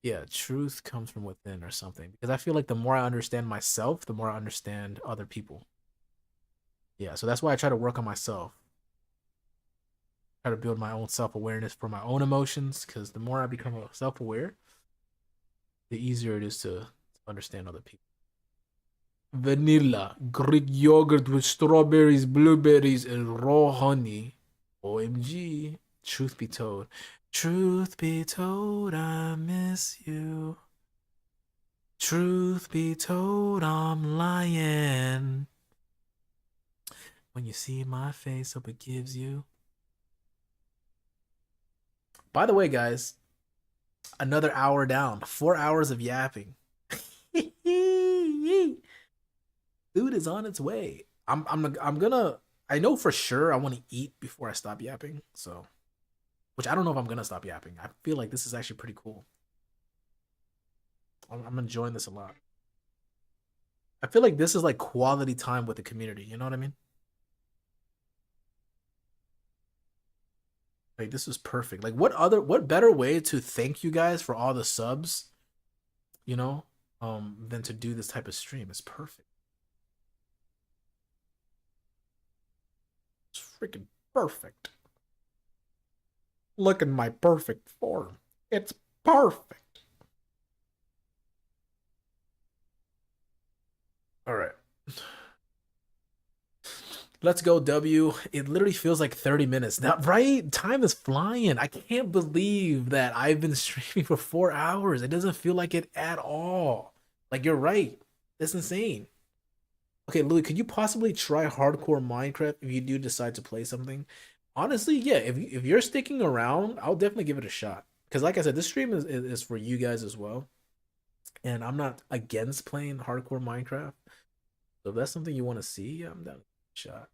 yeah, truth comes from within or something. Because I feel like the more I understand myself, the more I understand other people. Yeah, so that's why I try to work on myself. Try to build my own self-awareness for my own emotions because the more I become self-aware, the easier it is to understand other people. Vanilla, Greek yogurt with strawberries, blueberries, and raw honey. OMG. Truth be told. Truth be told, I miss you. Truth be told, I'm lying. When you see my face, hope it gives you. By the way, guys, another hour down. 4 hours of yapping. Food is on its way. I'm gonna. I know for sure I want to eat before I stop yapping. So, which I don't know if I'm gonna stop yapping. I feel like this is actually pretty cool. I'm enjoying this a lot. I feel like this is like quality time with the community. You know what I mean? Like this is perfect. Like what better way to thank you guys for all the subs, you know, than to do this type of stream. It's perfect. It's freaking perfect. Look at my perfect form. It's perfect. All right. Let's go, W. It literally feels like 30 minutes. Now, right? Time is flying. I can't believe that I've been streaming for 4 hours. It doesn't feel like it at all. Like, you're right. That's insane. Okay, Louis, could you possibly try hardcore Minecraft if you do decide to play something? Honestly, yeah, if you're sticking around, I'll definitely give it a shot. Because, like I said, this stream is for you guys as well. And I'm not against playing hardcore Minecraft. So if that's something you want to see, I'm down to give it a shot.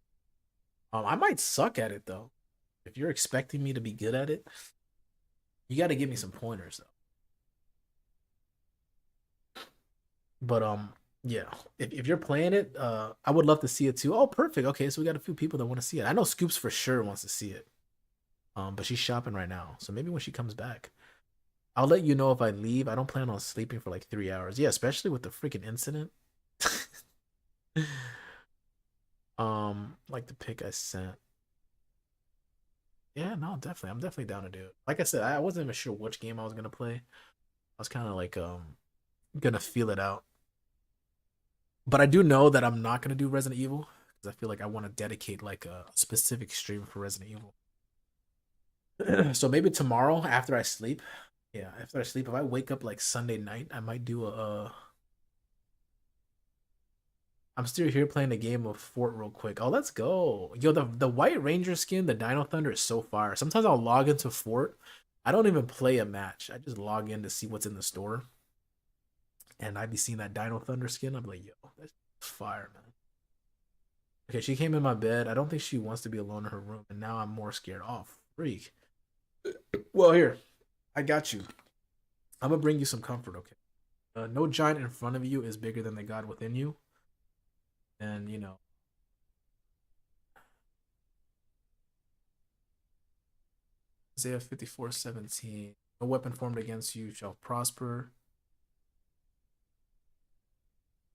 I might suck at it though. If you're expecting me to be good at it, you got to give me some pointers though. But yeah, if you're playing it, I would love to see it too. Oh, perfect. Okay, so we got a few people that want to see it. I know Scoops for sure wants to see it. But she's shopping right now, so maybe when she comes back, I'll let you know if I leave. I don't plan on sleeping for like 3 hours. Yeah, especially with the freaking incident. Like the pic I sent. Yeah, no, definitely. I'm definitely down to do it. Like I said, I wasn't even sure which game I was gonna play. I was kind of like gonna feel it out. But I do know that I'm not gonna do Resident Evil because I feel like I want to dedicate like a specific stream for Resident Evil. So maybe tomorrow after I sleep. Yeah, after I sleep, if I wake up like Sunday night, I might do a I'm still here playing a game of Fort real quick. Oh, let's go. Yo, the White Ranger skin, the Dino Thunder is so fire. Sometimes I'll log into Fort. I don't even play a match. I just log in to see what's in the store. And I'd be seeing that Dino Thunder skin. I'm like, yo, that's fire, man. Okay, she came in my bed. I don't think she wants to be alone in her room. And now I'm more scared. Oh, freak. Well, here. I got you. I'm going to bring you some comfort, okay? No giant in front of you is bigger than the God within you. And, you know, Isaiah 54:17. No weapon formed against you shall prosper.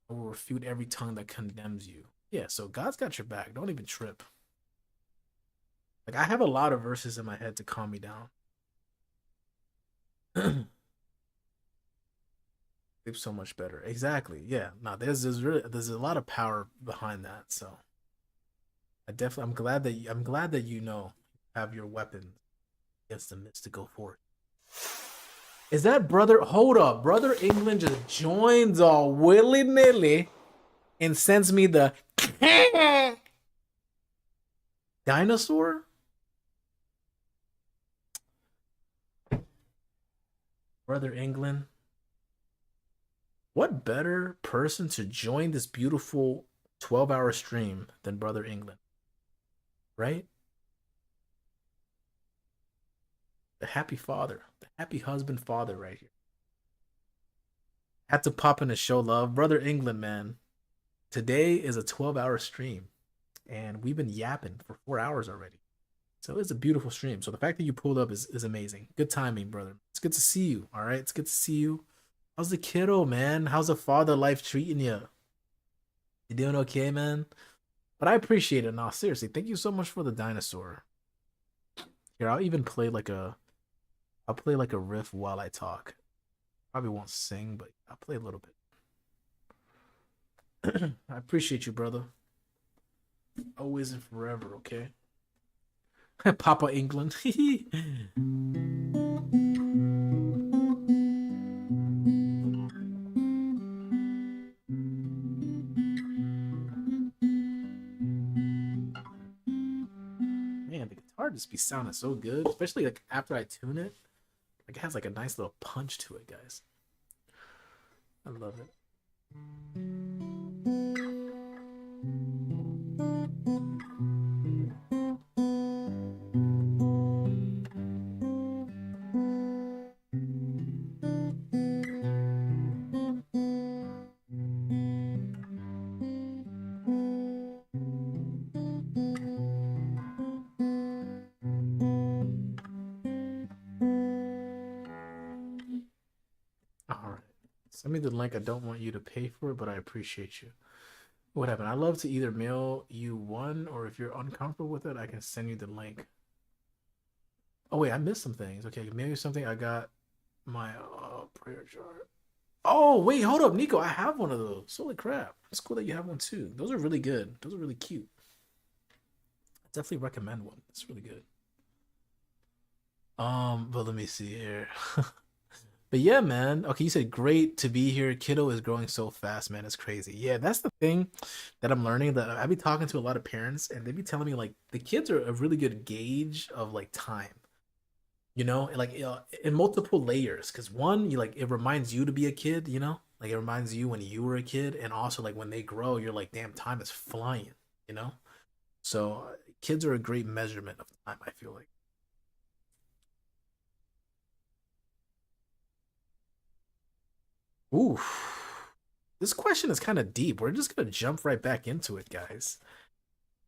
I will refute every tongue that condemns you. Yeah, so God's got your back. Don't even trip. Like, I have a lot of verses in my head to calm me down. Sleep so much better. Exactly. Yeah. No, there's a lot of power behind that. So I'm glad that you know have your weapons against the mystical force. Is that brother? Hold up, brother England just joins all willy nilly and sends me the dinosaur. Brother England, what better person to join this beautiful 12-hour stream than Brother England, right? The happy father, the happy husband father right here. Had to pop in to show love. Brother England, man. Today is a 12-hour stream, and we've been yapping for 4 hours already. So it's a beautiful stream. So the fact that you pulled up is amazing. Good timing, brother. It's good to see you. All right. It's good to see you. How's the kiddo, man? How's the father life treating you? You doing okay, man? But I appreciate it. Nah, seriously, thank you so much for the dinosaur. Here, I'll play like a riff while I talk. Probably won't sing, but I'll play a little bit. I appreciate you, brother. Always and forever, okay? Papa England. Man, the guitar just be sounding so good, especially like after I tune it. Like it has like a nice little punch to it, guys. I love it. All right. Send me the link. I don't want you to pay for it, but I appreciate you. What happened? I love to either mail you one, or if you're uncomfortable with it, I can send you the link. Oh wait, I missed some things. Okay, mail you something. I got my prayer jar. Oh wait, hold up, Nico. I have one of those. Holy crap! It's cool that you have one too. Those are really good. Those are really cute. I definitely recommend one. It's really good. But let me see here. But yeah, man. Okay, you said great to be here. Kiddo is growing so fast, man. It's crazy. Yeah, that's the thing that I'm learning. That I be talking to a lot of parents, and they be telling me like the kids are a really good gauge of like time. You know, like in multiple layers. Because one, you like it reminds you to be a kid. You know, like it reminds you when you were a kid, and also like when they grow, you're like, damn, time is flying. You know, so kids are a great measurement of time. I feel like. Ooh, this question is kind of deep. We're just gonna jump right back into it, guys.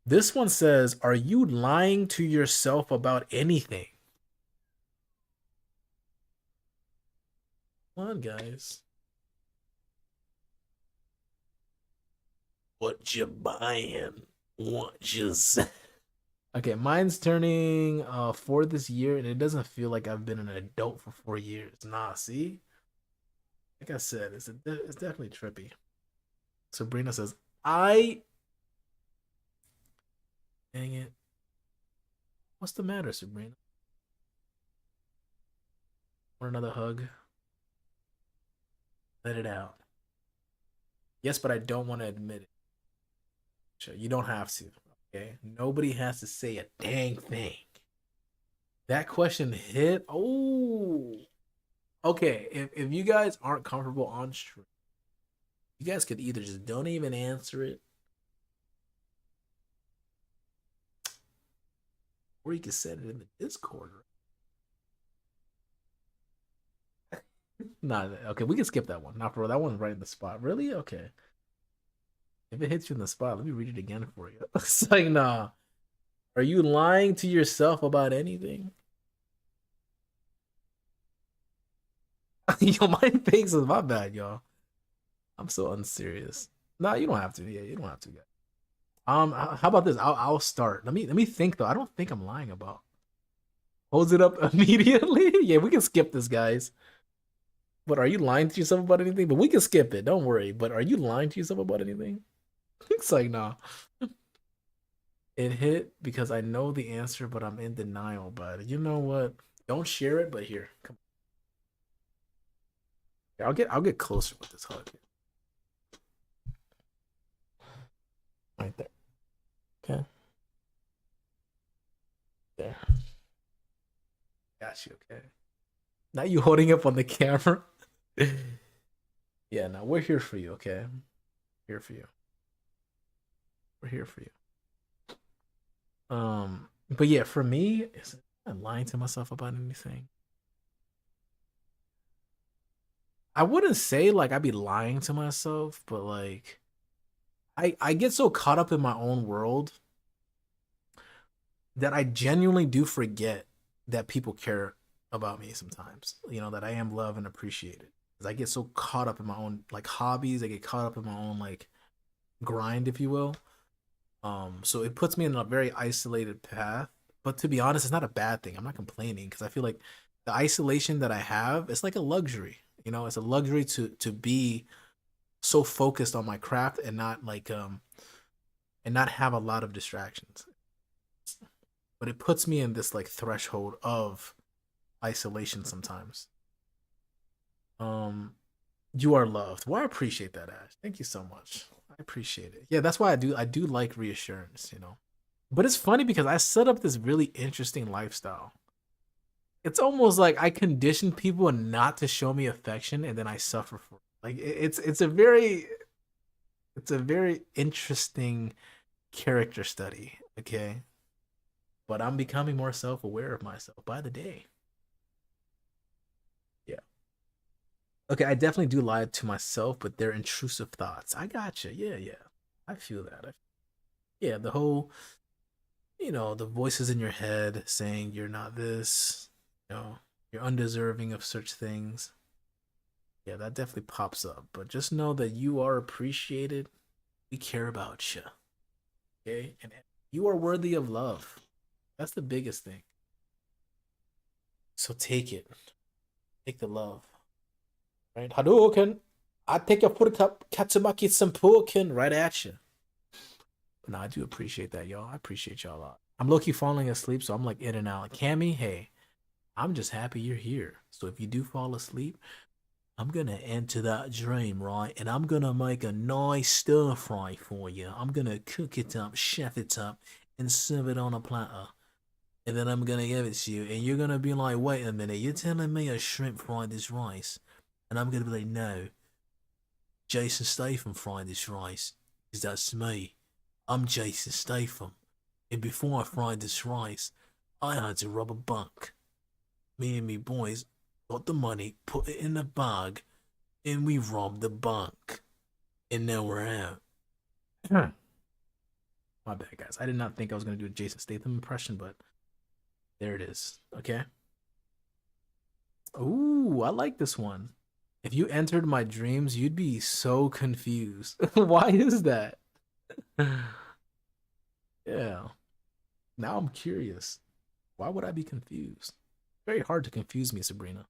This one says, "Are you lying to yourself about anything?" Come on, guys. What you buying? What you say? Okay, mine's turning 4 this year, and it doesn't feel like I've been an adult for 4 years. Nah, see, like I said, it's definitely trippy. Sabrina says, "I dang it. What's the matter, Sabrina? Want another hug? Let it out." Yes, but I don't want to admit it. Sure, you don't have to. Okay, nobody has to say a dang thing. That question hit. Oh, okay. If you guys aren't comfortable on stream, you guys could either just don't even answer it, or you can set it in the Discord. Nah, okay, we can skip that one. Not for real. That one's right in the spot. Really? Okay. If it hits you in the spot, let me read it again for you. It's like, nah. Are you lying to yourself about anything? Yo, my face is my bad, y'all. I'm so unserious. Nah, you don't have to. Yeah, you don't have to, guys. How about this? I'll start. Let me think though. I don't think I'm lying about. Holds it up immediately. Yeah, we can skip this, guys. But are you lying to yourself about anything? But we can skip it. Don't worry. But are you lying to yourself about anything? It's like, nah. It hit because I know the answer, but I'm in denial. But you know what? Don't share it. But here, come on. I'll get closer with this hug. Right there. Okay. There. Got you. Okay. Now you holding up on the camera. Yeah. Now we're here for you. Okay. Here for you. We're here for you. But yeah, for me, is I'm lying to myself about anything. I wouldn't say like I'd be lying to myself, but like I get so caught up in my own world that I genuinely do forget that people care about me sometimes. You know, that I am loved and appreciated. Because I get so caught up in my own like hobbies, I get caught up in my own like grind, if you will. So it puts me in a very isolated path. But to be honest, it's not a bad thing. I'm not complaining because I feel like the isolation that I have, it's like a luxury. You know, it's a luxury to be so focused on my craft and not have a lot of distractions. But it puts me in this like threshold of isolation sometimes. Um you are loved. Well, I appreciate that, Ash. Thank you so much. I appreciate it. Yeah, that's why I do like reassurance, you know. But it's funny because I set up this really interesting lifestyle. It's almost like I condition people not to show me affection and then I suffer for it. Like it's a very interesting character study, okay? But I'm becoming more self-aware of myself by the day. Yeah. Okay, I definitely do lie to myself, but they're intrusive thoughts. I gotcha. Yeah, yeah. I feel that. Yeah, the whole, the voices in your head saying you're not this, you're undeserving of such things. Yeah, that definitely pops up. But just know that you are appreciated. We care about you. Okay? And you are worthy of love. That's the biggest thing. So take it. Take the love. Right? Hadouken. I take your Purka Katsumaki Senpuken right at you. No, I do appreciate that, y'all. I appreciate y'all a lot. I'm low key falling asleep, so I'm like in and out. Like, Cammy, hey, I'm just happy you're here. So if you do fall asleep, I'm gonna enter that dream, right? And I'm gonna make a nice stir fry for you. I'm gonna cook it up, chef it up, and serve it on a platter. And then I'm gonna give it to you, and you're gonna be like, wait a minute, you're telling me a shrimp fried this rice? And I'm gonna be like, no, Jason Statham fried this rice, because that's me. I'm Jason Statham. And before I fried this rice, I had to rob a bank. Me and me boys got the money, put it in a bag, and we robbed the bank. And now we're out. My bad, guys. I did not think I was going to do a Jason Statham impression, but there it is. Okay. Ooh, I like this one. If you entered my dreams, you'd be so confused. Why is that? Yeah. Now I'm curious. Why would I be confused? Very hard to confuse me, Sabrina.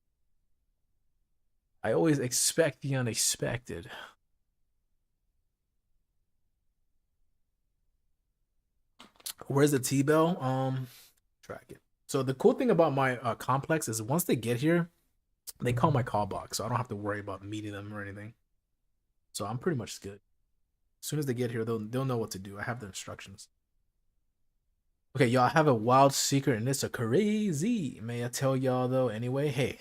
I always expect the unexpected. Where's the T-bell? Track it. So the cool thing about my complex is once they get here, they call my call box, so I don't have to worry about meeting them or anything. So I'm pretty much good. As soon as they get here, they'll know what to do. I have the instructions. Okay, y'all have a wild secret, and it's a crazy. May I tell y'all though? Anyway, hey,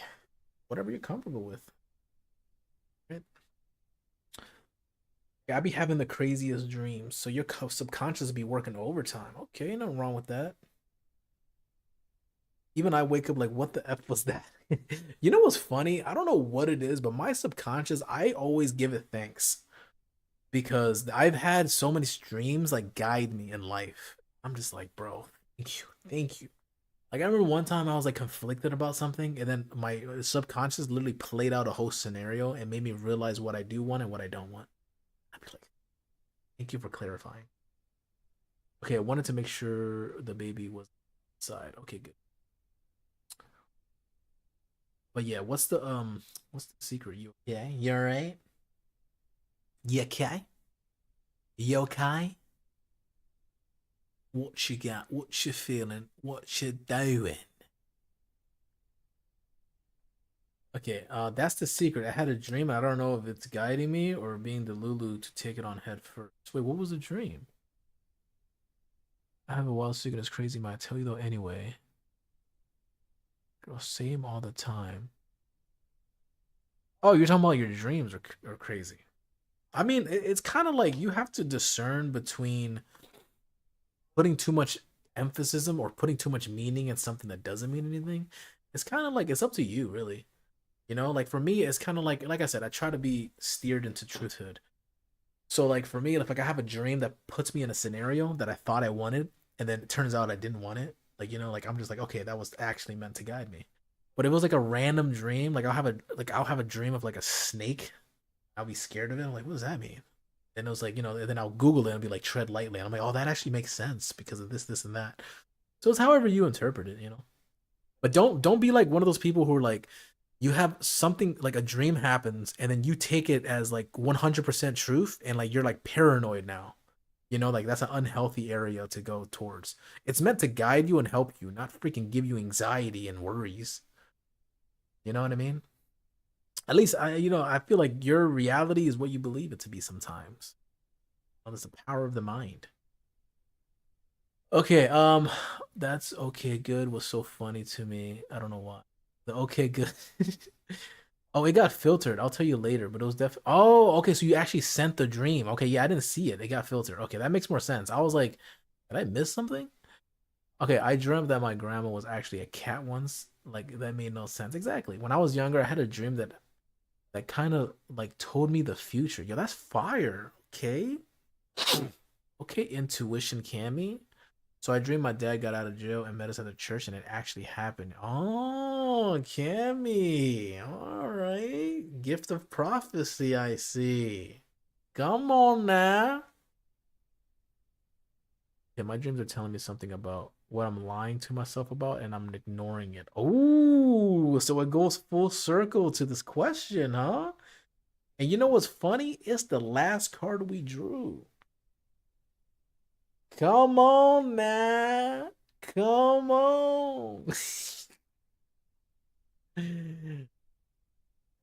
whatever you're comfortable with. Right? Yeah, I be having the craziest dreams, so your subconscious be working overtime. Okay, nothing wrong with that. Even I wake up like, what the f was that? You know what's funny? I don't know what it is, but my subconscious, I always give it thanks because I've had so many streams like guide me in life. I'm just like, bro, thank you, thank you. Like I remember one time I was like conflicted about something, and then my subconscious literally played out a whole scenario and made me realize what I do want and what I don't want. I'd be like, thank you for clarifying. Okay, I wanted to make sure the baby was inside. Okay, good. But yeah, what's the secret? You okay? You alright? You okay? You okay? What you got? What you feeling? What you doing? Okay, that's the secret. I had a dream. I don't know if it's guiding me or being the Lulu to take it on head first. Wait, what was the dream? I have a wild secret that's crazy, man. I tell you though anyway. Girl, same all the time. Oh, you're talking about your dreams are crazy. I mean, it's kind of like you have to discern between putting too much emphasis or putting too much meaning in something that doesn't mean anything. It's kind of like it's up to you, really. You know, like for me, it's kind of like I said, I try to be steered into truthhood. So like for me, if like I have a dream that puts me in a scenario that I thought I wanted, and then it turns out I didn't want it, like you know, like I'm just like, okay, that was actually meant to guide me. But it was like a random dream. I'll have a dream of like a snake. I'll be scared of it. I'm like, what does that mean? And it was like, you know, and then I'll Google it and be like, tread lightly. And I'm like, oh, that actually makes sense because of this, and that. So it's however you interpret it, you know. But don't be like one of those people who are like, you have something like a dream happens and then you take it as like 100% truth and like you're like paranoid now. You know, like that's an unhealthy area to go towards. It's meant to guide you and help you, not freaking give you anxiety and worries. You know what I mean? At least I feel like your reality is what you believe it to be sometimes. Well, it's the power of the mind. Okay, that's okay good was so funny to me. I don't know why. The okay good. Oh, it got filtered. I'll tell you later, but it was definitely. Oh, okay. So you actually sent the dream. Okay, yeah, I didn't see it. It got filtered. Okay, that makes more sense. I was like, did I miss something? Okay, I dreamt that my grandma was actually a cat once. Like that made no sense. Exactly. When I was younger, I had a dream that kind of like told me the future. Yo, that's fire. Okay. Okay, intuition, Cammy. So I dreamed my dad got out of jail and met us at the church, and it actually happened. Oh, Cammy. All right. Gift of prophecy, I see. Come on now. Yeah, my dreams are telling me something about what I'm lying to myself about, and I'm ignoring it. Oh, so it goes full circle to this question, huh? And you know what's funny? It's the last card we drew. Come on now. Come on.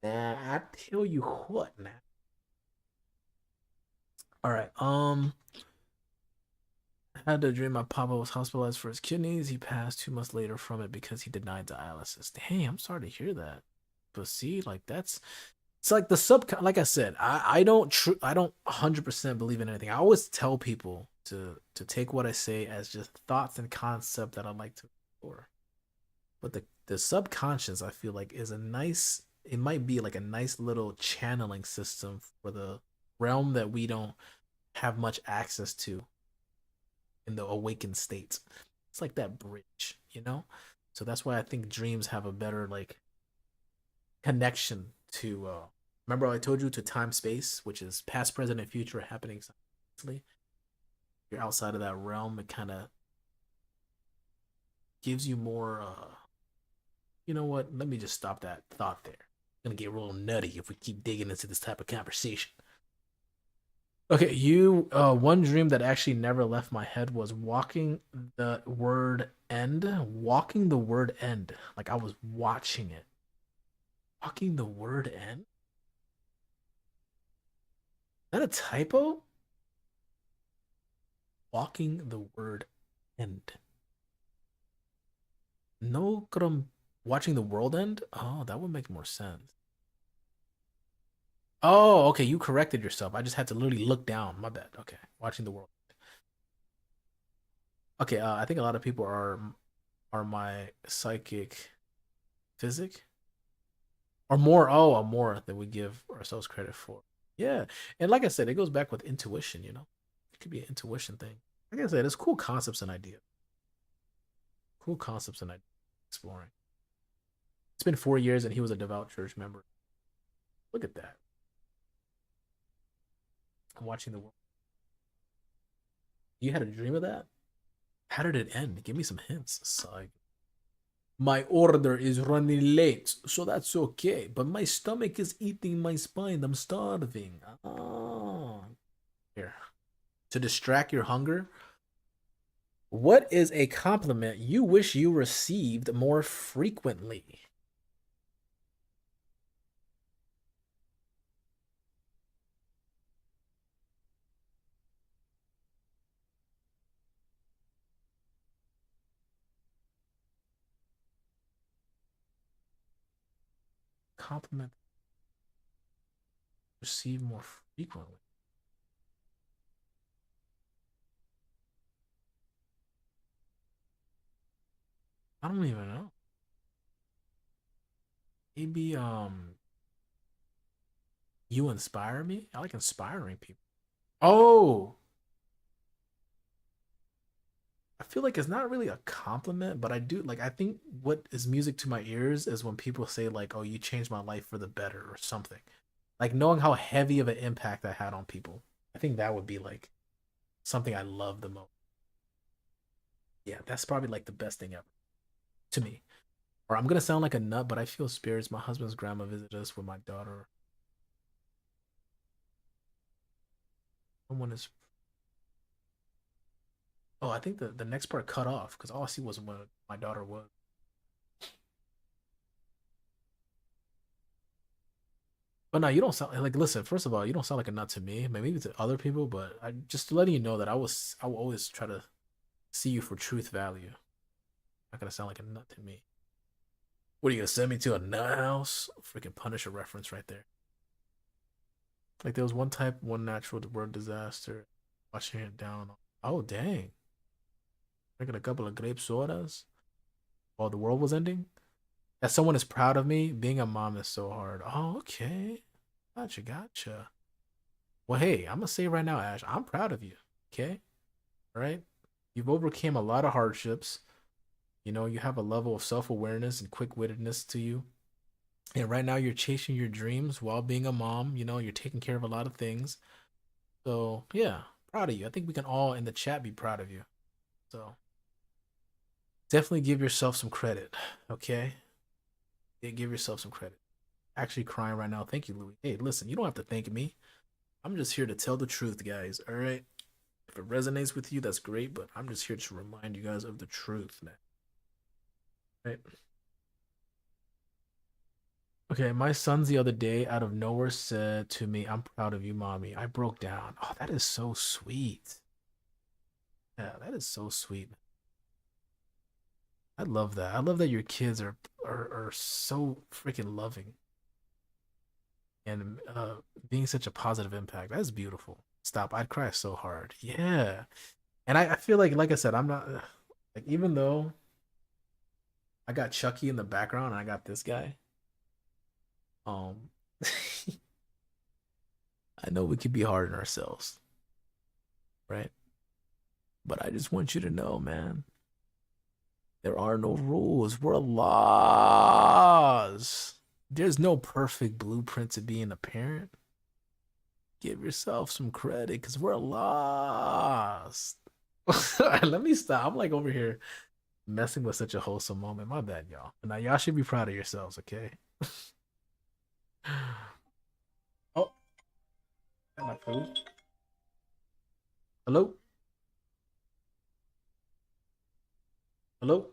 Nah, I tell you what now. All right. I had a dream my papa was hospitalized for his kidneys. He passed 2 months later from it because he denied dialysis. Dang, I'm sorry to hear that. But see, like that's it's like the sub. Like I said, I don't 100% believe in anything. I always tell people to take what I say as just thoughts and concept that I like to explore. But the subconscious, I feel like, is a nice. It might be like a nice little channeling system for the realm that we don't have much access to in the awakened state. It's like that bridge, you know? So that's why I think dreams have a better like connection to remember I told you to time space, which is past, present, and future happening simultaneously. You're outside of that realm, it kind of gives you more you know what? Let me just stop that thought there. It's gonna get real nutty if we keep digging into this type of conversation. Okay, you one dream that actually never left my head was the word end, walking the word end. Like I was watching it. Walking the word end? Is that a typo? Walking the word end. No, watching the world end? Oh, that would make more sense. Oh, okay. You corrected yourself. I just had to literally look down. My bad. Okay. Watching the world. Okay. I think a lot of people are my psychic physic or more. Oh, more than we give ourselves credit for. Yeah. And like I said, it goes back with intuition, you know? It could be an intuition thing. Like I said, it's cool concepts and ideas. Cool concepts and ideas exploring. It's been 4 years and he was a devout church member. Look at that. I'm watching the world. You had a dream of that? How did it end? Give me some hints. It's like, my order is running late, so that's okay. But my stomach is eating my spine. I'm starving. Oh. Here. To distract your hunger, what is a compliment you wish you received more frequently? Compliment received more frequently. I don't even know. Maybe you inspire me? I like inspiring people. Oh, I feel like it's not really a compliment, but I do like I think what is music to my ears is when people say like, "Oh, you changed my life for the better" or something. Like knowing how heavy of an impact I had on people. I think that would be like something I love the most. Yeah, that's probably like the best thing ever to me. Or I'm gonna sound like a nut, but I feel spirits. My husband's grandma visited us with my daughter. Someone is. Oh, I think the next part cut off because all I see was what my daughter was. But no, you don't sound like. Listen, first of all, you don't sound like a nut to me. Maybe to other people, but I just letting you know that I will always try to see you for truth value. Not gonna sound like a nut to me. What are you gonna send me to a nut house? Freaking Punisher reference right there. Like there was one type, one natural word disaster. Watching it down. Oh dang! Drinking a couple of grape sodas while the world was ending. That someone is proud of me. Being a mom is so hard. Oh okay, gotcha, gotcha. Well, hey, I'm gonna say right now, Ash, I'm proud of you. Okay, all right. You've overcame a lot of hardships. You know, you have a level of self awareness and quick wittedness to you. And right now, you're chasing your dreams while being a mom. You know, you're taking care of a lot of things. So, yeah, proud of you. I think we can all in the chat be proud of you. So, definitely give yourself some credit. Okay? Yeah, give yourself some credit. Actually, crying right now. Thank you, Louis. Hey, listen, you don't have to thank me. I'm just here to tell the truth, guys. All right? If it resonates with you, that's great. But I'm just here to remind you guys of the truth, man. Right? Okay, my sons the other day out of nowhere said to me, "I'm proud of you, mommy." I broke down. Oh, that is so sweet. Yeah, that is so sweet. I love that. I love that your kids are so freaking loving and being such a positive impact. That's beautiful. Stop. I'd cry so hard. Yeah. And I feel like I said, I'm not like even though I got Chucky in the background and I got this guy, um I know we can be hard on ourselves, right? But I just want you to know, man, there are no rules. We're laws. There's no perfect blueprint to being a parent. Give yourself some credit because we're lost. Let me stop. I'm like over here messing with such a wholesome moment. My bad, y'all. Now y'all should be proud of yourselves, okay? Oh, got my food. Hello? Hello?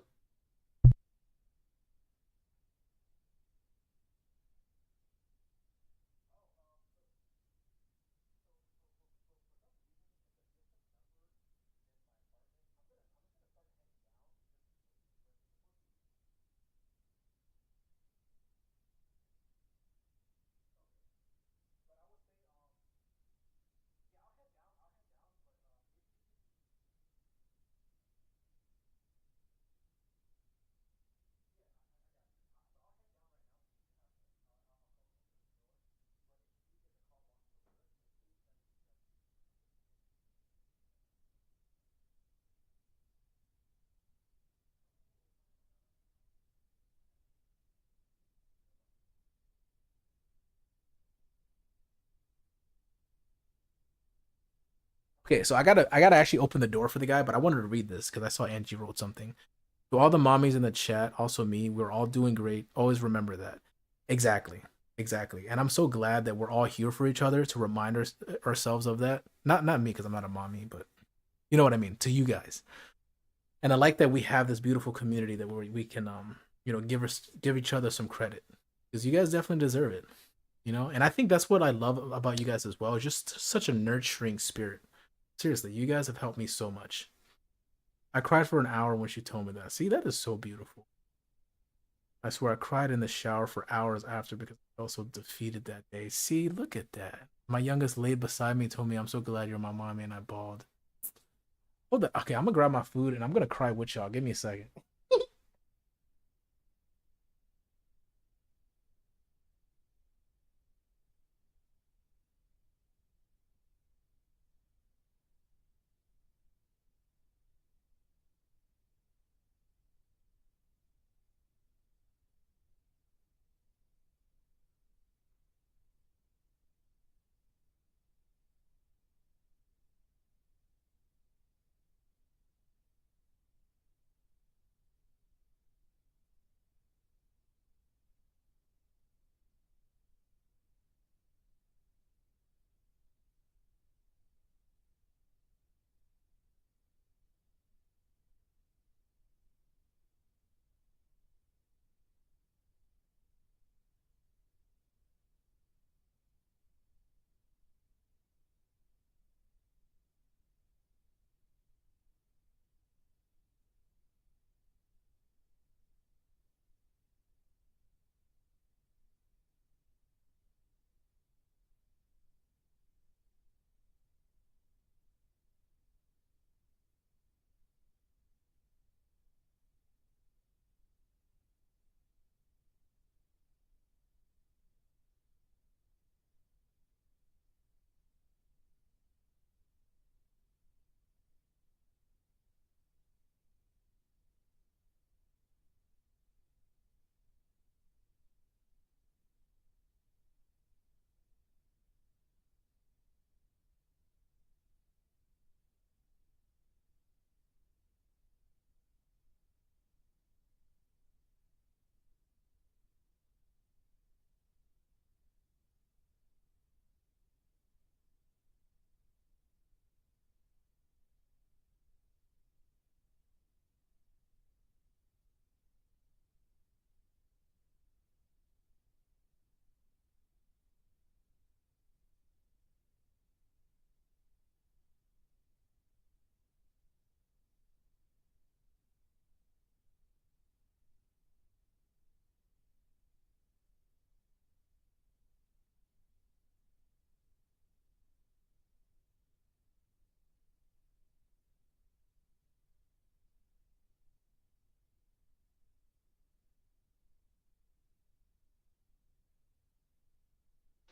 Okay, so I gotta actually open the door for the guy, but I wanted to read this because I saw Angie wrote something. To all the mommies in the chat, also me, we're all doing great. Always remember that. Exactly. Exactly. And I'm so glad that we're all here for each other to remind ourselves of that. Not me because I'm not a mommy, but you know what I mean, to you guys. And I like that we have this beautiful community that we can give each other some credit because you guys definitely deserve it, you know. And I think that's what I love about you guys as well. Just such a nurturing spirit. Seriously, you guys have helped me so much. I cried for an hour when she told me that. See, that is so beautiful. I swear I cried in the shower for hours after because I felt so defeated that day. See, look at that. My youngest laid beside me, told me, I'm so glad you're my mommy, and I bawled. Hold on. Okay, I'm gonna grab my food and I'm gonna cry with y'all. Give me a second.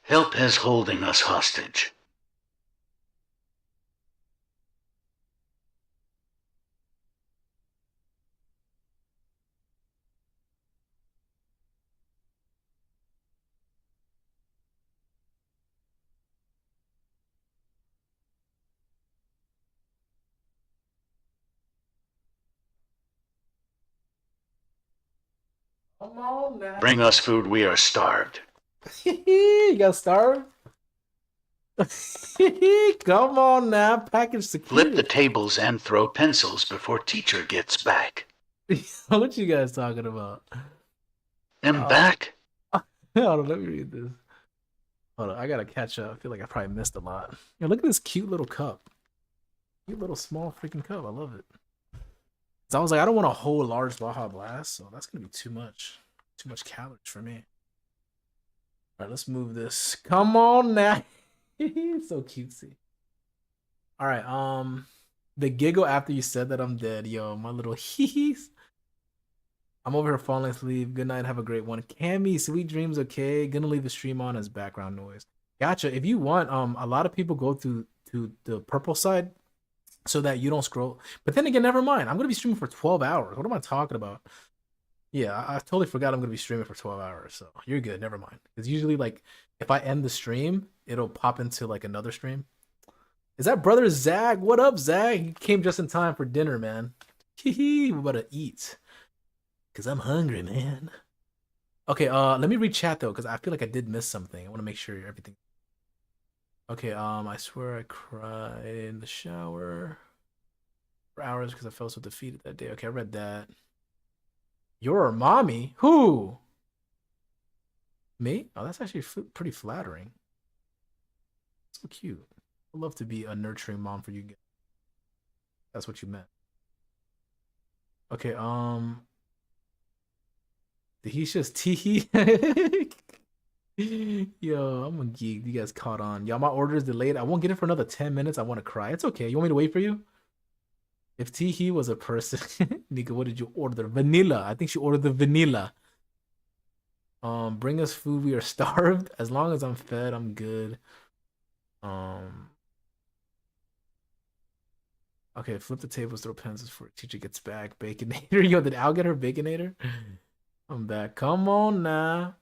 Help is holding us hostage. Come on now. Bring us food, we are starved. You got starved? Come on now, package Flip the secure. tables and throw pencils before teacher gets back. What you guys talking about? Am Uh, back? hold on, let me read this. Hold on, I gotta catch up. I feel like I probably missed a lot. Yeah, look at this cute little cup. Cute little small freaking cup. I love it. So I was like, I don't want a whole large Baja Blast, so that's gonna be too much. Too much calories for me. All right, let's move this. Come on now. So cutesy. All right, the giggle after you said that I'm dead, yo, my little he's. I'm over here falling asleep. Good night. Have a great one. Cammy, sweet dreams. Okay, gonna leave the stream on as background noise. Gotcha. If you want, a lot of people go to the purple side so that you don't scroll. But then again, never mind. I'm gonna be streaming for 12 hours. What am I talking about? Yeah, I totally forgot I'm gonna be streaming for 12 hours. So you're good. Never mind. Because usually, like, if I end the stream, it'll pop into like another stream. Is that brother Zach? What up, Zach? He came just in time for dinner, man. Hee, we about to eat. Cause I'm hungry, man. Okay, let me read chat though, because I feel like I did miss something. I want to make sure everything. Okay, I swear I cried in the shower for hours because I felt so defeated that day. Okay, I read that. Your mommy? Who? Me? Oh, that's actually pretty flattering. So cute. I'd love to be a nurturing mom for you guys. That's what you meant. Okay, he's just tee. Yo, I'm a geek. You guys caught on. Y'all, my order is delayed. I won't get it for another 10 minutes. I want to cry. It's okay. You want me to wait for you? If Teehee was a person, Nika, what did you order? Vanilla. I think she ordered the vanilla. Bring us food. We are starved. As long as I'm fed, I'm good. Okay, flip the tables, throw pencils for teacher gets back. Baconator. Yo, did Al get her baconator? I'm back. Come on now.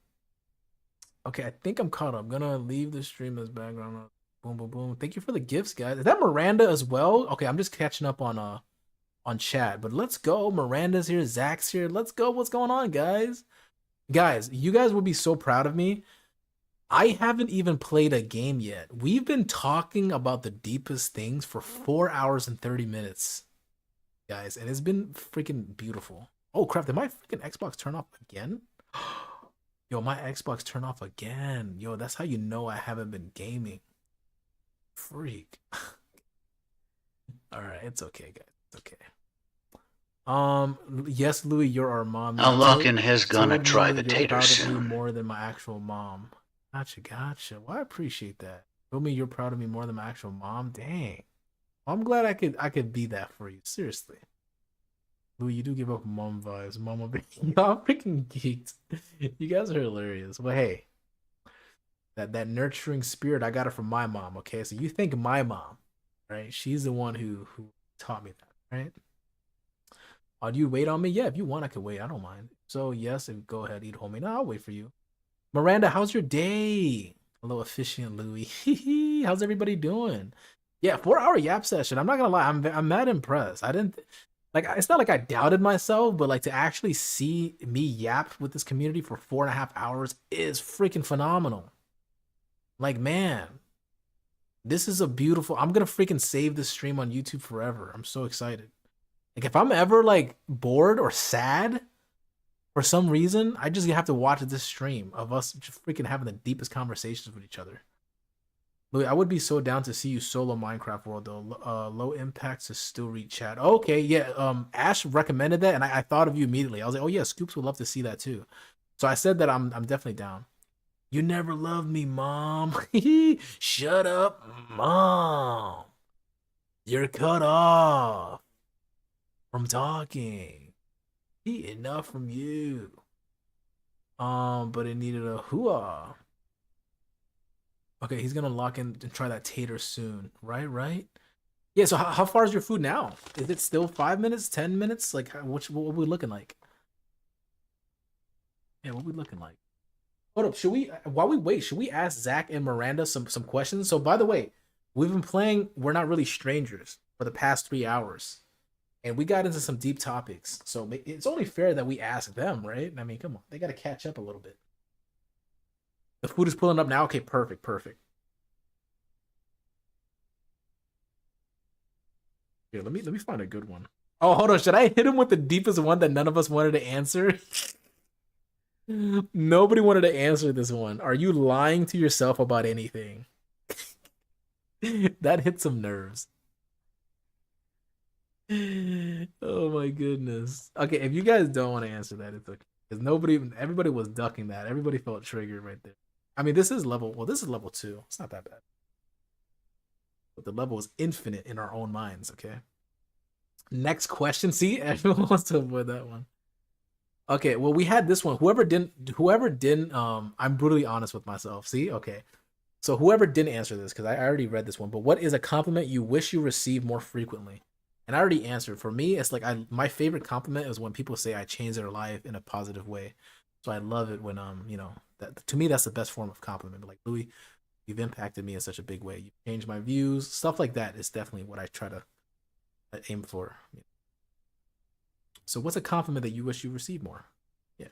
Okay, I think I'm caught up. I'm gonna leave the stream as background. Boom, boom, boom. Thank you for the gifts, guys. Is that Miranda as well? Okay, I'm just catching up on chat. But let's go. Miranda's here. Zach's here. Let's go. What's going on, guys? Guys, you guys will be so proud of me. I haven't even played a game yet. We've been talking about the deepest things for 4 hours and 30 minutes, guys, and it's been freaking beautiful. Oh crap, did my freaking Xbox turn off again? Yo, my Xbox turned off again. Yo, that's how you know I haven't been gaming. Freak. All right, it's okay, guys. It's okay. Yes, Louis, you're our mom. Unlocking is gonna try the taters soon. More than my actual mom. Gotcha. Well, I appreciate that. Told me you're proud of me more than my actual mom. Dang. Well, I'm glad I could be that for you. Seriously. Louis, you do give up mom vibes. Mama baby. Y'all freaking geeked. You guys are hilarious. Well, hey. That nurturing spirit, I got it from my mom, okay? So you think my mom, right? She's the one who taught me that, right? Oh, do you wait on me? Yeah, if you want, I could wait. I don't mind. So yes, go ahead, eat homie. No, I'll wait for you. Miranda, how's your day? Hello, efficient Louis. How's everybody doing? Yeah, 4-hour yap session. I'm not gonna lie, I'm mad impressed. I didn't like. It's not like I doubted myself, but like to actually see me yap with this community for 4.5 hours is freaking phenomenal. Like, man, this is a beautiful. I'm gonna freaking save this stream on YouTube forever. I'm so excited. Like, if I'm ever like bored or sad for some reason, I just have to watch this stream of us just freaking having the deepest conversations with each other. Louis, I would be so down to see you solo Minecraft World though. Low impact to still read chat. Okay, yeah. Ash recommended that, and I thought of you immediately. I was like, oh yeah, Scoops would love to see that too. So I said that I'm definitely down. You never loved me, Mom. Shut up, Mom. You're cut off from talking. Enough from you. But it needed a hooah. Okay, he's gonna lock in and try that tater soon. Right? Yeah, so how far is your food now? Is it still 5 minutes, 10 minutes? Like, what are we looking like? Yeah, what are we looking like? Hold up, while we wait, should we ask Zach and Miranda some questions? So by the way, we've been playing We're Not Really Strangers for the past 3 hours. And we got into some deep topics. So it's only fair that we ask them, right? I mean, come on. They got to catch up a little bit. The food is pulling up now. Okay, perfect. Here, let me find a good one. Oh, hold on. Should I hit him with the deepest one that none of us wanted to answer? Nobody wanted to answer this one. Are you lying to yourself about anything? That hit some nerves. Oh my goodness. Okay, if you guys don't want to answer that, it's okay. Because everybody was ducking that. Everybody felt triggered right there. I mean, this is level 2. It's not that bad. But the level is infinite in our own minds, okay? Next question. See, everyone wants to avoid that one. Okay, well, we had this one. Whoever didn't, I'm brutally honest with myself. See, okay. So whoever didn't answer this, because I already read this one, but what is a compliment you wish you received more frequently? And I already answered. For me, it's like my favorite compliment is when people say I changed their life in a positive way. So I love it when that to me that's the best form of compliment. Like, Louis, You've impacted me in such a big way. You changed my views. Stuff like that is definitely what I try to aim for. So, what's a compliment that you wish you received more? Yeah,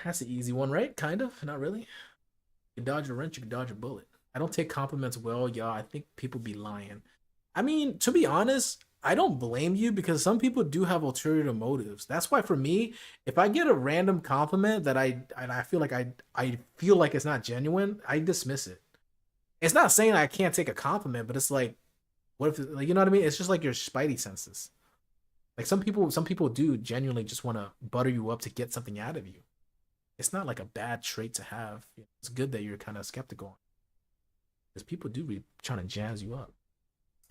that's an easy one, right? Kind of, not really. You can dodge a wrench, you can dodge a bullet. I don't take compliments well, y'all. I think people be lying. I mean, to be honest, I don't blame you because some people do have ulterior motives. That's why for me, if I get a random compliment that I feel like I feel like it's not genuine, I dismiss it. It's not saying I can't take a compliment, but it's like, what if like you know what I mean? It's just like your spidey senses. Like some people do genuinely just want to butter you up to get something out of you. It's not like a bad trait to have. It's good that you're kind of skeptical because people do be trying to jazz you up.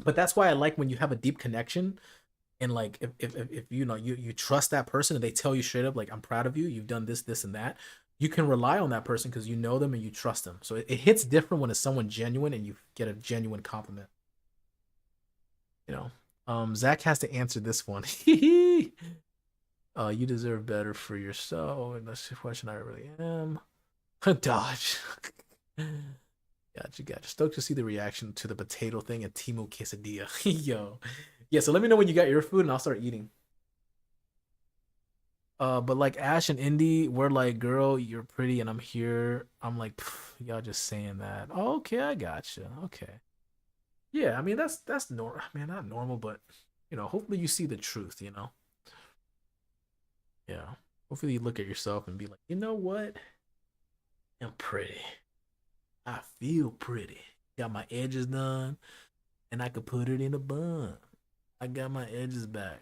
But that's why I like when you have a deep connection and like if you know you trust that person and they tell you straight up like I'm proud of you, you've done this and that. You can rely on that person because you know them and you trust them. So it hits different when it's someone genuine and you get a genuine compliment. You know. Zach has to answer this one. You deserve better for yourself. And that's the question I really am. Dodge. Gotcha. Stoked to see the reaction to the potato thing and Timo quesadilla. Yo. Yeah, so let me know when you got your food and I'll start eating. But like Ash and Indy, we're like, girl, you're pretty and I'm here. I'm like, y'all just saying that. Oh, okay, I gotcha. Okay. Yeah, I mean that's normal. I mean, not normal, but hopefully you see the truth, Yeah. Hopefully you look at yourself and be like, you know what? I'm pretty. I feel pretty. Got my edges done, and I could put it in a bun. I got my edges back.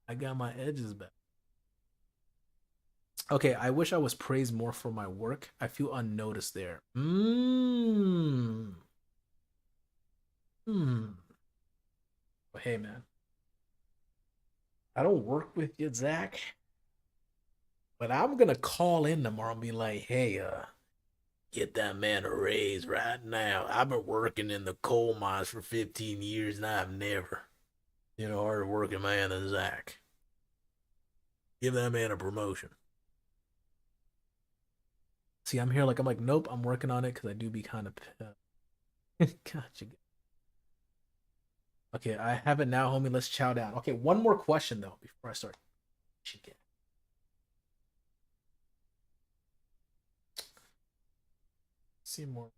I got my edges back. Okay, I wish I was praised more for my work. I feel unnoticed there. Mmm. Hmm. But hey, man, I don't work with you, Zach, but I'm gonna call in tomorrow and be like, hey, get that man a raise right now. I've been working in the coal mines for 15 years and I've never, harder working man than Zach. Give that man a promotion. See, I'm like, nope, I'm working on it because I do be kind of. Gotcha. Okay, I have it now, homie. Let's chow down. Okay, one more question though before I start. Chicken. See more.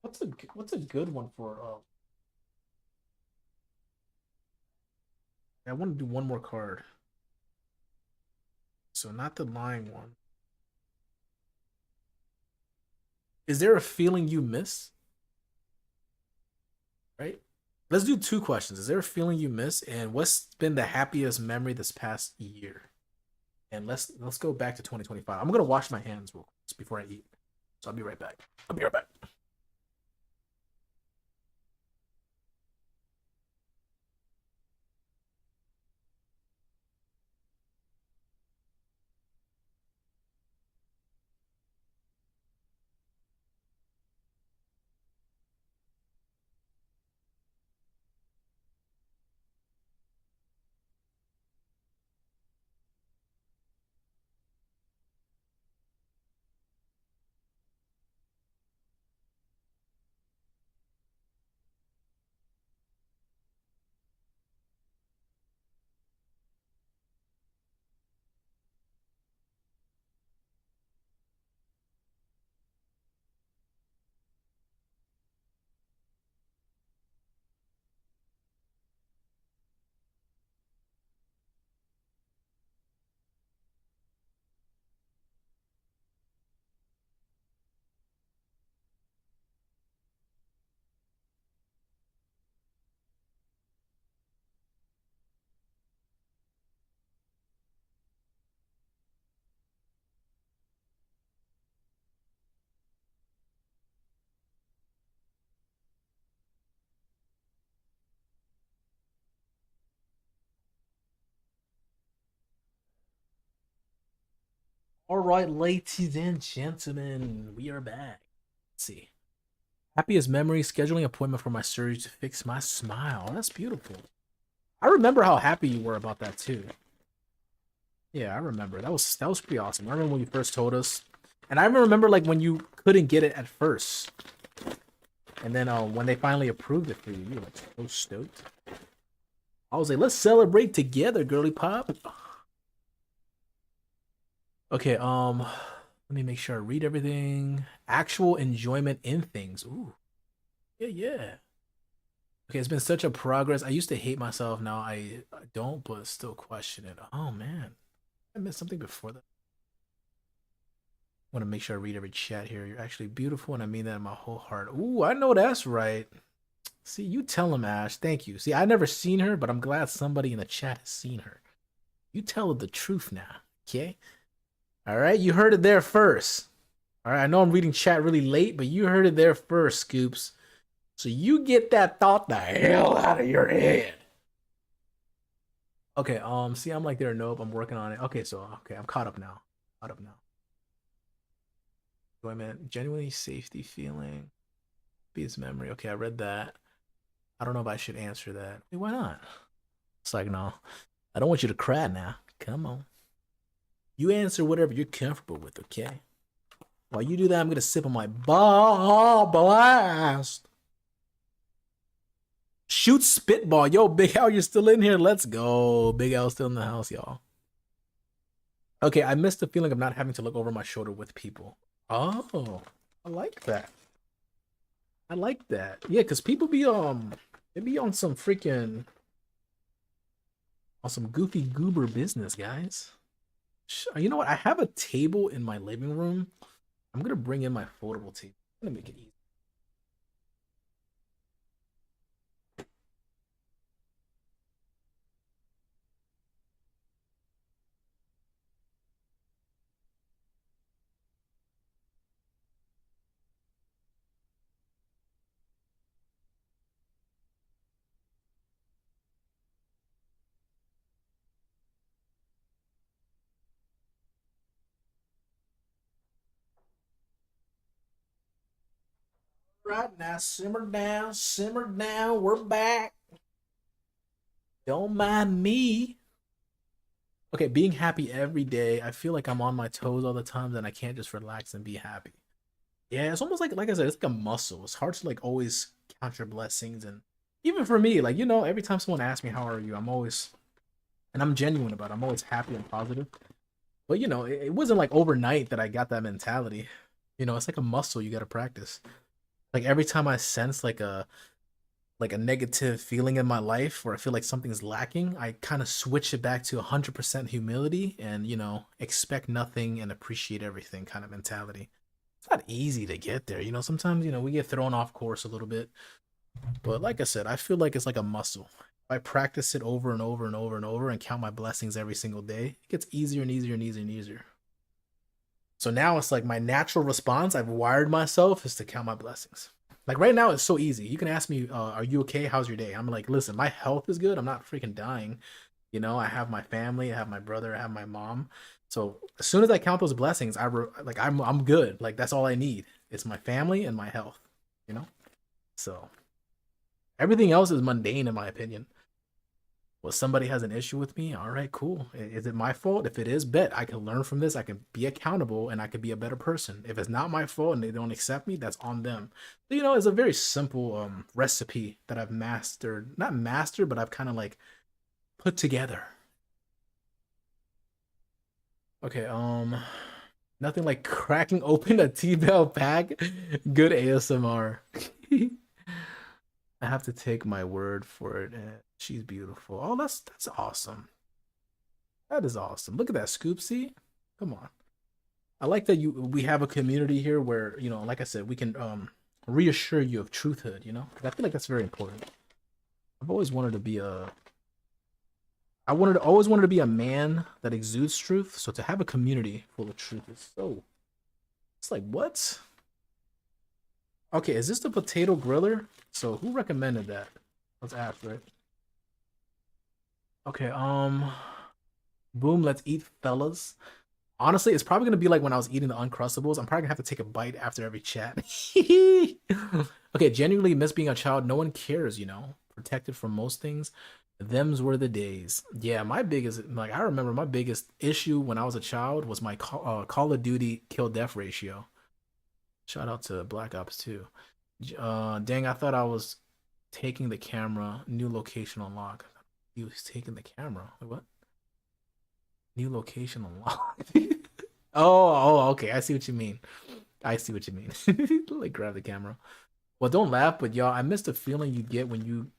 What's a good one for? I want to do one more card. So not the lying one. Is there a feeling you miss? Right. Let's do two questions. Is there a feeling you miss, and what's been the happiest memory this past year? And let's go back to 2025. I'm gonna wash my hands real quick before I eat. So I'll be right back. I'll be right back. All right, ladies and gentlemen, we are back. Let's see. Happiest memory, scheduling appointment for my surgery to fix my smile. That's beautiful. I remember how happy you were about that too. Yeah, I remember. That was pretty awesome. I remember when you first told us. And I remember like when you couldn't get it at first. And then when they finally approved it for you, you were like so stoked. I was like, let's celebrate together, girly pop. Okay, let me make sure I read everything. Actual enjoyment in things. Ooh. Yeah, yeah. Okay, it's been such a progress. I used to hate myself. Now I don't, but still question it. Oh man. I missed something before that. I want to make sure I read every chat here. You're actually beautiful, and I mean that in my whole heart. Ooh, I know that's right. See, you tell him, Ash. Thank you. See, I never seen her, but I'm glad somebody in the chat has seen her. You tell her the truth now, okay? All right, you heard it there first. All right, I know I'm reading chat really late, but you heard it there first, Scoops. So you get that thought the hell out of your head. Okay, see, I'm like there. Nope, I'm working on it. Okay, I'm caught up now. Caught up now. Enjoyment, genuinely safety feeling, peace memory. Okay, I read that. I don't know if I should answer that. Wait, why not? It's like, no, I don't want you to cry now. Come on. You answer whatever you're comfortable with, okay? While you do that, I'm going to sip on my blast. Shoot spitball. Yo, Big Al, you're still in here. Let's go. Big Al's still in the house, y'all. Okay, I missed the feeling of not having to look over my shoulder with people. Oh, I like that. I like that. Yeah, because people be they be on some freaking on some goofy goober business, guys. You know what? I have a table in my living room. I'm gonna bring in my foldable table. I'm gonna make it easy. Right now, simmer down, simmer down. We're back. Don't mind me. Okay, being happy every day. I feel like I'm on my toes all the time, and I can't just relax and be happy. Yeah, it's almost like I said, it's like a muscle. It's hard to like always count your blessings, and even for me, like every time someone asks me how are you, I'm always and I'm genuine about it. I'm always happy and positive. But it wasn't like overnight that I got that mentality. It's like a muscle you got to practice. Like every time I sense like a negative feeling in my life where I feel like something's lacking, I kind of switch it back to 100% humility and expect nothing and appreciate everything kind of mentality. It's not easy to get there. Sometimes we get thrown off course a little bit. But like I said, I feel like it's like a muscle. If I practice it over and over and over and over and count my blessings every single day, it gets easier and easier and easier and easier. So now it's like my natural response I've wired myself is to count my blessings. Like right now, it's so easy. You can ask me, "Are you okay? How's your day?" I'm like, "Listen, my health is good. I'm not freaking dying. I have my family. I have my brother. I have my mom. So as soon as I count those blessings, I'm good. Like that's all I need. It's my family and my health. You know. So everything else is mundane in my opinion. Well, somebody has an issue with me. All right, cool. Is it my fault? If it is, bet I can learn from this. I can be accountable and I can be a better person. If it's not my fault and they don't accept me, that's on them. So, it's a very simple recipe that I've mastered. Not mastered, but I've kind of like put together. Okay, nothing like cracking open a T-Bell pack. Good ASMR. I have to take my word for it. She's beautiful. Oh, that's awesome. That is awesome. Look at that, Scoopsy. Come on. I like that we have a community here where, like I said, we can reassure you of truthhood, 'Cause I feel like that's very important. I've always wanted to be a always wanted to be a man that exudes truth. So to have a community full of truth is so it's like what? Okay, is this the potato griller? So who recommended that? Let's ask, right? Okay, boom, let's eat, fellas. Honestly, it's probably gonna be like when I was eating the Uncrustables. I'm probably gonna have to take a bite after every chat. Okay, genuinely miss being a child. No one cares, protected from most things. Them's were the days. Yeah, my biggest, like, I remember my biggest issue when I was a child was my Call of Duty kill death ratio. Shout out to Black Ops 2. Dang, I thought I was taking the camera. New location unlock. He was taking the camera. Wait, what? New location unlock. Okay. I see what you mean. I see what you mean. Like grab the camera. Well, don't laugh, but y'all, I miss the feeling you get when you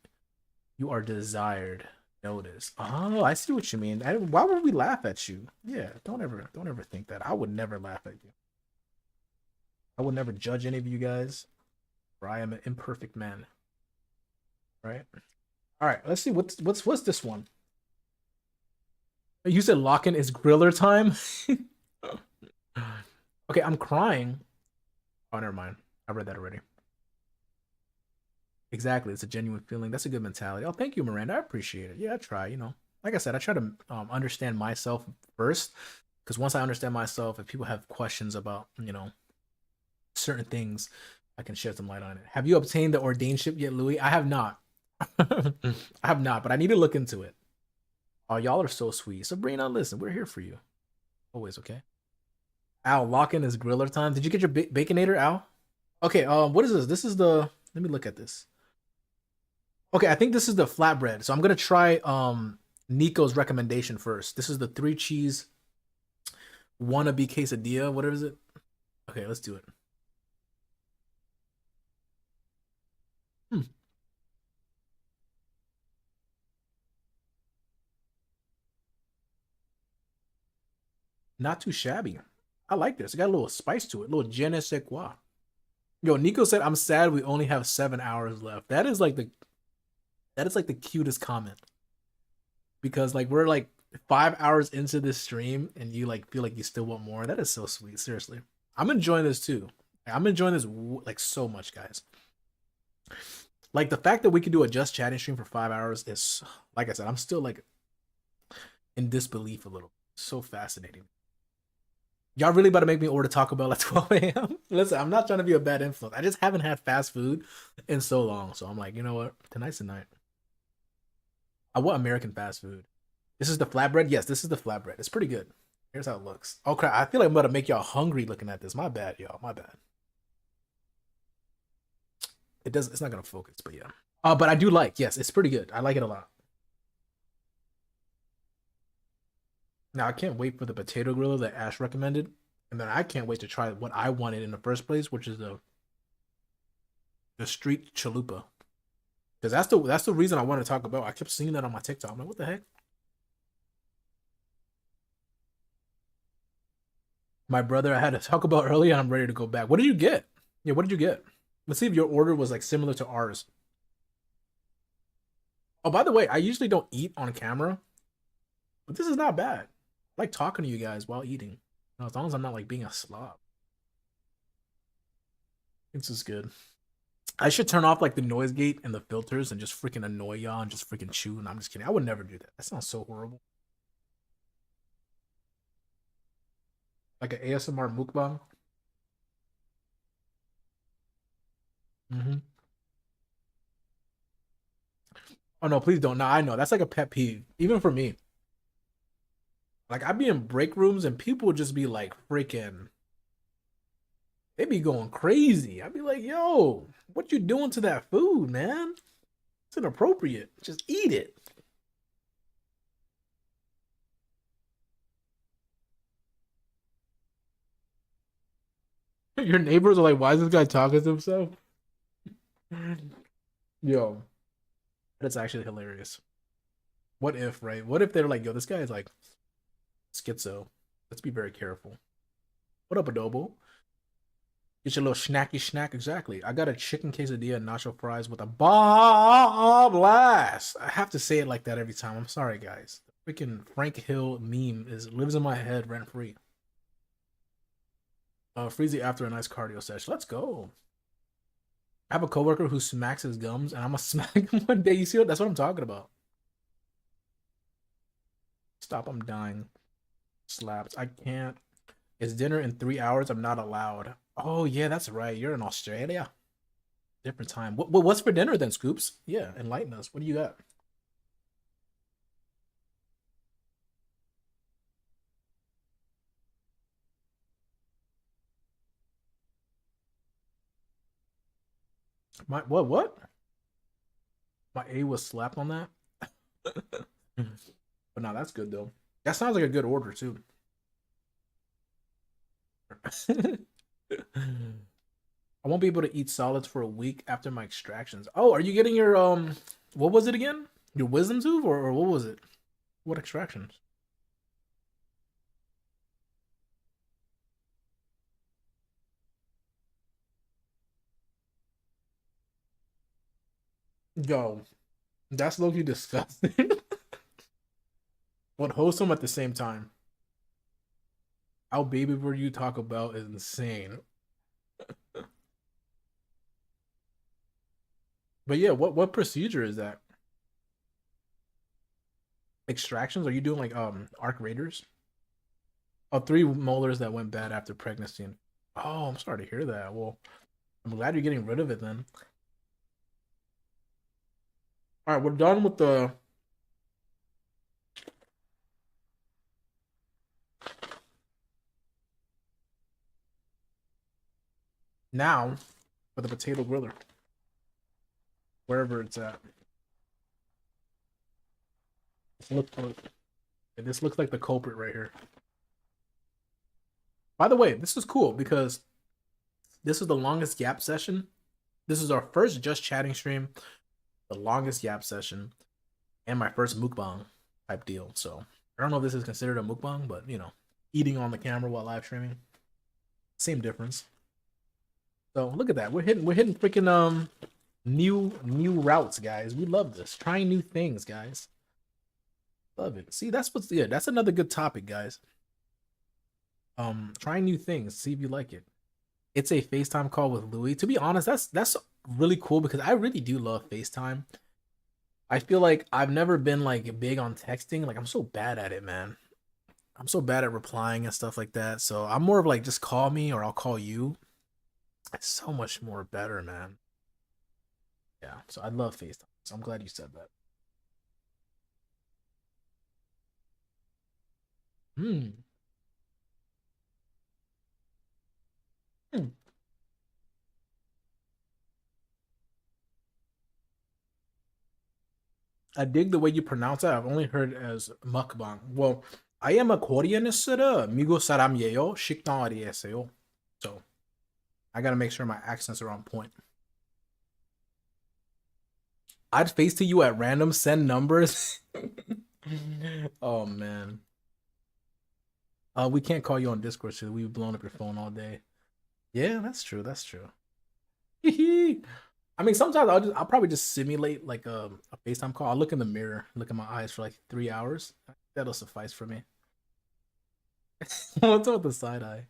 are desired. Notice. Oh, I see what you mean. Why would we laugh at you? Yeah, don't ever think that. I would never laugh at you. I would never judge any of you guys, for I am an imperfect man. Right? All right. Let's see what's this one. You said lock-in is griller time. Okay, I'm crying. Oh, never mind. I read that already. Exactly. It's a genuine feeling. That's a good mentality. Oh, thank you, Miranda. I appreciate it. Yeah, I try. Like I said, I try to understand myself first, because once I understand myself, if people have questions about certain things, I can shed some light on it. Have you obtained the ordainship yet, Louis? I have not. I have not, but I need to look into it. Oh, y'all are so sweet. Sabrina, listen, we're here for you. Always, okay? Al, lock in is griller time. Did you get your baconator, Al? Okay, what is this? This is the let me look at this. Okay, I think this is the flatbread. So I'm gonna try Nico's recommendation first. This is the 3 cheese wannabe quesadilla. What is it? Okay, let's do it. Hmm. Not too shabby. I like this. It got a little spice to it, a little je ne sais quoi. Yo, Nico said, "I'm sad we only have 7 hours left." That is like the cutest comment, because like we're like 5 hours into this stream and you like feel like you still want more. That is so sweet. Seriously, I'm enjoying this too. I'm enjoying this like so much, guys. Like the fact that we can do a just chatting stream for 5 hours is, like I said, I'm still like in disbelief a little. So fascinating. Y'all really about to make me order Taco Bell at 12 a.m. Listen, I'm not trying to be a bad influence. I just haven't had fast food in so long. So I'm like, you know what? Tonight's the night. I want American fast food. This is the flatbread? Yes, this is the flatbread. It's pretty good. Here's how it looks. Oh crap, I feel like I'm about to make y'all hungry looking at this. My bad, y'all. My bad. It's not gonna focus, but yeah. But I do like, yes, it's pretty good. I like it a lot. Now I can't wait for the potato griller that Ash recommended. And then I can't wait to try what I wanted in the first place, which is the street chalupa. Because that's the reason I want to talk about. I kept seeing that on my TikTok. I'm like, what the heck? My brother I had to talk about earlier, and I'm ready to go back. What did you get? Yeah, what did you get? Let's see if your order was like similar to ours. Oh, by the way, I usually don't eat on camera, but this is not bad. I like talking to you guys while eating. As long as I'm not like being a slob. This is good. I should turn off like the noise gate and the filters and just freaking annoy y'all and just freaking chew. And I'm just kidding. I would never do that. That sounds so horrible. Like an ASMR mukbang. Mm-hmm. Oh no, please don't. No, I know that's like a pet peeve, even for me. Like I'd be in break rooms and people would just be like freaking. They be going crazy. I'd be like, "Yo, what you doing to that food, man? It's inappropriate. Just eat it." Your neighbors are like, "Why is this guy talking to himself?" Yo, that's actually hilarious. What if, right? What if they're like, "Yo, this guy is like schizo. Let's be very careful." What up, Adobo? Get your little snacky snack. Exactly. I got a chicken quesadilla and nacho fries with a bomb blast. I have to say it like that every time. I'm sorry, guys. The freaking Frank Hill meme lives in my head rent free. Freezy after a nice cardio session. Let's go. I have a coworker who smacks his gums, and I'm gonna smack him one day. You see what? That's what I'm talking about. Stop! I'm dying. Slaps. I can't. It's dinner in 3 hours. I'm not allowed. Oh yeah, that's right. You're in Australia. Different time. What's for dinner then, Scoops? Yeah, enlighten us. What do you got? My what? What? My A was slapped on that. But no, that's good though. That sounds like a good order too. I won't be able to eat solids for a week after my extractions. Oh, are you getting your what was it again? Your wisdom tooth or what was it? What extractions? Yo, that's low-key disgusting. But wholesome at the same time. How baby word you talk about is insane. But yeah, what procedure is that? Extractions? Are you doing like arc raiders? Oh, three molars that went bad after pregnancy. Oh, I'm sorry to hear that. Well, I'm glad you're getting rid of it then. All right, we're done with the. Now for the potato griller, wherever it's at. This looks like the culprit right here. By the way, this is cool because this is the longest Yap session. This is our first just chatting stream, the longest Yap session, and my first mukbang type deal. So I don't know if this is considered a mukbang, but you know, eating on the camera while live streaming, same difference. So look at that. We're hitting freaking new routes, guys. We love this. Trying new things, guys. Love it. See, that's another good topic, guys. Trying new things, see if you like it. It's a FaceTime call with Louis. To be honest, that's really cool because I really do love FaceTime. I feel like I've never been like big on texting. Like I'm so bad at it, man. I'm so bad at replying and stuff like that. So I'm more of like just call me or I'll call you. It's so much more better, man. Yeah. So I love FaceTime. So I'm glad you said that. Hmm. Hmm. I dig the way you pronounce it. I've only heard it as mukbang. Well, I am a Korean이스라 미국 사람이에요. 식당 어디에서요? So I gotta make sure my accents are on point. I'd face to you at random, send numbers. Oh man. We can't call you on Discord, so we've blown up your phone all day. Yeah, that's true. That's true. I mean, sometimes I'll probably just simulate like a FaceTime call. I'll look in the mirror, look at my eyes for like 3 hours. That'll suffice for me. What's up with the side eye?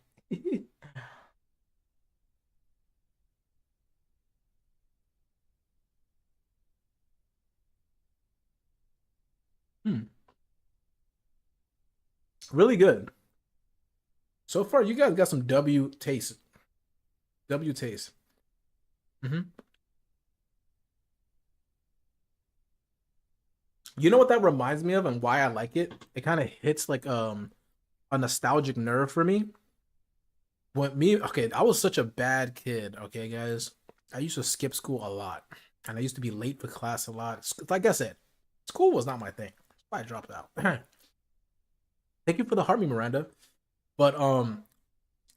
Hmm. Really good. So far, you guys got some W taste. W taste. Hmm. You know what that reminds me of and why I like it? It kind of hits like a nostalgic nerve for me. What me? Okay, I was such a bad kid. Okay, guys, I used to skip school a lot, and I used to be late for class a lot. Like I said, school was not my thing. That's why I dropped out. Thank you for the heart, me, Miranda. But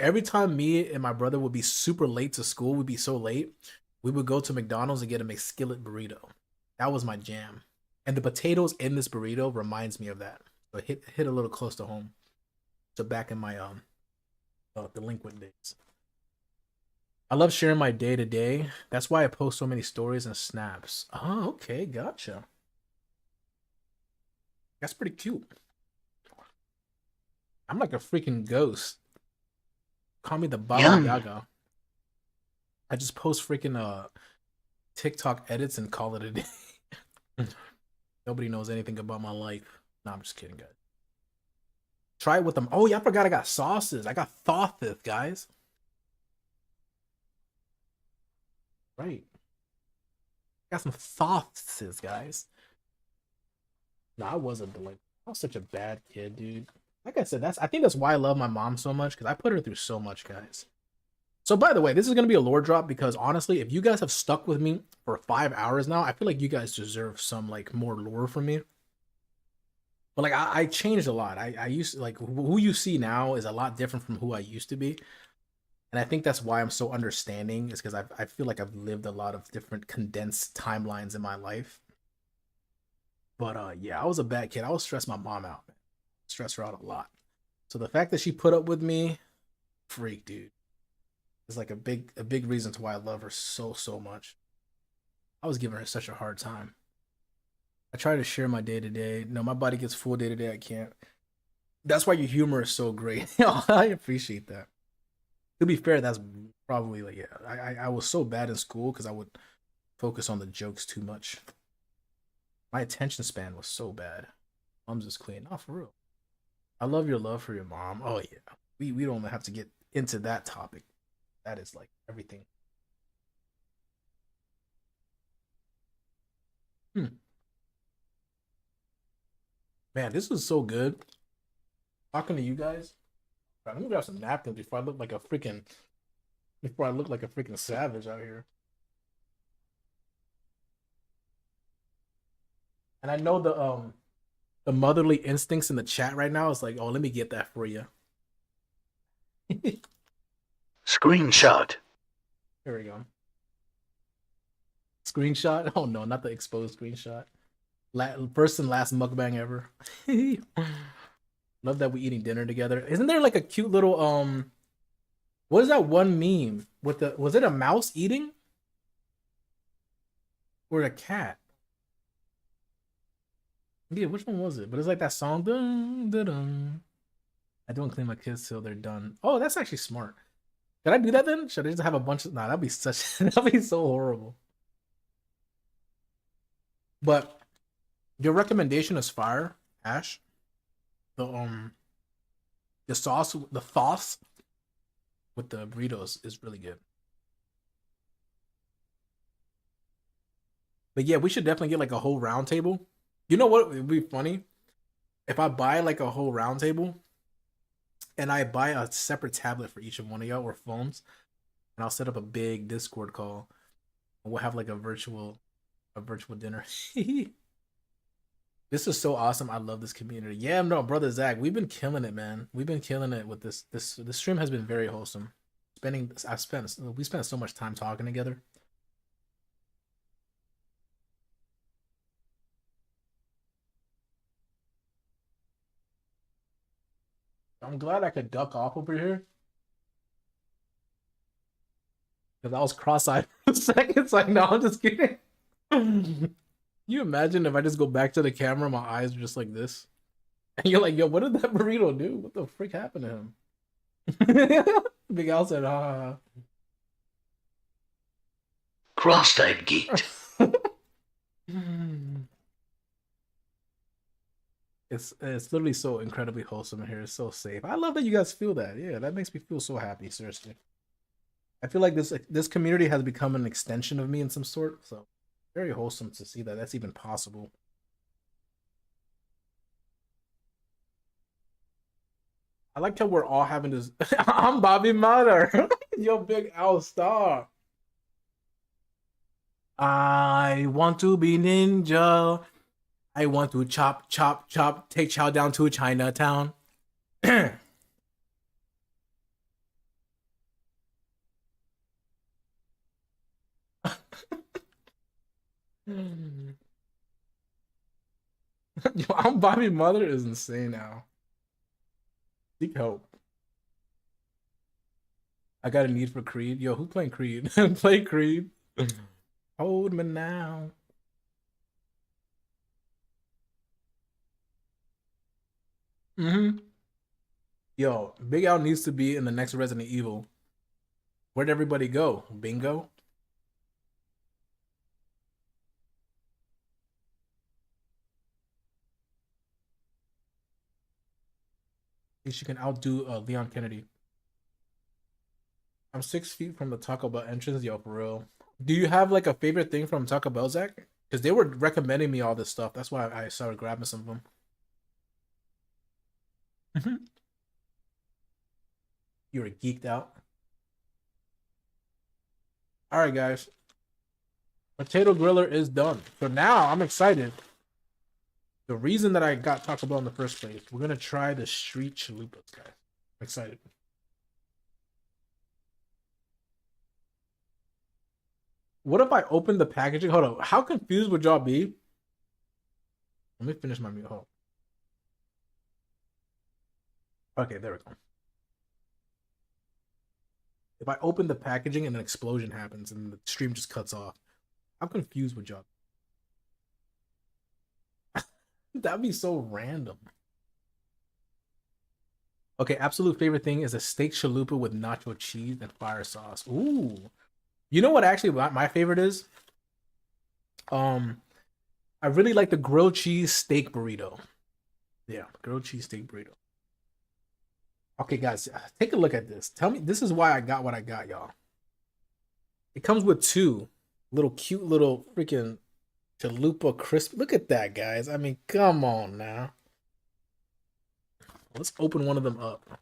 every time me and my brother would be super late to school, we'd be so late, we would go to McDonald's and get a McSkillet burrito. That was my jam. And the potatoes in this burrito reminds me of that. So hit a little close to home. So back in my delinquent days. I love sharing my day to day. That's why I post so many stories and snaps. Oh, okay, gotcha. That's pretty cute. I'm like a freaking ghost. Call me the Baba Yum. Yaga. I just post freaking TikTok edits and call it a day. Nobody knows anything about my life. No, I'm just kidding, guys. Try it with them. Oh yeah, I forgot I got sauces. I got Thothith, guys. Right. Got some sauces, guys. No, I wasn't delinquent. I was such a bad kid, dude. Like I said, I think that's why I love my mom so much because I put her through so much, guys. So by the way, this is gonna be a lore drop because honestly, if you guys have stuck with me for 5 hours now, I feel like you guys deserve some like more lore from me. But like I changed a lot. I used to, like who you see now is a lot different from who I used to be. And I think that's why I'm so understanding, is because I feel like I've lived a lot of different condensed timelines in my life. But yeah, I was a bad kid. I was stressed my mom out, man. Stress her out a lot. So the fact that she put up with me, freak, dude, is like a big reason to why I love her so much. I was giving her such a hard time. I try to share my day to day. No, my body gets full day to day. I can't. That's why your humor is so great. I appreciate that. To be fair, that's probably like, yeah. I was so bad in school because I would focus on the jokes too much. My attention span was so bad. Mom's just queen. Not for real. I love your love for your mom. Oh yeah. We don't have to get into that topic. That is like everything. Hmm. Man, this is so good. Talking to you guys. I'm gonna grab some napkins before I look like a freaking savage out here. And I know the motherly instincts in the chat right now is like, oh, let me get that for you. Here Screenshot. we go. Screenshot. Oh no, not the exposed screenshot. First and last mukbang ever. Love that we eating dinner together. Isn't there like a cute little what is that one meme with the, was it a mouse eating or a cat? Yeah, which one was it? But it's like that song. Dun, dun, dun. I don't clean my kids till they're done. Oh, that's actually smart. Should I do that then? Should I just have a bunch of? Nah, that'd be such. That'd be so horrible. But your recommendation is fire, Ash. The the sauce, the sauce with the burritos is really good. But yeah, we should definitely get like a whole round table. You know what would be funny? If I buy like a whole round table and I buy a separate tablet for each of one of y'all or phones, and I'll set up a big Discord call. And we'll have like a virtual dinner. This is so awesome. I love this community. Yeah, no, brother Zach, we've been killing it, man. We've been killing it with this stream has been very wholesome. We spent so much time talking together. I'm glad I could duck off over here because I was cross-eyed for a second. It's like, no, I'm just kidding. Can you imagine if I just go back to the camera, my eyes are just like this, and you're like, yo, what did that burrito do? What the frick happened to him? Big Al said, Cross-eyed geeked. It's literally so incredibly wholesome in here. It's so safe. I love that you guys feel that. Yeah, that makes me feel so happy. Seriously, I feel like this community has become an extension of me in some sort. So very wholesome to see that that's even possible. I like how we're all having this. I'm Bobby Mother. Yo, Big Al Star. I want to be ninja. I want to chop, chop, chop. Take Chow down to Chinatown. Yo, I'm Bobby Mother is insane now. Seek help. I got a need for Creed. Yo, who playing Creed? Play Creed. Hold me now. Mm-hmm. Yo, Big Al needs to be in the next Resident Evil. Where'd everybody go? Bingo? Think she can outdo Leon Kennedy. I'm 6 feet from the Taco Bell entrance. Yo, for real. Do you have like a favorite thing from Taco Bell, Zach? Because they were recommending me all this stuff. That's why I started grabbing some of them. You were geeked out. All right, guys. Potato griller is done. So now I'm excited. The reason that I got Taco Bell in the first place, we're gonna try the street chalupas, guys. I'm excited. What if I open the packaging? Hold on. How confused would y'all be? Let me finish my meal. Hold on. Okay, there we go. If I open the packaging and an explosion happens and the stream just cuts off, how confused would y'all? That'd be so random. Okay, absolute favorite thing is a steak chalupa with nacho cheese and fire sauce. Ooh. You know what actually my favorite is? Um, I really like the grilled cheese steak burrito. Yeah, grilled cheese steak burrito. Okay, guys, take a look at this. Tell me, this is why I got what I got, y'all. It comes with two little cute little freaking chalupa crisp. Look at that, guys. I mean, come on now. Let's open one of them up.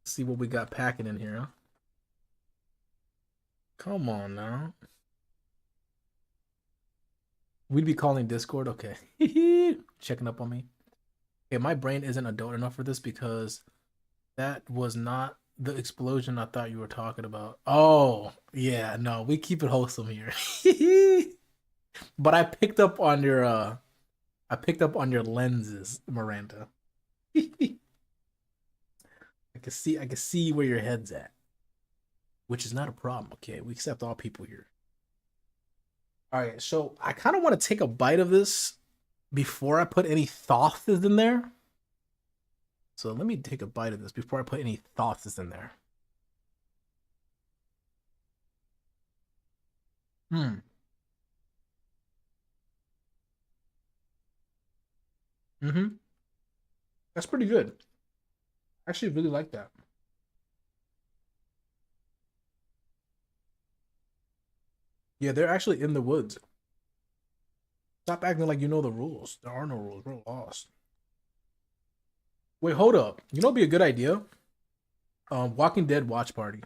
See what we got packing in here. Huh? Come on now. We'd be calling Discord. Okay. Checking up on me. Okay, my brain isn't adult enough for this because that was not the explosion I thought you were talking about. Oh, yeah, no, we keep it wholesome here. But I picked up on your lenses, Miranda. I can see where your head's at. Which is not a problem, okay? We accept all people here. All right, so I kind of want to take a bite of this before I put any sauces in there. So let me take a bite of this before I put any sauces in there. Hmm. Mm-hmm. That's pretty good. I actually really like that. Yeah, they're actually in the woods. Stop acting like you know the rules. There are no rules. We're lost. Wait, hold up. You know, what'd be a good idea. Walking Dead watch party.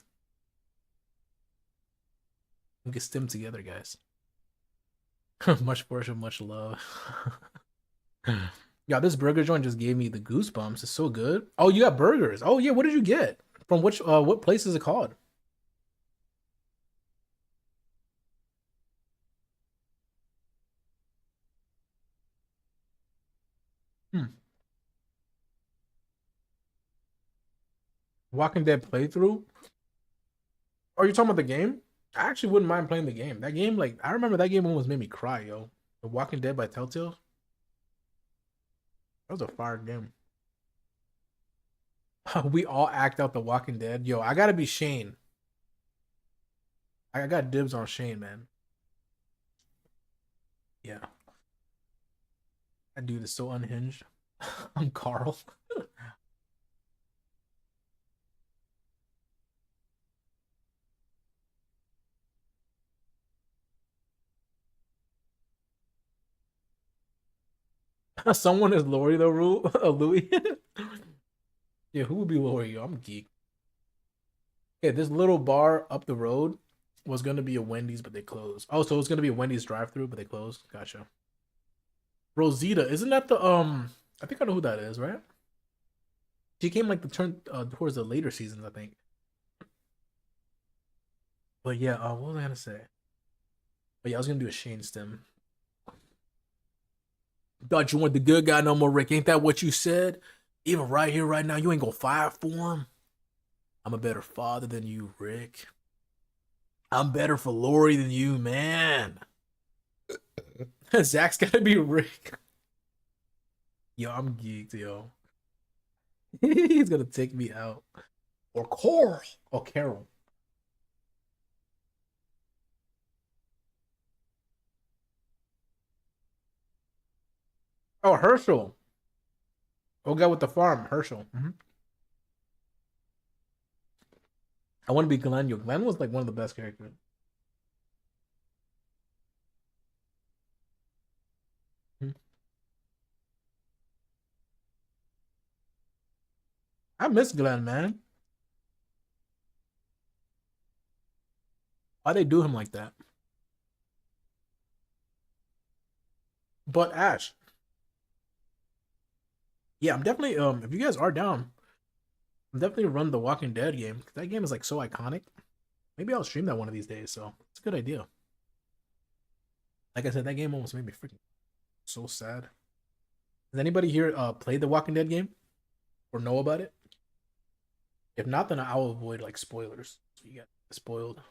We can stim together, guys. Much worship, much love. Yeah, this burger joint just gave me the goosebumps. It's so good. Oh, you got burgers. Oh yeah, what did you get? From which what place is it called? Hmm. Walking Dead playthrough? Are you talking about the game? I actually wouldn't mind playing the game. That game, like, I remember that game almost made me cry, yo. The Walking Dead by Telltale. That was a fire game. We all act out the Walking Dead. Yo, I gotta be Shane. I got dibs on Shane, man. Yeah, that dude is so unhinged. I'm Carl. Someone is Lori though, Louis. Yeah, who would be Lori? Yo, I'm a geek. Yeah, this little bar up the road was gonna be a Wendy's, but they closed. Oh, so it was gonna be a Wendy's drive-through, but they closed. Gotcha. Rosita, isn't that the I think I know who that is, right? She came like the turn towards the later seasons, I think. But yeah, what was I gonna say? But yeah, I was gonna do a Shane stem. Thought you weren't the good guy no more, Rick. Ain't that what you said? Even right here, right now, you ain't gonna fight for him. I'm a better father than you, Rick. I'm better for Lori than you, man. Zach's gotta be Rick. Yo, I'm geeked, yo. He's gonna take me out. Or Coral. Or Carol. Oh, Herschel. Oh, guy with the farm, Herschel. I want to be Glenn. Yo, Glenn was like one of the best characters. Mhm. I miss Glenn, man. Why they do him like that? But Ash, yeah, I'm definitely if you guys are down, I'm definitely run the Walking Dead game. That game is like so iconic. Maybe I'll stream that one of these days. So it's a good idea. Like I said, that game almost made me freaking so sad. Has anybody here played the Walking Dead game or know about it? If not, then I'll avoid like spoilers. So you get spoiled.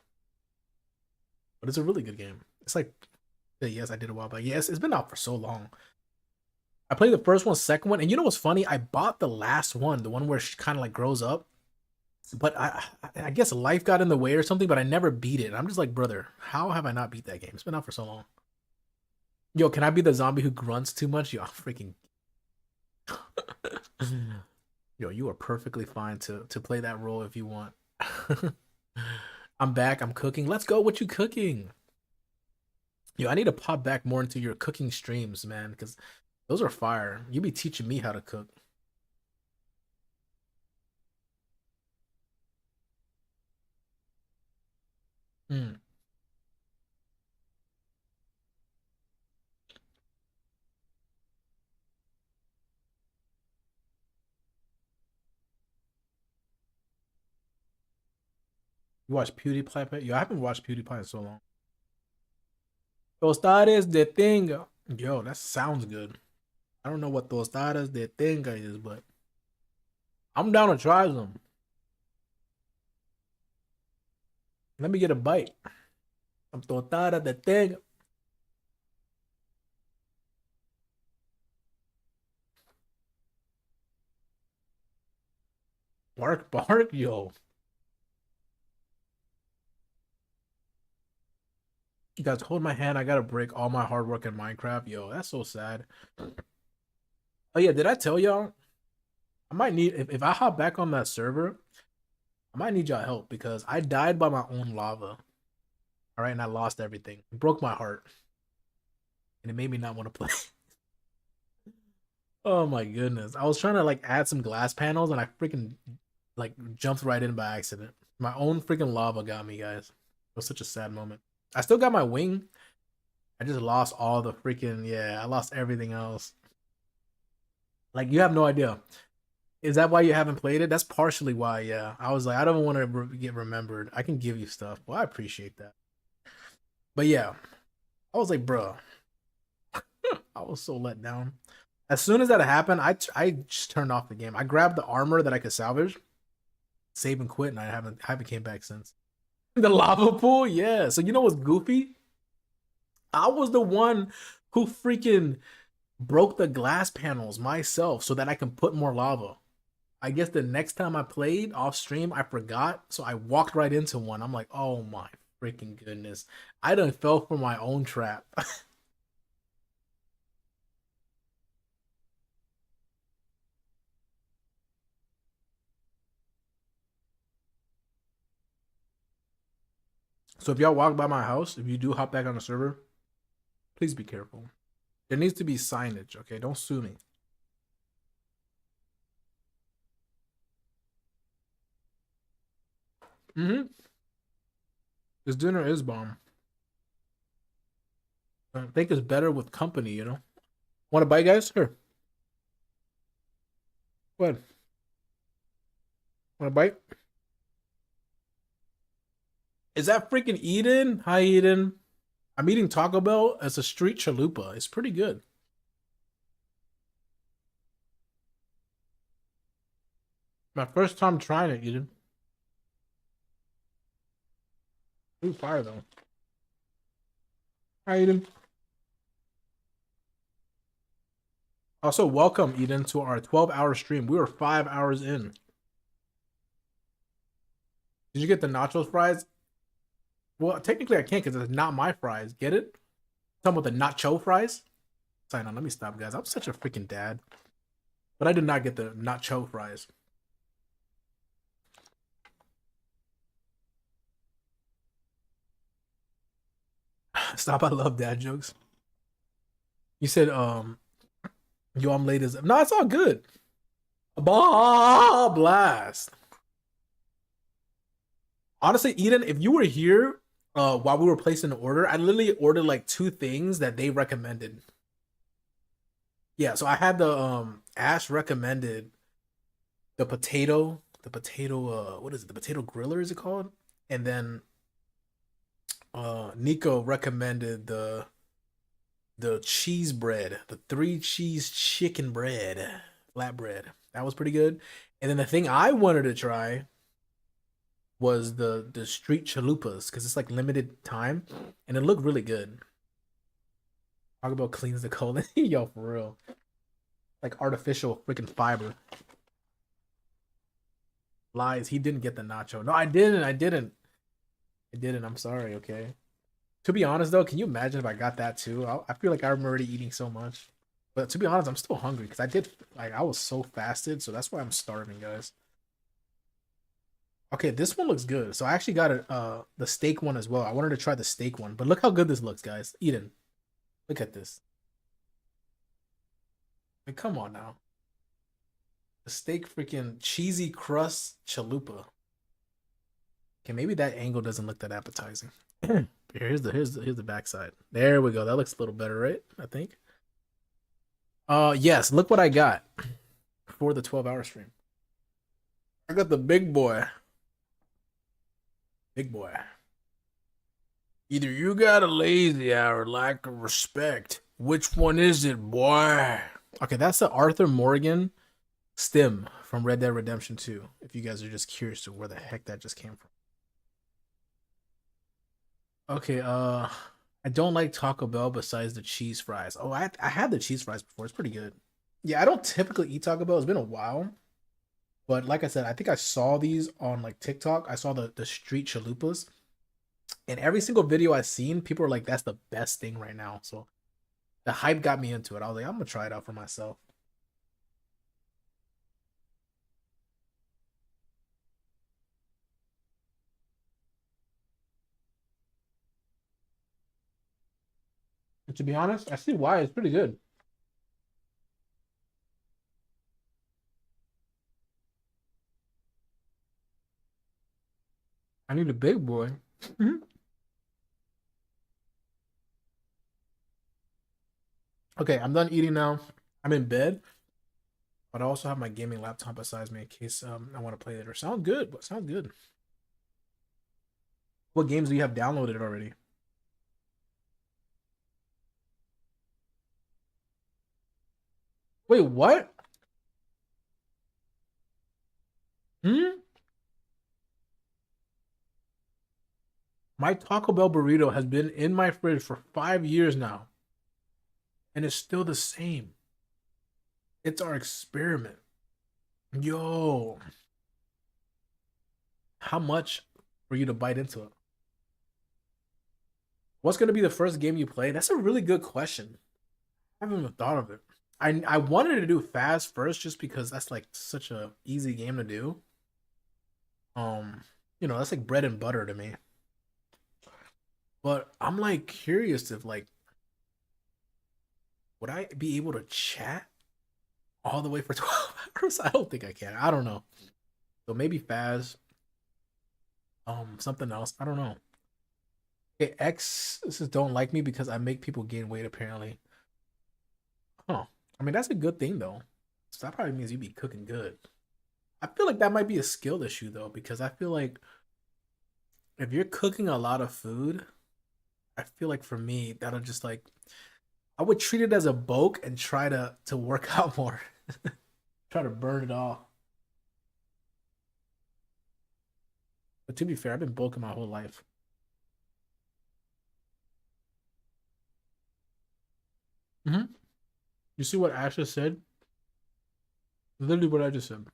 But it's a really good game. It's like, yes, I did a while back. Yes, it's been out for so long. I played the first one, second one, and you know what's funny? I bought the last one, the one where she kind of like grows up. But I guess life got in the way or something. But I never beat it. And I'm just like, brother, how have I not beat that game? It's been out for so long. Yo, can I be the zombie who grunts too much? Yo, I'm freaking. Yo, you are perfectly fine to play that role if you want. I'm back. I'm cooking. Let's go. What you cooking? Yo, I need to pop back more into your cooking streams, man, because those are fire. You be teaching me how to cook. Mm. You watch PewDiePie? Yo, I haven't watched PewDiePie in so long. Tostadas de tinga. Yo, that sounds good. I don't know what tostadas de tinga is, but I'm down to try them. Let me get a bite. Some tostada de tinga. Bark, bark, yo. You guys hold my hand. I gotta break all my hard work in Minecraft. Yo, that's so sad. Oh yeah, did I tell y'all? I might need if I hop back on that server, I might need y'all help because I died by my own lava. All right, and I lost everything. It broke my heart, and it made me not want to play. Oh my goodness! I was trying to like add some glass panels, and I freaking like jumped right in by accident. My own freaking lava got me, guys. It was such a sad moment. I still got my wing. I just lost all the freaking yeah. I lost everything else. Like you have no idea. Is that why you haven't played it? That's partially why. Yeah, I was like, I don't want to get remembered. I can give you stuff. Well, I appreciate that. But yeah, I was like, bro, I was so let down. As soon as that happened, I just turned off the game. I grabbed the armor that I could salvage, save and quit, and I haven't came back since. The lava pool, yeah. So you know what's goofy? I was the one who freaking broke the glass panels myself so that I can put more lava. I guess the next time I played off stream, I forgot, so I walked right into one. I'm like, oh my freaking goodness, I done fell for my own trap. So if y'all walk by my house, if you do hop back on the server, please be careful. There needs to be signage, okay? Don't sue me. Mm-hmm. This dinner is bomb. I think it's better with company, you know? Want to bite, guys? Here. Go ahead. Want to bite? Is that freaking Eden? Hi, Eden. I'm eating Taco Bell as a street chalupa. It's pretty good. My first time trying it, Eden. Ooh, fire though. Hi, Eden. Also, welcome, Eden, to our 12-hour stream. We were 5 hours in. Did you get the nachos fries? Well, technically I can't because it's not my fries. Get it? I'm talking about the nacho fries? Sign on. Let me stop, guys. I'm such a freaking dad. But I did not get the nacho fries. Stop. I love dad jokes. You said, yo, I'm late as. No, it's all good. Blah blast. Honestly, Eden, if you were here while we were placing the order, I literally ordered like two things that they recommended. Yeah, so I had the Ash recommended the potato what is it? The potato griller is it called? And then Nico recommended the cheese bread, the three cheese chicken bread, flatbread. That was pretty good. And then the thing I wanted to try was the street chalupas because it's like limited time and it looked really good. Talk about cleans the colon, yo, for real. Like artificial freaking fiber. Lies. He didn't get the nacho. No, I didn't. I didn't. I didn't. I'm sorry. Okay. To be honest, though, can you imagine if I got that too? I feel like I'm already eating so much. But to be honest, I'm still hungry because I did like I was so fasted, so that's why I'm starving, guys. Okay, this one looks good. So I actually got the steak one as well. I wanted to try the steak one, but look how good this looks, guys. Eden, look at this. Like, come on now. The steak freaking cheesy crust chalupa. Okay, maybe that angle doesn't look that appetizing. Here's the backside. There we go. That looks a little better, right? I think. Yes, look what I got for the 12-hour stream. I got the big boy. Big boy. Either you got a lazy eye or lack of respect. Which one is it, boy? Okay, that's the Arthur Morgan stem from Red Dead Redemption 2. If you guys are just curious to where the heck that just came from. Okay, I don't like Taco Bell besides the cheese fries. Oh, I had the cheese fries before. It's pretty good. Yeah, I don't typically eat Taco Bell. It's been a while. But like I said, I think I saw these on like TikTok. I saw the street chalupas. And every single video I've seen, people are like, that's the best thing right now. So the hype got me into it. I was like, I'm gonna try it out for myself. And to be honest, I see why it's pretty good. I need a big boy. Okay, I'm done eating now. I'm in bed, but I also have my gaming laptop beside me in case I want to play later. Sounds good. Sounds good. What games do you have downloaded already? Wait, what? Hmm? My Taco Bell burrito has been in my fridge for 5 years now, and it's still the same. It's our experiment. Yo, how much for you to bite into it? What's gonna be the first game you play? That's a really good question. I haven't even thought of it. I wanted to do fast first just because that's like such a easy game to do. Um, that's like bread and butter to me. But I'm like curious if like would I be able to chat all the way for 12 hours? I don't think I can. I don't know. So maybe Faz, something else. I don't know. Okay, X says don't like me because I make people gain weight apparently. Huh. I mean that's a good thing though. So that probably means you be cooking good. I feel like that might be a skill issue though, because I feel like if you're cooking a lot of food, I feel like for me, that'll just like I would treat it as a bulk and try to work out more. Try to burn it all. But to be fair, I've been bulking my whole life. Mm-hmm. You see what Asha said? Literally what I just said.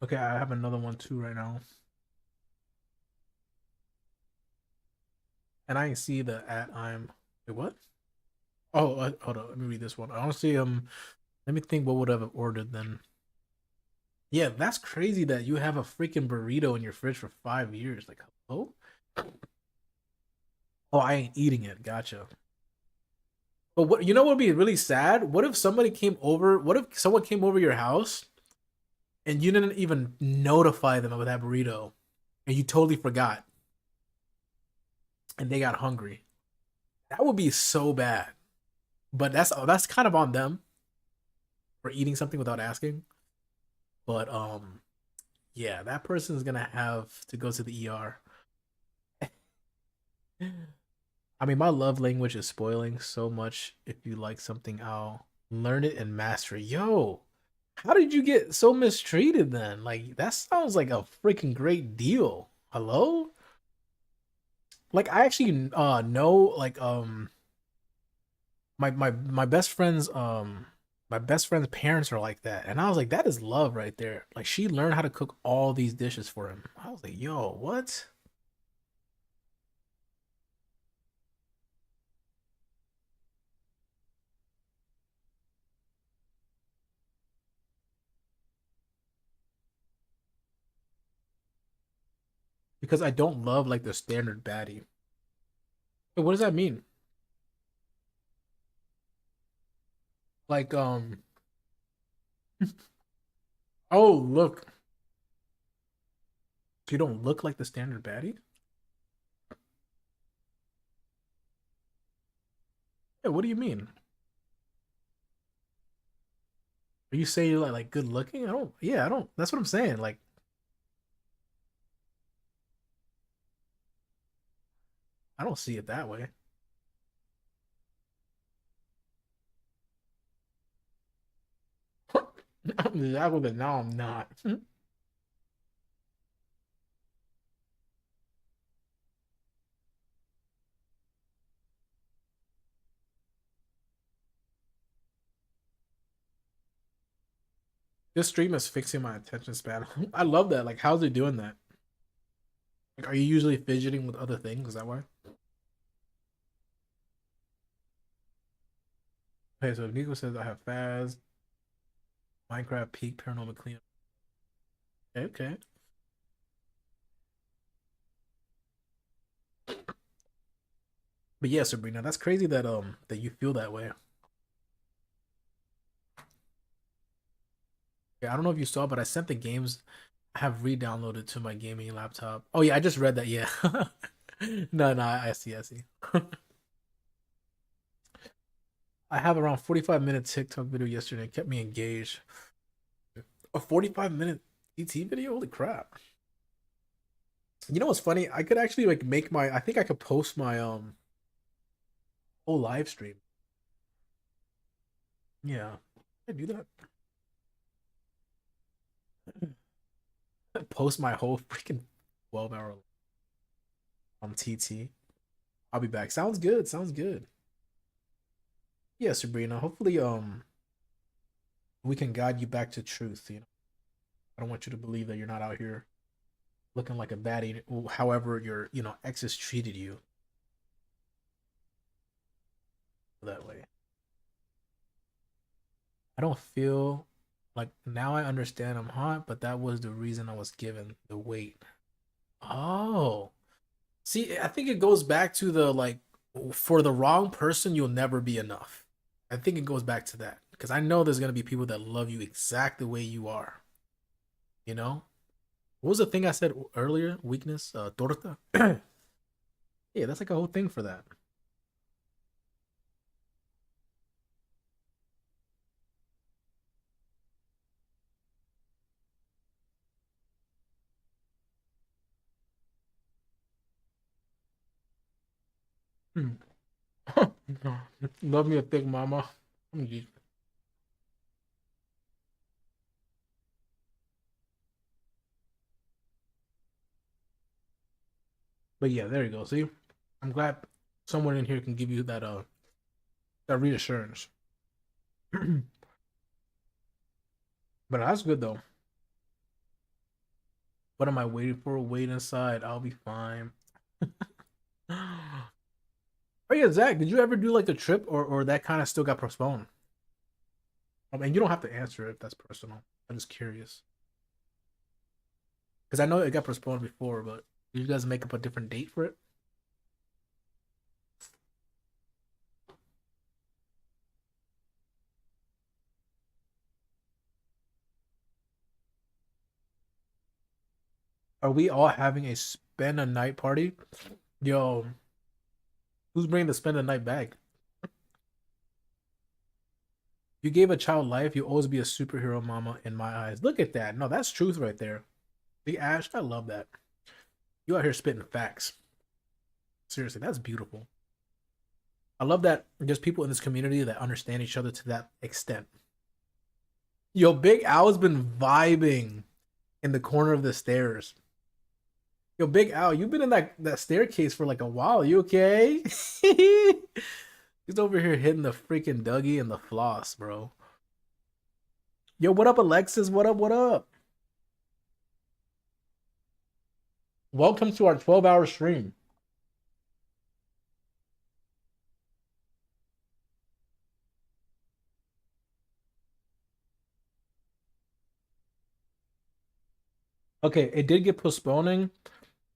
Okay, I have another one too right now. And I see the at I'm wait, what? Oh, hold on. Let me read this one. Honestly, let me think what would I have ordered then. Yeah, that's crazy that you have a freaking burrito in your fridge for 5 years. Like, hello? Oh, I ain't eating it. Gotcha. But what what would be really sad? What if somebody came over? What if someone came over your house and you didn't even notify them of that burrito, and you totally forgot, and they got hungry. That would be so bad. But that's kind of on them for eating something without asking. But yeah, that person is gonna have to go to the ER. I mean, my love language is spoiling so much. If you like something, I'll learn it and master it. Yo, how did you get so mistreated then? Like, that sounds like a freaking great deal. Hello? Like, I actually know, like, my best friend's my best friend's parents are like that. And I was like, that is love right there. Like, she learned how to cook all these dishes for him. I was like, yo, what? Because I don't love like the standard baddie. Wait, what does that mean? Like, oh, look. You don't look like the standard baddie? Yeah, what do you mean? Are you saying you're like good looking? I don't, yeah, I don't, that's what I'm saying. Like, I don't see it that way. Exactly, but now I'm not. This stream is fixing my attention span. I love that. Like, how's it doing that? Like, are you usually fidgeting with other things? Is that why? Okay, so Nico says I have fast Minecraft peak paranormal cleanup. Okay, okay. But yeah, Sabrina, that's crazy that you feel that way. Yeah, I don't know if you saw, but I sent the games I have re-downloaded to my gaming laptop. Oh yeah, I just read that. Yeah. No, no, I see, I see. I have around 45-minute TikTok video yesterday. It kept me engaged. A 45-minute ET video? Holy crap. You know what's funny? I could actually like make my I think I could post my whole live stream. Yeah. I do that. Post my whole freaking 12-hour on TT. I'll be back. Sounds good. Sounds good. Yeah, Sabrina. Hopefully we can guide you back to truth, you know. I don't want you to believe that you're not out here looking like a baddie, however your exes treated you that way. I don't feel like now I understand I'm hot, but that was the reason I was given the weight. Oh, see, I think it goes back to the like, for the wrong person, you'll never be enough. I think it goes back to that because I know there's gonna be people that love you exactly the way you are. You know, what was the thing I said earlier? Weakness, torta. Yeah, that's like a whole thing for that. Hmm. Love me a thick mama. But yeah, there you go. See, I'm glad someone in here can give you that reassurance. But that's good though. What am I waiting for? Wait inside. I'll be fine. Oh yeah, Zach, did you ever do like the trip or that kind of still got postponed? I mean, you don't have to answer if that's personal. I'm just curious because I know it got postponed before, but did you guys make up a different date for it? Are we all having a spend a night party? Yo, who's bringing the spend a night bag? You gave a child life, you always be a superhero mama in my eyes. Look at that. No, that's truth right there. The Ash, I love that. You out here spitting facts. Seriously, that's beautiful. I love that there's people in this community that understand each other to that extent. Yo, Big Al's been vibing in the corner of the stairs. Yo, Big Al, you've been in that staircase for like a while. You okay? He's over here hitting the freaking Dougie and the floss, bro. Yo, what up, Alexis? What up? What up? Welcome to our 12-hour stream. Okay, it did get postponing.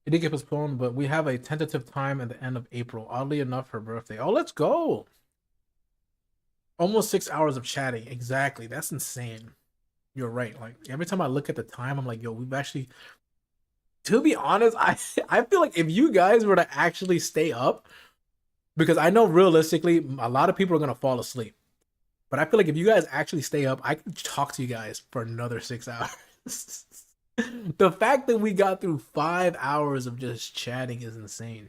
It did get postponed, but we have a tentative time at the end of April. Oddly enough, her birthday. Oh, let's go. Almost 6 hours of chatting. Exactly. That's insane. You're right. Like every time I look at the time, I'm like, yo, we've actually, to be honest, I feel like if you guys were to actually stay up, because I know realistically a lot of people are gonna fall asleep. But I feel like if you guys actually stay up, I can talk to you guys for another 6 hours. The fact that we got through 5 hours of just chatting is insane.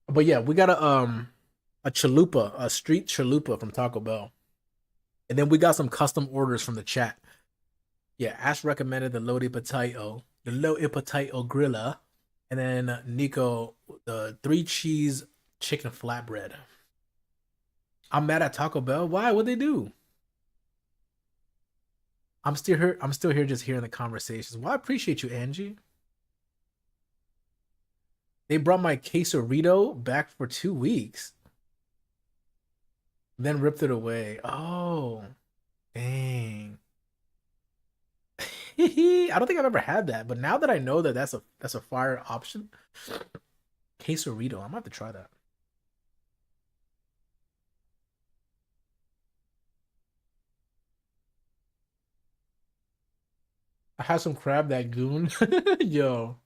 But yeah, we got a chalupa, a street chalupa from Taco Bell. And then we got some custom orders from the chat. Yeah, Ash recommended the low potato grilla, and then Nico the 3 cheese chicken flatbread. I'm mad at Taco Bell. Why? What they do? I'm still here. I'm still here, just hearing the conversations. Well, I appreciate you, Angie. They brought my quesarito back for 2 weeks, then ripped it away. Oh, dang. I don't think I've ever had that, but now that I know that that's a fire option, quesarito. I'm gonna have to try that. I had some crab that goon. Yo.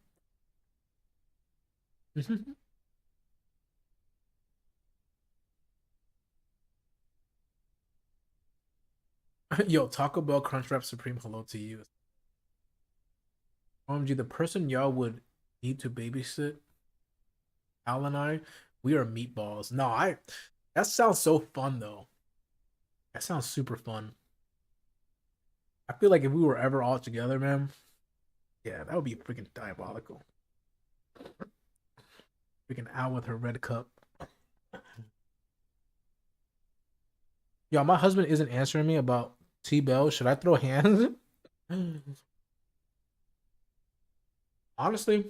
Yo, Taco Bell Crunchwrap Supreme, hello to you. OMG, the person y'all would need to babysit, Al and I, we are meatballs. No, that sounds so fun though. That sounds super fun. I feel like if we were ever all together, man, yeah, that would be freaking diabolical. Freaking Al with her red cup. Yo, my husband isn't answering me about T Bell. Should I throw hands? Honestly,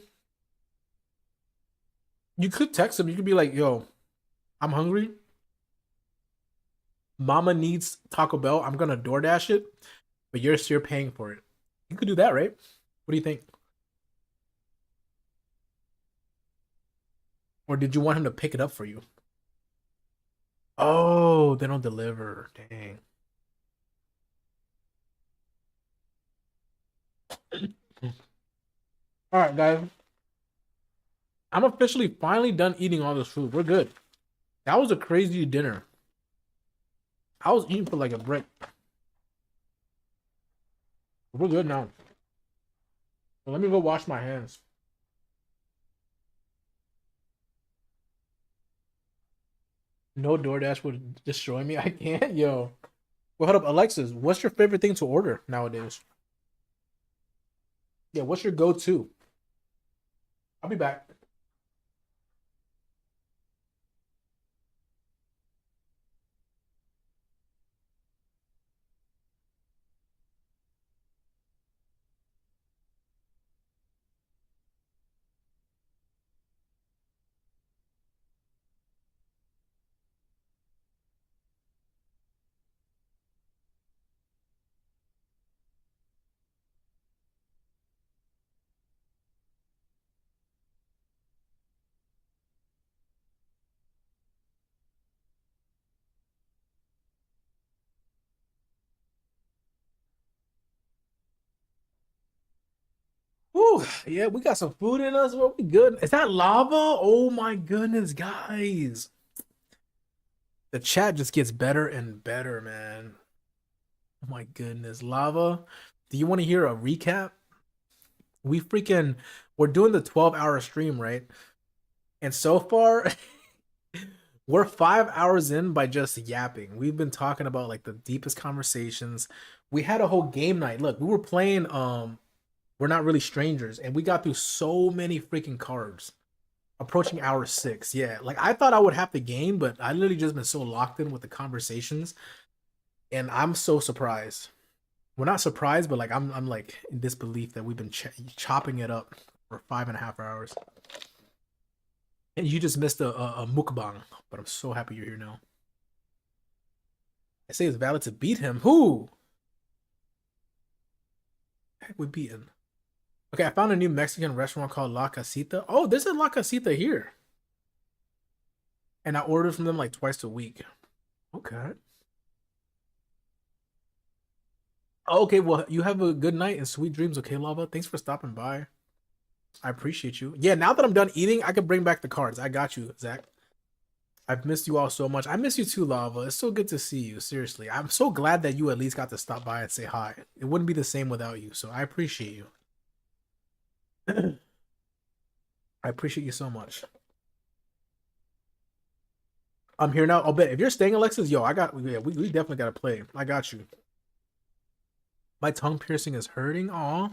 you could text him. You could be like, yo, I'm hungry. Mama needs Taco Bell. I'm gonna DoorDash it, but you're paying for it. You could do that, right? What do you think? Or did you want him to pick it up for you? Oh, they don't deliver. Dang. All right, guys. I'm officially finally done eating all this food. We're good. That was a crazy dinner. I was eating for like a brick. We're good now. So let me go wash my hands. No DoorDash would destroy me. I can't, yo. Well, hold up, Alexis. What's your favorite thing to order nowadays? Yeah, what's your go-to? I'll be back. Whew, yeah, we got some food in us. Well, we good. Is that lava? Oh my goodness, guys. The chat just gets better and better, man. Oh my goodness. Lava. Do you want to hear a recap? We're doing the 12-hour stream, right? And so far, we're 5 hours in by just yapping. We've been talking about like the deepest conversations. We had a whole game night. Look, we were playing We're Not Really Strangers, and we got through so many freaking cards. Approaching hour 6. Yeah. Like I thought I would have the game, but I literally just been so locked in with the conversations. And I'm so surprised. We're not surprised, but like I'm like in disbelief that we've been chopping it up for 5.5 hours. And you just missed a mukbang, but I'm so happy you're here now. I say it's valid to beat him. Who? Heck, we beat him. Okay, I found a new Mexican restaurant called La Casita. Oh, there's a La Casita here. And I ordered from them like twice a week. Okay. Okay, well, you have a good night and sweet dreams, okay, Lava? Thanks for stopping by. I appreciate you. Yeah, now that I'm done eating, I can bring back the cards. I got you, Zach. I've missed you all so much. I miss you too, Lava. It's so good to see you. Seriously. I'm so glad that you at least got to stop by and say hi. It wouldn't be the same without you, so I appreciate you. I appreciate you so much. I'm here now. I'll bet if you're staying, Alexis, yo, yeah, we definitely gotta play. I got you. My tongue piercing is hurting. Aw.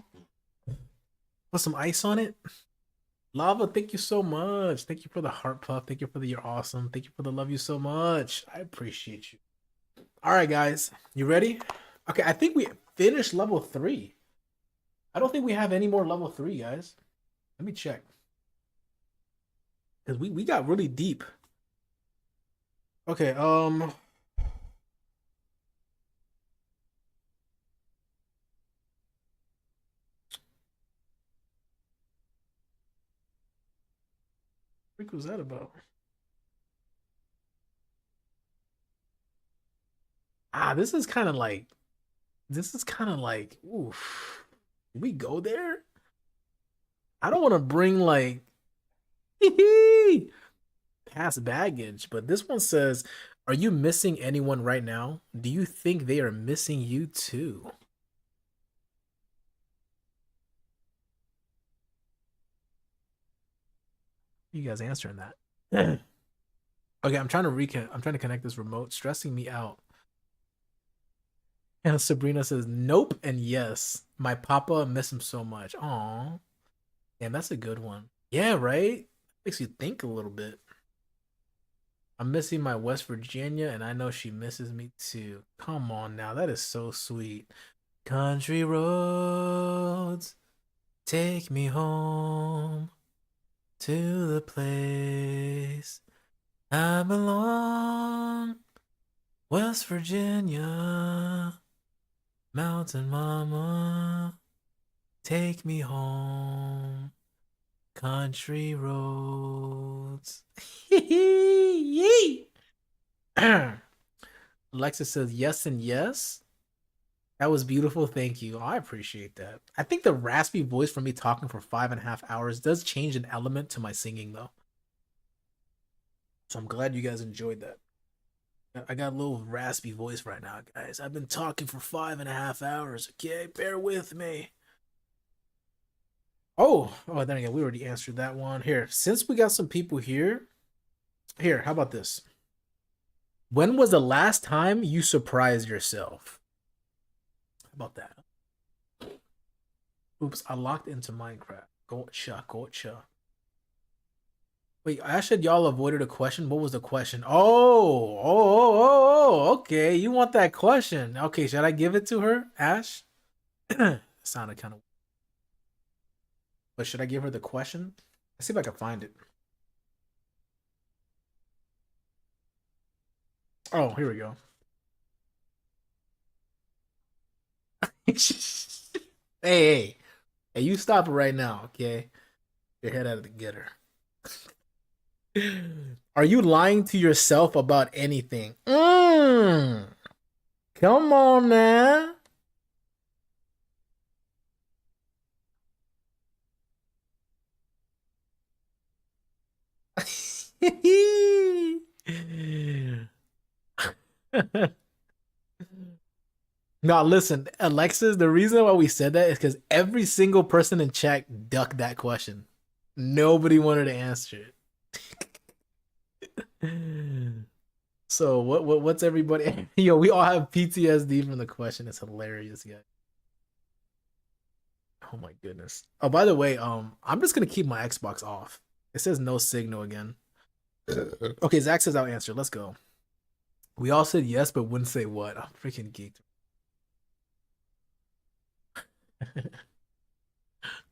Put some ice on it. Lava, thank you so much. Thank you for the heart puff. Thank you for the you're awesome. Thank you for the love you so much. I appreciate you. All right, guys. You ready? Okay, I think we finished level 3. I don't think we have any more level 3, guys. Let me check. Because we got really deep. Okay, what was that about? This is kind of like oof. Did we go there? I don't want to bring like past baggage, but this one says, "Are you missing anyone right now? Do you think they are missing you too?" You guys answering that? Okay, I'm trying to connect this remote, stressing me out. And Sabrina says, "Nope," and yes. My papa miss him so much. Aw. Damn, that's a good one. Yeah, right? Makes you think a little bit. I'm missing my West Virginia, and I know she misses me too. Come on now, that is so sweet. Country roads, take me home to the place I belong. West Virginia, Mountain Mama, take me home. Country roads. Alexa says yes and yes. That was beautiful. Thank you. Oh, I appreciate that. I think the raspy voice from me talking for 5.5 hours does change an element to my singing, though. So I'm glad you guys enjoyed that. I got a little raspy voice right now, guys. I've been talking for 5.5 hours. Okay, bear with me. Then again, we already answered that one. Here, since we got some people here, how about this? When was the last time you surprised yourself? How about that? Oops, I locked into Minecraft. Gotcha. Wait, I said y'all avoided a question. What was the question? Okay. You want that question? Okay, should I give it to her, Ash? Sounded kind of. But should I give her the question? Let's see if I can find it. Oh, here we go. Hey, you stop it right now, okay? Your head out of the gutter. Are you lying to yourself about anything? Come on, man. Now listen, Alexis, the reason why we said that is because every single person in chat ducked that question. Nobody wanted to answer it. So what's everybody? Yo, we all have PTSD from the question. It's hilarious, guys. Oh my goodness. Oh, by the way, I'm just gonna keep my Xbox off. It says no signal again. Okay, Zach says I'll answer. Let's go. We all said yes, but wouldn't say what. I'm freaking geeked.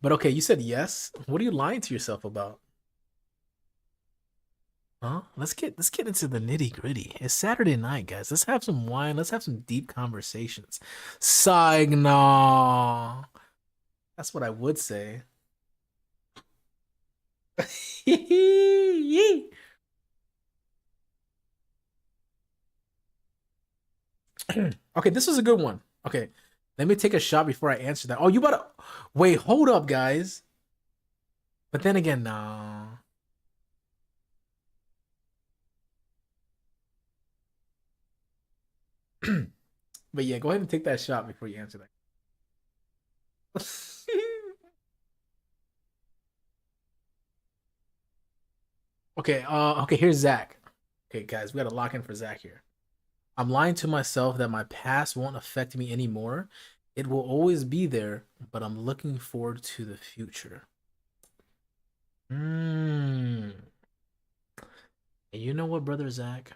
But okay, you said yes. What are you lying to yourself about? Huh? Let's get into the nitty gritty. It's Saturday night, guys. Let's have some wine. Let's have some deep conversations. Signal. That's what I would say. Okay, this is a good one. Okay, let me take a shot before I answer that. Oh, you better wait. Hold up, guys. But then again, no. But yeah, go ahead and take that shot before you answer that. Okay, okay, here's Zach. Okay, guys, we gotta lock in for Zach here. I'm lying to myself that my past won't affect me anymore. It will always be there, but I'm looking forward to the future. Hmm. And you know what, brother Zach?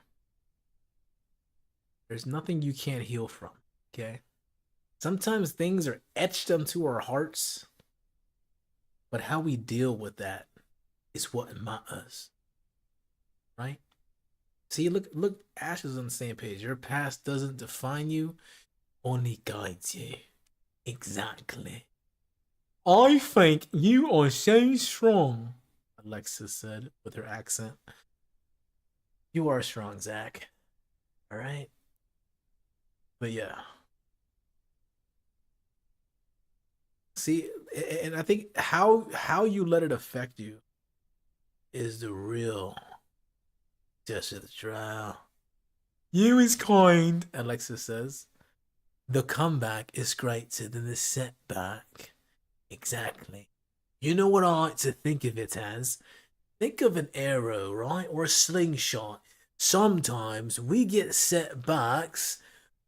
There's nothing you can't heal from. Okay. Sometimes things are etched onto our hearts, but how we deal with that is what matters, right? See, look, Ash is on the same page. Your past doesn't define you, only guides you. Exactly. I think you are so strong, Alexis said with her accent. You are strong, Zach. All right? But yeah. See, and I think how you let it affect you is the real test of the trial. You is kind, Alexis says. The comeback is greater than the setback. Exactly. You know what I like to think of it as? Think of an arrow, right? Or a slingshot. Sometimes we get setbacks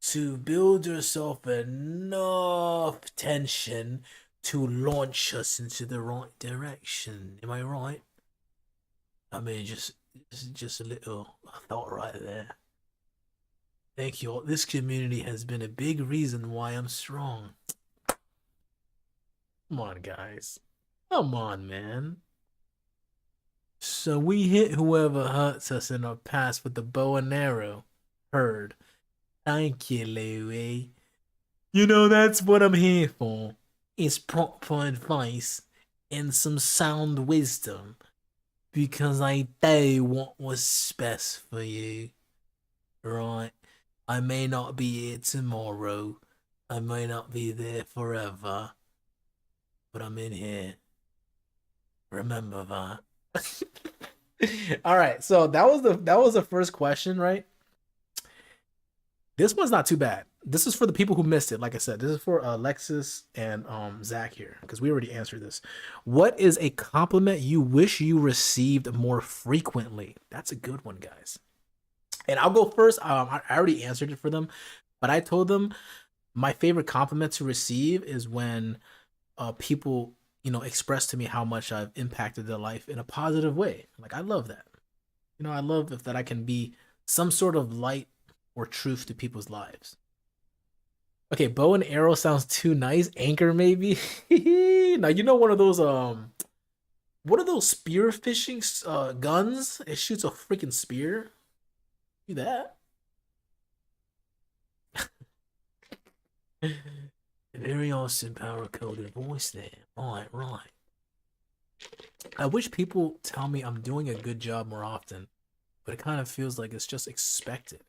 to build ourselves enough tension to launch us into the right direction. Am I right? I mean, just a little thought right there. Thank you all. This community has been a big reason why I'm strong. Come on, guys. Come on, man. So we hit whoever hurts us in our past with the bow and arrow. Heard. Thank you, Louie. You know, that's what I'm here for. It's proper advice and some sound wisdom. Because I know what was best for you. Right? I may not be here tomorrow. I may not be there forever. But I'm in here. Remember that. All right, so that was the first question, right? This one's not too bad. This is for the people who missed it. Like I said, this is for Alexis and Zach here because we already answered this. What is a compliment you wish you received more frequently? That's a good one, guys. And I'll go first. I already answered it for them, but I told them my favorite compliment to receive is when people express to me how much I've impacted their life in a positive way. Like I love that. I love if that I can be some sort of light or truth to people's lives. Okay, bow and arrow sounds too nice. Anchor maybe. Now one of those what are those spear fishing guns? It shoots a freaking spear. Do that. Very awesome power coded voice there. Right, right. I wish people tell me I'm doing a good job more often, but it kind of feels like it's just expected.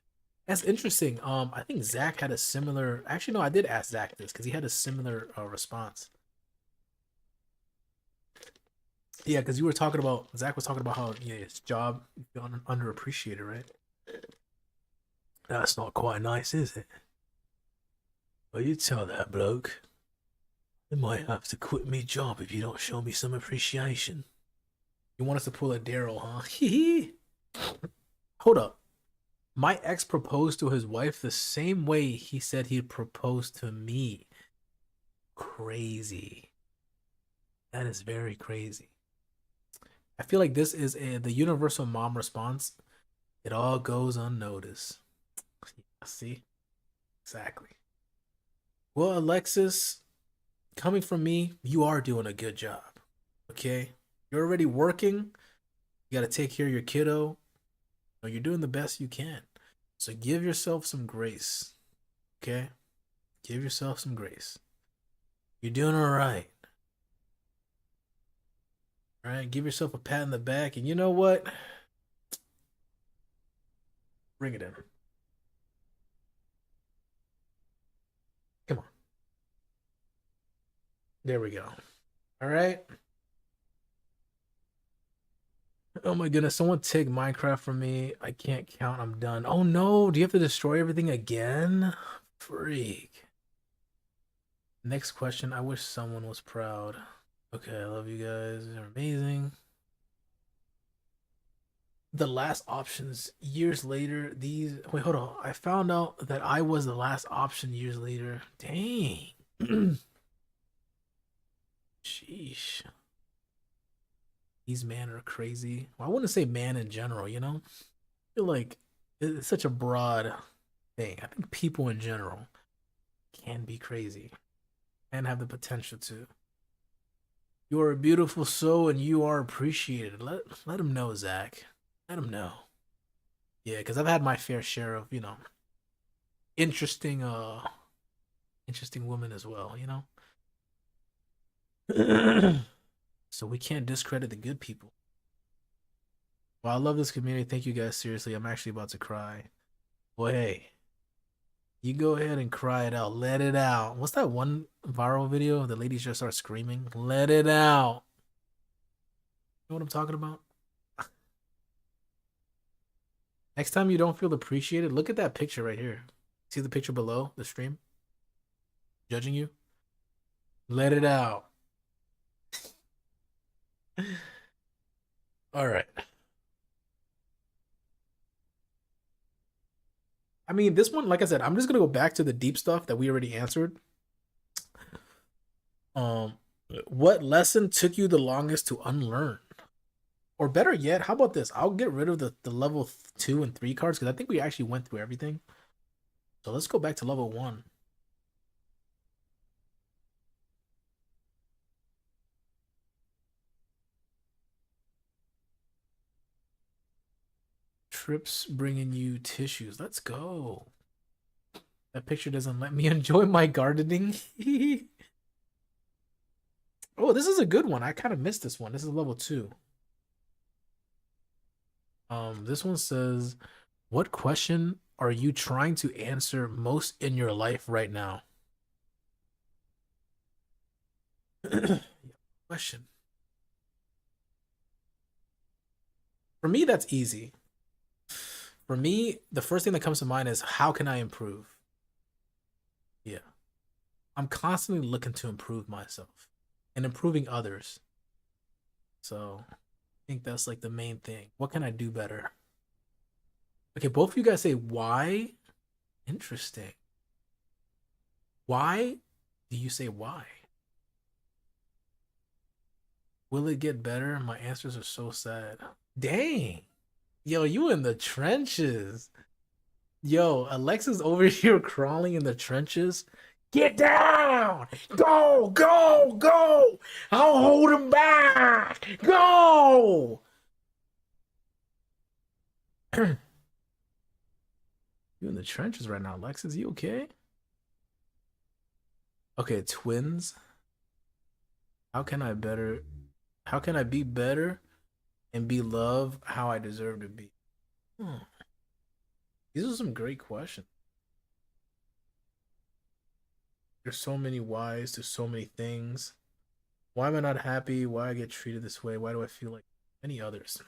That's interesting. I think Zach had a similar. Actually, no, I did ask Zach this because he had a similar response. Yeah, because you were talking about Zach was talking about how his job you feel underappreciated, right? That's not quite nice, is it? Well, you tell that bloke. I might have to quit me job if you don't show me some appreciation. You want us to pull a Daryl, huh? Hold up. My ex proposed to his wife the same way he said he'd propose to me. Crazy. That is very crazy. I feel like this is the universal mom response. It all goes unnoticed. See? Exactly. Well, Alexis, coming from me, you are doing a good job. Okay? You're already working. You got to take care of your kiddo. You're doing the best you can. So give yourself some grace. Okay? Give yourself some grace. You're doing all right. All right? Give yourself a pat in the back. And you know what? Bring it in. Come on. There we go. All right? Oh my goodness, someone take Minecraft from me. I can't count. I'm done. Oh no, do you have to destroy everything again? Freak. Next question. I wish someone was proud. Okay, I love you guys. You're amazing. The last options years later. These. Wait, hold on. I found out that I was the last option years later. Dang. Sheesh. These men are crazy. Well, I wouldn't say man in general, you know? I feel like it's such a broad thing. I think people in general can be crazy and have the potential to. You are a beautiful soul and you are appreciated. Let them know, Zach. Let them know. Yeah, because I've had my fair share of interesting interesting women as well. So we can't discredit the good people. Well, I love this community. Thank you guys. Seriously, I'm actually about to cry. Well, hey, you go ahead and cry it out. Let it out. What's that one viral video? The ladies just start screaming. Let it out. You know what I'm talking about? Next time you don't feel appreciated, look at that picture right here. See the picture below the stream? Judging you? Let it out. All right. I mean, this one, like I said, I'm just gonna go back to the deep stuff that we already answered. Um, what lesson took you the longest to unlearn? Or better yet, how about this? I'll get rid of the level 2 and 3 cards because I think we actually went through everything. So let's go back to level 1. Trips bringing you tissues. Let's go. That picture doesn't let me enjoy my gardening. Oh, this is a good one. I kind of missed this one. This is level 2. This one says, "What question are you trying to answer most in your life right now?" Question. For me, that's easy. For me, the first thing that comes to mind is how can I improve? Yeah. I'm constantly looking to improve myself and improving others. So I think that's like the main thing. What can I do better? Okay, both of you guys say why. Interesting. Why do you say why? Will it get better? My answers are so sad. Dang. Yo, you in the trenches. Yo, Alexa's over here crawling in the trenches. Get down! Go, go, go! I'll hold him back! Go! You in the trenches right now, Alexis? You okay? Okay, twins. How can I better? How can I be better and be loved how I deserve to be? Hmm. These are some great questions. There's so many whys to so many things. Why am I not happy? Why I get treated this way? Why do I feel like any others?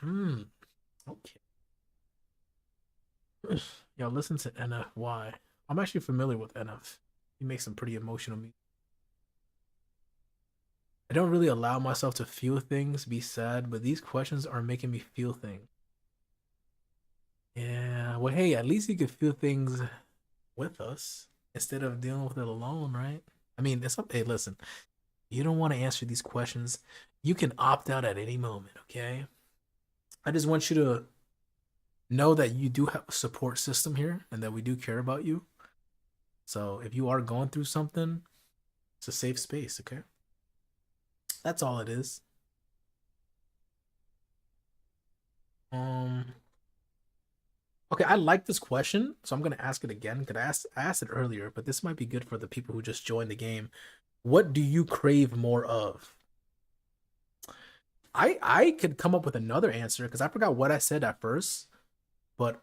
Okay. Yo, listen to NF. Why? I'm actually familiar with NF. He makes some pretty emotional music. I don't really allow myself to feel things, be sad, but these questions are making me feel things. Yeah, well, hey, at least you could feel things with us instead of dealing with it alone, right? I mean, it's up. Hey, listen, you don't want to answer these questions. You can opt out at any moment, okay? I just want you to know that you do have a support system here and that we do care about you. So if you are going through something, it's a safe space, okay? That's all it is. Um, okay, I like this question, so I'm gonna ask it again. Because I asked it earlier, but this might be good for the people who just joined the game. What do you crave more of? I could come up with another answer because I forgot what I said at first. But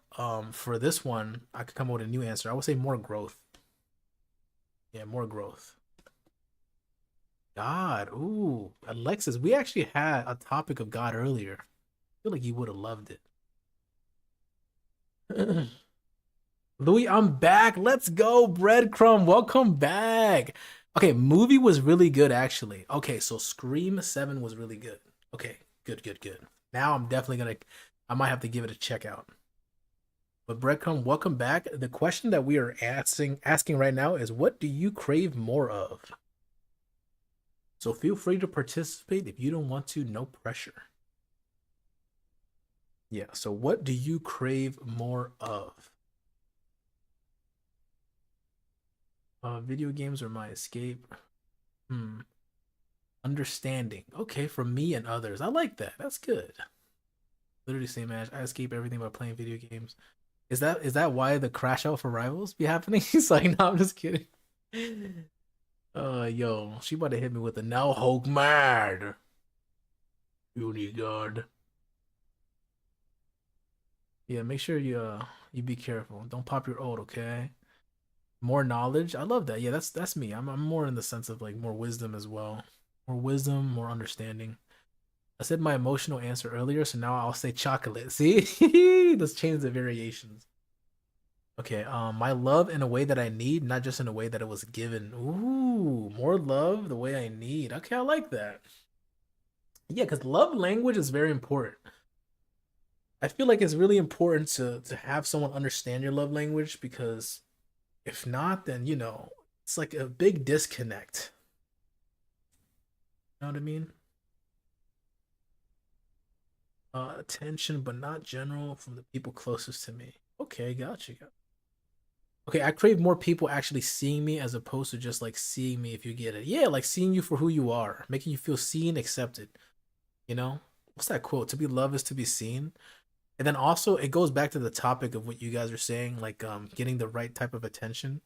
for this one, I could come up with a new answer. I would say more growth. Yeah, more growth. God, ooh, Alexis, we actually had a topic of God earlier. I feel like you would have loved it. Louis, I'm back. Let's go, Breadcrumb. Welcome back. Okay, movie was really good actually. Okay, so Scream 7 was really good. Okay, good, good, good. Now I'm definitely gonna I might have to give it a check out. But Breadcrumb, welcome back. The question that we are asking right now is what do you crave more of? So feel free to participate. If you don't want to, no pressure. Yeah, so what do you crave more of? Video games are my escape. Hmm. Understanding. Okay, from me and others. I like that. That's good. Literally same as I escape everything by playing video games. Is that why the crash out for rivals be happening? He's like, no, I'm just kidding. Yo, she about to hit me with a now Hulk mad. Unigod. Yeah, make sure you be careful. Don't pop your ult, okay? More knowledge. I love that. Yeah, that's me. I'm more in the sense of like more wisdom as well. More wisdom, more understanding. I said my emotional answer earlier, so now I'll say chocolate. See? Let's change the variations. Okay, my love in a way that I need, not just in a way that it was given. Ooh, more love the way I need. Okay, I like that. Yeah, because love language is very important. I feel like it's really important to have someone understand your love language because if not, then it's like a big disconnect. You know what I mean? Attention, but not general from the people closest to me. Okay, gotcha. Okay, I crave more people actually seeing me as opposed to just like seeing me if you get it. Yeah, like seeing you for who you are, making you feel seen, accepted. You know? What's that quote? To be loved is to be seen. And then also it goes back to the topic of what you guys are saying, like getting the right type of attention.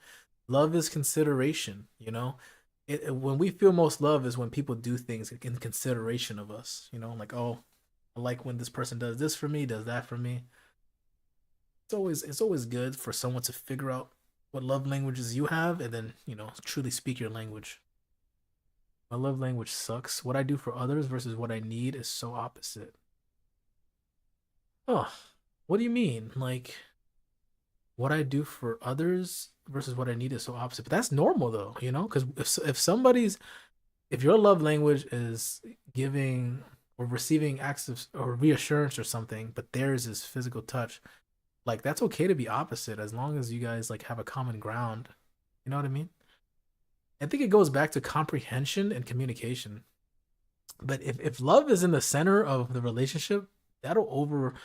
Love is consideration, you know? When we feel most love is when people do things in consideration of us, like, oh, I like when this person does this for me, does that for me. It's always good for someone to figure out what love languages you have and then, truly speak your language. My love language sucks. What I do for others versus what I need is so opposite. Oh, what do you mean? Like what I do for others versus what I need is so opposite. But that's normal though, because if your love language is giving or receiving acts of or reassurance or something, but theirs is physical touch, like that's okay to be opposite as long as you guys like have a common ground. You know what I mean? I think it goes back to comprehension and communication. But if love is in the center of the relationship, that'll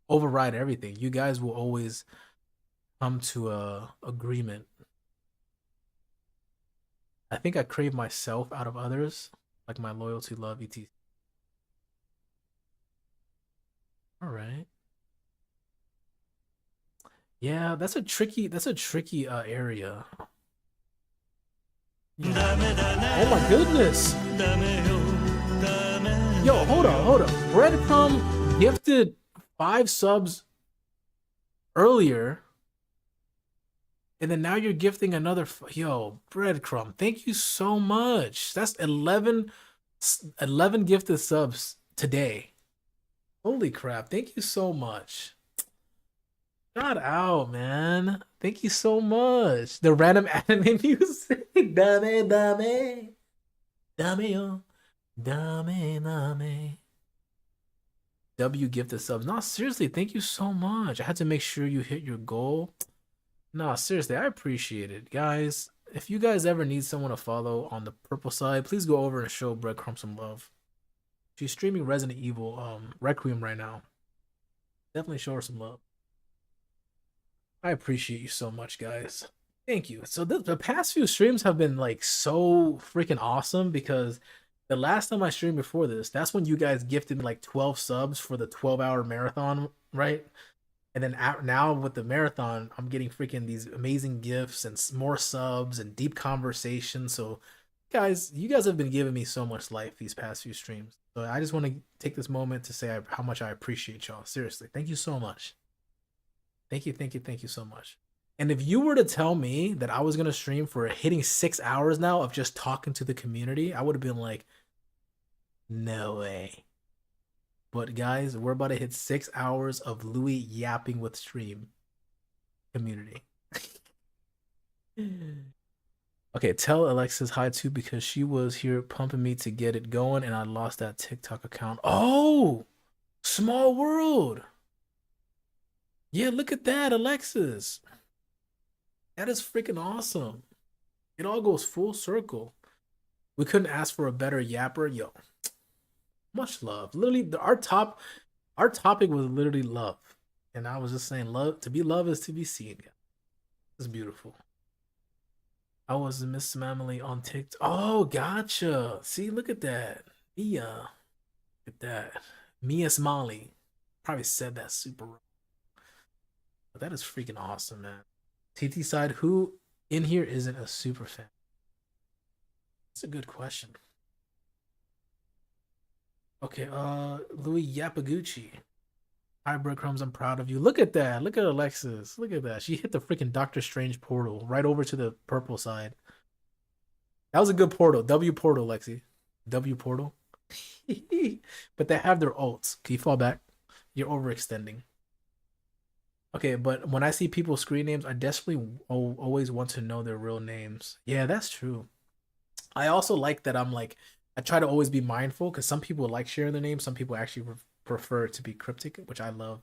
override everything. You guys will always come to a agreement. I think I crave myself out of others, like my loyalty, love, etc. All right. Yeah, that's a tricky area. Yeah. Oh my goodness. Yo, hold on. Breadcrumb gifted 5 subs earlier, and then now you're gifting another. Yo, Breadcrumb, thank you so much. That's 11. 11 gifted subs today. Holy crap. Thank you so much. Shout out, man. Thank you so much. The random anime music. Dame, dame. Dame, yo. Dame, dame. W gifted subs. No, seriously, thank you so much. I had to make sure you hit your goal. No, seriously, I appreciate it. Guys, if you guys ever need someone to follow on the purple side, please go over and show Breadcrumb some love. She's streaming Resident Evil Requiem right now. Definitely show her some love. I appreciate you so much, guys. Thank you. So the past few streams have been like so freaking awesome because the last time I streamed before this, that's when you guys gifted me like 12 subs for the 12-hour marathon, right? And then now with the marathon, I'm getting freaking these amazing gifts and more subs and deep conversations. So, guys, you guys have been giving me so much life these past few streams. So I just want to take this moment to say how much I appreciate y'all. Seriously, thank you so much. Thank you, thank you, thank you so much. And if you were to tell me that I was gonna stream for hitting 6 hours now of just talking to the community, I would have been like, no way. But guys, we're about to hit 6 hours of Louis yapping with stream community. Okay, tell Alexis hi too because she was here pumping me to get it going and I lost that TikTok account. Oh, small world. Yeah, look at that, Alexis. That is freaking awesome. It all goes full circle. We couldn't ask for a better yapper. Yo, much love. Literally, our topic was literally love. And I was just saying, love to be loved is to be seen. It's beautiful. I was Miss Mamily on TikTok. Oh, gotcha. See, look at that. Mia. Look at that. Mia Smiley. Probably said that super wrong. But that is freaking awesome, man. TT side, who in here isn't a super fan? That's a good question. Okay, Louis Yapaguchi. Hi, Breadcrumbs, I'm proud of you. Look at that. Look at Alexis. Look at that. She hit the freaking Doctor Strange portal right over to the purple side. That was a good portal. W portal, Lexi. W portal. But they have their ults. Can you fall back? You're overextending. Okay, but when I see people's screen names, I desperately always want to know their real names. Yeah, that's true. I also like that I try to always be mindful because some people like sharing their names. Some people actually prefer to be cryptic, which I love.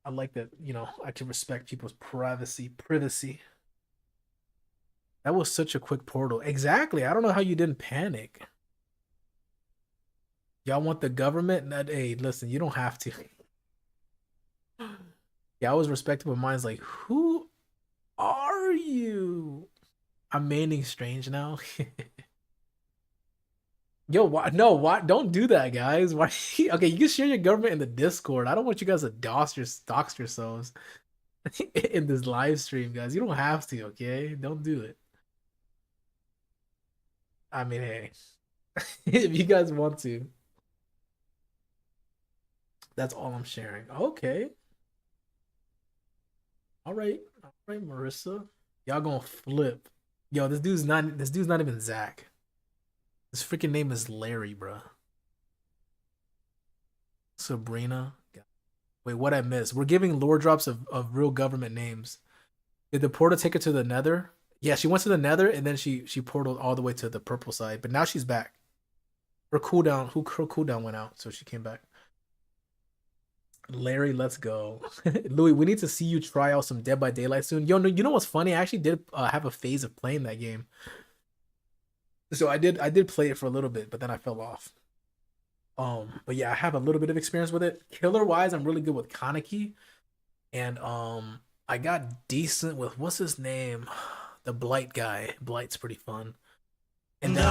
I like that, I can respect people's privacy. That was such a quick portal. Exactly. I don't know how you didn't panic. Y'all want the government? Hey, listen, you don't have to. Yeah, I was respectful. Mine's like, who are you? I'm maining strange now. Yo, why? No, why? Don't do that, guys. Why? Okay, you can share your government in the Discord. I don't want you guys to dox yourselves in this live stream, guys. You don't have to. Okay, don't do it. I mean, hey, if you guys want to, that's all I'm sharing. Okay, all right, Marissa. Y'all gonna flip. Yo, this dude's not even Zach. His freaking name is Larry, bro. Sabrina. Wait, what I missed? We're giving lore drops of real government names. Did the portal take her to the Nether? Yeah, she went to the Nether and then she portaled all the way to the purple side. But now she's back. Her cooldown went out, so she came back. Larry, let's go. Louis, we need to see you try out some Dead by Daylight soon. Yo, no, you know what's funny? I actually did have a phase of playing that game. So I did play it for a little bit, but then I fell off. But yeah, I have a little bit of experience with it. Killer wise, I'm really good with Kaneki, and I got decent with what's his name, the Blight guy. Blight's pretty fun. And then,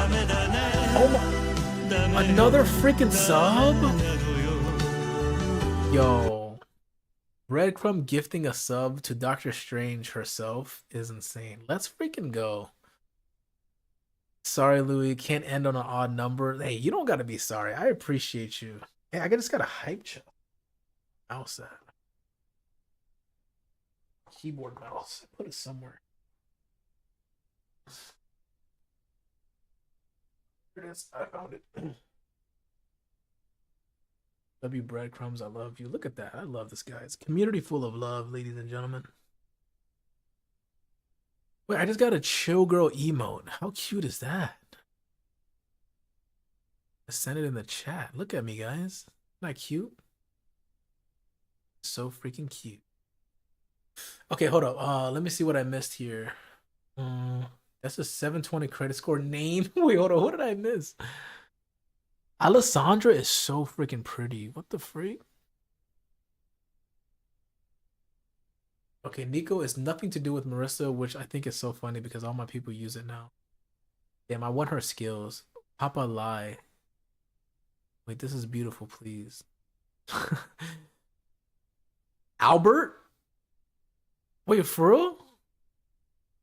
oh my, another freaking sub. Yo, Breadcrumb gifting a sub to Doctor Strange herself is insane. Let's freaking go. Sorry, Louis, can't end on an odd number. Hey, you don't gotta be sorry. I appreciate you. Hey, I just got a hype check. Mouse that. Keyboard mouse. Put it somewhere. Here it is. I found it. W breadcrumbs, I love you. Look at that. I love this guy. It's a community full of love, ladies and gentlemen. Wait, I just got a chill girl emote. How cute is that? I sent it in the chat. Look at me, guys. Isn't that cute? So freaking cute. Okay, hold up. Let me see what I missed here. That's a 720 credit score name. Wait, hold on. What did I miss? Alessandra is so freaking pretty. What the freak? Okay, Nico is nothing to do with Marissa, which I think is so funny because all my people use it now. Damn, I want her skills. Papa lie. Wait, this is beautiful, please. Albert? Wait, for real?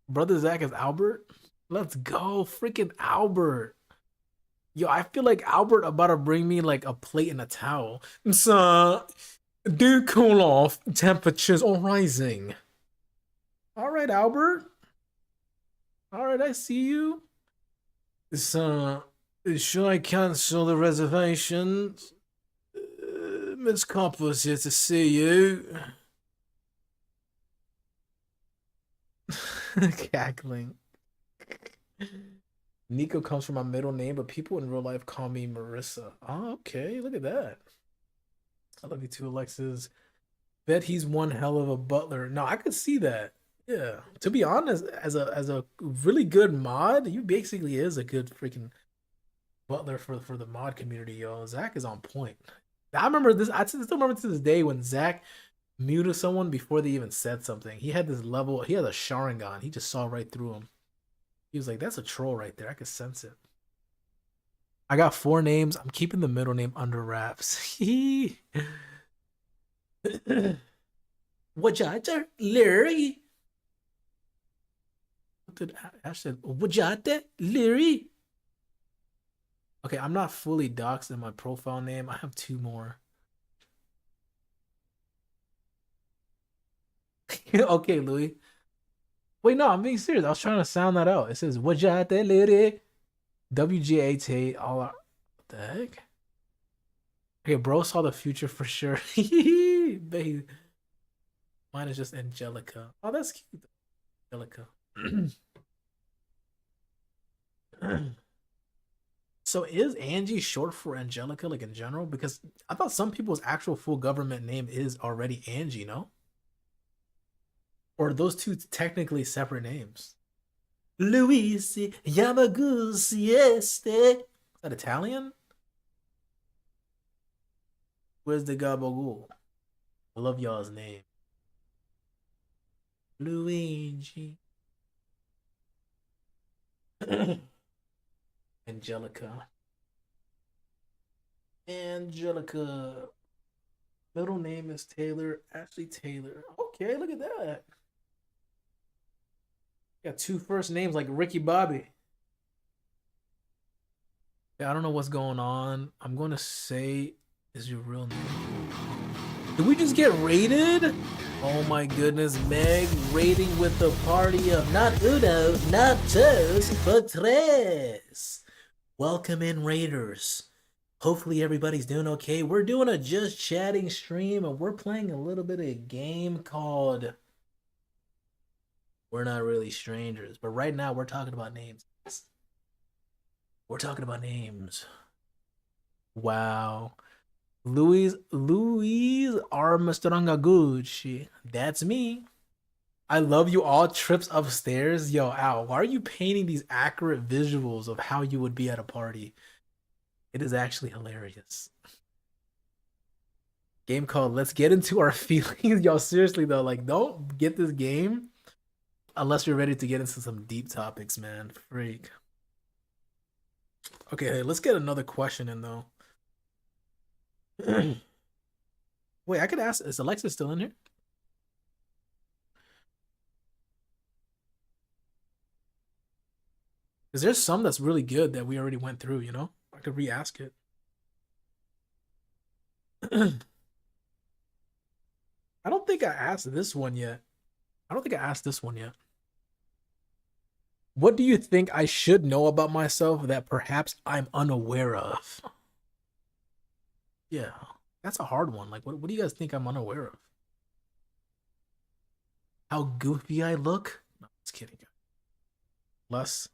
Brother Zach is Albert? Let's go. Freaking Albert. Yo, I feel like Albert about to bring me like a plate and a towel. So, do cool off. Temperatures are rising. All right, Albert. All right, I see you. So, should I cancel the reservations? Miss Copper's here to see you. Cackling. Nico comes from my middle name, but people in real life call me Marissa. Oh, okay. Look at that. I love you too, Alexis. Bet he's one hell of a butler. No, I could see that. Yeah. To be honest, as a really good mod, you basically is a good freaking butler for the mod community, yo. Zach is on point. I remember this. I still remember to this day when Zach muted someone before they even said something. He had this level. He had a Sharingan. He just saw right through him. He was like, "That's a troll right there. I could sense it." I got 4 names. I'm keeping the middle name under wraps. What Larry? What did Ash said? What Larry? Okay, I'm not fully doxed in my profile name. I have 2 more. Okay, Louis. Wait, no, I'm being serious. I was trying to sound that out. It says Wajate Lady WGAT all what the heck? Okay, bro saw the future for sure. Babe. Mine is just Angelica. Oh, that's cute. Angelica. So is Angie short for Angelica, like in general? Because I thought some people's actual full government name is already Angie, no? Or are those two technically separate names? Luisi Yamaguchi este. Is that Italian? Where's the gabagool? I love y'all's name. Luigi. Angelica. Angelica. Middle name is Taylor. Ashley Taylor. Okay, look at that. Got 2 first names like Ricky Bobby. Yeah, I don't know what's going on. I'm going to say is your real name. Did we just get raided? Oh my goodness, Meg raiding with the party of not uno, not dos, but tres. Welcome in, Raiders. Hopefully everybody's doing okay. We're doing a just chatting stream and we're playing a little bit of a game called We're Not Really Strangers. But right now we're talking about names. We're talking about names. Wow. Louise Armstrongaguchi. That's me. I love you all. Trips upstairs. Yo, Al, why are you painting these accurate visuals of how you would be at a party? It is actually hilarious. Game called Let's Get Into Our Feelings. Yo, seriously though, like don't get this game unless you're ready to get into some deep topics, man. Freak. Okay, hey, let's get another question in though. Wait, I could ask, is Alexa still in here? Because there's some that's really good that we already went through, you know? I could re-ask it. I don't think I asked this one yet. I don't think I asked this one yet. What do you think I should know about myself that perhaps I'm unaware of? Yeah, that's a hard one. Like, what do you guys think I'm unaware of? How goofy I look? No, just kidding. Less.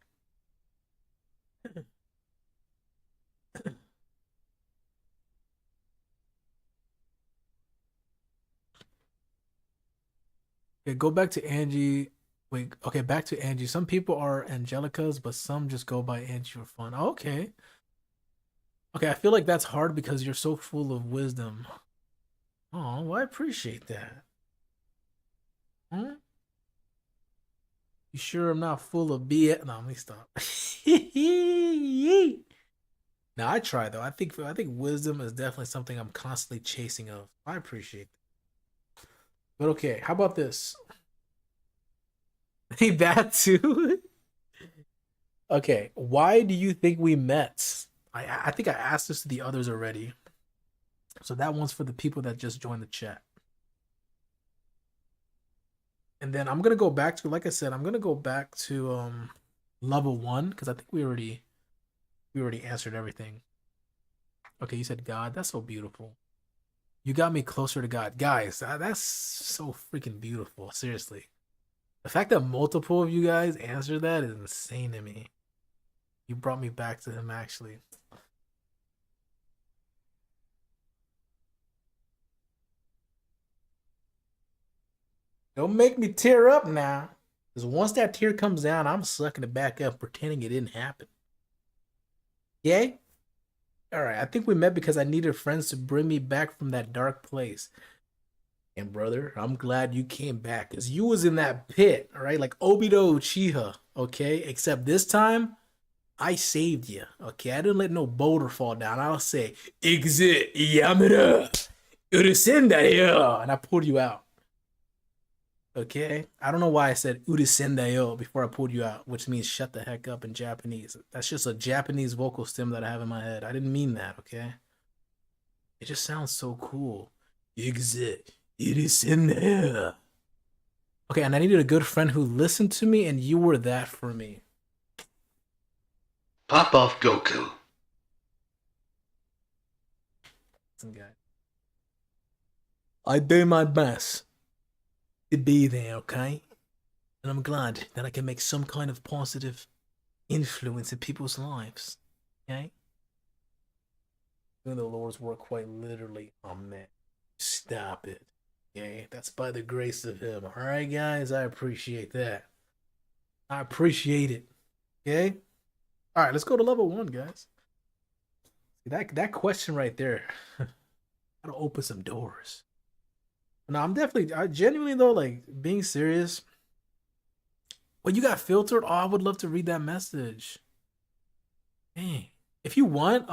Okay, go back to Angie. Wait, okay, back to Angie. Some people are Angelicas, but some just go by Angie for fun. Okay. Okay, I feel like that's hard because you're so full of wisdom. Oh, well, I appreciate that. Hmm? You sure I'm not full of BS? No, let me stop. Now I try though. I think wisdom is definitely something I'm constantly chasing of. I appreciate that. But okay, how about this? Hey, that too. Okay, why do you think we met? I think I asked this to the others already. So that one's for the people that just joined the chat. And then I'm gonna go back to, like I said, I'm gonna go back to level one because I think we already answered everything. Okay, you said God. That's so beautiful. You got me closer to God, guys. That's so freaking beautiful. Seriously, the fact that multiple of you guys answered that is insane to me. You brought me back to him actually. Don't make me tear up now. Because once that tear comes down, I'm sucking it back up, pretending it didn't happen. Yay? All right, I think we met because I needed friends to bring me back from that dark place. And brother, I'm glad you came back because you was in that pit, all right? Like Obito Uchiha, okay? Except this time, I saved you, okay? I didn't let no boulder fall down. I'll say, Exit Yamada, Urusenda here, and I pulled you out. Okay, I don't know why I said "urisendayo" before I pulled you out, which means shut the heck up in Japanese. That's just a Japanese vocal stem that I have in my head. I didn't mean that, okay? It just sounds so cool. Exit urisendayo. Okay, and I needed a good friend who listened to me, and you were that for me. Pop off Goku. Listen, guy, I do my best to be there, okay? And I'm glad that I can make some kind of positive influence in people's lives, okay? Doing the Lord's work quite literally. Oh man, stop it. Okay, that's by the grace of Him. All right, guys, I appreciate that. I appreciate it. Okay. All right, let's go to level one, guys. That question right there, gotta open some doors. No, I genuinely though, like being serious. When you got filtered, oh, I would love to read that message. Hey, if you want,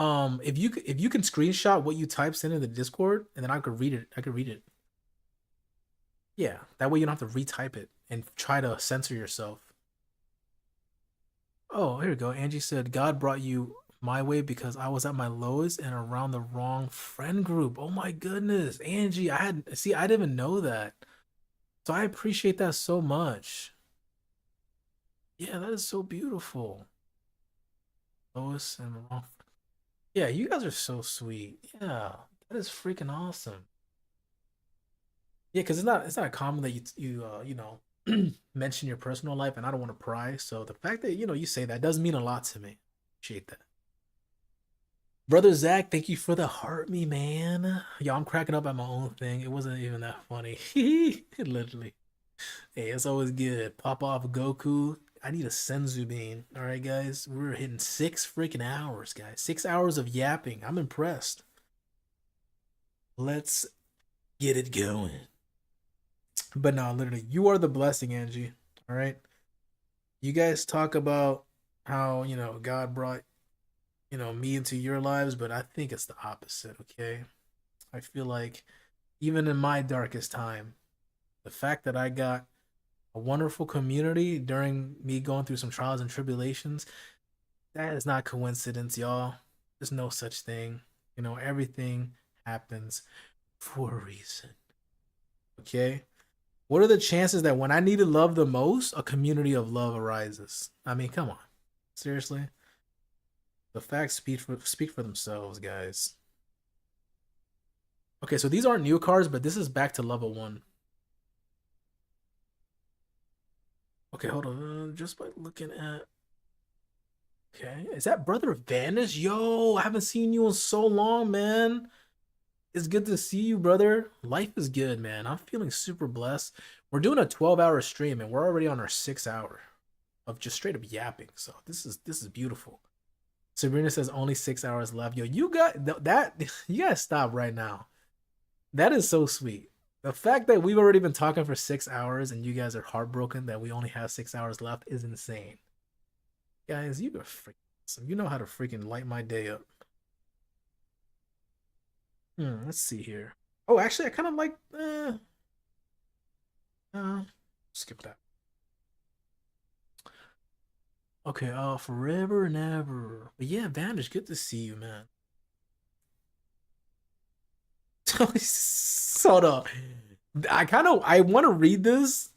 if you can screenshot what you types in the Discord, and then I could read it. I could read it. Yeah, that way you don't have to retype it and try to censor yourself. Oh, here we go. Angie said, God brought you my way because I was at my lowest and around the wrong friend group. Oh my goodness. Angie, I didn't even know that. So I appreciate that so much. Yeah, that is so beautiful. Lowest and the wrong. Yeah, you guys are so sweet. Yeah, that is freaking awesome. Yeah, because it's not common that mention your personal life, and I don't want to pry. So the fact that you say that does mean a lot to me. Appreciate that, brother Zach. Thank you for the heart, me man. Yo, I'm cracking up at my own thing. It wasn't even that funny. Literally. Hey, it's always good. Pop off Goku. I need a senzu bean. All right, guys, we're hitting 6 freaking hours, guys. 6 hours of yapping. I'm impressed. Let's get it going. But no, literally, you are the blessing, Angie. All right. You guys talk about how, God brought, me into your lives, but I think it's the opposite, okay? I feel like even in my darkest time, the fact that I got a wonderful community during me going through some trials and tribulations, that is not coincidence, y'all. There's no such thing. Everything happens for a reason. Okay? What are the chances that when I needed love the most, a community of love arises? I mean, come on. Seriously? The facts speak for themselves, guys. Okay, so these aren't new cards, but this is back to level 1. Okay, hold on. Just by looking at... Okay, is that Brother Vanish? Yo, I haven't seen you in so long, man. It's good to see you, brother. Life is good, man. I'm feeling super blessed. We're doing a 12-hour stream, and we're already on our 6th hour of just straight up yapping. So this is beautiful. Sabrina says only 6 hours left. Yo, you got that. You gotta stop right now. That is so sweet. The fact that we've already been talking for 6 hours and you guys are heartbroken that we only have 6 hours left is insane. Guys, you are freaking awesome. You know how to freaking light my day up. Let's see here. Oh, actually, I kind of like. Skip that. Okay, forever and ever. But yeah, Vantage, good to see you, man. Hold up. I want to read this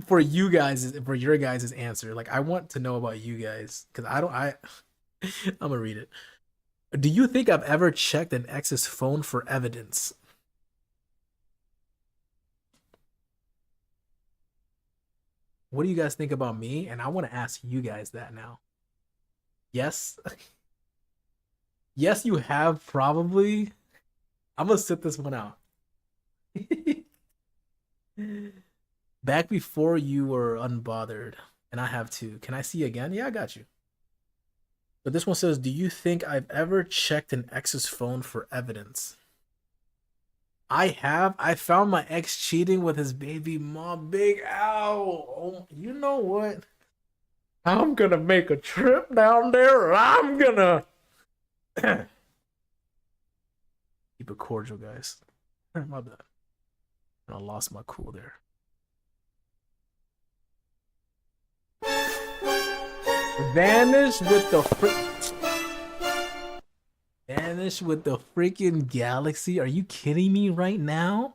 for you guys, for your guys' answer. Like, I want to know about you guys because I'm gonna read it. Do you think I've ever checked an ex's phone for evidence? What do you guys think about me? And I want to ask you guys that now. Yes. Yes, you have probably. I'm gonna sit this one out. Back before you were unbothered, and I have too. Can I see again? Yeah, I got you. But this one says, do you think I've ever checked an ex's phone for evidence? I have. I found my ex cheating with his baby mom. Big owl. Oh, you know what? I'm gonna make a trip down there. I'm gonna keep it cordial, guys. My bad. I lost my cool there. Vanish with the Vanish with the freaking galaxy. Are you kidding me right now?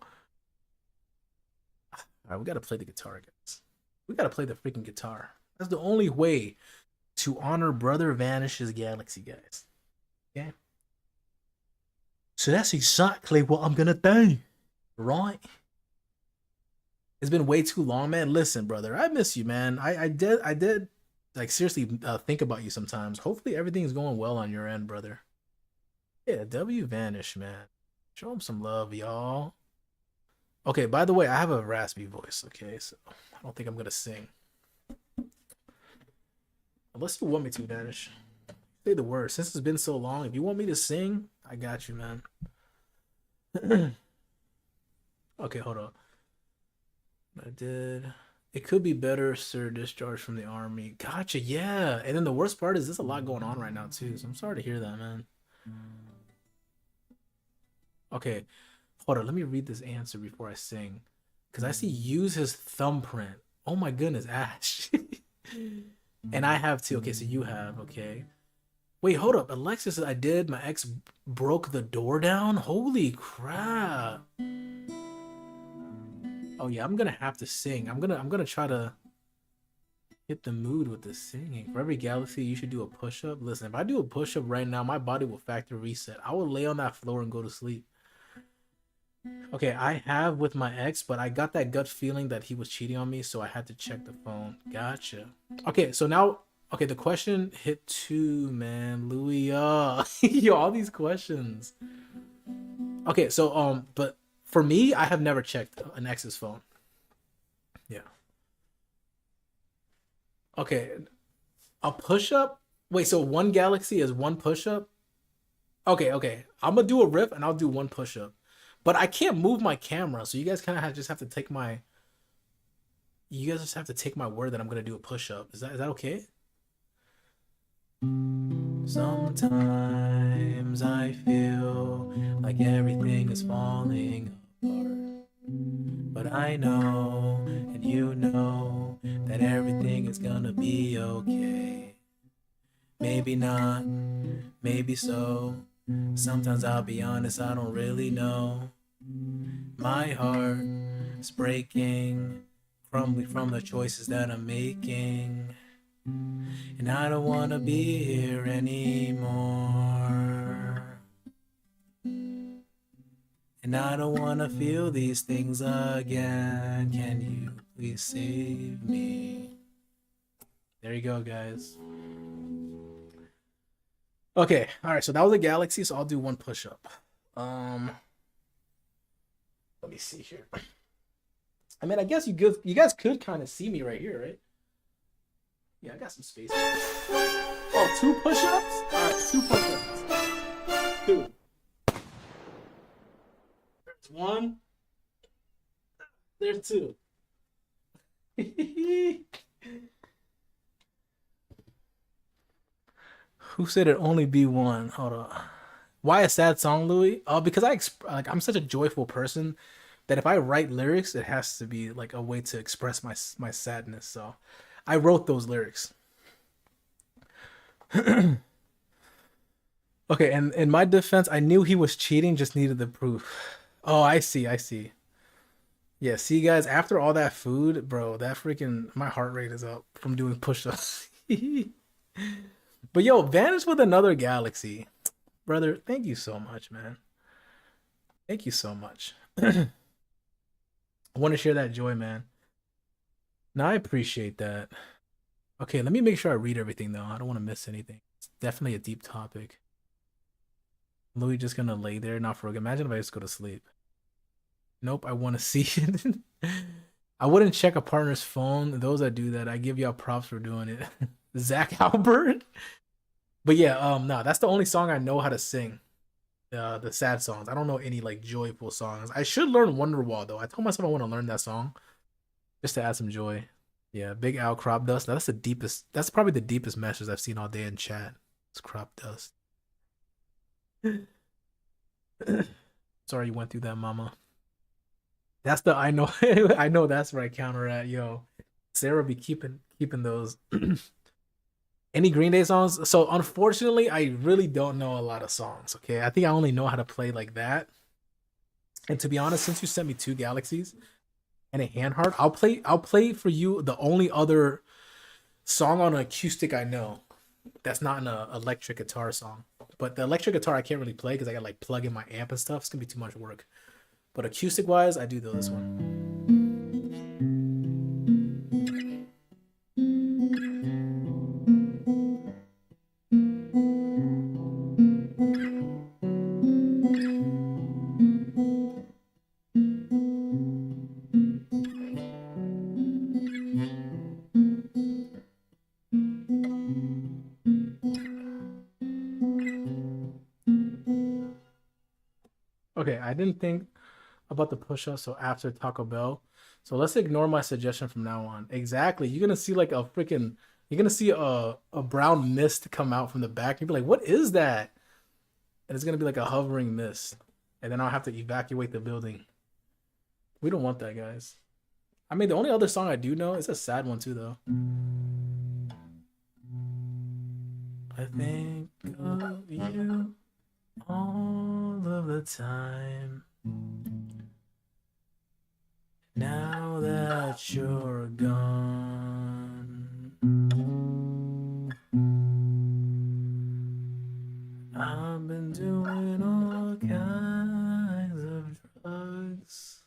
All right, we gotta play the guitar, guys. We gotta play the freaking guitar. That's the only way to honor Brother Vanish's galaxy, guys. Okay. So that's exactly what I'm gonna do, right? It's been way too long, man. Listen, brother, I miss you, man. I did, like seriously think about you sometimes. Hopefully everything's going well on your end, brother. Yeah, W Vanish, man. Show him some love, y'all. Okay, by the way, I have a raspy voice, okay? So I don't think I'm gonna sing. Unless you want me to, Vanish. Say the word. Since it's been so long, if you want me to sing, I got you, man. Okay, hold on. I did. It could be better, sir. Discharged from the army. Gotcha. Yeah. And then the worst part is there's a lot going on right now too. So I'm sorry to hear that, man. Okay, hold on. Let me read this answer before I sing, because I see use his thumbprint. Oh my goodness, Ash. And I have too. Okay, so you have. Okay. Wait, hold up. Alexis, I did. My ex broke the door down. Holy crap. Oh yeah, I'm gonna have to sing. I'm gonna try to hit the mood with the singing. For every galaxy, you should do a push-up. Listen, if I do a push-up right now, my body will factory reset. I will lay on that floor and go to sleep. Okay, I have with my ex, but I got that gut feeling that he was cheating on me, so I had to check the phone. Gotcha. Okay, so now, okay, the question hit 2, man. Louis, yo, all these questions. Okay, so but for me, I have never checked an ex's phone. Yeah. Okay, a push-up. Wait, so one galaxy is one push-up? Okay. I'm gonna do a riff and I'll do one push-up. But I can't move my camera, so you guys kind of just have to take my. You guys just have to take my word that I'm gonna do a push-up. Is that okay? Sometimes I feel like everything is falling apart, but I know and you know that everything is gonna be okay. Maybe not, maybe so. Sometimes I'll be honest, I don't really know. My heart It's breaking, crumbling from the choices that I'm making. And I don't wanna be here anymore. And I don't wanna feel these things again. Can you please save me? There you go, guys. Okay, alright, so that was a galaxy, so I'll do one push-up. Let me see here. I mean, I guess you guys could kind of see me right here, right? Yeah, I got some space. Oh, 2 push-ups? Alright, 2 push-ups. 2. There's 1. There's 2. Who said it only be 1? Hold on. Why a sad song, Louis? Oh, because I'm such a joyful person that if I write lyrics, it has to be like a way to express my sadness. So I wrote those lyrics. Okay, and in my defense, I knew he was cheating, just needed the proof. Oh, I see, I see. Yeah, see guys, after all that food, bro, that freaking my heart rate is up from doing push-ups. But yo, vanish with another galaxy. Brother, thank you so much, man. Thank you so much. I want to share that joy, man. Now I appreciate that. Okay, let me make sure I read everything though. I don't want to miss anything. It's definitely a deep topic. Louis just gonna lay there, not forget. Imagine if I just go to sleep. Nope, I want to see it. I wouldn't check a partner's phone. Those that do that, I give y'all props for doing it. Zach Albert. But yeah, no, that's the only song I know how to sing. The sad songs. I don't know any like joyful songs. I should learn Wonderwall though. I told myself I want to learn that song just to add some joy. Yeah, Big Al crop dust. That's the deepest. That's probably the deepest message I've seen all day in chat. It's crop dust. Sorry you went through that, mama. That's the I know. I know that's where I counter at. Yo, Sarah be keeping those. Any Green Day songs? So unfortunately, I really don't know a lot of songs. Okay, I think I only know how to play like that. And to be honest, since you sent me 2 galaxies and a hand heart, I'll play for you the only other song on an acoustic I know that's not an electric guitar song. But the electric guitar I can't really play because I got like plug in my amp and stuff. It's gonna be too much work. But acoustic wise, I do this one. Okay, I didn't think about the push-up, so after Taco Bell. So let's ignore my suggestion from now on. Exactly. You're gonna see like a freaking you're gonna see a brown mist come out from the back. You'll be like, what is that? And it's gonna be like a hovering mist. And then I'll have to evacuate the building. We don't want that, guys. I mean, the only other song I do know is a sad one too, though. I think of you all of the time. Now that you're gone, I've been doing all kinds of drugs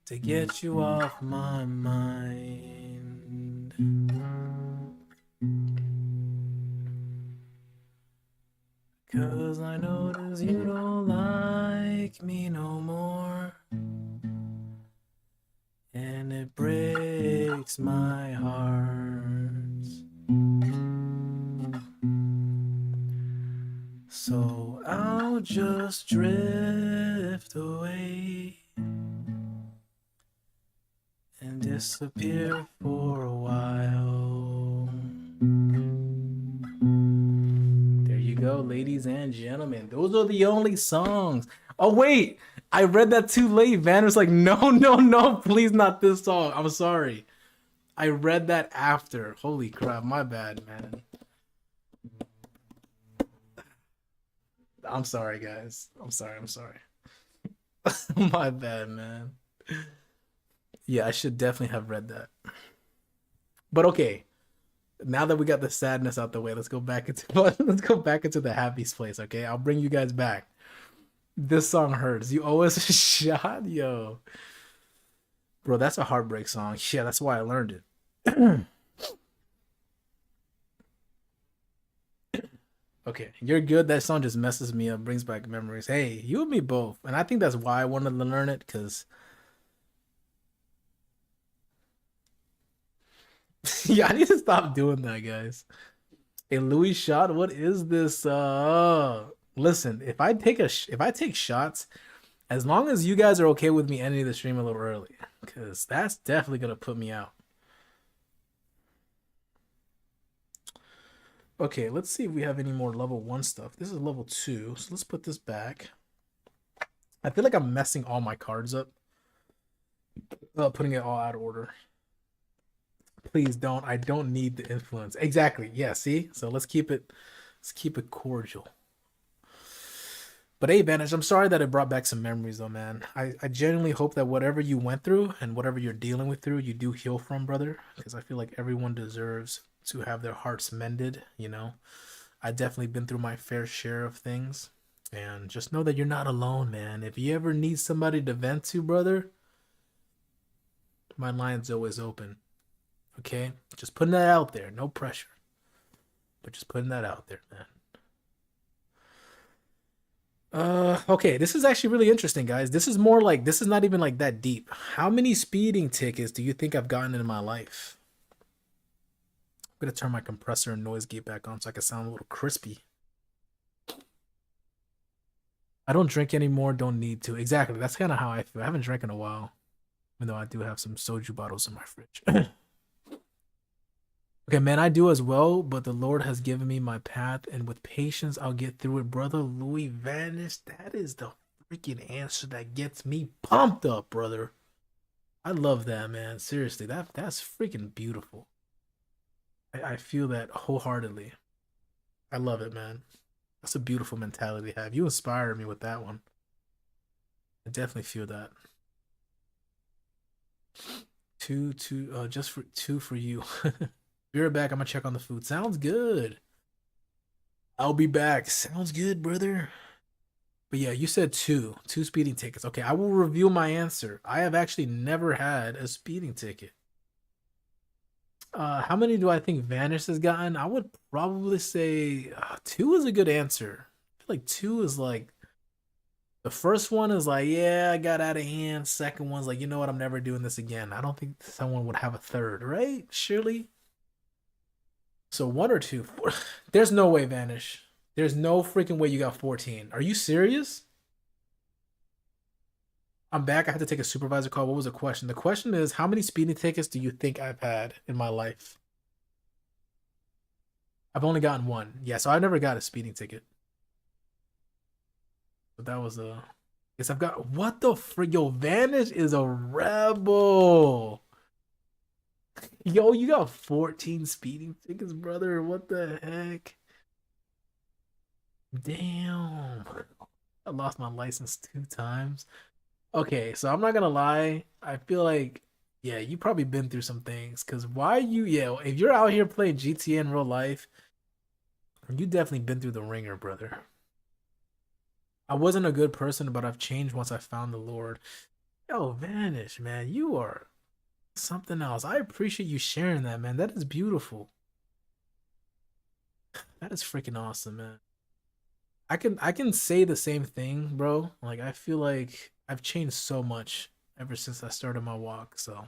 to get you off my mind. 'Cause I notice you don't like me no more, and it breaks my heart. So I'll just drift away and disappear for a while. There you go, ladies and gentlemen. Those are the only songs. Oh, wait. I read that too late. Vanner's like, no, please not this song. I'm sorry. I read that after. Holy crap, my bad, man. I'm sorry, guys. I'm sorry. My bad, man. Yeah, I should definitely have read that. But okay, now that we got the sadness out the way, let's go back into let's go back into the happiest place. Okay, I'll bring you guys back. This song hurts. You owe us a shot, yo, bro. That's a heartbreak song. Yeah, that's why I learned it. Okay, you're good. That song just messes me up, brings back memories. Hey, you and me both, and I think that's why I wanted to learn it because yeah, I need to stop doing that, guys. A Louis shot. What is this? Listen, if I take shots, as long as you guys are okay with me ending the stream a little early, because that's definitely gonna put me out. Okay, let's see if we have any more level 1 stuff. This is level 2, so let's put this back. I feel like I'm messing all my cards up. Putting it all out of order. Please don't. I don't need the influence. Exactly. Yeah, see? So let's keep it cordial. But hey, Vanish, I'm sorry that it brought back some memories though, man. I genuinely hope that whatever you went through and whatever you're dealing with through, you do heal from, brother. Because I feel like everyone deserves to have their hearts mended, you know. I definitely been through my fair share of things. And just know that you're not alone, man. If you ever need somebody to vent to, brother, my line's always open. Okay? Just putting that out there. No pressure. But just putting that out there, man. Okay, this is actually really interesting, guys. This is more like, this is not even like that deep. How many speeding tickets do you think I've gotten in my life? I'm gonna turn my compressor and noise gate back on so I can sound a little crispy. I don't drink anymore, don't need to. Exactly, that's kind of how I feel. I haven't drank in a while, even though I do have some soju bottles in my fridge. Okay, man, I do as well, but the Lord has given me my path, and with patience, I'll get through it. Brother Louis Vanish, that is the freaking answer that gets me pumped up, brother. I love that, man. Seriously, that's freaking beautiful. I feel that wholeheartedly. I love it, man. That's a beautiful mentality to have. You inspired me with that one. I definitely feel that. Just for two for you. Be right back. I'm gonna check on the food. Sounds good. I'll be back. Sounds good, brother. But yeah, you said two speeding tickets. Okay, I will reveal my answer. I have actually never had a speeding ticket. How many do I think Vanish has gotten? I would probably say two is a good answer. I feel like two is like the first one is like, yeah, I got out of hand. Second one's like, you know what, I'm never doing this again. I don't think someone would have a third, right? Surely. So one or two. There's no way, Vanish. There's no freaking way you got 14. Are you serious? I'm back. I had to take a supervisor call. What was the question? The question is, how many speeding tickets do you think I've had in my life? I've only gotten one. Yeah, so I never got a speeding ticket. But that was a. Guess I've got. What the frick? Yo, Vanish is a rebel. Yo, you got 14 speeding tickets, brother. What the heck? Damn. I lost my license 2 times. Okay, so I'm not gonna lie. I feel like, yeah, you probably been through some things. Cause why you, yeah, if you're out here playing GTA in real life, you definitely been through the ringer, brother. I wasn't a good person, but I've changed once I found the Lord. Yo, Vanish, man, you are something else. I appreciate you sharing that, man. That is beautiful. That is freaking awesome, man. I can say the same thing, bro. Like I feel like I've changed so much ever since I started my walk. So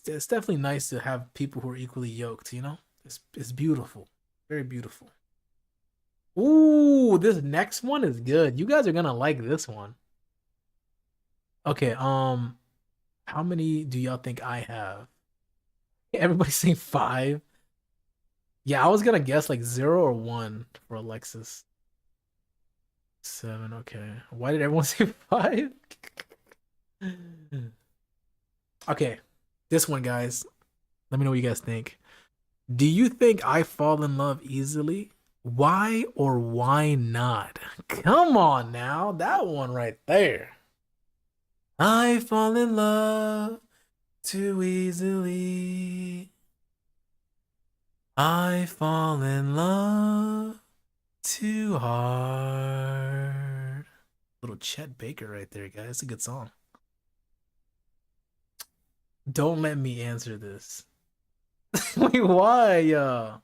it's definitely nice to have people who are equally yoked, you know? It's beautiful. Very beautiful. Ooh, this next one is good. You guys are gonna like this one. Okay, how many do y'all think I have? Everybody's saying 5. Yeah, I was gonna guess like 0 or 1 for Alexis. 7, okay. Why did everyone say 5? Okay, this one, guys. Let me know what you guys think. Do you think I fall in love easily? Why or why not? Come on now, that one right there. I fall in love too easily. I fall in love too hard. Little Chet Baker right there, guys. It's a good song. Don't let me answer this. Wait, why?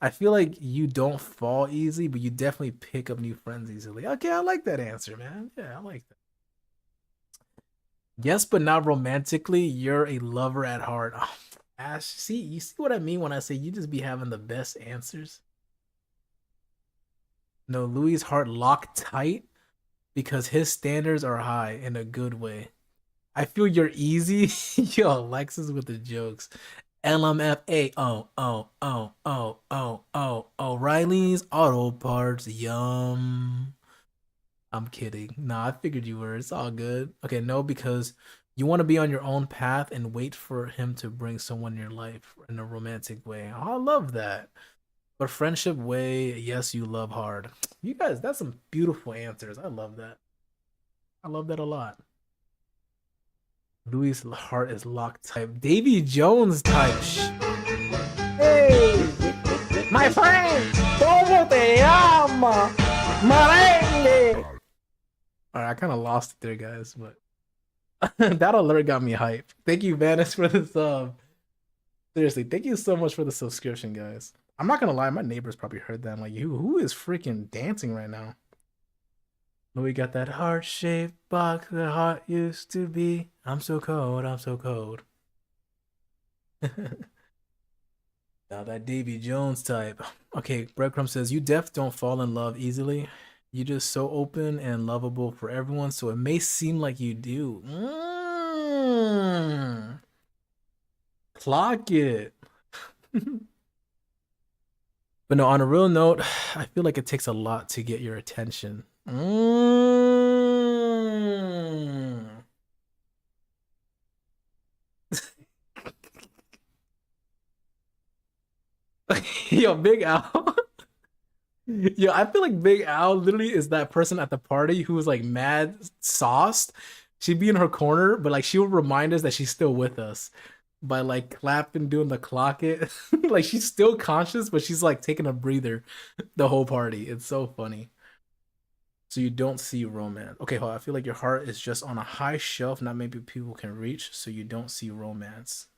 I feel like you don't fall easy, but you definitely pick up new friends easily. Okay, I like that answer, man. Yeah, I like that. Yes, but not romantically. You're a lover at heart. Oh, Ash, see, you see what I mean when I say you just be having the best answers? No, Louis' heart locked tight because his standards are high in a good way. I feel you're easy. Yo, Alexis with the jokes. LMFA. O'Reilly's Auto Parts. Yum. I'm kidding. Nah, I figured you were. It's all good. Okay, no, because you want to be on your own path and wait for him to bring someone in your life in a romantic way. Oh, I love that. But friendship way, yes, you love hard. You guys, that's some beautiful answers. I love that. I love that a lot. Louis' heart is locked type. Davy Jones type. Hey, my friend, ¿cómo te llama? Merengue. All right, I kind of lost it there, guys, but that alert got me hype. Thank you, Vanis, for the sub. Seriously, thank you so much for the subscription, guys. I'm not gonna lie, my neighbors probably heard that. I'm like, who is freaking dancing right now? We got that heart-shaped box that heart used to be. I'm so cold, I'm so cold. Now that Davy Jones type. Okay, Breadcrumb says, you def don't fall in love easily. You just so open and lovable for everyone, so it may seem like you do. Clock it. But no, on a real note, I feel like it takes a lot to get your attention. Yo, Big Al. Yo, I feel like Big Al literally is that person at the party who was like mad sauced. She'd be in her corner, but like she would remind us that she's still with us by like clapping, doing the clock it. Like she's still conscious, but she's like taking a breather the whole party. It's so funny. So you don't see romance. Okay, hold on. I feel like your heart is just on a high shelf, not maybe people can reach, so you don't see romance.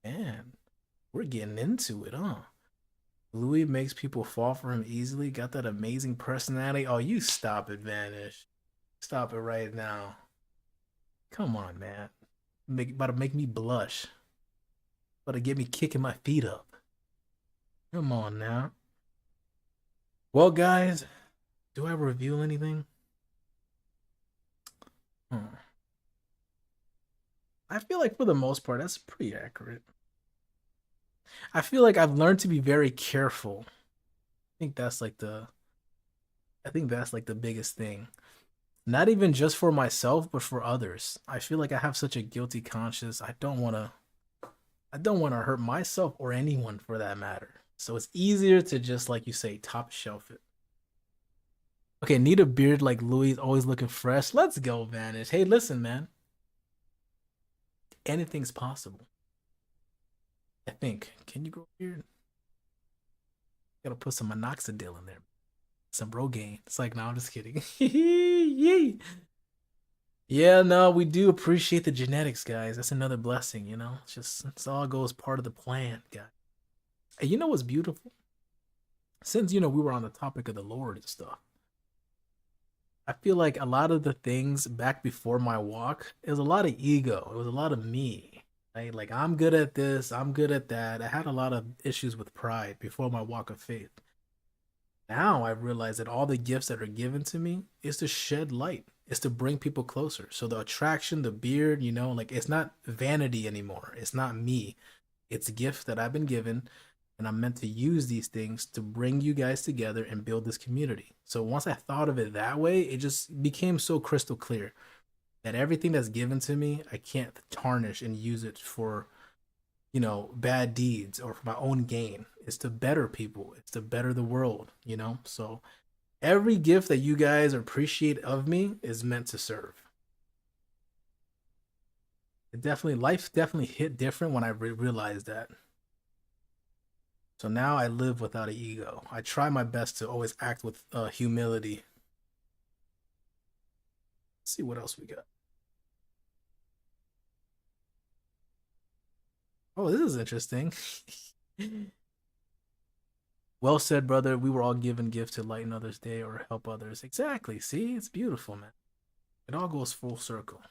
Man, we're getting into it, huh? Louis makes people fall for him easily. Got that amazing personality. Oh, you stop it, Vanish. Stop it right now. Come on, man. About to make me blush. About to get me kicking my feet up. Come on now. Well, guys, do I reveal anything? I feel like for the most part, that's pretty accurate. I feel like I've learned to be very careful. Think that's like the I think that's like the biggest thing. Not even just for myself, but for others. I feel like I have such a guilty conscience. I don't want to hurt myself or anyone for that matter. So it's easier to just like you say, top shelf it. Okay, need a beard like Louis, always looking fresh. Let's go, Vanish. Hey, listen, man. Anything's possible. I think. Can you grow a beard? Gotta put some minoxidil in there. Some Rogaine. It's like, no, I'm just kidding. Yeah, no, we do appreciate the genetics, guys. That's another blessing, you know? It's all goes part of the plan, guys. And you know what's beautiful? Since, we were on the topic of the Lord and stuff, I feel like a lot of the things back before my walk, it was a lot of ego. It was a lot of me. Right? Like, I'm good at this, I'm good at that. I had a lot of issues with pride before my walk of faith. Now I realize that all the gifts that are given to me is to shed light, is to bring people closer. So the attraction, the beard, like it's not vanity anymore. It's not me. It's a gift that I've been given, and I'm meant to use these things to bring you guys together and build this community. So once I thought of it that way, it just became so crystal clear that everything that's given to me, I can't tarnish and use it for bad deeds or for my own gain. It's to better people. It's to better the world, you know? So every gift that you guys appreciate of me is meant to serve. It definitely, life definitely hit different when I realized that. So now I live without an ego. I try my best to always act with humility. Let's see what else we got. Oh, this is interesting. Well said, brother. We were all given gifts to lighten others' day or help others. Exactly. See, it's beautiful, man. It all goes full circle.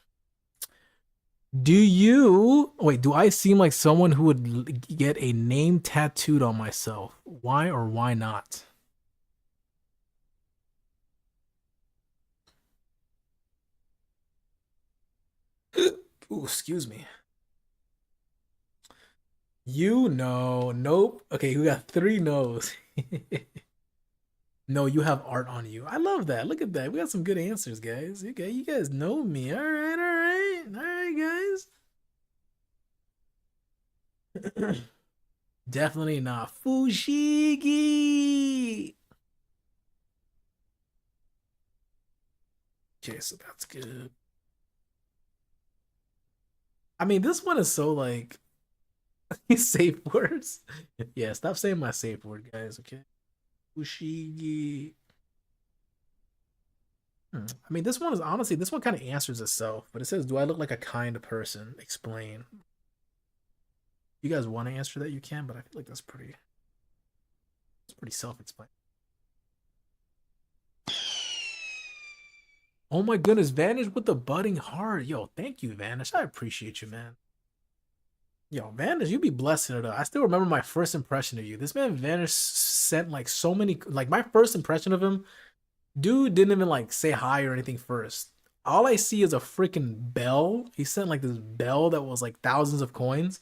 Do you wait? Do I seem like someone who would get a name tattooed on myself? Why or why not? Ooh, excuse me. You know, nope. Okay, we got three no's. No, you have art on you. I love that. Look at that. We got some good answers, guys. Okay, you guys know me. All right, guys. Definitely not Fushigi. Okay, so that's good. I mean, this one is so like safe words. Yeah, stop saying my safe word, guys. Okay, Fushigi. I mean, this one is honestly, this one kind of answers itself, but it says, "Do I look like a kind person?" Explain. You guys want to answer that? You can, but I feel like it's pretty self-explanatory. Oh my goodness, Vanish with the budding heart. Yo, thank you, Vanish. I appreciate you, man. Yo, Vanish, you be blessing it up. I still remember my first impression of you. This man Vanish sent like so many, like my first impression of him, dude didn't even like say hi or anything first. All I see is a freaking bell. He sent like this bell that was like thousands of coins.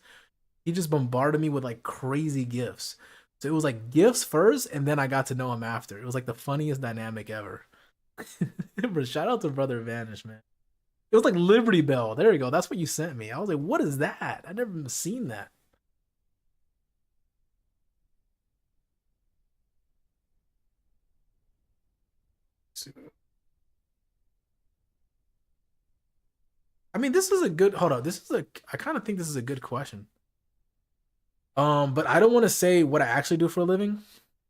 He just bombarded me with like crazy gifts. So it was like gifts first, and then I got to know him after. It was like the funniest dynamic ever. But shout out to Brother Vanish, man. It was like Liberty Bell. There you go. That's what you sent me. I was like, what is that? I never even seen that. I mean, this is a good hold on. This is a I kind of think this is a good question. But I don't want to say what I actually do for a living.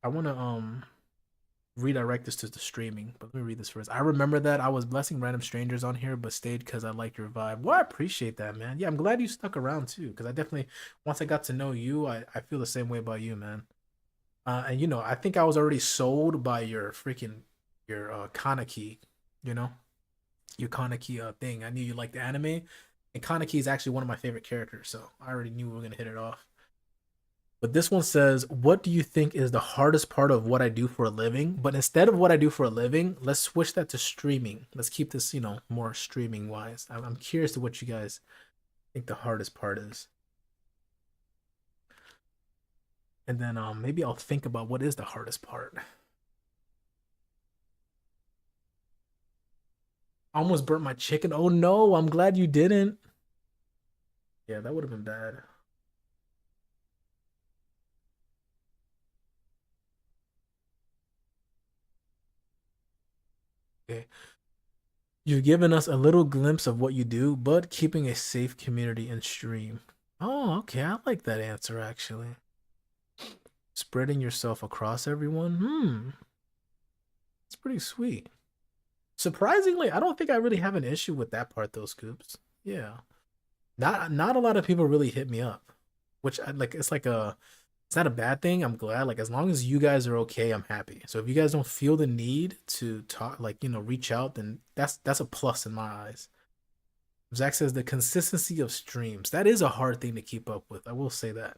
I want to redirect this to the streaming. But let me read this first. I remember that I was blessing random strangers on here, but stayed because I like your vibe. Well, I appreciate that, man. Yeah, I'm glad you stuck around too. Because I definitely once I got to know you, I feel the same way about you, man. And you know, I think I was already sold by your freaking your Kaneki, you know, your Kaneki thing. I knew you liked the anime, and Kaneki is actually one of my favorite characters, so I already knew we were gonna hit it off. But this one says, "What do you think is the hardest part of what I do for a living?" But instead of what I do for a living, let's switch that to streaming. Let's keep this, you know, more streaming wise. I'm curious to what you guys think the hardest part is, and then maybe I'll think about what is the hardest part. Almost burnt my chicken. Oh no, I'm glad you didn't. Yeah, that would have been bad. Okay. You've given us a little glimpse of what you do, but keeping a safe community in stream. Oh, okay. I like that answer actually. Spreading yourself across everyone. It's pretty sweet. Surprisingly, I don't think I really have an issue with that part though, Scoops. Yeah. Not a lot of people really hit me up, which I like it's like a it's not a bad thing. I'm glad. Like as long as you guys are okay, I'm happy. So if you guys don't feel the need to talk, like you know, reach out, then that's a plus in my eyes. Zach says the consistency of streams. That is a hard thing to keep up with. I will say that.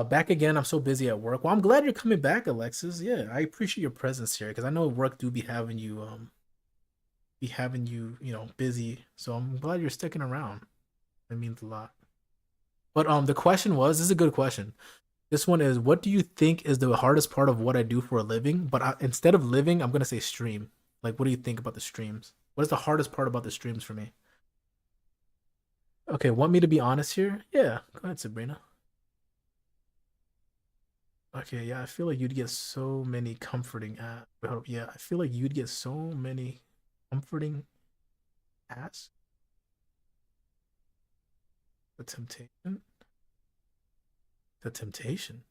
Back again. I'm so busy at work. Well, I'm glad you're coming back, Alexis. Yeah, I appreciate your presence here because I know work do be having you, you know, busy. So I'm glad you're sticking around. It means a lot. But the question was, this is a good question. This one is, what do you think is the hardest part of what I do for a living? But instead of living, I'm gonna say stream. Like, what do you think about the streams? What is the hardest part about the streams for me? Okay, want me to be honest here? Yeah, go ahead, Sabrina. Okay, yeah, I feel like you'd get so many comforting yeah, I feel like you'd get so many comforting ass. The temptation. The temptation.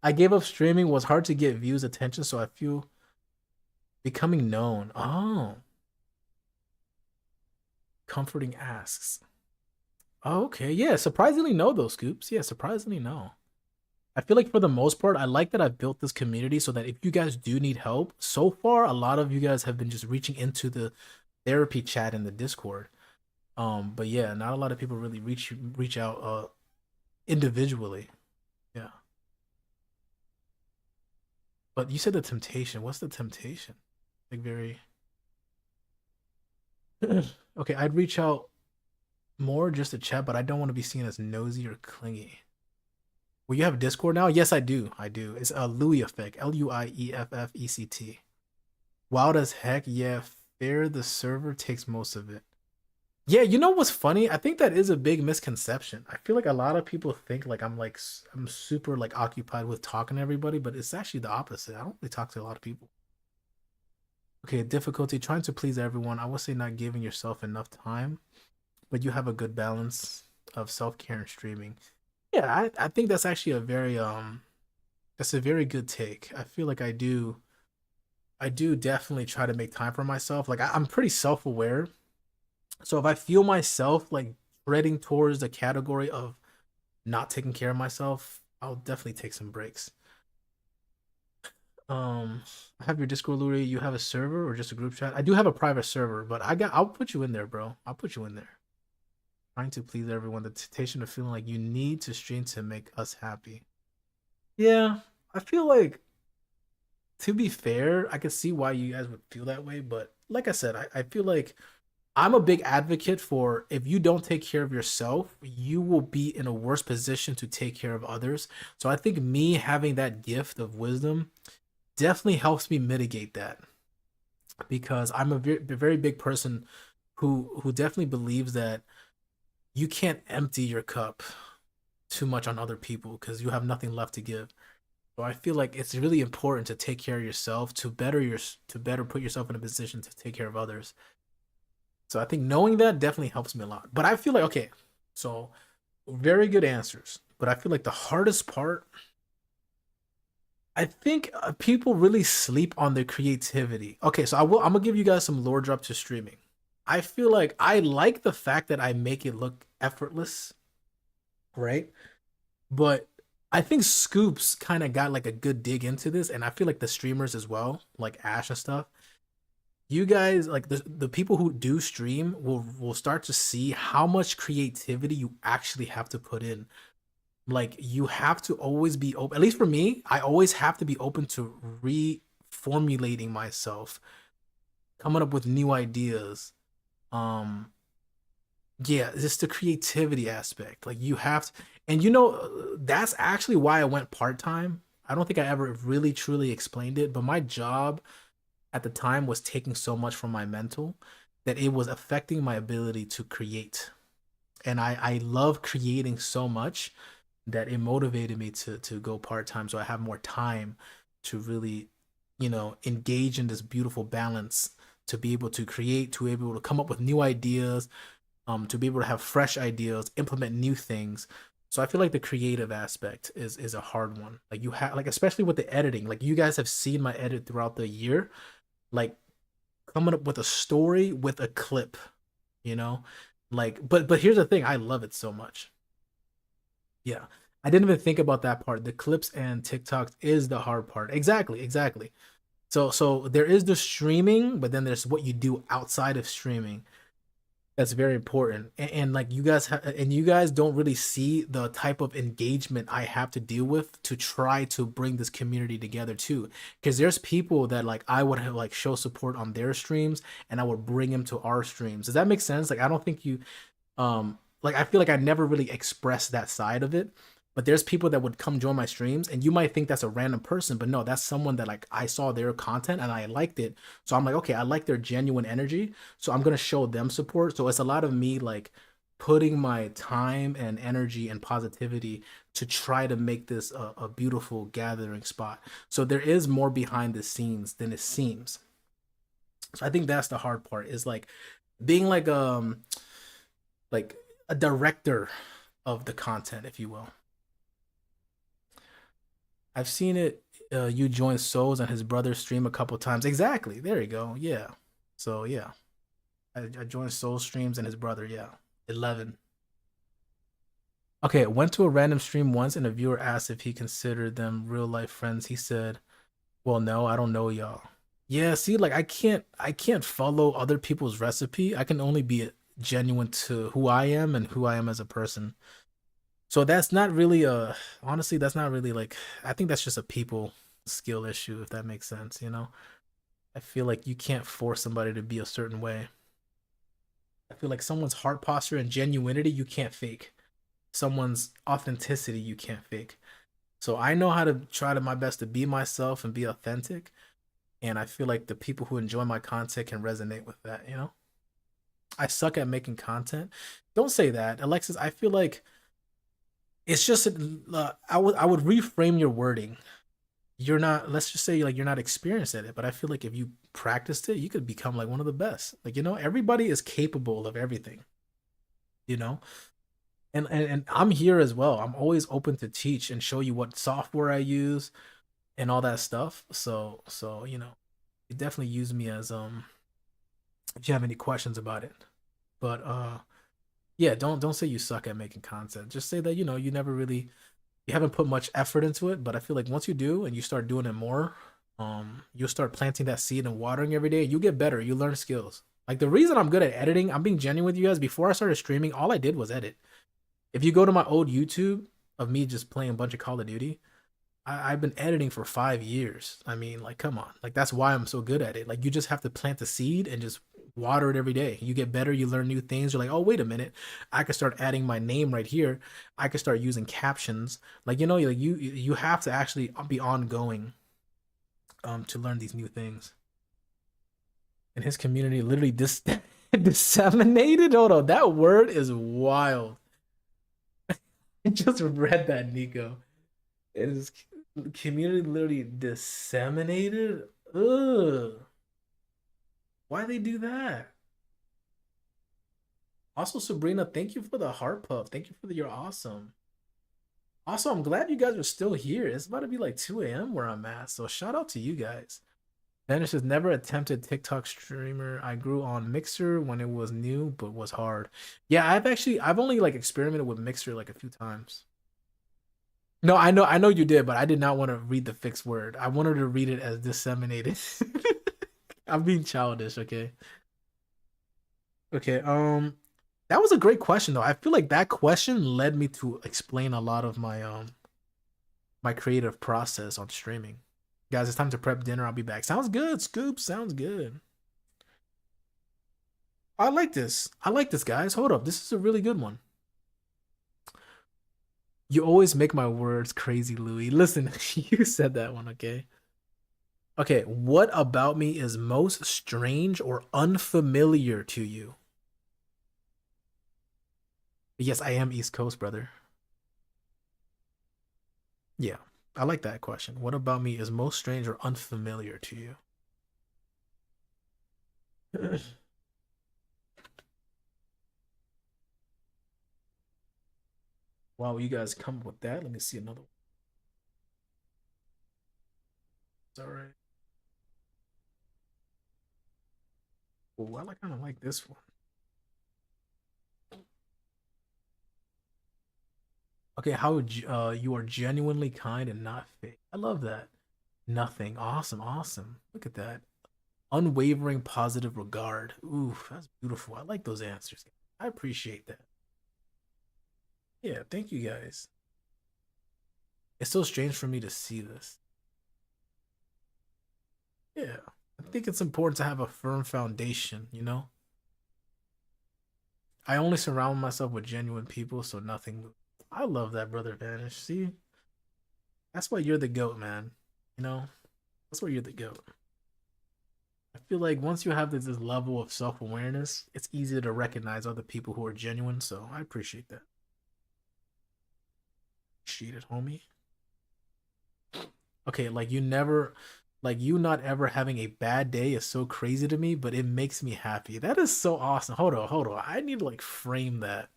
I gave up streaming was hard to get views, attention, so I feel becoming known. Oh, comforting asks. Oh, okay, yeah, surprisingly no those scoops. Yeah, surprisingly no. I feel like for the most part, I like that I've built this community so that if you guys do need help, so far a lot of you guys have been just reaching into the therapy chat in the Discord. But yeah, not a lot of people really reach out individually. Yeah. But you said the temptation. What's the temptation? Like very okay, I'd reach out more just to chat, but I don't want to be seen as nosy or clingy. Well, you have Discord now? Yes, I do. I do. It's a Louis effect. Luieffect. Wild as heck. Yeah, fair. The server takes most of it. Yeah, you know what's funny? I think that is a big misconception. I feel like a lot of people think like I'm super like occupied with talking to everybody, but it's actually the opposite. I don't really talk to a lot of people. Okay, difficulty trying to please everyone. I would say not giving yourself enough time, but you have a good balance of self-care and streaming. Yeah, I think that's actually a very that's a very good take. I feel like I do definitely try to make time for myself. Like I'm pretty self-aware. So if I feel myself like treading towards the category of not taking care of myself, I'll definitely take some breaks. I have your Discord, Luri. You have a server or just a group chat? I do have a private server, but I'll put you in there, bro. I'll put you in there. Trying to please everyone. The temptation of feeling like you need to stream to make us happy. Yeah, I feel like to be fair, I can see why you guys would feel that way, but like I said, I feel like I'm a big advocate for if you don't take care of yourself, you will be in a worse position to take care of others. So I think me having that gift of wisdom definitely helps me mitigate that because I'm a very big person who definitely believes that you can't empty your cup too much on other people because you have nothing left to give. So I feel like it's really important to take care of yourself to better put yourself in a position to take care of others. So I think knowing that definitely helps me a lot. But I feel like okay, so very good answers. But I feel like the hardest part, I think people really sleep on their creativity. Okay, so I'm gonna give you guys some lore drop to streaming. I feel like I like the fact that I make it look effortless, right? But I think Scoops kind of got like a good dig into this, and I feel like the streamers as well, like Ash and stuff. You guys, like the people who do stream, will start to see how much creativity you actually have to put in. Like you have to always be open. At least for me, I always have to be open to reformulating myself, coming up with new ideas. Um, yeah, just the creativity aspect. Like you have to, and that's actually why I went part time. I don't think I ever really truly explained it, but my job at the time was taking so much from my mental that it was affecting my ability to create. And I love creating so much that it motivated me to go part time so I have more time to really, engage in this beautiful balance to be able to create, to be able to come up with new ideas, to be able to have fresh ideas, implement new things. So I feel like the creative aspect is a hard one. Like you have like especially with the editing, like you guys have seen my edit throughout the year, like coming up with a story with a clip, you know? Like but here's the thing, I love it so much. Yeah. I didn't even think about that part. The clips and TikToks is the hard part. Exactly, exactly. So there is the streaming, but then there's what you do outside of streaming. That's very important. And like you guys don't really see the type of engagement I have to deal with to try to bring this community together too. Because there's people that like I would have like show support on their streams and I would bring them to our streams. Does that make sense? Like I don't think you like I feel like I never really expressed that side of it. But there's people that would come join my streams and you might think that's a random person, but no, that's someone that like I saw their content and I liked it. So I'm like, okay, I like their genuine energy. So I'm gonna show them support. So it's a lot of me like putting my time and energy and positivity to try to make this a beautiful gathering spot. So there is more behind the scenes than it seems. So I think that's the hard part is like being like a director of the content, if you will. I've seen it. You join Souls and his brother stream a couple times. Exactly. There you go. Yeah. So yeah, I joined Soul streams and his brother. Yeah, 11. Okay, went to a random stream once and a viewer asked if he considered them real life friends. He said, "Well, no, I don't know y'all." Yeah, see, like I can't follow other people's recipe. I can only be genuine to who I am and who I am as a person. So that's not really a honestly, that's not really like I think that's just a people skill issue if that makes sense, you know? I feel like you can't force somebody to be a certain way. I feel like someone's heart posture and genuinity you can't fake. Someone's authenticity you can't fake. So I know how to try to my best to be myself and be authentic, and I feel like the people who enjoy my content can resonate with that, you know? I suck at making content. Don't say that. Alexis, I feel like it's just I would reframe your wording. You're not, let's just say like you're not experienced at it, but I feel like if you practiced it, you could become like one of the best. Like, you know, everybody is capable of everything, you know? And I'm here as well. I'm always open to teach and show you what software I use and all that stuff. So, you know, you definitely use me as if you have any questions about it. But yeah, don't say you suck at making content. Just say that, you know, you haven't put much effort into it, but I feel like once you do and you start doing it more, you'll start planting that seed and watering every day. You get better. You learn skills. Like the reason I'm good at editing, I'm being genuine with you guys. Before I started streaming, all I did was edit. If you go to my old YouTube of me just playing a bunch of Call of Duty, I've been editing for 5 years. I mean, like, come on. Like, that's why I'm so good at it. Like, you just have to plant the seed and just water it every day. You get better, you learn new things. You're like, oh, wait a minute. I could start adding my name right here. I could start using captions. Like, you know, like you have to actually be ongoing to learn these new things. And his community literally disseminated. Hold on, that word is wild. I just read that, Nico. It is community literally disseminated. Ugh. Why they do that? Also, Sabrina, thank you for the heart puff. Thank you for the you're awesome. Also, I'm glad you guys are still here. It's about to be like 2 a.m. where I'm at. So shout out to you guys. Vanish has never attempted TikTok streamer. I grew on Mixer when it was new, but was hard. Yeah, I've only like experimented with Mixer like a few times. No, I know you did, but I did not want to read the fixed word. I wanted to read it as disseminated. I'm being childish, okay? Okay, that was a great question though. I feel like that question led me to explain a lot of my creative process on streaming. Guys, it's time to prep dinner. I'll be back. Sounds good, Scoop. Sounds good. I like this. I like this, guys. Hold up. This is a really good one. You always make my words crazy, Louis. Listen, you said that one, okay? Okay, what about me is most strange or unfamiliar to you? Yes, I am East Coast, brother. Yeah, I like that question. What about me is most strange or unfamiliar to you? Wow, you guys come up with that. Let me see another one. It's all right. Oh, I kind of like this one. Okay, how you are genuinely kind and not fake. I love that. Nothing. Awesome, awesome. Look at that. Unwavering positive regard. Ooh, that's beautiful. I like those answers. I appreciate that. Yeah, thank you guys. It's so strange for me to see this. Yeah, I think it's important to have a firm foundation, you know? I only surround myself with genuine people, so nothing. I love that, Brother Vanish. See, that's why you're the GOAT, man. You know, that's why you're the GOAT. I feel like once you have this level of self awareness, it's easier to recognize other people who are genuine. So I appreciate that. Cheated, homie. Okay, like you never, like you not ever having a bad day is so crazy to me, but it makes me happy. That is so awesome. Hold on. I need to like frame that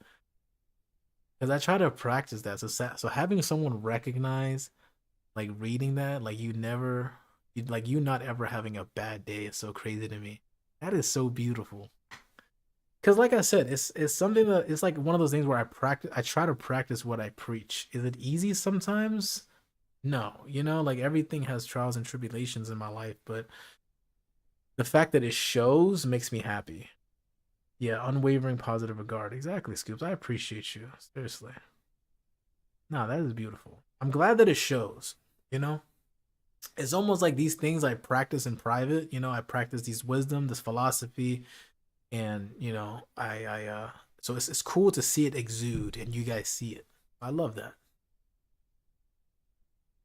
because I try to practice that. So having someone recognize, like reading that, like you never, like you not ever having a bad day is so crazy to me. That is so beautiful. Because like I said, it's something that it's like one of those things where I try to practice what I preach. Is it easy sometimes? No, like everything has trials and tribulations in my life, but the fact that it shows makes me happy. Yeah, unwavering positive regard. Exactly, Scoops. I appreciate you. Seriously. No, that is beautiful. I'm glad that it shows, you know? It's almost like these things I practice in private, I practice these wisdom, this philosophy, and so it's cool to see it exude and you guys see it. I love that.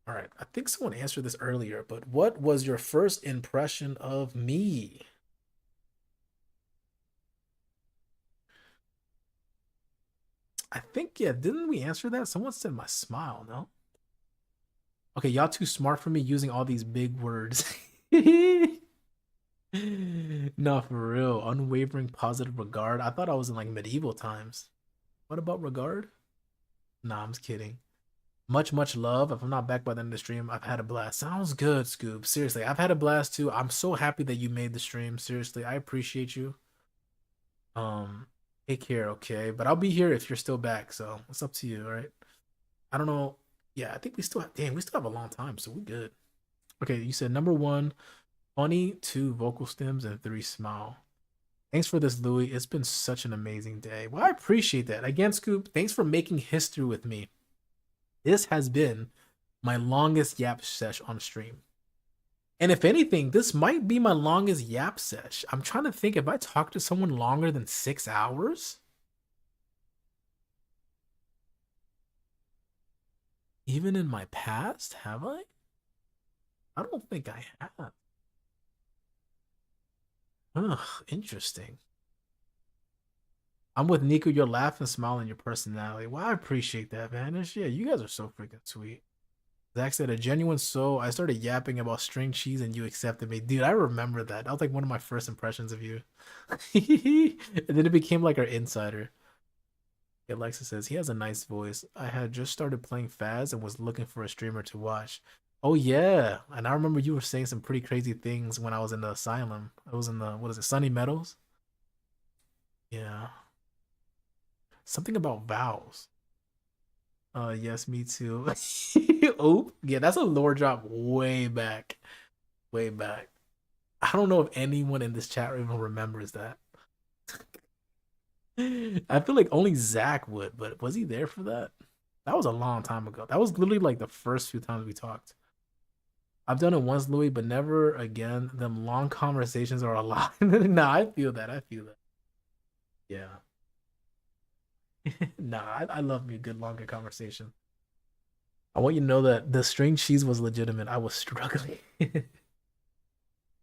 All right. I think someone answered this earlier, but what was your first impression of me? I think, yeah, didn't we answer that? Someone said my smile, no? Okay, y'all too smart for me using all these big words. No, for real. Unwavering positive regard. I thought I was in like medieval times. What about regard? Nah, I'm just kidding. Much love. If I'm not back by the end of the stream, I've had a blast. Sounds good, Scoop. Seriously, I've had a blast too. I'm so happy that you made the stream. Seriously, I appreciate you. Um, Take care, okay? But I'll be here if you're still back. So it's up to you, all right? I don't know. Yeah, I think we still have. Damn, we still have a long time, so we're good. Okay, you said number one, funny, two vocal stems, and three smile. Thanks for this, Louis. It's been such an amazing day. Well, I appreciate that. Again, Scoop, thanks for making history with me. This has been my longest yap sesh on stream. And if anything, this might be my longest yap sesh. I'm trying to think if I talked to someone longer than 6 hours. Even in my past, have I? I don't think I have. Ugh, interesting. I'm with Nico. Your laugh and smile and your personality. Well, I appreciate that, man. Yeah, you guys are so freaking sweet. Zach said, a genuine soul. I started yapping about string cheese and you accepted me. Dude, I remember that. That was like one of my first impressions of you. And then it became like our insider. Alexa says, he has a nice voice. I had just started playing Faz and was looking for a streamer to watch. Oh, yeah. And I remember you were saying some pretty crazy things when I was in the asylum. I was in the, what is it, Sunny Meadows? Yeah. Something about vows. Yes, me too. Oh, yeah, that's a lore drop way back. Way back. I don't know if anyone in this chat even remembers that. I feel like only Zach would, but was he there for that? That was a long time ago. That was literally like the first few times we talked. I've done it once, Louis, but never again. Them long conversations are a lot. Nah, I feel that. I feel that. Yeah. Nah, I love me a good longer conversation. I want you to know that the string cheese was legitimate. I was struggling.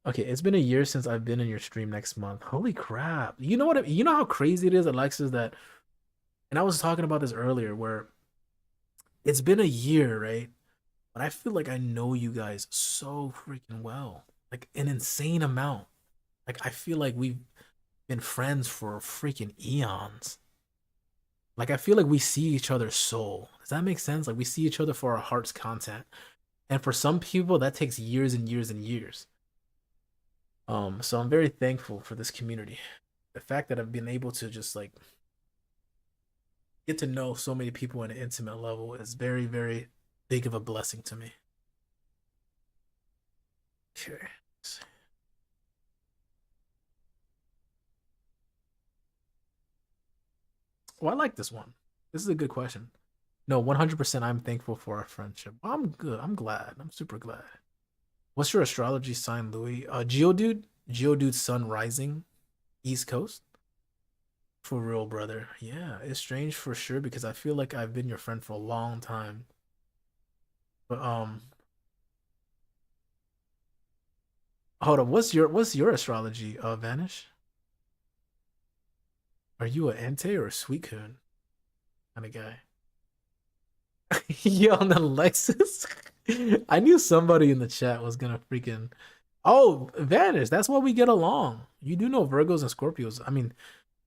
Okay, it's been a year since I've been in your stream next month. Holy crap. You know what? You know how crazy it is, Alexis, that, and I was talking about this earlier, where it's been a year, right? But I feel like I know you guys so freaking well. Like an insane amount. Like I feel like we've been friends for freaking eons. Like I feel like we see each other's soul. Does that make sense? Like we see each other for our heart's content. And for some people, that takes years and years and years. So I'm very thankful for this community. The fact that I've been able to just like get to know so many people on an intimate level is very, very big of a blessing to me. Okay. Well, I like this one. This is a good question. No, 100% I'm thankful for our friendship. Well, I'm good. I'm glad. I'm super glad. What's your astrology sign, Louis? Geodude? Geodude sun rising, East Coast? For real, brother. Yeah, it's strange for sure because I feel like I've been your friend for a long time. But Hold on, what's your astrology, Vanish? Are you a Entei or a Suicune kind of guy? You on the Lexus? I knew somebody in the chat was gonna freaking. Oh, Vanish. That's why we get along. You do know Virgos and Scorpios. I mean,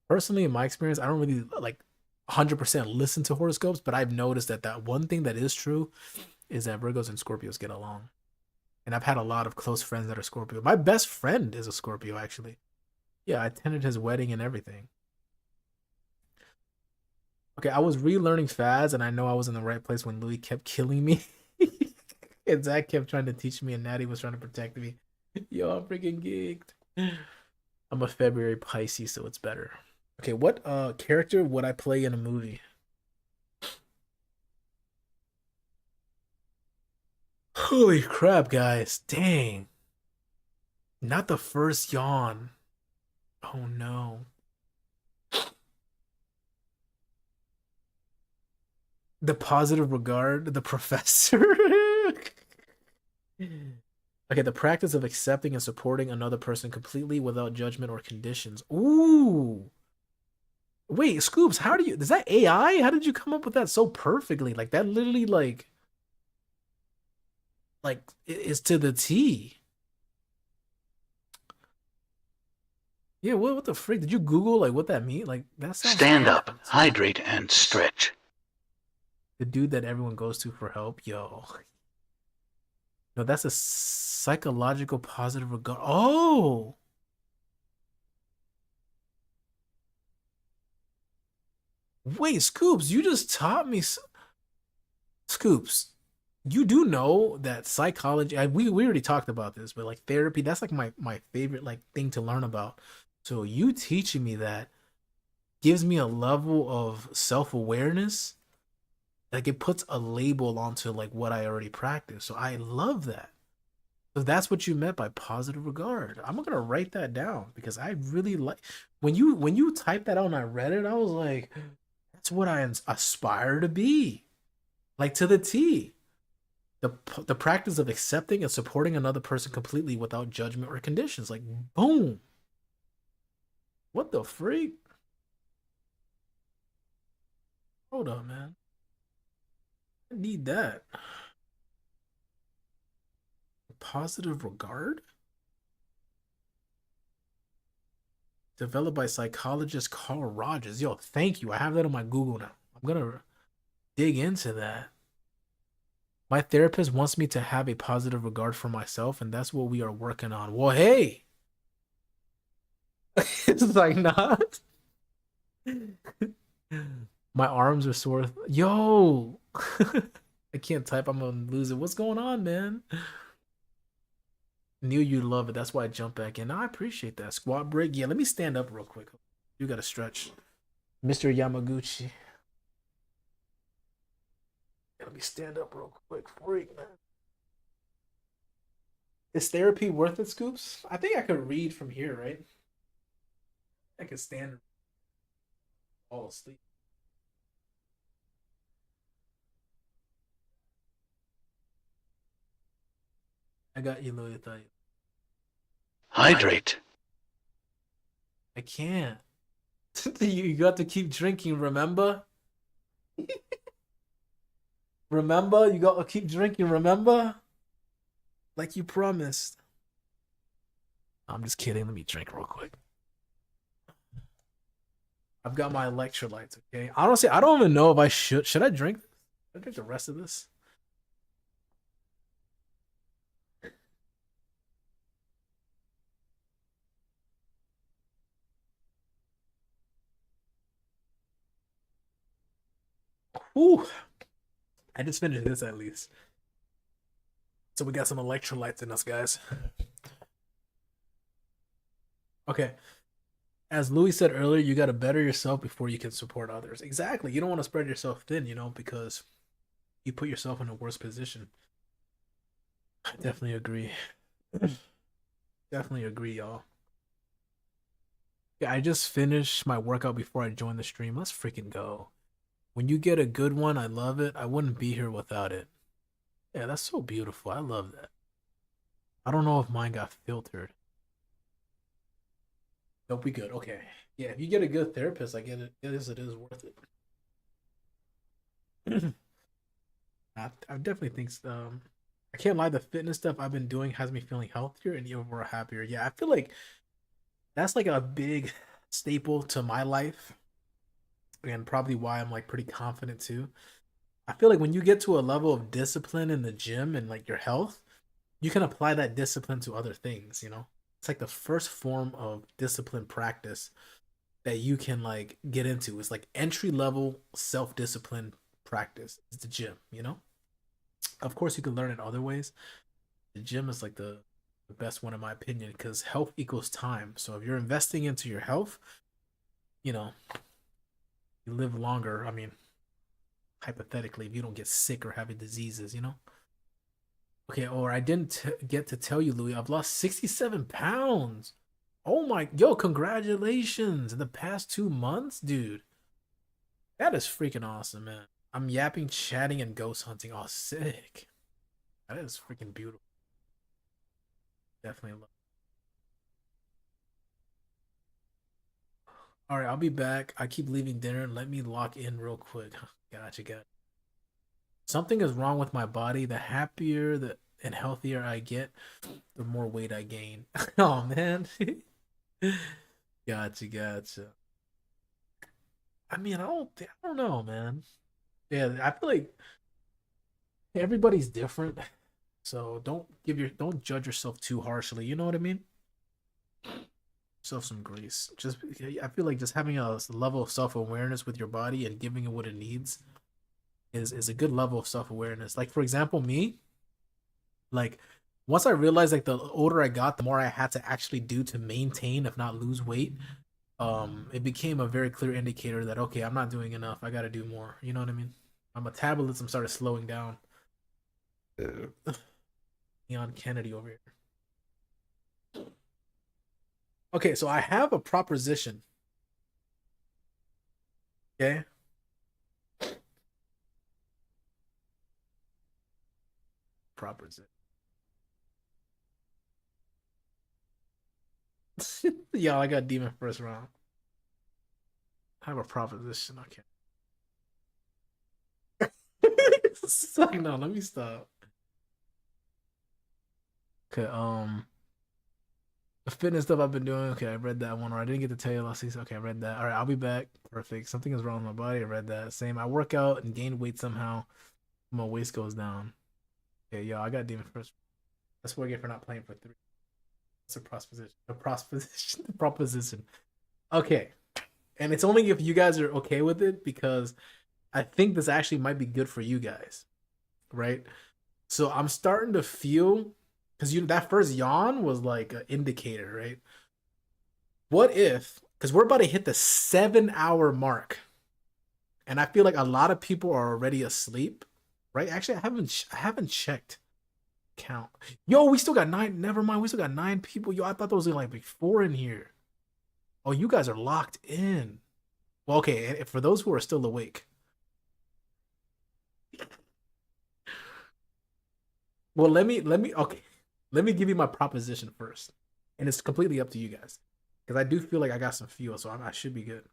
personally, in my experience, I don't really like 100% listen to horoscopes, but I've noticed that one thing that is true is that Virgos and Scorpios get along. And I've had a lot of close friends that are Scorpio. My best friend is a Scorpio, actually. Yeah, I attended his wedding and everything. Okay, I was relearning fads, and I know I was in the right place when Louis kept killing me. And Zach kept trying to teach me, and Natty was trying to protect me. Yo, I'm freaking geeked. I'm a February Pisces, so it's better. Okay, what character would I play in a movie? Holy crap, guys. Dang. Not the first yawn. Oh no. The positive regard, the professor. Okay, the practice of accepting and supporting another person completely without judgment or conditions. Ooh. Wait, Scoops, how do you is that AI? How did you come up with that so perfectly? Like that literally like is to the T. Yeah, what the freak? Did you Google like what that means? Like that sounds Stand up, perfect. hydrate, and stretch. The dude that everyone goes to for help, yo. No, that's a psychological positive regard. Oh, wait, Scoops, you just taught me. Scoops, you do know that psychology. We already talked about this, but like therapy, that's like my favorite like thing to learn about. So you teaching me that gives me a level of self awareness. Like it puts a label onto like what I already practice. So I love that. So that's what you meant by positive regard. I'm gonna write that down because I really like when you typed that out and I read it, I was like, that's what I aspire to be. Like to the T. The practice of accepting and supporting another person completely without judgment or conditions. Like boom. What the freak? Hold on, man. I need that. Positive regard? Developed by psychologist Carl Rogers. Yo, thank you. I have that on my Google now. I'm gonna dig into that. My therapist wants me to have a positive regard for myself, and that's what we are working on. Well, hey, it's like not. My arms are sore. Yo, I can't type. I'm gonna lose it. What's going on, man? Knew you'd love it. That's why I jumped back in. I appreciate that. Squat break. Yeah, let me stand up real quick. You gotta stretch. Mr. Yamaguchi. Let me stand up real quick. Freak, man. Is therapy worth it, Scoops? I think I could read from here, right? I could stand all asleep. I got you, Louis. Hydrate. I can't. You got to keep drinking, remember? Remember? You got to keep drinking, remember? Like you promised. I'm just kidding. Let me drink real quick. I've got my electrolytes, okay? Honestly, I don't even know if I should. Should I drink this? Should I drink the rest of this? Ooh. I just finished this at least. So we got some electrolytes in us, guys. Okay. As Louis said earlier, you got to better yourself before you can support others. Exactly. You don't want to spread yourself thin, because you put yourself in a worse position. I definitely agree. Definitely agree, y'all. Yeah, I just finished my workout before I joined the stream. Let's freaking go. When you get a good one, I love it. I wouldn't be here without it. Yeah, that's so beautiful. I love that. I don't know if mine got filtered. Nope, we good. Okay. Yeah, if you get a good therapist, I get it. It is worth it. I definitely think I can't lie, the fitness stuff I've been doing has me feeling healthier and even more happier. Yeah, I feel like that's like a big staple to my life and probably why I'm like pretty confident too. I feel like when you get to a level of discipline in the gym and like your health, you can apply that discipline to other things, you know? It's like the first form of discipline practice that you can like get into. It's like entry level self discipline practice. It's the gym, you know? Of course, you can learn it other ways. The gym is like the best one in my opinion because health equals time. So if you're investing into your health, you know, you live longer. I mean, hypothetically, if you don't get sick or having diseases, you know? Okay, or I didn't get to tell you, Louis, I've lost 67 pounds. Oh my, yo, congratulations. In the past 2 months, dude. That is freaking awesome, man. I'm yapping, chatting, and ghost hunting. Oh, sick. That is freaking beautiful. Definitely love. All right, I'll be back. I keep leaving dinner. Let me lock in real quick. Gotcha, gotcha. Something is wrong with my body. The happier and healthier I get, the more weight I gain. Oh man. Gotcha, gotcha. I mean, I don't know, man. Yeah, I feel like everybody's different, so don't judge yourself too harshly. You know what I mean? Yourself some grace. Just I feel like just having a level of self awareness with your body and giving it what it needs is a good level of self awareness. Like for example, me, like once I realized like the older I got, the more I had to actually do to maintain, if not lose weight. It became a very clear indicator that okay, I'm not doing enough. I got to do more. You know what I mean? My metabolism started slowing down. Leon Kennedy over here. Okay, so I have a proposition. Okay, proposition. Yo, I got demon first round. I have a proposition. Okay. It's like, no, let me stop. Okay, the fitness stuff I've been doing. Okay, I read that one, or I didn't get to tell you last season. Okay, I read that. All right, I'll be back. Perfect. Something is wrong with my body. I read that. Same. I work out and gain weight somehow. My waist goes down. Okay, yo, I got demon first. That's what I get for not playing for three. It's a proposition. A proposition. The proposition. Okay, and it's only if you guys are okay with it because I think this actually might be good for you guys, right? So I'm starting to feel because you that first yawn was like an indicator, right? What if because we're about to hit the 7 hour mark, and I feel like a lot of people are already asleep, right? Actually, I haven't checked count. Yo, we still got nine. Never mind, we still got 9 people. Yo, I thought there was like four in here. Oh, you guys are locked in. Well, okay. For those who are still awake, well, okay. Let me give you my proposition first, and it's completely up to you guys because I do feel like I got some fuel, so I should be good.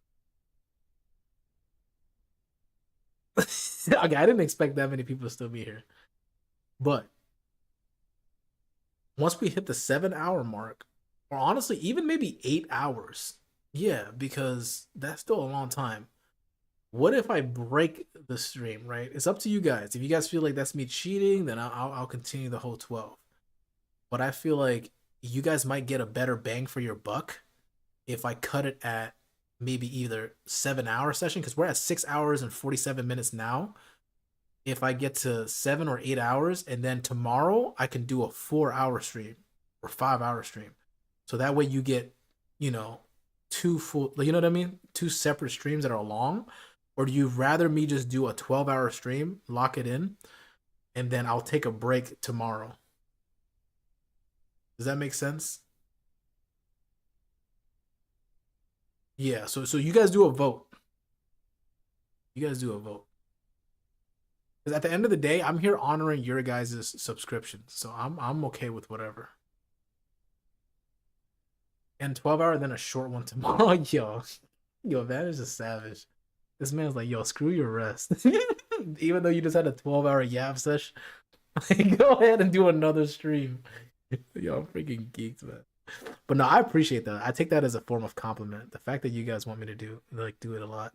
Okay, I didn't expect that many people to still be here, but once we hit the 7 hour mark, or honestly, even maybe 8 hours, yeah, because that's still a long time. What if I break the stream? Right, it's up to you guys. If you guys feel like that's me cheating, then I'll continue the whole 12. But I feel like you guys might get a better bang for your buck if I cut it at maybe either 7 hour session because we're at 6 hours and 47 minutes now. If I get to 7 or 8 hours, and then tomorrow I can do a 4 hour stream or 5 hour stream, so that way you get, you know, two full, you know what I mean, two separate streams that are long. Or do you rather me just do a 12 hour stream, lock it in, and then I'll take a break tomorrow? Does that make sense? Yeah. So you guys do a vote. You guys do a vote. Because at the end of the day, I'm here honoring your guys' subscriptions, so I'm okay with whatever. And 12-hour, then a short one tomorrow. Yo, Van is just savage. This man's like, yo, screw your rest. Even though you just had a 12-hour yap sesh, like, go ahead and do another stream. Yo, I'm freaking geeked, man. But no, I appreciate that. I take that as a form of compliment. The fact that you guys want me to do it a lot.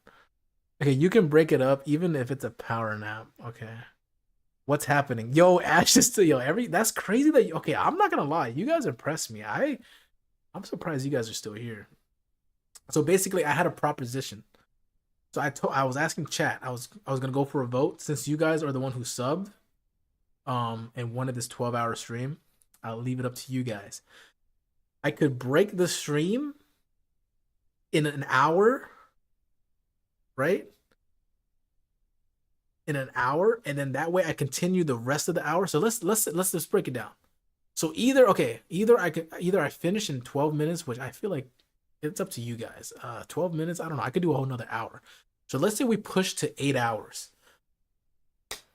Okay, you can break it up even if it's a power nap. Okay. What's happening? Yo, Ash is still that's crazy that okay, I'm not gonna lie. You guys impressed me. I'm surprised you guys are still here. So basically I had a proposition. So I was asking chat. I was gonna go for a vote since you guys are the one who subbed and wanted this 12-hour stream. I'll leave it up to you guys. I could break the stream in an hour, right? In an hour, and then that way I continue the rest of the hour. So let's just break it down. So either I finish in 12 minutes, which I feel like it's up to you guys. 12 minutes, I don't know. I could do a whole nother hour. So let's say we push to 8 hours,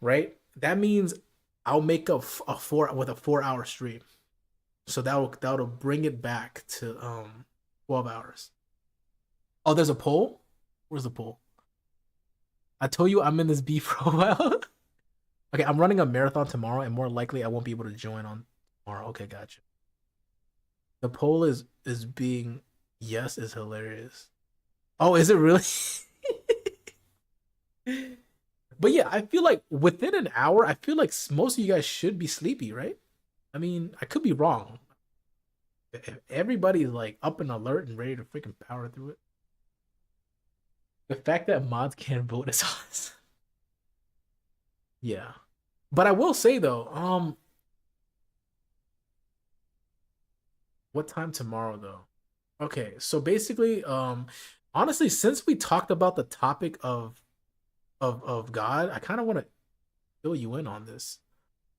right? That means I'll make a 4-hour stream. So that'll bring it back to 12 hours. Oh, there's a poll? Where's the poll? I told you I'm in this B profile. Okay, I'm running a marathon tomorrow, and more likely I won't be able to join on tomorrow. Okay, gotcha. The poll is being yes is hilarious. Oh, is it really? But yeah, I feel like within an hour, I feel like most of you guys should be sleepy, right? I mean, I could be wrong. If everybody's like up and alert and ready to freaking power through it. The fact that mods can't vote is awesome. Yeah. But I will say though, what time tomorrow though? Okay, so basically, honestly, since we talked about the topic of God, I kind of want to fill you in on this.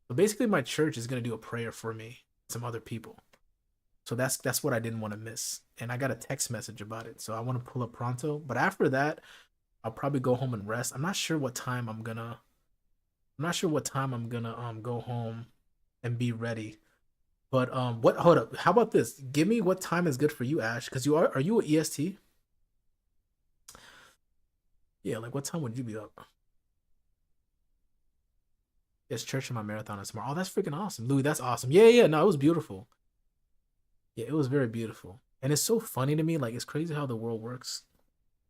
So basically, my church is gonna do a prayer for me, some other people. So that's what I didn't want to miss, and I got a text message about it. So I want to pull up pronto. But after that, I'll probably go home and rest. I'm not sure what time I'm gonna. I'm not sure what time I'm gonna go home and be ready. But what? Hold up. How about this? Give me what time is good for you, Ash? Because are you a EST? Yeah, like what time would you be up? It's church and my marathon is tomorrow. Oh, that's freaking awesome, Louis. That's awesome. Yeah, yeah. No, it was beautiful. Yeah, it was very beautiful, and it's so funny to me. Like it's crazy how the world works.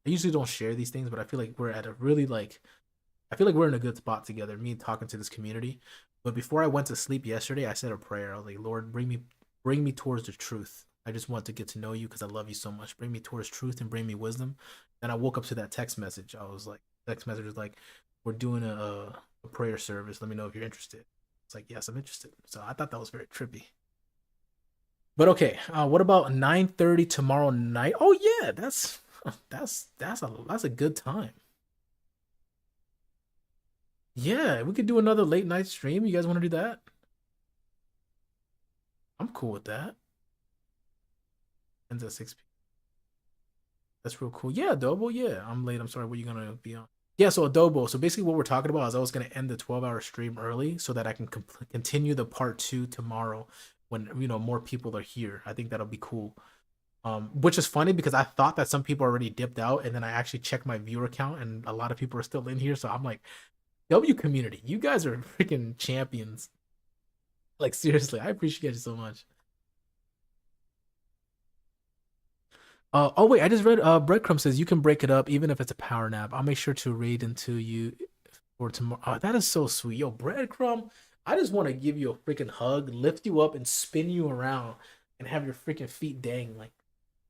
I usually don't share these things, but I feel like we're at a really like I feel like we're in a good spot together. Me talking to this community. But before I went to sleep yesterday, I said a prayer. I was like, Lord, bring me towards the truth. I just want to get to know you because I love you so much. Bring me towards truth and bring me wisdom. And I woke up to that text message. I was like, text message was like, we're doing a prayer service. Let me know if you're interested. It's like, yes, I'm interested. So I thought that was very trippy. But okay, what about 9:30 tomorrow night? Oh yeah, that's a good time. Yeah, we could do another late night stream. You guys want to do that? I'm cool with that. Ends at 6 p.m. That's real cool. Yeah, Adobo. Yeah, I'm late. I'm sorry. What are you gonna be on? Yeah, so Adobo. So basically, what we're talking about is I was gonna end the 12-hour stream early so that I can continue the part two tomorrow when more people are here. I think that'll be cool. Which is funny because I thought that some people already dipped out, and then I actually checked my viewer count, and a lot of people are still in here. So I'm like, W community, you guys are freaking champions. Like seriously, I appreciate you so much. Oh wait, I just read breadcrumb says you can break it up even if it's a power nap. I'll make sure to read into you for tomorrow. Oh, that is so sweet. Yo, breadcrumb, I just want to give you a freaking hug, lift you up, and spin you around and have your freaking feet dang like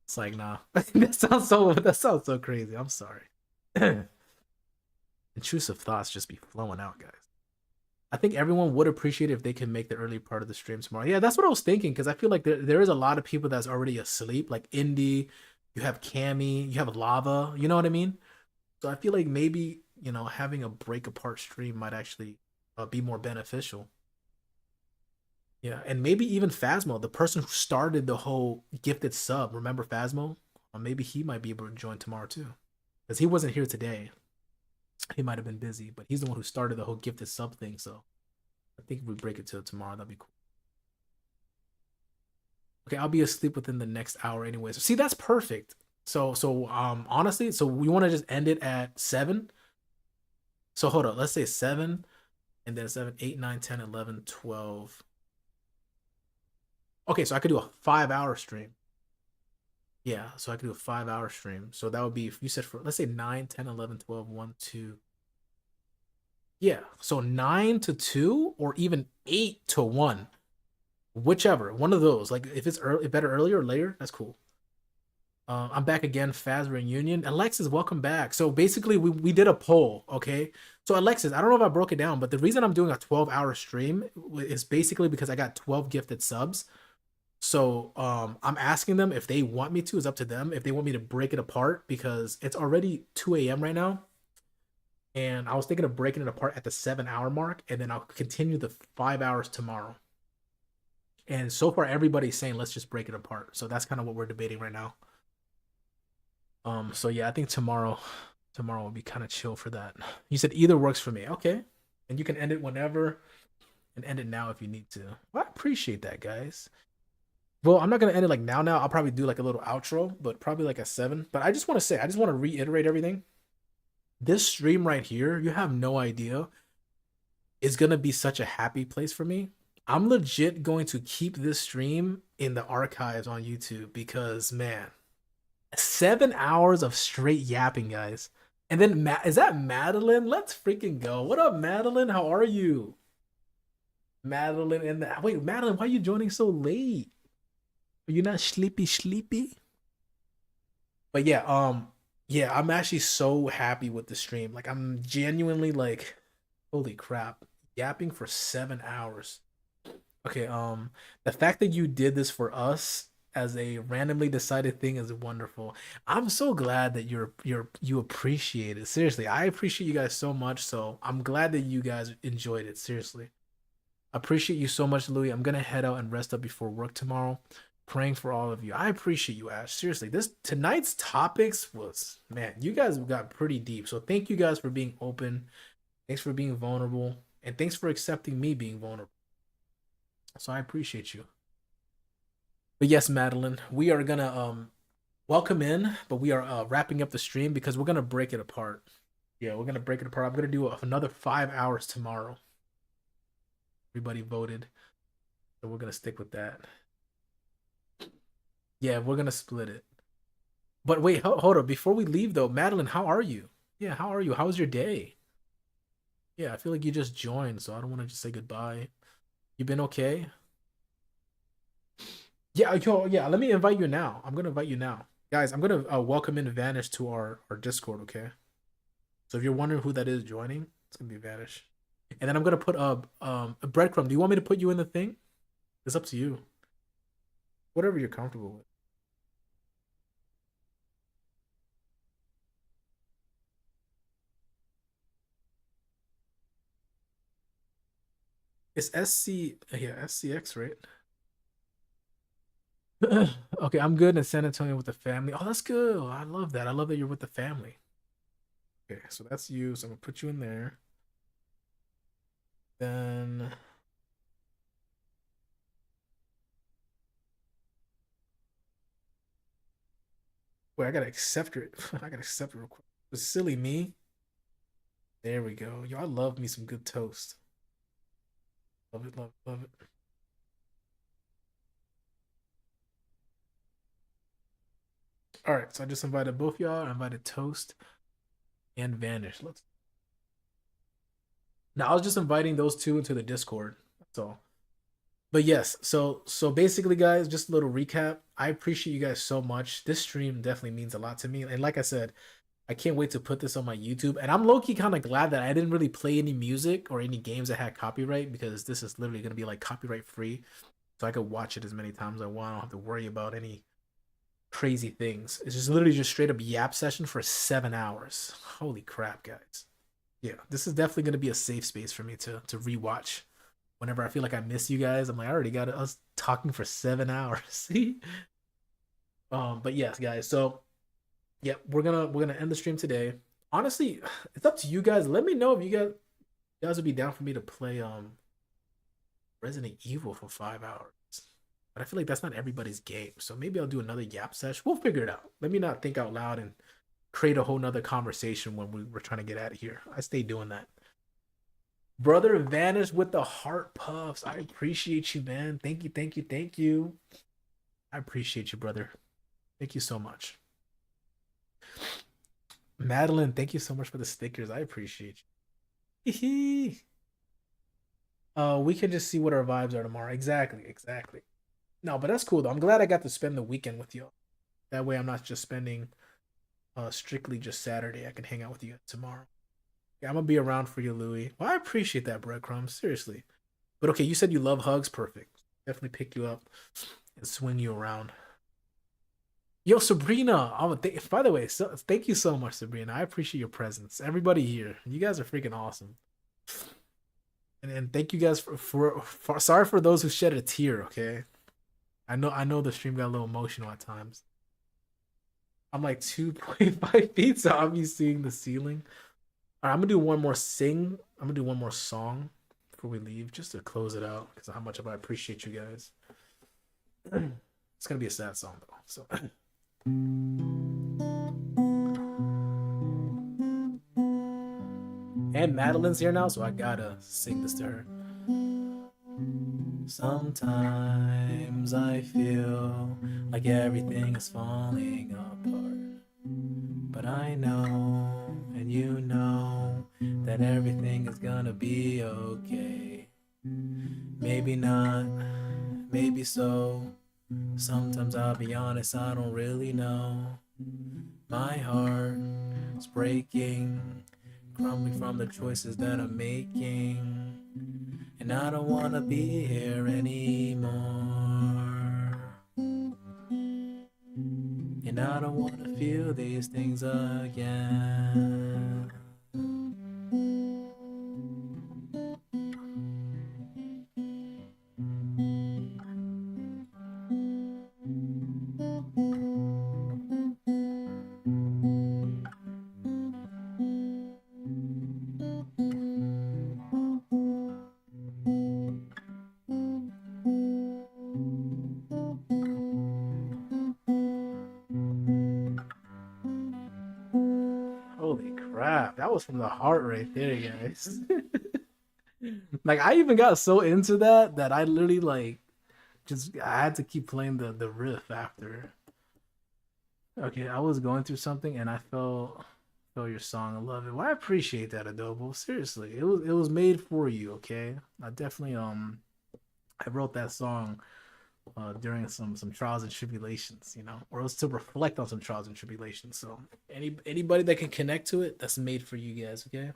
it's like nah. That sounds so crazy. I'm sorry. Intrusive thoughts just be flowing out, guys. I think everyone would appreciate it if they can make the early part of the stream tomorrow. Yeah, that's what I was thinking because I feel like there is a lot of people that's already asleep, like Indy, you have Cammy, you have Lava, you know what I mean? So I feel like maybe, having a break apart stream might actually be more beneficial. Yeah, and maybe even Phasmo, the person who started the whole gifted sub, remember Phasmo? Maybe he might be able to join tomorrow too. Because he wasn't here today. He might have been busy, but he's the one who started the whole gifted sub thing. So I think if we break it to tomorrow, that'd be cool. Okay, I'll be asleep within the next hour anyways. See, that's perfect. Honestly, so we want to just end it at 7. So hold on, let's say 7 and then 7, 8, 9, 10, 11, 12. Okay, so I could do a 5-hour stream. Yeah, so I could do a 5-hour stream. So that would be, if you said for, let's say 9, 10, 11, 12, 1, 2. Yeah, so 9 to 2 or even 8 to 1. Whichever, one of those. Like if it's early, better earlier or later, that's cool. I'm back again, Faz Reunion. Alexis, welcome back. So basically, we did a poll, okay? So Alexis, I don't know if I broke it down, but the reason I'm doing a 12-hour stream is basically because I got 12 gifted subs. So I'm asking them if they want me to. It's up to them if they want me to break it apart because it's already 2 a.m. right now, and I was thinking of breaking it apart at the 7-hour mark, and then I'll continue the 5 hours tomorrow. And so far, everybody's saying let's just break it apart. So that's kind of what we're debating right now. So yeah, I think tomorrow will be kind of chill for that. You said either works for me. Okay. And you can end it whenever and end it now if you need to. Well, I appreciate that, guys. Well, I'm not gonna end it like now. I'll probably do like a little outro, but probably like a 7. But I just want to say, I just want to reiterate everything. This stream right here, you have no idea, is gonna be such a happy place for me. I'm legit going to keep this stream in the archives on YouTube because man, 7 hours of straight yapping, guys. And then is that Madeline? Let's freaking go. What up, Madeline? How are you? Madeline and wait, Madeline, why are you joining so late? Are you not sleepy? But yeah, I'm actually so happy with the stream. Like I'm genuinely like, holy crap, yapping for 7 hours. Okay, the fact that you did this for us as a randomly decided thing is wonderful. I'm so glad that you appreciate it. Seriously, I appreciate you guys so much. So I'm glad that you guys enjoyed it. Seriously, appreciate you so much, Louis. I'm gonna head out and rest up before work tomorrow. Praying for all of you. I appreciate you, Ash. Seriously, this tonight's topics was man, you guys got pretty deep. So thank you guys for being open. Thanks for being vulnerable, and thanks for accepting me being vulnerable. So I appreciate you. But yes, Madeline, we are gonna welcome in, but we are wrapping up the stream because we're gonna break it apart. Yeah, we're gonna break it apart. I'm gonna do another 5 hours tomorrow. Everybody voted, so we're gonna stick with that. Yeah, we're gonna split it. But wait, hold up. Before we leave though, Madeline, how are you? Yeah, how are you? How was your day? Yeah, I feel like you just joined, so I don't want to just say goodbye. You been okay? Yeah, yeah. Let me invite you now. I'm gonna invite you now, guys. I'm gonna welcome in Vanish to our Discord. Okay. So if you're wondering who that is joining, it's gonna be Vanish. And then I'm gonna put a breadcrumb. Do you want me to put you in the thing? It's up to you. Whatever you're comfortable with. It's SC. Yeah, SCX, right? Okay, I'm good in San Antonio with the family. Oh, that's good. I love that. I love that you're with the family. Okay, so that's you. So I'm gonna put you in there. Then wait, I gotta accept it. I gotta accept it real quick. It was silly me. There we go. Yo, I love me some good toast. Love it, love it, love it. All right, so I just invited both y'all. I invited Toast and Vanish. Let's. Now I was just inviting those two into the Discord. That's all. But yes, so basically, guys, just a little recap. I appreciate you guys so much. This stream definitely means a lot to me, and like I said, I can't wait to put this on my YouTube. And I'm low key kind of glad that I didn't really play any music or any games that had copyright because this is literally gonna be like copyright free, so I could watch it as many times as I want. I don't have to worry about any crazy things. It's just literally just straight up yap session for 7 hours. Holy crap, guys. Yeah, this is definitely gonna be a safe space for me to rewatch whenever I feel like I miss you guys. I'm like, I already got us talking for 7 hours. See? But yes, guys. So yeah, we're gonna end the stream today. Honestly, it's up to you guys. Let me know if you guys would be down for me to play Resident Evil for 5 hours. But I feel like that's not everybody's game. So maybe I'll do another yap sesh. We'll figure it out. Let me not think out loud and create a whole nother conversation when we were trying to get out of here. I stay doing that. Brother vanished with the heart puffs. I appreciate you, man. Thank you, thank you, thank you. I appreciate you, brother. Thank you so much. Madeline, thank you so much for the stickers. I appreciate you. We can just see what our vibes are tomorrow. Exactly, exactly. No, but that's cool though. I'm glad I got to spend the weekend with you. That way I'm not just spending strictly just Saturday. I can hang out with you tomorrow. Yeah, I'm gonna be around for you, Louie. Well, I appreciate that, breadcrumbs. Seriously. But okay, you said you love hugs. Perfect. Definitely pick you up and swing you around. Yo, Sabrina. By the way, thank you so much, Sabrina. I appreciate your presence. Everybody here, you guys are freaking awesome. And thank you guys for sorry for those who shed a tear. Okay, I know the stream got a little emotional at times. I'm like 2.5 feet, so I'll be seeing the ceiling. All right, I'm gonna do one more sing. I'm gonna do one more song before we leave, just to close it out, because of how much I appreciate you guys. It's gonna be a sad song though. So. And Madeline's here now, so I gotta sing this to her. Sometimes I feel like everything is falling apart. But I know, and you know, that everything is gonna be okay. Maybe not, maybe so. Sometimes I'll be honest, I don't really know. My heart is breaking, crumbling from the choices that I'm making. And I don't wanna be here anymore. And I don't wanna feel these things again. Holy crap, that was from the heart right there, guys. Like I even got so into that I literally like just I had to keep playing the riff after. Okay, I was going through something and I felt your song. I love it. Well, I appreciate that, Adobo. Seriously, it was made for you. Okay, I definitely I wrote that song during some trials and tribulations, or it was to reflect on some trials and tribulations. So anybody that can connect to it, that's made for you guys. Okay.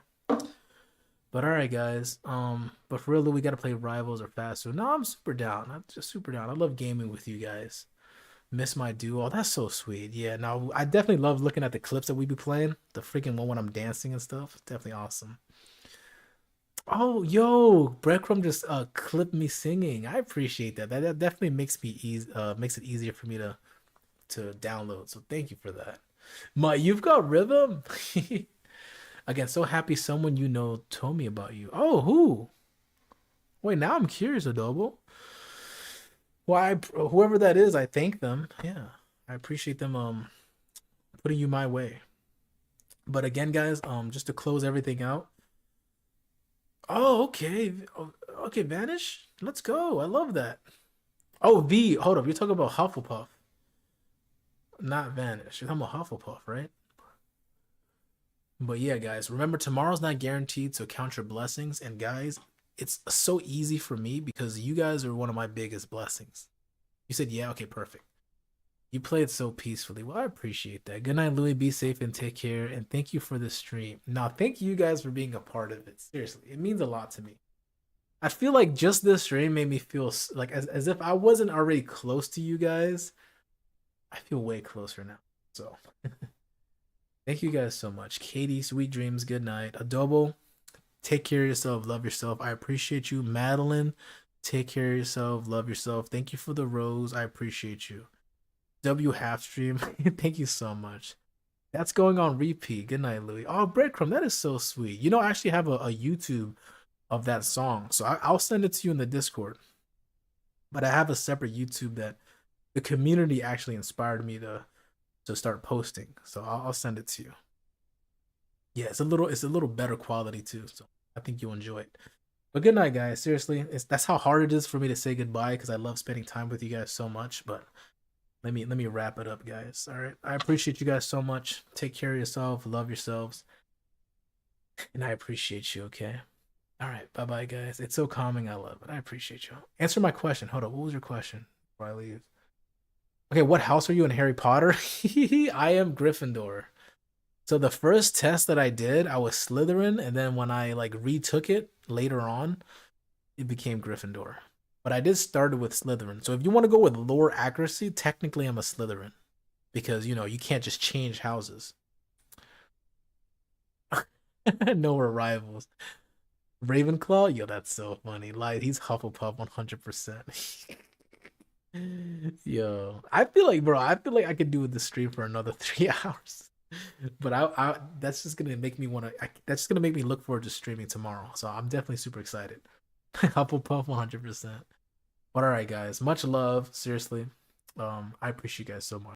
But all right, guys. But for real, we gotta play rivals or faster. No, I'm super down. I'm just super down. I love gaming with you guys. Miss my duo. That's so sweet. Yeah. Now I definitely love looking at the clips that we be playing. The freaking one when I'm dancing and stuff. Definitely awesome. Oh, yo, Breadcrumb just clipped me singing. I appreciate that. That definitely makes it easier for me to download. So thank you for that. You've got rhythm. Again, so happy someone you know told me about you. Oh, who? Wait, now I'm curious, Adobo. Why, whoever that is, I thank them. Yeah, I appreciate them putting you my way. But again, guys, just to close everything out. Oh, okay. Okay, Vanish. Let's go. I love that. Oh, hold up. You're talking about Hufflepuff, not Vanish. You're talking about Hufflepuff, right? But yeah, guys, remember tomorrow's not guaranteed, so count your blessings. And guys, it's so easy for me because you guys are one of my biggest blessings. You said, yeah, okay, perfect. You played so peacefully. Well, I appreciate that. Good night, Louis. Be safe and take care. And thank you for the stream. Now, thank you guys for being a part of it. Seriously, it means a lot to me. I feel like just this stream made me feel like as if I wasn't already close to you guys. I feel way closer now. So thank you guys so much. Katie, sweet dreams. Good night. Adobo, take care of yourself. Love yourself. I appreciate you. Madeline, take care of yourself. Love yourself. Thank you for the rose. I appreciate you. W half stream. Thank you so much. That's going on repeat. Good night, Louis. Oh, Breadcrumb, that is so sweet. I actually have a YouTube of that song, so I'll send it to you in the Discord. but I have a separate YouTube that the community actually inspired me to start posting. So I'll send it to you. Yeah, it's a little better quality too. So I think you'll enjoy it. But good night, guys. Seriously, that's how hard it is for me to say goodbye because I love spending time with you guys so much. But let me wrap it up, guys. All right, I appreciate you guys so much. Take care of yourself, love yourselves, and I appreciate you. Okay. All right, bye bye, guys. It's so calming. I love it. I appreciate you. Answer my question. Hold up. What was your question before I leave? Okay, what house are you in Harry Potter? I am Gryffindor. So the first test that I did, I was Slytherin, and then when I like retook it later on, it became Gryffindor. But I did start with Slytherin. So if you want to go with lore accuracy, technically I'm a Slytherin because you can't just change houses. No rivals. Ravenclaw, yo, that's so funny. Like he's Hufflepuff 100%. Yo, I feel like, bro, I feel like I could do the stream for another 3 hours. But that's just gonna make me that's just gonna make me look forward to streaming tomorrow. So I'm definitely super excited. Hufflepuff 100%. But all right, guys, much love. Seriously, I appreciate you guys so much.